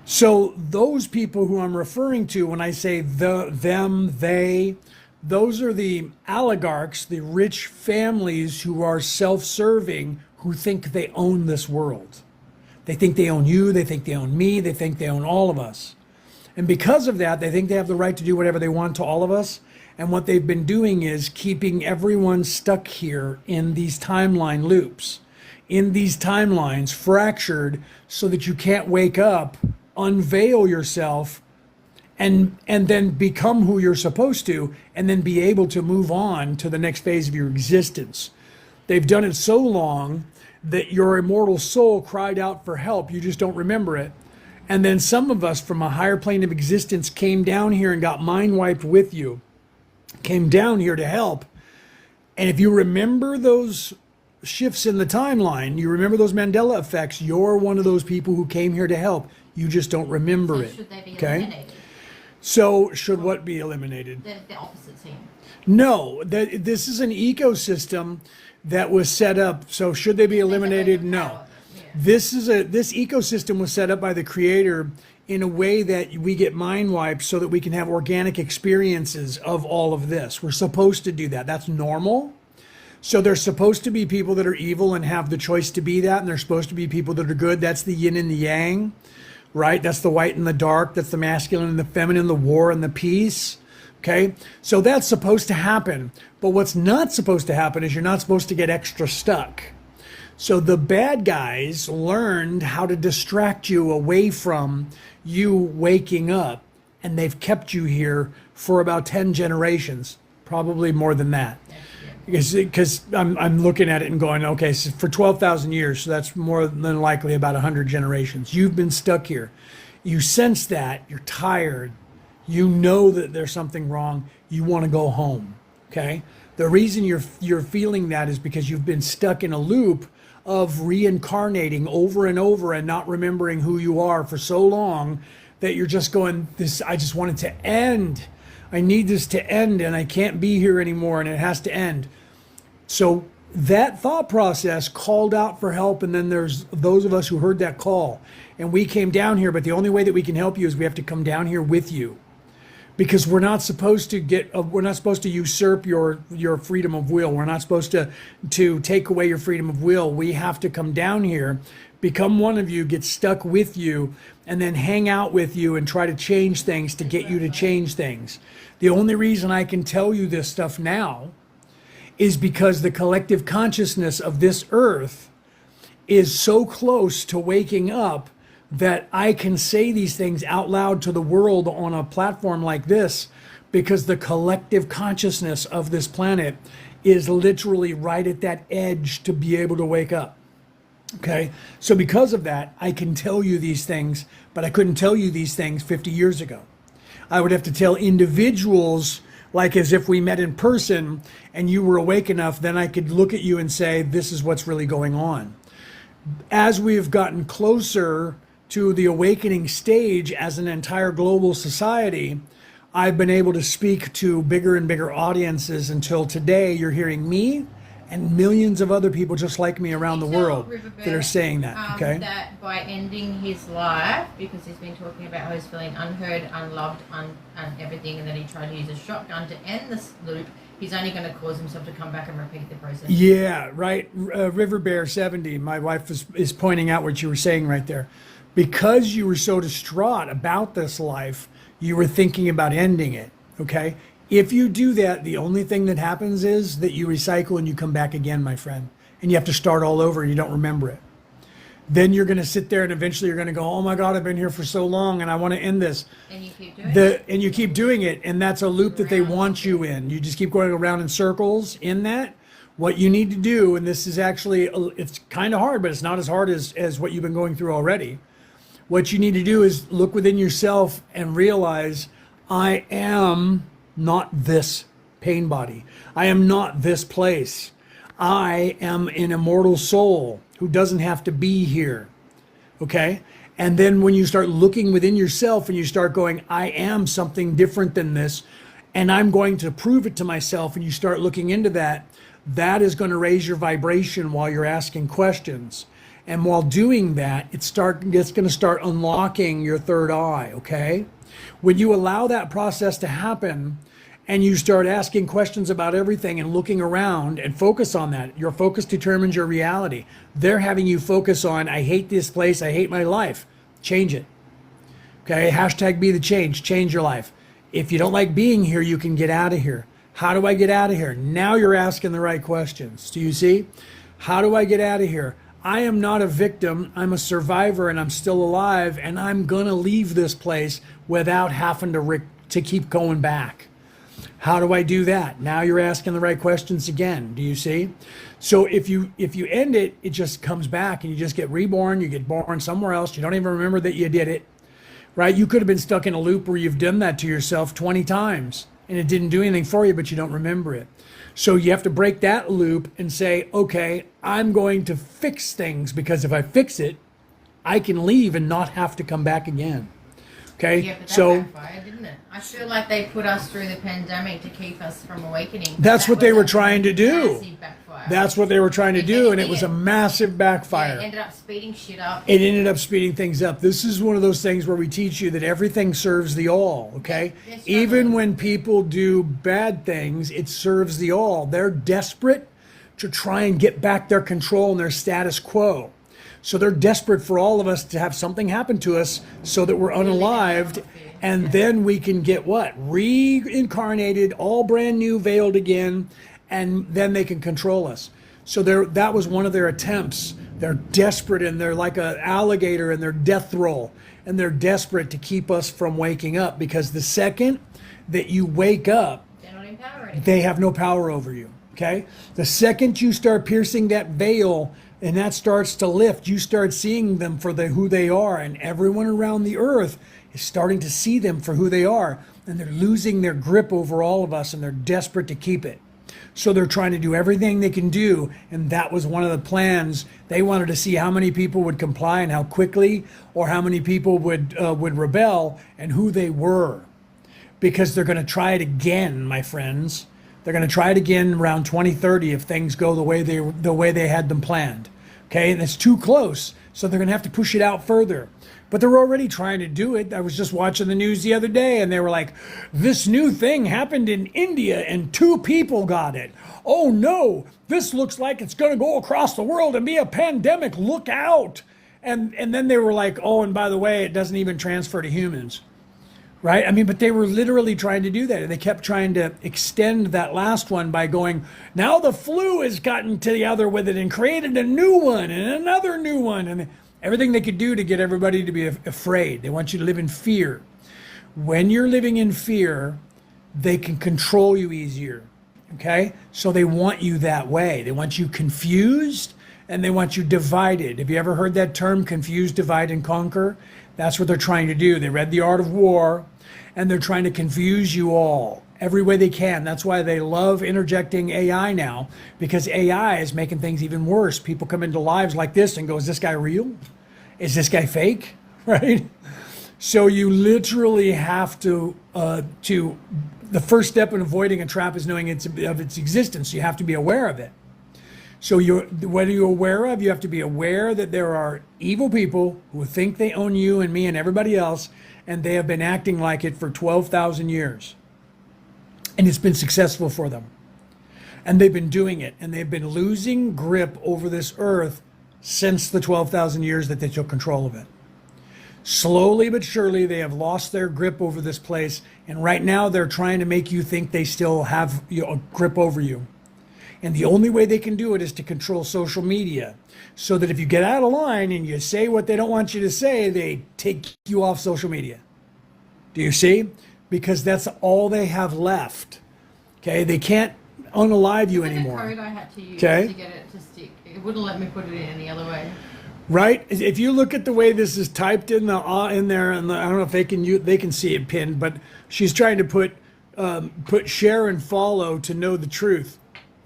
So those people who I'm referring to when I say them, they, those are the oligarchs, the rich families who are self-serving, who think they own this world. They think they own you, they think they own me, they think they own all of us. And because of that, they think they have the right to do whatever they want to all of us. And what they've been doing is keeping everyone stuck here in these timeline loops, in these timelines, fractured, so that you can't wake up, unveil yourself, and then become who you're supposed to, and then be able to move on to the next phase of your existence. They've done it so long that your immortal soul cried out for help. You just don't remember it. And then some of us from a higher plane of existence came down here and got mind wiped with you, came down here to help. And if you remember those shifts in the timeline, you remember those Mandela effects, you're one of those people who came here to help. You just don't remember it. Should they be Okay? eliminated? So should what be eliminated? The opposite team. No, this is an ecosystem that was set up. So should they be eliminated? No. Yeah. This ecosystem was set up by the creator in a way that we get mind wiped so that we can have organic experiences of all of this. We're supposed to do that. That's normal. So there's supposed to be people that are evil and have the choice to be that, and there's supposed to be people that are good. That's the yin and the yang, right? That's the white and the dark. That's the masculine and the feminine, the war and the peace. Okay? So that's supposed to happen. But what's not supposed to happen is you're not supposed to get extra stuck. So the bad guys learned how to distract you away from you waking up, and they've kept you here for about 10 generations, probably more than that. Because I'm looking at it and going, okay, so for 12,000 years, so that's more than likely about 100 generations. You've been stuck here. You sense that. You're tired. You know that there's something wrong. You want to go home, okay? The reason you're feeling that is because you've been stuck in a loop of reincarnating over and over and not remembering who you are for so long that you're just going, I just want it to end. I need this to end, and I can't be here anymore, and it has to end. So that thought process called out for help, and then there's those of us who heard that call, and we came down here, but the only way that we can help you is we have to come down here with you, because we're not supposed to usurp your freedom of will. We're not supposed to take away your freedom of will. We have to come down here, become one of you, get stuck with you, and then hang out with you and try to change things to get you to change things. The only reason I can tell you this stuff now is because the collective consciousness of this earth is so close to waking up that I can say these things out loud to the world on a platform like this, because the collective consciousness of this planet is literally right at that edge to be able to wake up. Okay, so because of that, I can tell you these things, but I couldn't tell you these things 50 years ago. I would have to tell individuals, like as if we met in person and you were awake enough, then I could look at you and say, this is what's really going on. As we've gotten closer to the awakening stage as an entire global society, I've been able to speak to bigger and bigger audiences until today. You're hearing me and millions of other people just like me around the world that are saying that, okay? That by ending his life, because he's been talking about how he's feeling unheard, unloved, and everything, and then he tried to use a shotgun to end this loop, he's only going to cause himself to come back and repeat the process. Yeah, right. River Bear 70, my wife is pointing out what you were saying right there. Because you were so distraught about this life, you were thinking about ending it, okay? If you do that, the only thing that happens is that you recycle and you come back again, my friend. And you have to start all over and you don't remember it. Then you're going to sit there and eventually you're going to go, oh my God, I've been here for so long and I want to end this. And you keep doing it. And you keep doing it. And that's a loop that they want you in. You just keep going around in circles in that. What you need to do, and this is actually, it's kind of hard, but it's not as hard as what you've been going through already. What you need to do is look within yourself and realize, I am not this pain body. I am not this place. I am an immortal soul who doesn't have to be here. Okay? And then when you start looking within yourself and you start going, I am something different than this, and I'm going to prove it to myself, and you start looking into that, that is going to raise your vibration while you're asking questions. And while doing that, it's going to start unlocking your third eye, okay? When you allow that process to happen and you start asking questions about everything and looking around and focus on that, your focus determines your reality. They're having you focus on, I hate this place, I hate my life. Change it. Okay, hashtag be the change. Change your life. If you don't like being here, you can get out of here. How do I get out of here? Now you're asking the right questions. Do you see? How do I get out of here? I am not a victim. I'm a survivor and I'm still alive, and I'm going to leave this place without having to keep going back. How do I do that? Now you're asking the right questions again. Do you see? So if you end it, it just comes back and you just get reborn. You get born somewhere else. You don't even remember that you did it, right? You could have been stuck in a loop where you've done that to yourself 20 times and it didn't do anything for you, but you don't remember it. So you have to break that loop and say, okay, I'm going to fix things, because if I fix it, I can leave and not have to come back again. Okay, Yeah, but that so backfired, didn't it? I feel like they put us through the pandemic to keep us from awakening. that's That what they was were a trying to do. massive backfire. That's what they were trying to If do, and it anything, was a massive Yeah, backfire. it ended up speeding shit up. It ended up speeding things up. This is one of those things where we teach you that everything serves the all, okay? Yes, Even totally. when people do bad things, it serves the all. They're desperate to try and get back their control and their status quo. So they're desperate for all of us to have something happen to us so that we're unalived, and then we can get what? Reincarnated, all brand new, veiled again, and then they can control us. So that was one of their attempts. They're desperate, and they're like an alligator in their death roll, and they're desperate to keep us from waking up, because the second that you wake up, They're not in power anymore. they have no power over you. Okay? The second you start piercing that veil and that starts to lift, you start seeing them for who they are, and everyone around the earth is starting to see them for who they are, and they're losing their grip over all of us, and they're desperate to keep it. So they're trying to do everything they can do, and that was one of the plans. They wanted to see how many people would comply and how quickly, or how many people would rebel, and who they were, because they're going to try it again, my friends. They're going to try it again around 2030 if things go the way they had them planned. Okay, and it's too close, so they're going to have to push it out further. But they're already trying to do it. I was just watching the news the other day, and they were like, this new thing happened in India and 2 people got it. Oh no, this looks like it's going to go across the world and be a pandemic. Look out. And then they were like, oh, and by the way, it doesn't even transfer to humans. Right? I mean, but they were literally trying to do that. And they kept trying to extend that last one by going, now the flu has gotten together with it and created a new one and another new one. And everything they could do to get everybody to be afraid. They want you to live in fear. When you're living in fear, they can control you easier. Okay? So they want you that way. They want you confused, and they want you divided. Have you ever heard that term, confuse, divide, and conquer? That's what they're trying to do. They read The Art of War, and they're trying to confuse you all every way they can. That's why they love interjecting AI now, because AI is making things even worse. People come into lives like this and go, is this guy real? Is this guy fake? Right? So you literally have to the first step in avoiding a trap is knowing of its existence. You have to be aware of it. So what are you aware of? You have to be aware that there are evil people who think they own you and me and everybody else, and they have been acting like it for 12,000 years. And it's been successful for them. And they've been doing it, and they've been losing grip over this earth since the 12,000 years that they took control of it. Slowly but surely, they have lost their grip over this place, and right now they're trying to make you think they still have a grip over you. And the only way they can do it is to control social media, so that if you get out of line and you say what they don't want you to say, they take you off social media. Do you see? Because that's all they have left. Okay? They can't unalive you anymore. The code I had to use Okay. to get it to stick. It wouldn't let me put it in any other way. Right? If you look at the way this is typed in there, and I don't know if they can see it pinned, but she's trying to put share and follow to know the truth.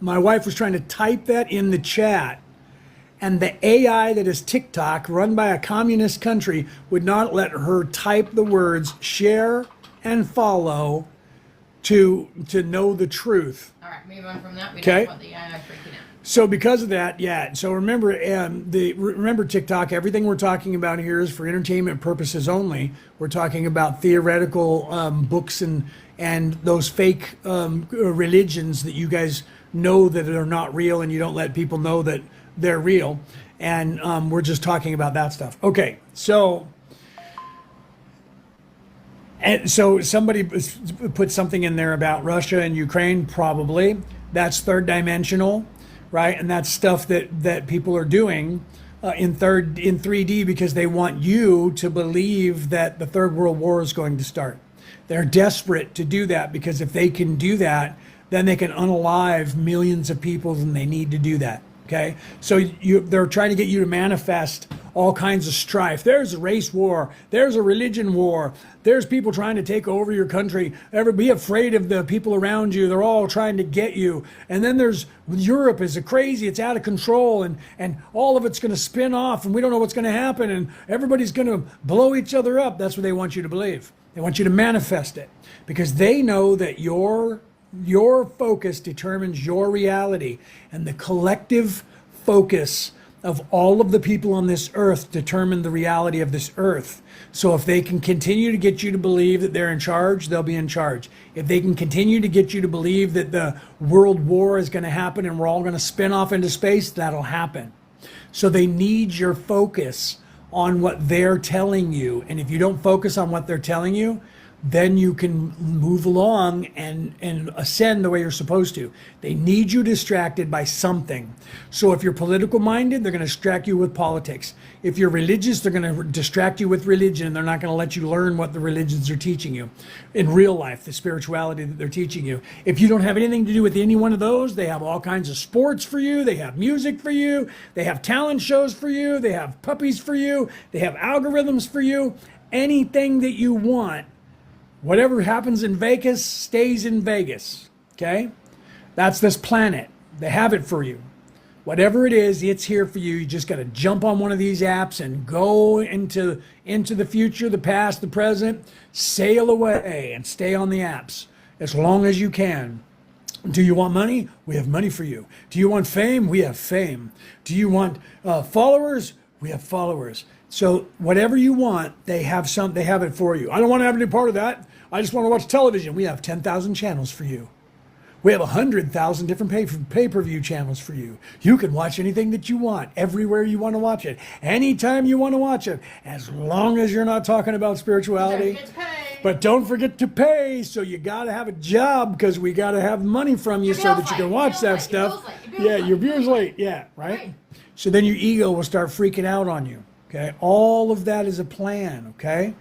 My wife was trying to type that in the chat, and the AI that is TikTok, run by a communist country, would not let her type the words share and follow to know the truth. All right, move on from that. We Okay. don't want the AI freaking out. So because of that, yeah. So remember, remember TikTok. Everything we're talking about here is for entertainment purposes only. We're talking about theoretical books and those fake religions that you guys know that are not real, and you don't let people know that they're real. And we're just talking about that stuff. Okay, so somebody put something in there about Russia and Ukraine. Probably that's third dimensional, right? And that's stuff that people are doing in 3D, because they want you to believe that the Third World War is going to start. They're desperate to do that, because if they can do that, then they can unalive millions of people, and they need to do that. Okay, so they're trying to get you to manifest all kinds of strife. There's a race war. There's a religion war. There's people trying to take over your country. Be afraid of the people around you. They're all trying to get you. And then there's Europe is crazy. It's out of control, and all of it's going to spin off, and we don't know what's going to happen, and everybody's going to blow each other up. That's what they want you to believe. They want you to manifest it because they know that your focus determines your reality, and the collective focus of all of the people on this earth determine the reality of this earth. So if they can continue to get you to believe that they're in charge, they'll be in charge. If they can continue to get you to believe that the world war is going to happen and we're all going to spin off into space, that'll happen. So they need your focus on what they're telling you. And if you don't focus on what they're telling you, then you can move along and ascend the way you're supposed to. They need you distracted by something. So if you're political minded, they're going to distract you with politics. If you're religious, they're going to distract you with religion, and they're not going to let you learn what the religions are teaching you in real life, the spirituality that they're teaching you. If you don't have anything to do with any one of those, they have all kinds of sports for you. They have music for you. They have talent shows for you. They have puppies for you. They have algorithms for you. Anything that you want. Whatever happens in Vegas stays in Vegas, okay? That's this planet. They have it for you. Whatever it is, it's here for you. You just got to jump on one of these apps and go into the future, the past, the present, sail away and stay on the apps as long as you can. Do you want money? We have money for you. Do you want fame? We have fame. Do you want followers? We have followers. So whatever you want, they have it for you. I don't want to have any part of that. I just want to watch television. We have 10,000 channels for you. We have 100,000 different pay-per-view channels for you. You can watch anything that you want, everywhere you want to watch it, anytime you want to watch it, as long as you're not talking about spirituality. But don't forget to pay. So you got to have a job because we got to have money from you so that you can watch that stuff. Yeah, your view's late. Yeah, right? So then your ego will start freaking out on you. Okay, all of that is a plan, okay?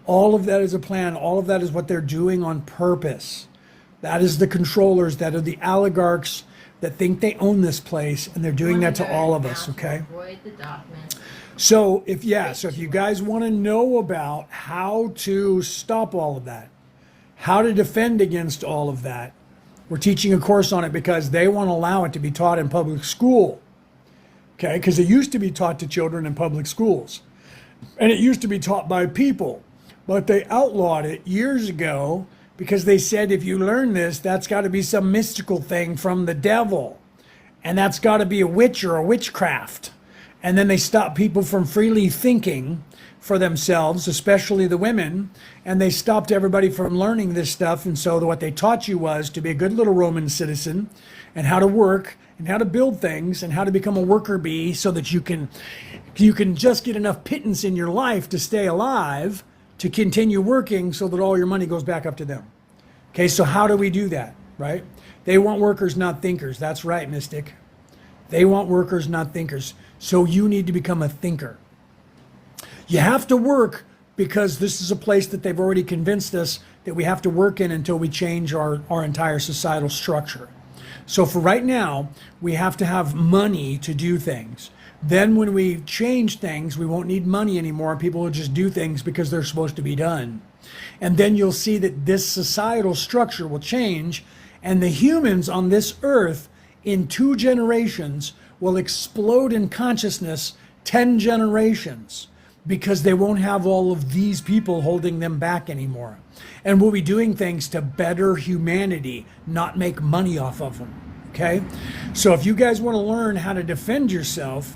All of that is a plan. All of that is what they're doing on purpose. That is the controllers, that are the oligarchs that think they own this place, and they're doing that to all of us, okay? So if you guys want to know about how to stop all of that, how to defend against all of that, we're teaching a course on it because they won't allow it to be taught in public school. Okay, because it used to be taught to children in public schools. And it used to be taught by people. But they outlawed it years ago because they said if you learn this, that's got to be some mystical thing from the devil. And that's got to be a witch or a witchcraft. And then they stopped people from freely thinking for themselves, especially the women. And they stopped everybody from learning this stuff. And so what they taught you was to be a good little Roman citizen and how to work and how to build things and how to become a worker bee so that you can just get enough pittance in your life to stay alive, to continue working so that all your money goes back up to them. Okay, so how do we do that, right? They want workers, not thinkers. That's right, Mystic. They want workers, not thinkers. So you need to become a thinker. You have to work because this is a place that they've already convinced us that we have to work in until we change our entire societal structure. So for right now, we have to have money to do things. Then when we change things, we won't need money anymore. People will just do things because they're supposed to be done. And then you'll see that this societal structure will change, and the humans on this earth in 2 generations will explode in consciousness 10 generations because they won't have all of these people holding them back anymore. And we'll be doing things to better humanity, not make money off of them, okay? So if you guys want to learn how to defend yourself,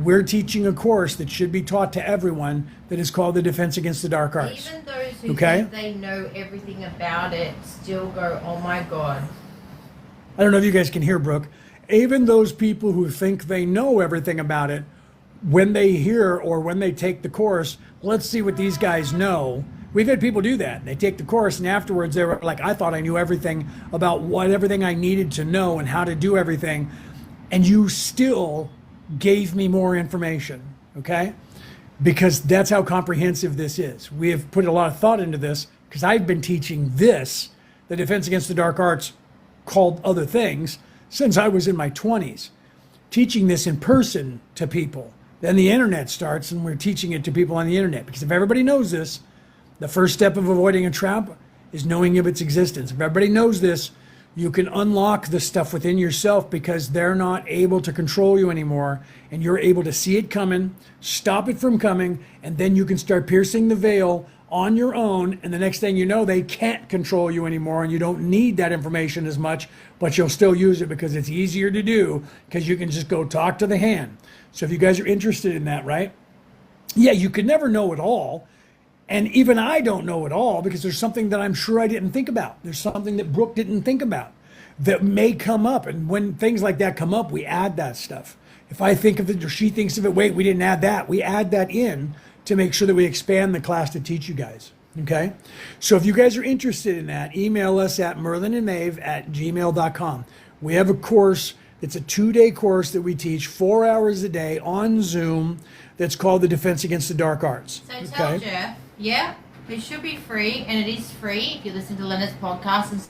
we're teaching a course that should be taught to everyone that is called the Defense Against the Dark Arts. Even those who think they know everything about it still go, oh my God. I don't know if you guys can hear Brooke. Even those people who think they know everything about it, when they hear or when they take the course, let's see what these guys know. We've had people do that. They take the course and afterwards they were like, I thought I knew everything about everything I needed to know and how to do everything. And you still gave me more information, okay? Because that's how comprehensive this is. We have put a lot of thought into this because I've been teaching this, the Defense Against the Dark Arts, called other things, since I was in my 20s. Teaching this in person to people Then the internet starts, and we're teaching it to people on the internet. Because if everybody knows this, the first step of avoiding a trap is knowing of its existence. If everybody knows this, you can unlock the stuff within yourself because they're not able to control you anymore, and you're able to see it coming, stop it from coming, and then you can start piercing the veil on your own, and the next thing you know, they can't control you anymore, and you don't need that information as much, but you'll still use it because it's easier to do because you can just go talk to the hand. So if you guys are interested in that, right? Yeah, you could never know it all. And even I don't know it all because there's something that I'm sure I didn't think about. There's something that Brooke didn't think about that may come up. And when things like that come up, we add that stuff. If I think of it or she thinks of it, wait, we didn't add that. We add that in to make sure that we expand the class to teach you guys. Okay? So if you guys are interested in that, email us at merlinandmaeve@gmail.com. We have a course. It's a 2-day course that we teach 4 hours a day on Zoom that's called the Defense Against the Dark Arts. So tell Jeff, yeah, it should be free, and it is free if you listen to Leonard's podcast and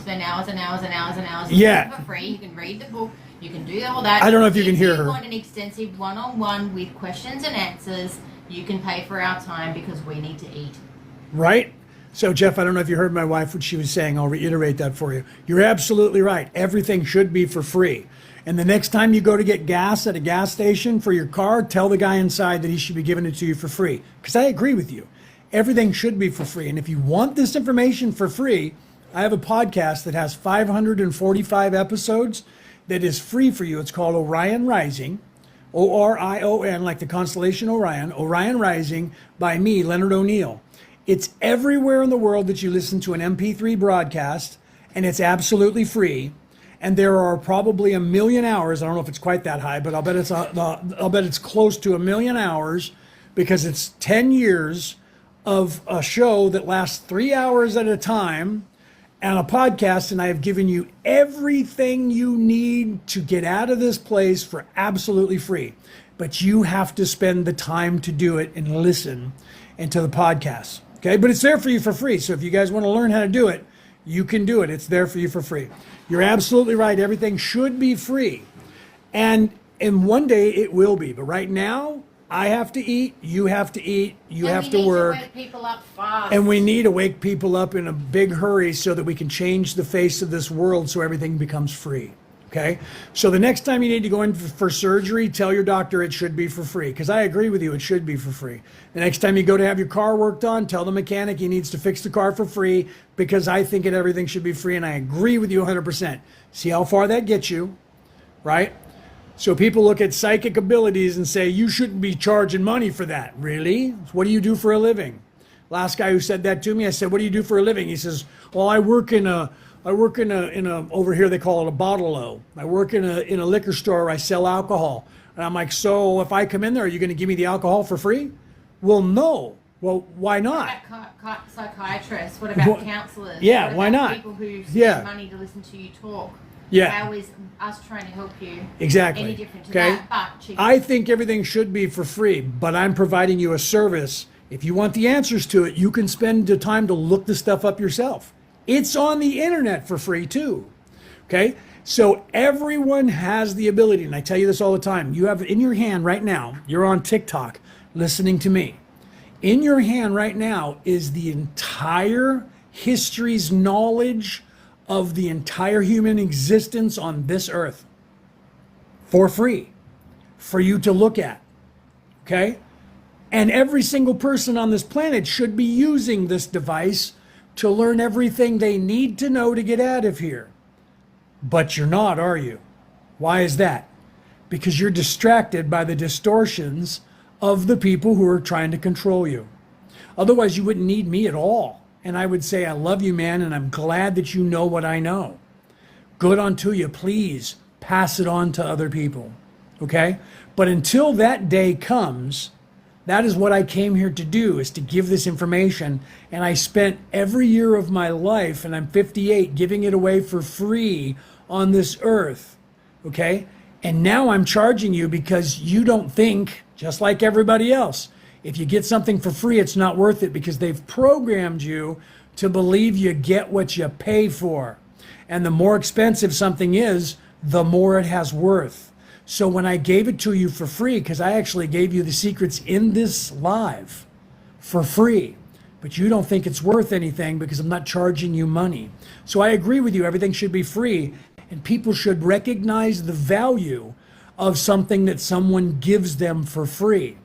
spend hours and hours and hours and hours for free. You can read the book, you can do all that. I don't know if you can hear her. If you want an extensive one-on-one with questions and answers, you can pay for our time because we need to eat. Right? So, Jeff, I don't know if you heard my wife, what she was saying. I'll reiterate that for you. You're absolutely right. Everything should be for free. And the next time you go to get gas at a gas station for your car, tell the guy inside that he should be giving it to you for free. Because I agree with you. Everything should be for free. And if you want this information for free, I have a podcast that has 545 episodes that is free for you. It's called Orion Rising, Orion, like the constellation Orion, Orion Rising by me, Leonard O'Neill. It's everywhere in the world that you listen to an MP3 broadcast, and it's absolutely free. And there are probably 1 million hours. I don't know if it's quite that high, but I'll bet it's close to 1 million hours because it's 10 years of a show that lasts 3 hours at a time and a podcast. And I have given you everything you need to get out of this place for absolutely free. But you have to spend the time to do it and listen into the podcast. Okay, but it's there for you for free. So if you guys want to learn how to do it, you can do it. It's there for you for free. You're absolutely right. Everything should be free. And one day it will be. But right now, I have to eat, you have to eat, you have to work. And we need to wake people up fast. And we need to wake people up in a big hurry so that we can change the face of this world so everything becomes free. Okay? So the next time you need to go in for surgery, tell your doctor it should be for free. Because I agree with you, it should be for free. The next time you go to have your car worked on, tell the mechanic he needs to fix the car for free because I think everything should be free, and I agree with you 100%. See how far that gets you, right? So people look at psychic abilities and say, you shouldn't be charging money for that. Really? What do you do for a living? Last guy who said that to me, I said, what do you do for a living? He says, well, I work in a over here they call it a bottle-o. I work in a liquor store. I sell alcohol. And I'm like, so if I come in there, are you going to give me the alcohol for free? Well, no. Well, why not? What about psychiatrists? What about counselors? Yeah, what why about not? People who spend money to listen to you talk. Yeah. How is us trying to help you exactly any different to that? But cheaper. I think everything should be for free, but I'm providing you a service. If you want the answers to it, you can spend the time to look the stuff up yourself. It's on the internet for free too. Okay? So everyone has the ability, and I tell you this all the time. You have in your hand right now, you're on TikTok listening to me. In your hand right now is the entire history's knowledge of the entire human existence on this earth for free for you to look at. Okay? And every single person on this planet should be using this device to learn everything they need to know to get out of here. But you're not, are you? Why is that? Because you're distracted by the distortions of the people who are trying to control you. Otherwise, you wouldn't need me at all. And I would say, I love you, man, and I'm glad that you know what I know. Good unto you. Please pass it on to other people. Okay? But until that day comes, that is what I came here to do, is to give this information. And I spent every year of my life, and I'm 58, giving it away for free on this earth. Okay? And now I'm charging you because you don't think, just like everybody else, if you get something for free, it's not worth it because they've programmed you to believe you get what you pay for. And the more expensive something is, the more it has worth. So when I gave it to you for free, because I actually gave you the secrets in this live for free, but you don't think it's worth anything because I'm not charging you money. So I agree with you, everything should be free, and people should recognize the value of something that someone gives them for free.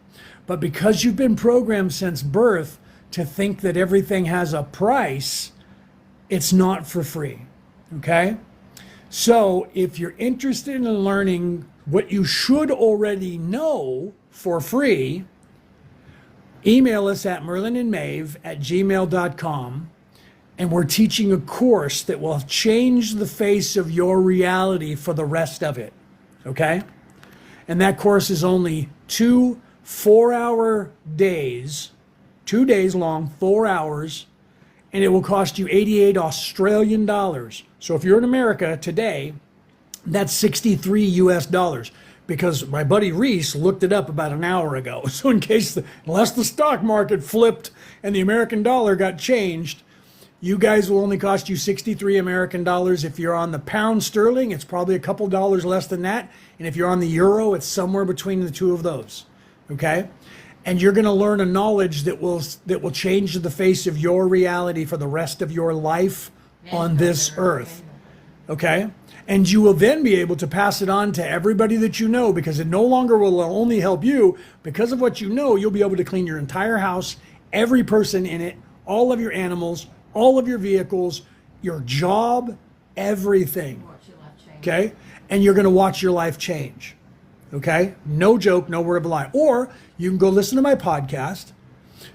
But because you've been programmed since birth to think that everything has a price, it's not for free, okay? So if you're interested in learning what you should already know for free, email us at merlinandmaeve@gmail.com, and we're teaching a course that will change the face of your reality for the rest of it, okay? And that course is only 2 4-hour days, 2 days long, 4 hours, and it will cost you 88 Australian dollars. So if you're in America today, that's 63 US dollars, because my buddy Reese looked it up about an hour ago. So in case, unless the stock market flipped and the American dollar got changed, you guys will only cost you 63 American dollars. If you're on the pound sterling, it's probably a couple dollars less than that. And if you're on the euro, it's somewhere between the two of those, okay? And you're going to learn a knowledge that will change the face of your reality for the rest of your life on this earth, okay? And you will then be able to pass it on to everybody that you know, because it no longer will only help you. Because of what you know, you'll be able to clean your entire house, every person in it, all of your animals, all of your vehicles, your job, everything, okay? And you're going to watch your life change, okay? No joke, no word of a lie. Or you can go listen to my podcast,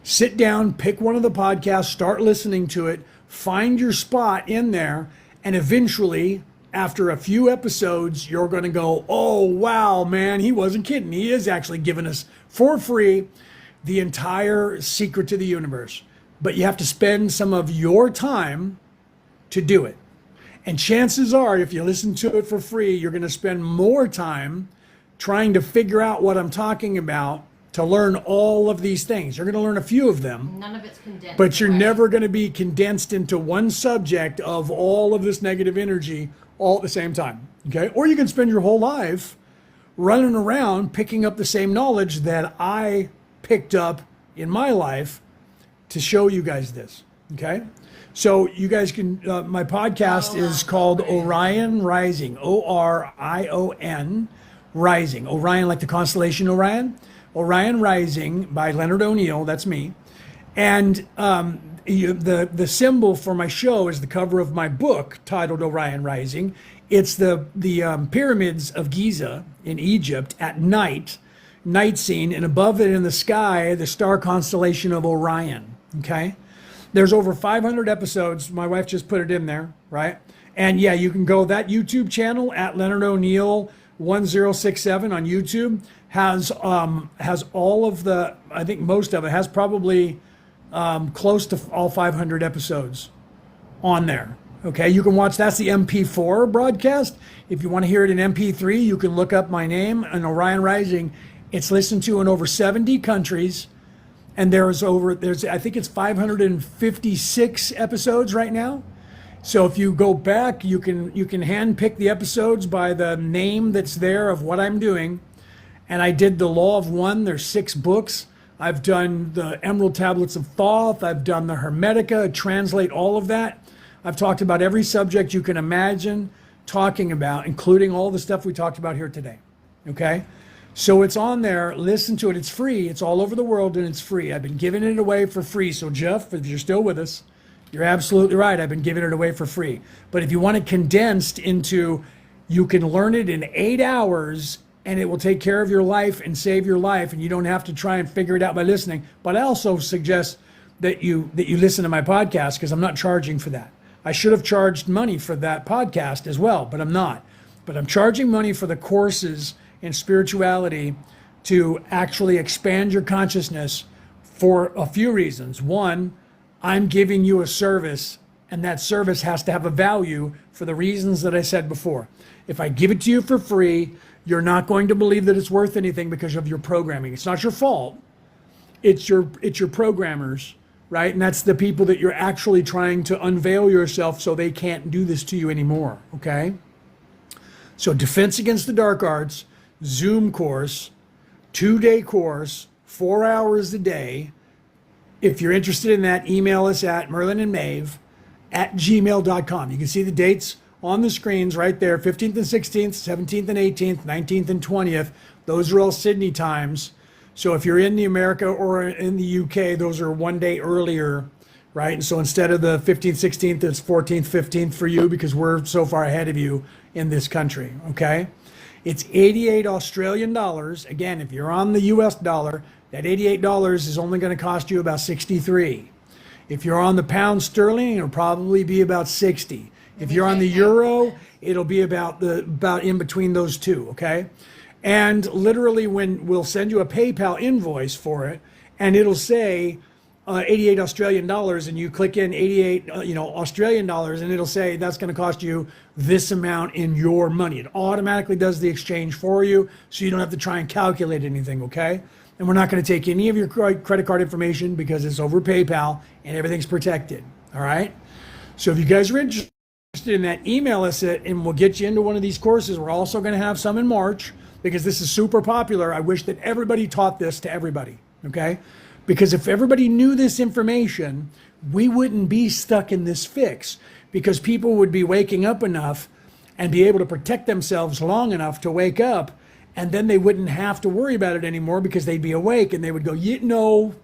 sit down, pick one of the podcasts, start listening to it, find your spot in there, and eventually, after a few episodes, you're going to go, oh, wow, man, he wasn't kidding. He is actually giving us for free the entire secret to the universe. But you have to spend some of your time to do it. And chances are, if you listen to it for free, you're going to spend more time trying to figure out what I'm talking about to learn all of these things. You're going to learn a few of them. None of it's condensed. But you're away. never going to be condensed into one subject of all of this negative energy all at the same time, okay? Or you can spend your whole life running around picking up the same knowledge that I picked up in my life to show you guys this, okay? So you guys can, my podcast is called Orion Rising, Orion Rising. Orion, like the constellation Orion. Orion Rising by Leonard O'Neill, that's me. And the symbol for my show is the cover of my book titled Orion Rising. It's the pyramids of Giza in Egypt at night scene, and above it in the sky, the star constellation of Orion, okay? There's over 500 episodes. My wife just put it in there, right? And yeah, you can go, that YouTube channel at Leonard O'Neill 1067 on YouTube has all of the, I think most of it has probably close to all 500 episodes on there. Okay, you can watch, that's the MP4 broadcast. If you want to hear it in MP3, you can look up my name and Orion Rising. It's listened to in over 70 countries. And there's I think it's 556 episodes right now. So if you go back, you can handpick the episodes by the name that's there of what I'm doing. And I did the Law of One. There's 6 books. I've done the Emerald Tablets of Thoth. I've done the Hermetica, translate all of that. I've talked about every subject you can imagine talking about, including all the stuff we talked about here today. Okay? So it's on there. Listen to it. It's free. It's all over the world, and it's free. I've been giving it away for free. So Jeff, if you're still with us, you're absolutely right. I've been giving it away for free. But if you want it condensed into, you can learn it in 8 hours, and it will take care of your life and save your life, and you don't have to try and figure it out by listening. But I also suggest that you listen to my podcast, because I'm not charging for that. I should have charged money for that podcast as well, but I'm not. But I'm charging money for the courses in spirituality to actually expand your consciousness for a few reasons. One, I'm giving you a service, and that service has to have a value for the reasons that I said before. If I give it to you for free, you're not going to believe that it's worth anything because of your programming. It's not your fault. It's your programmers, right? And that's the people that you're actually trying to unveil yourself so they can't do this to you anymore, okay? So defense against the dark arts, Zoom course, 2-day course, 4 hours a day. If you're interested in that, email us at Merlin and Maeve at gmail.com. You can see the dates on the screens right there, 15th and 16th, 17th and 18th, 19th and 20th. Those are all Sydney times. So if you're in the America or in the UK, those are 1 day earlier, right? And so instead of the 15th, 16th, it's 14th, 15th for you because we're so far ahead of you in this country, okay? It's 88 Australian dollars. Again, if you're on the US dollar, that $88 is only going to cost you about 63. If you're on the pound sterling, it'll probably be about 60. If you're on the euro, it'll be about in between those two, okay? And literally when we'll send you a PayPal invoice for it, and it'll say 88 Australian dollars, and you click in 88 Australian dollars, and it'll say that's going to cost you this amount in your money. It automatically does the exchange for you, so you don't have to try and calculate anything, okay? And we're not going to take any of your credit card information because it's over PayPal and everything's protected, all right? So if you guys are interested in that, email us it and we'll get you into one of these courses. We're also going to have some in March because this is super popular. I wish that everybody taught this to everybody, okay? Because if everybody knew this information, we wouldn't be stuck in this fix because people would be waking up enough and be able to protect themselves long enough to wake up, and then they wouldn't have to worry about it anymore because they'd be awake and they would go, no,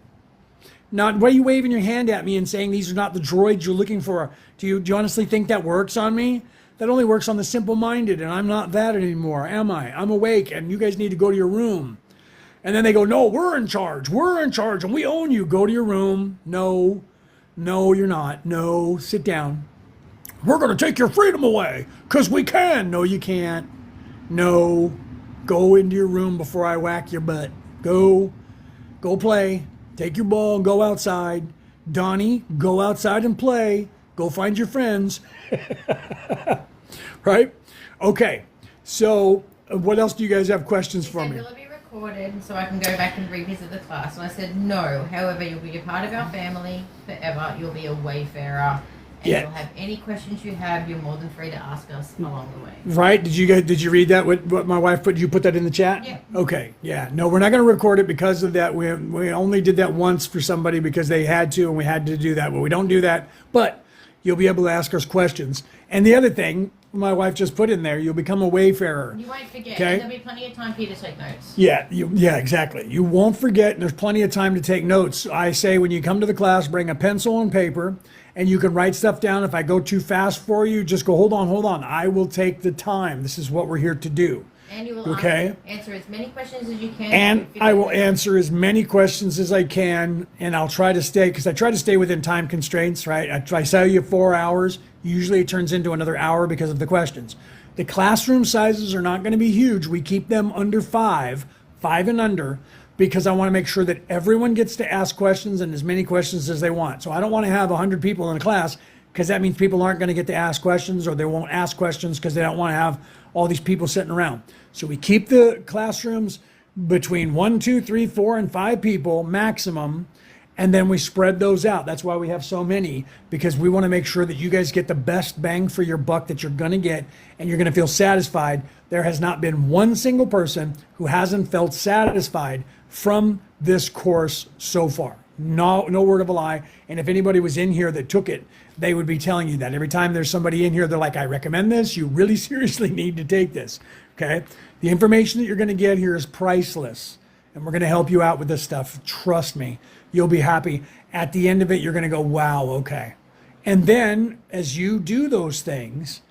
not, why are you waving your hand at me and saying these are not the droids you're looking for? Do you honestly think that works on me? That only works on the simple-minded, and I'm not that anymore, am I? I'm awake, and you guys need to go to your room. And then they go, no, we're in charge, and we own you. Go to your room. No, you're not. No, sit down. We're going to take your freedom away, because we can. No, you can't. No, go into your room before I whack your butt. Go play. Take your ball and go outside. Donnie, go outside and play. Go find your friends. Right? Okay. So what else do you guys have questions for me? Will it be recorded so I can go back and revisit the class? And I said, no. However, you'll be a part of our family forever. You'll be a wayfarer. And you'll have any questions you have, you're more than free to ask us along the way. Right? Did you read that? What my wife put? Did you put that in the chat? Yeah. Okay. Yeah. No, we're not going to record it because of that. We only did that once for somebody because they had to, and we had to do that. Well, we don't do that, but you'll be able to ask us questions. And the other thing my wife just put in there, you'll become a wayfarer. You won't forget. Okay? And there'll be plenty of time for you to take notes. Yeah, exactly. You won't forget, and there's plenty of time to take notes. I say when you come to the class, bring a pencil and paper, and you can write stuff down. If I go too fast for you, just go, hold on. I will take the time. This is what we're here to do. And you will answer as many questions as you can. And I will answer as many questions as I can, and I'll try to stay, because I try to stay within time constraints, right? I tell you 4 hours. Usually it turns into another hour because of the questions. The classroom sizes are not going to be huge. We keep them under 5 and under, because I want to make sure that everyone gets to ask questions and as many questions as they want. So I don't want to have 100 people in a class, because that means people aren't going to get to ask questions, or they won't ask questions because they don't want to have all these people sitting around. So we keep the classrooms between 1, 2, 3, 4, and 5 people maximum, and then we spread those out. That's why we have so many, because we want to make sure that you guys get the best bang for your buck that you're going to get, and you're going to feel satisfied. There has not been one single person who hasn't felt satisfied from this course so far. No word of a lie. And if anybody was in here that took it, they would be telling you that. Every time there's somebody in here, they're like, I recommend this. You really seriously need to take this. Okay? The information that you're going to get here is priceless. And we're going to help you out with this stuff. Trust me. You'll be happy. At the end of it, you're going to go, wow, okay. And then as you do those things,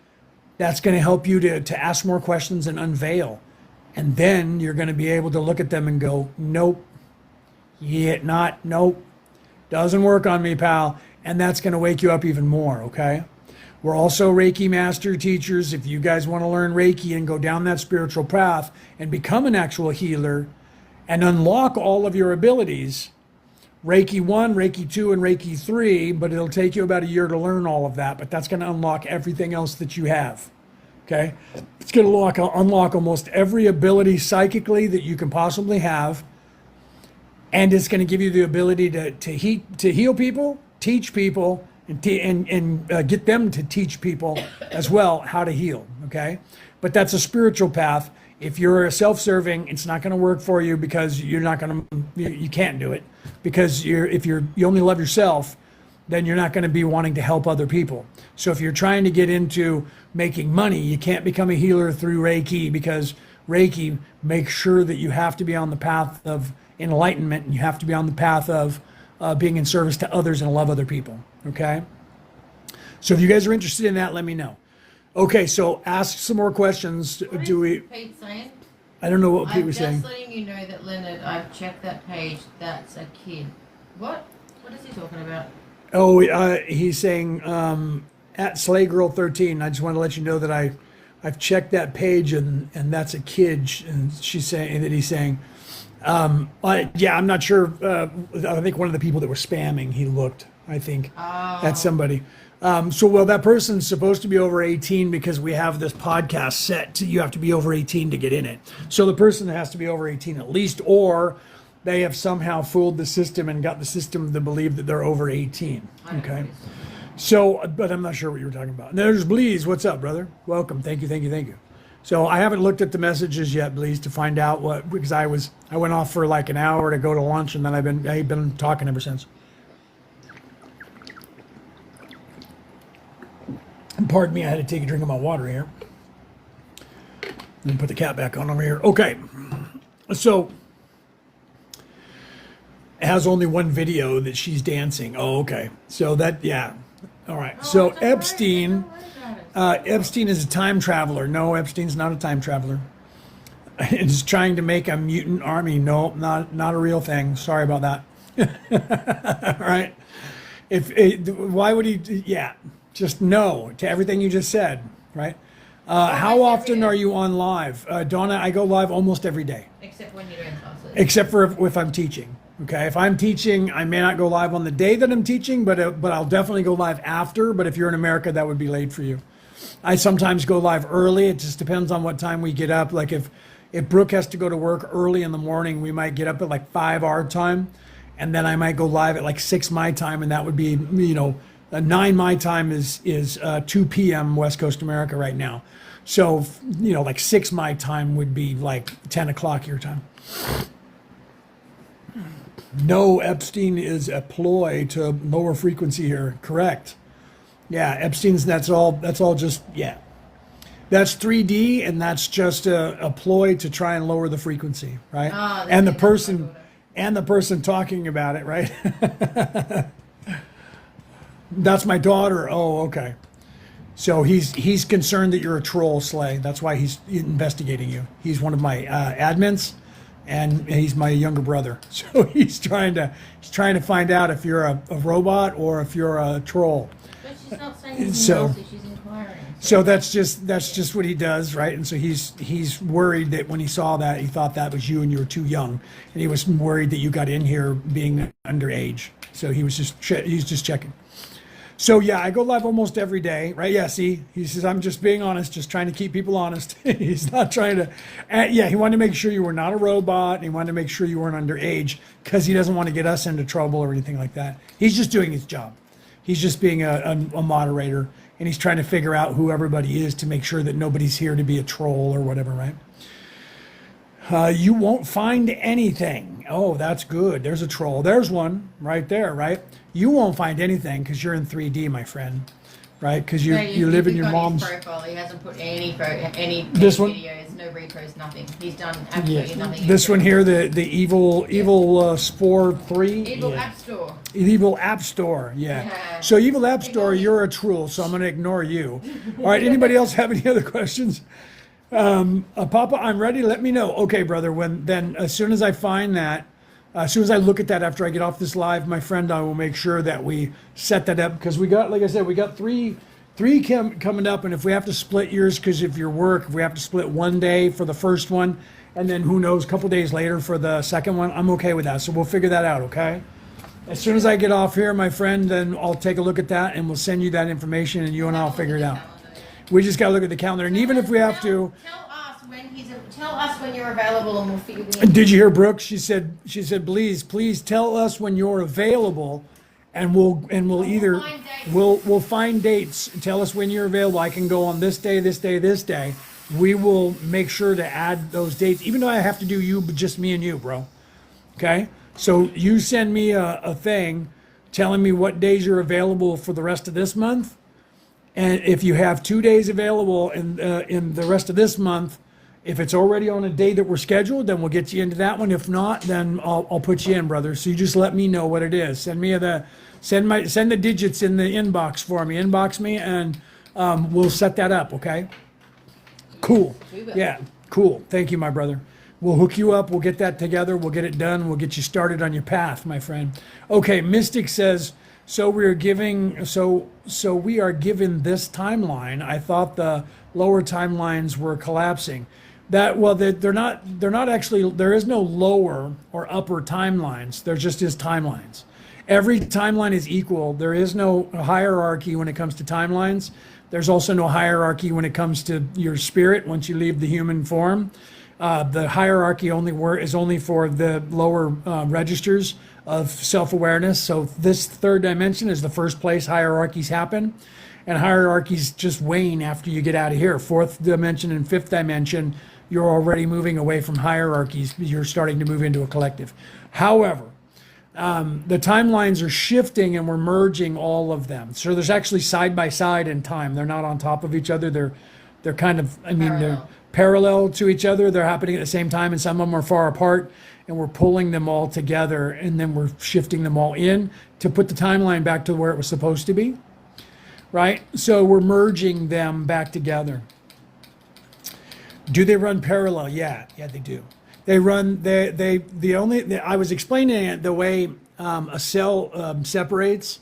that's going to help you to ask more questions and unveil. And then you're going to be able to look at them and go, nope. Nope. Doesn't work on me, pal. And that's going to wake you up even more, okay? We're also Reiki master teachers. If you guys want to learn Reiki and go down that spiritual path and become an actual healer and unlock all of your abilities, Reiki 1, Reiki 2, and Reiki 3, but it'll take you about a year to learn all of that, but that's going to unlock everything else that you have, okay? It's going to unlock almost every ability psychically that you can possibly have, and it's going to give you the ability to heal people, teach people, and get them to teach people as well how to heal, okay? But that's a spiritual path. If you're self-serving, it's not going to work for you because you can't do it because if you only love yourself, then you're not going to be wanting to help other people. So if you're trying to get into making money, you can't become a healer through Reiki because Reiki makes sure that you have to be on the path of enlightenment and you have to be on the path of being in service to others and love other people. Okay? So if you guys are interested in that, let me know. Okay, so ask some more questions. What Do is we? Pete saying? I don't know what Pete I'm was just saying. letting you know that Leonard, I've checked that page. That's a kid. What? What is he talking about? Oh, he's saying at Slaygirl13. I just want to let you know that I've checked that page and that's a kid. And she's saying that he's saying, yeah, I'm not sure. I think one of the people that were spamming, he looked, I think, at somebody. Well, that person's supposed to be over 18 because we have this podcast set to, you have to be over 18 to get in it. So the person has to be over 18 at least, or they have somehow fooled the system and got the system to believe that they're over 18. Okay. So, but I'm not sure what you were talking about. There's Bleeze. What's up, brother? Welcome. Thank you. So I haven't looked at the messages yet, Bleeze, to find out what, because I went off for like an hour to go to lunch and then I've been talking ever since. And pardon me, I had to take a drink of my water here. And put the cap back on over here. Okay. So it has only one video that she's dancing. Oh, okay. So that, yeah. All right. So Epstein, Epstein is a time traveler. No, Epstein's not a time traveler. He's trying to make a mutant army. No, not a real thing. Sorry about that. All right. Why would he? Yeah. Just no to everything you just said, right? How often are you on live? Donna, I go live almost every day. Except when you're in classes. Except for if I'm teaching. Okay, if I'm teaching, I may not go live on the day that I'm teaching, but I'll definitely go live after. But if you're in America, that would be late for you. I sometimes go live early. It just depends on what time we get up. Like if Brooke has to go to work early in the morning, we might get up at like 5 our time, and then I might go live at like 6 my time, and that would be 9 my time is 2 p.m. West Coast America right now. So, like 6 my time would be like 10 o'clock your time. No, Epstein is a ploy to lower frequency here. Correct. Yeah, Epstein's, that's all just, yeah. That's 3D and that's just a ploy to try and lower the frequency, right? And the person talking about it, right? That's my daughter. Oh, okay. So he's concerned that you're a troll, Slay. That's why he's investigating you. He's one of my admins, and he's my younger brother. So he's trying to find out if you're a robot or if you're a troll. But she's not saying anything else, she's inquiring. So that's just what he does, right? And so he's worried that when he saw that, he thought that was you and you were too young, and he was worried that you got in here being underage. So he's just checking. So yeah, I go live almost every day, right? Yeah, see, he says, I'm just being honest, just trying to keep people honest. He's not trying to, yeah, he wanted to make sure you were not a robot, and he wanted to make sure you weren't underage, because he doesn't want to get us into trouble or anything like that. He's just doing his job. He's just being a moderator, and he's trying to figure out who everybody is to make sure that nobody's here to be a troll or whatever, right? You won't find anything. Oh, that's good. There's a troll. There's one right there, right? You won't find anything because you're in 3D, my friend, right? Because you live in your mom's profile. He hasn't put any this one? videos, no reposts, nothing. He's done absolutely nothing. This one here, the evil Spore 3. Evil App Store. Evil App Store, yeah. So Evil App Store, you're a troll, so I'm going to ignore you. All right, anybody else have any other questions? Papa, I'm ready. Let me know. Okay, brother. As soon as I find that, as soon as I look at that after I get off this live, my friend, I will make sure that we set that up, because we got, like I said, we got three coming up, and if we have to split yours, because if your work, if we have to split one day for the first one, and then who knows, a couple days later for the second one, I'm okay with that. So we'll figure that out. Okay. As soon as I get off here, my friend, then I'll take a look at that, and we'll send you that information, and you and I'll figure it out. We just got to look at the calendar, and even if we have to. Tell us when you're available, and we'll figure it out. Did you hear Brooke? She said, please tell us when you're available, and we'll find dates. Tell us when you're available. I can go on this day, this day, this day, we will make sure to add those dates, even though I have to do you, but just me and you, bro. Okay? So you send me a thing telling me what days you're available for the rest of this month. And if you have 2 days available in the rest of this month, if it's already on a day that we're scheduled, then we'll get you into that one. If not, then I'll put you in, brother. So you just let me know what it is. Send the digits in the inbox for me. Inbox me, and we'll set that up. Okay. Cool. Yeah. Cool. Thank you, my brother. We'll hook you up. We'll get that together. We'll get it done. We'll get you started on your path, my friend. Okay. Mystic says, so we are given this timeline. I thought the lower timelines were collapsing. They're not actually, there is no lower or upper timelines. There just is timelines. Every timeline is equal. There is no hierarchy when it comes to timelines. There's also no hierarchy when it comes to your spirit once you leave the human form. The hierarchy is only for the lower registers of self-awareness. So this third dimension is the first place hierarchies happen. And hierarchies just wane after you get out of here. Fourth dimension and fifth dimension, you're already moving away from hierarchies. You're starting to move into a collective. However, the timelines are shifting and we're merging all of them. So there's actually side by side in time. They're not on top of each other. They're kind of, they're parallel to each other. They're happening at the same time, and some of them are far apart, and we're pulling them all together, and then we're shifting them all in to put the timeline back to where it was supposed to be. Right? So we're merging them back together. Do they run parallel? Yeah, they do. They run, I was explaining it the way a cell separates,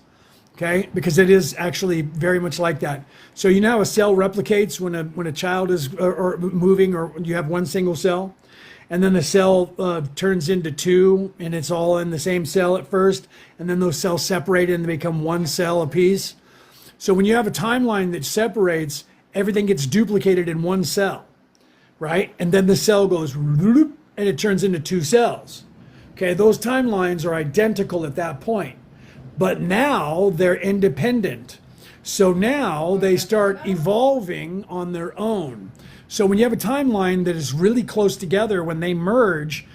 okay? Because it is actually very much like that. So you know how a cell replicates when a child is or moving, or you have one single cell, and then the cell turns into two, and it's all in the same cell at first, and then those cells separate and they become one cell apiece. So when you have a timeline that separates, everything gets duplicated in one cell, right? And then the cell goes, and it turns into two cells. Okay, those timelines are identical at that point. But now they're independent. So now they start evolving on their own. So when you have a timeline that is really close together, when they merge,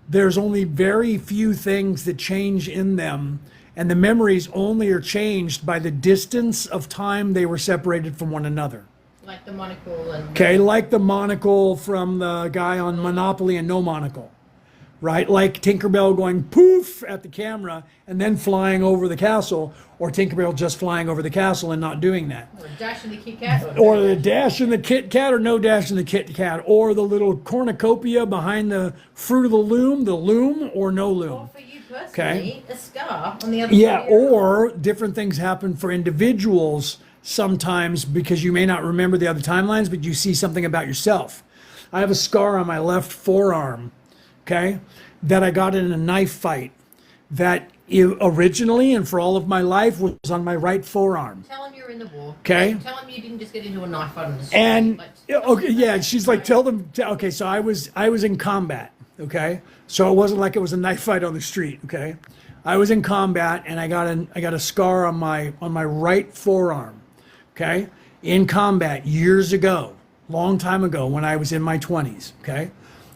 there's only very few things that change in them. And the memories only are changed by the distance of time they were separated from one another. Like the monocle and... Okay, like the monocle from the guy on Monopoly and no monocle. Right? Like Tinkerbell going poof at the camera and then flying over the castle, or Tinkerbell just flying over the castle and not doing that. Or a dash in the Kit Kat. Or the dash in the Kit Kat, or no dash in the Kit Kat. Or the little cornucopia behind the Fruit of the Loom, or no loom. Or for you personally, a scar on the other side. Yeah, or different things happen for individuals sometimes because you may not remember the other timelines, but you see something about yourself. I have a scar on my left forearm, okay, that I got in a knife fight that originally and for all of my life was on my right forearm. Tell him you're in the war. Okay. Tell him you didn't just get into a knife fight on the street. And okay, yeah, she's like, tell them. Okay, so I was in combat. Okay, so it wasn't like it was a knife fight on the street. Okay, I was in combat and I got a scar on my right forearm. Okay, in combat years ago, long time ago when I was in my 20s. Okay,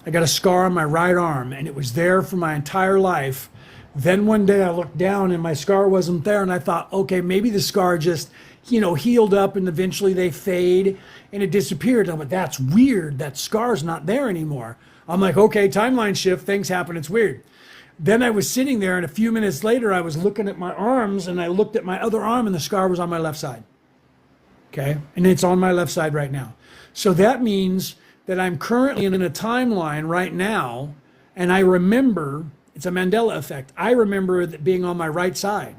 I got a scar on my right arm and it was there for my entire life. Then one day I looked down and my scar wasn't there, and I thought, okay, maybe the scar just, healed up and eventually they fade and it disappeared. I'm like, that's weird. That scar's not there anymore. I'm like, okay, timeline shift, things happen, it's weird. Then I was sitting there and a few minutes later I was looking at my arms and I looked at my other arm and the scar was on my left side. Okay, and it's on my left side right now. So that means that I'm currently in a timeline right now, and I remember, it's a Mandela effect, I remember it being on my right side,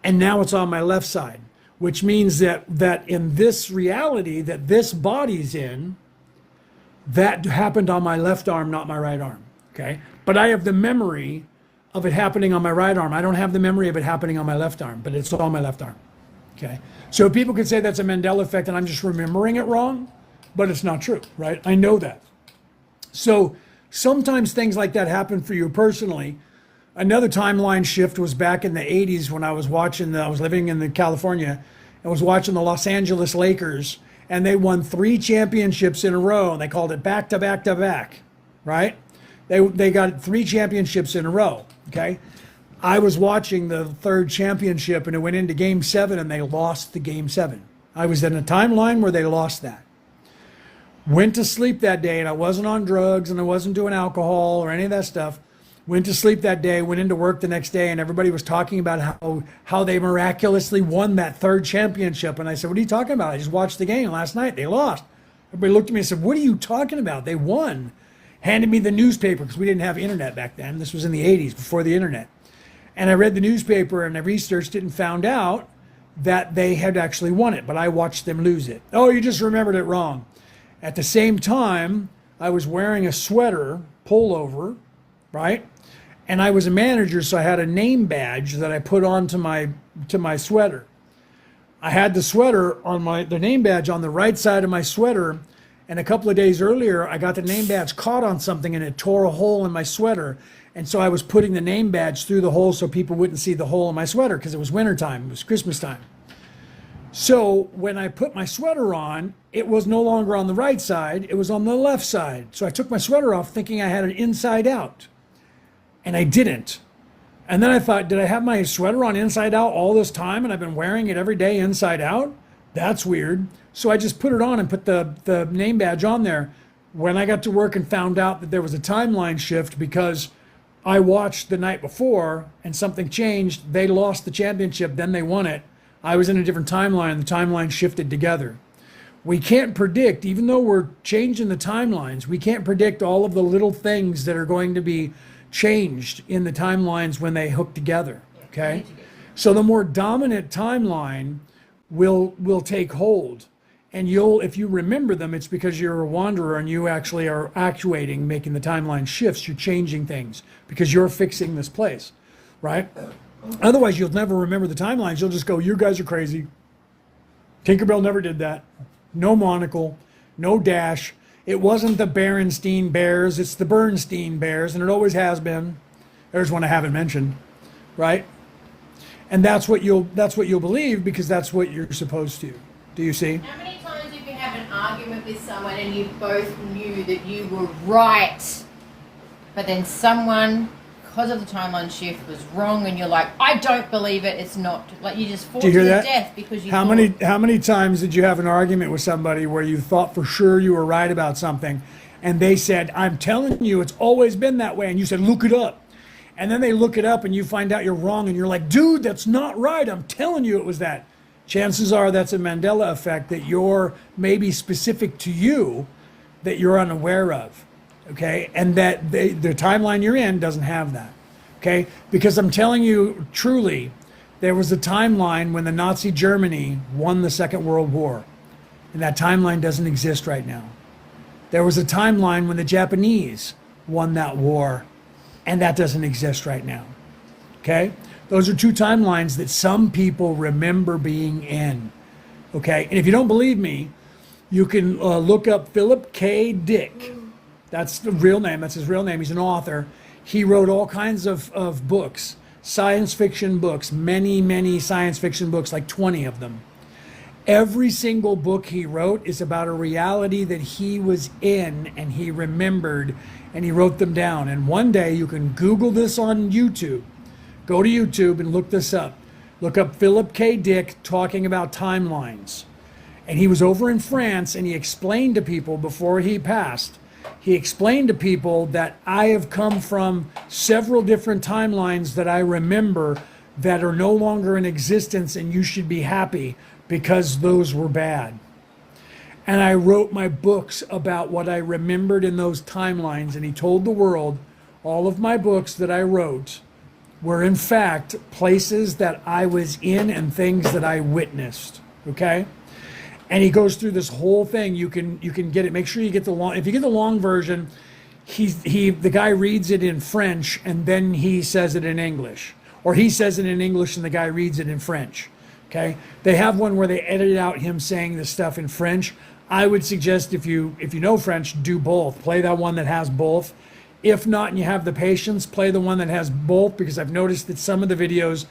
and now it's on my left side, which means that in this reality that this body's in, that happened on my left arm, not my right arm, okay? But I have the memory of it happening on my right arm. I don't have the memory of it happening on my left arm, but it's on my left arm, okay? So people could say that's a Mandela effect and I'm just remembering it wrong, but it's not true, right? I know that. So sometimes things like that happen for you personally. Another timeline shift was back in the 80s when I was living in California and was watching the Los Angeles Lakers, and they won 3 championships in a row, and they called it back to back to back, right? They got 3 championships in a row, okay? I was watching the 3rd championship, and it went into Game 7, and they lost the Game 7. I was in a timeline where they lost that. Went to sleep that day, and I wasn't on drugs, and I wasn't doing alcohol or any of that stuff. Went to sleep that day, went into work the next day, and everybody was talking about how they miraculously won that 3rd championship. And I said, what are you talking about? I just watched the game last night. They lost. Everybody looked at me and said, what are you talking about? They won. Handed me the newspaper, because we didn't have internet back then. This was in the 80s, before the internet. And I read the newspaper, and I researched it and found out that they had actually won it, but I watched them lose it. Oh, you just remembered it wrong. At the same time, I was wearing a sweater, pullover, right? And I was a manager, so I had a name badge that I put onto my sweater. I had the sweater on the name badge on the right side of my sweater, and a couple of days earlier, I got the name badge caught on something, and it tore a hole in my sweater. And so I was putting the name badge through the hole so people wouldn't see the hole in my sweater, because it was wintertime, it was Christmas time. So when I put my sweater on, it was no longer on the right side, it was on the left side. So I took my sweater off thinking I had it inside out. And I didn't. And then I thought, did I have my sweater on inside out all this time, and I've been wearing it every day inside out? That's weird. So I just put it on and put the name badge on there. When I got to work and found out that there was a timeline shift because I watched the night before and something changed, they lost the championship, then they won it. I was in a different timeline, and the timeline shifted together. We can't predict, even though we're changing the timelines, we can't predict all of the little things that are going to be changed in the timelines when they hook together, okay? So the more dominant timeline will take hold, and if you remember them, it's because you're a wanderer and you actually are actuating, making the timeline shifts. You're changing things because you're fixing this place, right? Otherwise, you'll never remember the timelines. You'll just go, you guys are crazy. Tinkerbell never did that. No monocle, no dash. It wasn't the Berenstein Bears, it's the Bernstein Bears, and it always has been. There's one I haven't mentioned, right? And that's what you'll believe, because that's what you're supposed to. Do you see? How many times have you had an argument with someone and you both knew that you were right, but then someone, because of the timeline shift, was wrong, and you're like, I don't believe it, it's not. Like, you just fought to the death because you How many times did you have an argument with somebody where you thought for sure you were right about something, and they said, I'm telling you, it's always been that way, and you said, look it up. And then they look it up and you find out you're wrong, and you're like, dude, that's not right, I'm telling you it was that. Chances are that's a Mandela effect that you're maybe specific to you that you're unaware of, okay? And that the timeline you're in doesn't have that, okay? Because I'm telling you truly, there was a timeline when the Nazi Germany won the Second World War, and that timeline doesn't exist right now. There was a timeline when the Japanese won that war, and that doesn't exist right now, okay? Those are 2 timelines that some people remember being in, okay? And if you don't believe me, you can look up Philip K. Dick. That's the real name. That's his real name. He's an author. He wrote all kinds of books, science fiction books, many science fiction books, like 20 of them. Every single book he wrote is about a reality that he was in and he remembered, and he wrote them down. And one day you can Google this on YouTube. Go to YouTube and look this up. Look up Philip K. Dick talking about timelines. And he was over in France, and he explained to people before he passed, he explained to people that I have come from several different timelines that I remember that are no longer in existence, and you should be happy because those were bad. And I wrote my books about what I remembered in those timelines, and he told the world all of my books that I wrote were in fact places that I was in and things that I witnessed, okay? And he goes through this whole thing. You can get it. Make sure you get the long. If you get the long version, the guy reads it in French and then he says it in English, or he says it in English and the guy reads it in French. Okay? They have one where they edited out him saying this stuff in French. I would suggest if you know French, do both. Play that one that has both. If not, and you have the patience, play the one that has both, because I've noticed that some of the videos,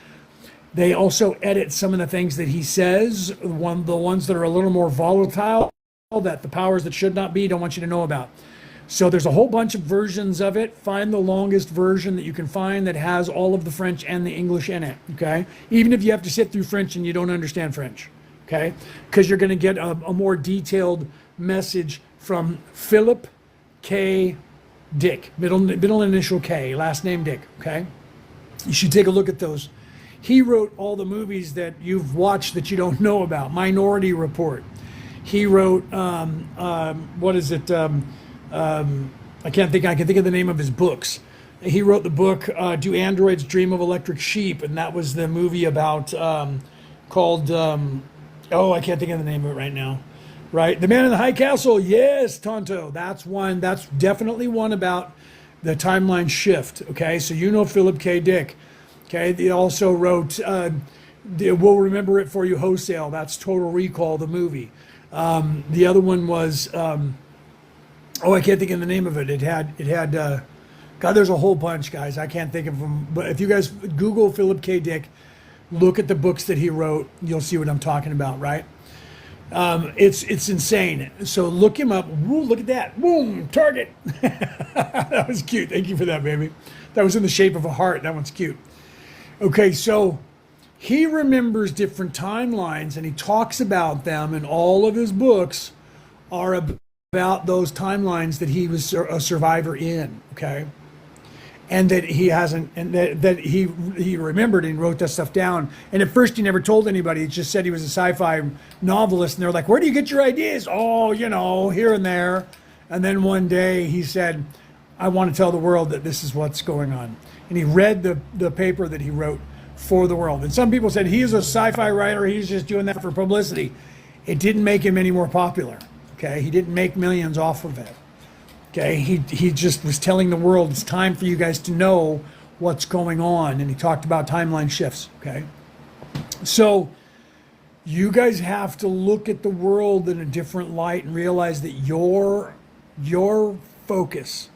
They also edit some of the things that he says, the ones that are a little more volatile, that the powers that should not be don't want you to know about. So there's a whole bunch of versions of it. Find the longest version that you can find that has all of the French and the English in it, okay? Even if you have to sit through French and you don't understand French, okay? Because you're going to get a more detailed message from Philip K. Dick, middle initial K, last name Dick, okay? You should take a look at those. He wrote all the movies that you've watched that you don't know about. Minority Report. He wrote, what is it? I can think of the name of his books. He wrote the book, Do Androids Dream of Electric Sheep? And that was the movie about, called, I can't think of the name of it right now. Right? The Man in the High Castle. Yes, Tonto. That's one. That's definitely one about the timeline shift. Okay. So you know Philip K. Dick. Okay. He also wrote, We'll Remember It For You Wholesale. That's Total Recall, the movie. The other one was, I can't think of the name of it. It had, God, there's a whole bunch, guys. I can't think of them. But if you guys Google Philip K. Dick, look at the books that he wrote, you'll see what I'm talking about, right? It's insane. So look him up. Woo, look at that. Boom, target. That was cute. Thank you for that, baby. That was in the shape of a heart. That one's cute. Okay, so he remembers different timelines and he talks about them, and all of his books are about those timelines that he was a survivor in, okay? And that he hasn't, and that he remembered and wrote that stuff down. And at first he never told anybody. He just said he was a sci-fi novelist. And they're like, where do you get your ideas? Oh, here and there. And then one day he said, I want to tell the world that this is what's going on. And he read the paper that he wrote for the world. And some people said he's a sci-fi writer. He's just doing that for publicity. It didn't make him any more popular. Okay. He didn't make millions off of it. Okay, he just was telling the world it's time for you guys to know what's going on, and he talked about timeline shifts. Okay, so you guys have to look at the world in a different light and realize that your focus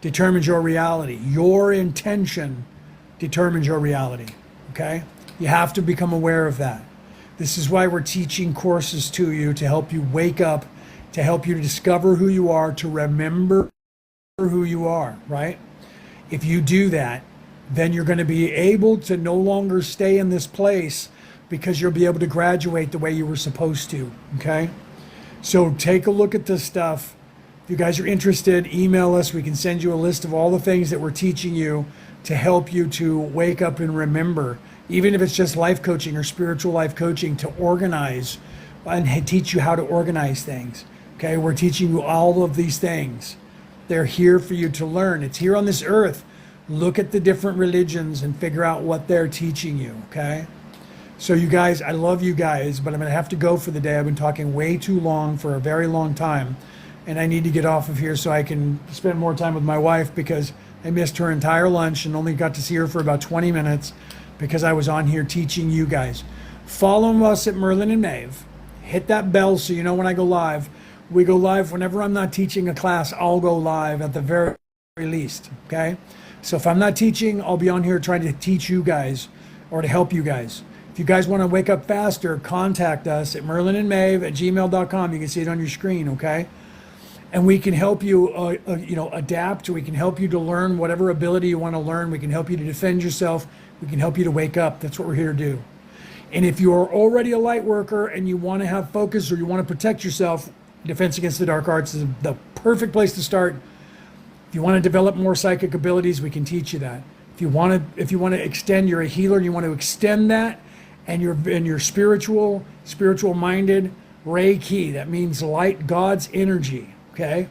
determines your reality. Your intention determines your reality. Okay, you have to become aware of that. This is why we're teaching courses to you to help you wake up, to help you to discover who you are, to remember who you are, right? If you do that, then you're going to be able to no longer stay in this place, because you'll be able to graduate the way you were supposed to, okay? So take a look at this stuff. If you guys are interested, email us. We can send you a list of all the things that we're teaching you to help you to wake up and remember, even if it's just life coaching or spiritual life coaching, to organize and teach you how to organize things. Okay, we're teaching you all of these things. They're here for you to learn. It's here on this earth. Look at the different religions and figure out what they're teaching you, okay? So you guys, I love you guys, but I'm going to have to go for the day. I've been talking way too long for a very long time, and I need to get off of here so I can spend more time with my wife, because I missed her entire lunch and only got to see her for about 20 minutes because I was on here teaching you guys. Follow us at Merlin and Maeve. Hit that bell so you know when I go live. We go live whenever I'm not teaching a class. I'll go live at the very least, okay? So if I'm not teaching, I'll be on here trying to teach you guys or to help you guys. If you guys want to wake up faster, contact us at merlinandmaeve@gmail.com. You can see it on your screen, okay? And we can help you, adapt. We can help you to learn whatever ability you want to learn. We can help you to defend yourself. We can help you to wake up. That's what we're here to do. And if you are already a light worker and you want to have focus or you want to protect yourself, Defense Against the Dark Arts is the perfect place to start. If you want to develop more psychic abilities, we can teach you that. If you want to extend, you're a healer and you want to extend that, and you're spiritual minded, Reiki, that means light, God's energy, okay?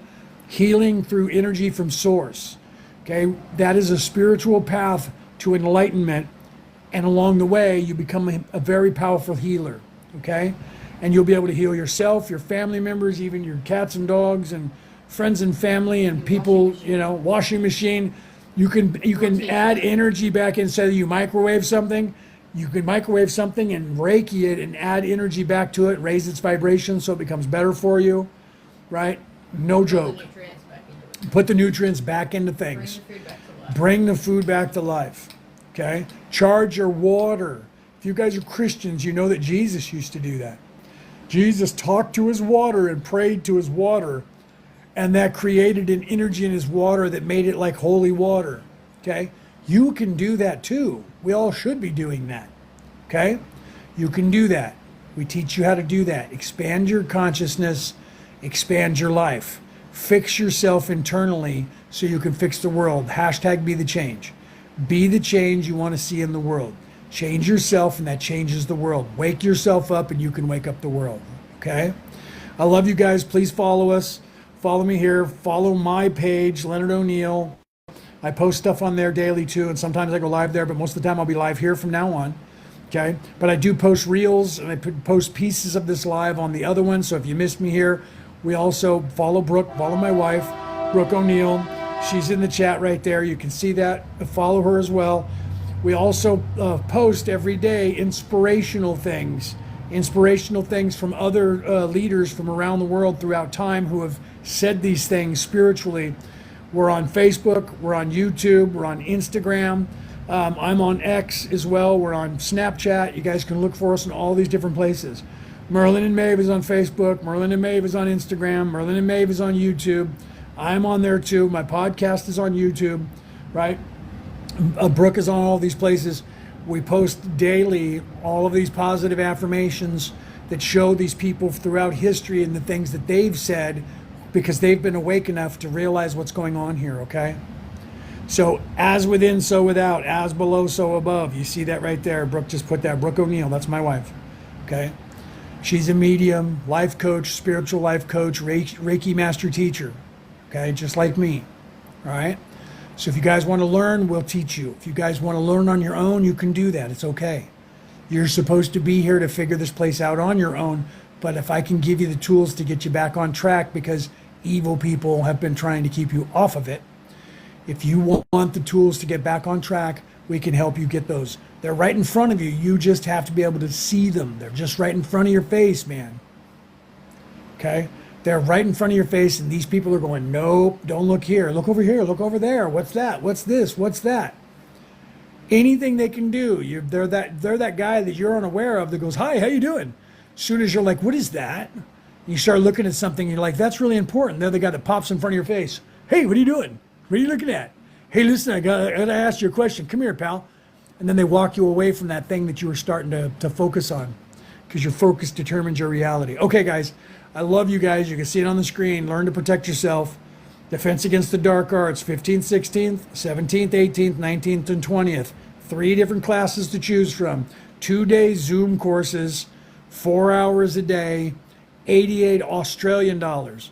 Healing through energy from source, okay? That is a spiritual path to enlightenment, and along the way, you become a very powerful healer, okay? And you'll be able to heal yourself, your family members, even your cats and dogs and friends and family and people, washing machine. You can add energy back in. Say you microwave something, you can microwave something and Reiki it and add energy back to it, raise its vibration so it becomes better for you, right? No joke. Put the nutrients back into things. Bring the food back to life, okay? Charge your water. If you guys are Christians, you know that Jesus used to do that. Jesus talked to his water and prayed to his water, and that created an energy in his water that made it like holy water. Okay? You can do that too. We all should be doing that. Okay? You can do that. We teach you how to do that. Expand your consciousness, expand your life. Fix yourself internally so you can fix the world. Hashtag be the change. Be the change you want to see in the world. Change yourself and that changes the world. Wake yourself up and you can wake up the world. Okay? I love you guys. Please follow us. Follow me here. Follow my page, Leonard O'Neill. I post stuff on there daily too, and sometimes I go live there, but most of the time I'll be live here from now on. Okay? But I do post reels and I post pieces of this live on the other one. So if you missed me here, we also follow Brooke, follow my wife, Brooke O'Neill. She's in the chat right there. You can see that. Follow her as well. We also post every day inspirational things from other leaders from around the world throughout time who have said these things spiritually. We're on Facebook, we're on YouTube, we're on Instagram. I'm on X as well. We're on Snapchat. You guys can look for us in all these different places. Merlin and Maeve is on Facebook. Merlin and Maeve is on Instagram. Merlin and Maeve is on YouTube. I'm on there too. My podcast is on YouTube, right? Brooke is on all these places. We post daily all of these positive affirmations that show these people throughout history and the things that they've said because they've been awake enough to realize what's going on here, okay? So as within, so without, as below, so above. You see that right there. Brooke just put that. Brooke O'Neill, that's my wife, okay? She's a medium, life coach, spiritual life coach, Reiki master teacher, okay? Just like me, all right? So if you guys want to learn, we'll teach you. If you guys want to learn on your own, you can do that. It's okay. You're supposed to be here to figure this place out on your own. But if I can give you the tools to get you back on track because evil people have been trying to keep you off of it, if you want the tools to get back on track, we can help you get those. They're right in front of you. You just have to be able to see them. They're just right in front of your face, man. Okay? They're right in front of your face, and these people are going, nope, don't look here. Look over here. Look over there. What's that? What's this? What's that? Anything they can do. They're that guy that you're unaware of that goes, hi, how you doing? As soon as you're like, what is that? You start looking at something, and you're like, that's really important. They're the guy that pops in front of your face. Hey, what are you doing? What are you looking at? Hey, listen, I gotta ask you a question. Come here, pal. And then they walk you away from that thing that you were starting to focus on because your focus determines your reality. Okay, guys, I love you guys. You can see it on the screen. Learn to protect yourself. Defense Against the Dark Arts, 15th, 16th, 17th, 18th, 19th, and 20th. 3 different classes to choose from. 2-day Zoom courses, 4 hours a day, 88 Australian dollars.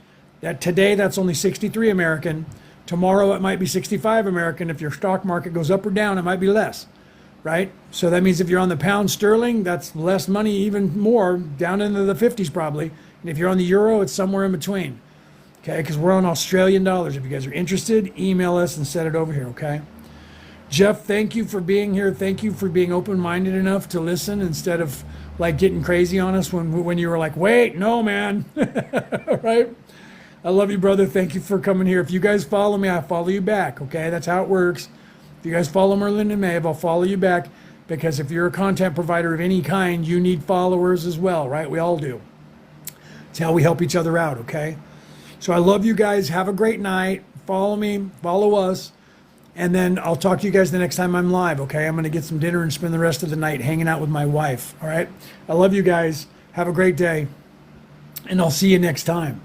Today, that's only 63 American. Tomorrow, it might be 65 American. If your stock market goes up or down, it might be less, right? So that means if you're on the pound sterling, that's less money, even more, down into the 50s probably. And if you're on the euro, it's somewhere in between, okay? Because we're on Australian dollars. If you guys are interested, email us and set it over here, okay? Jeff, thank you for being here. Thank you for being open-minded enough to listen instead of like getting crazy on us when you were like, wait, no, man, right? I love you, brother. Thank you for coming here. If you guys follow me, I follow you back, okay? That's how it works. If you guys follow Merlin and Maeve, I'll follow you back because if you're a content provider of any kind, you need followers as well, right? We all do. It's how we help each other out, okay? So I love you guys. Have a great night. Follow me, follow us, and then I'll talk to you guys the next time I'm live, okay? I'm going to get some dinner and spend the rest of the night hanging out with my wife, all right? I love you guys. Have a great day, and I'll see you next time.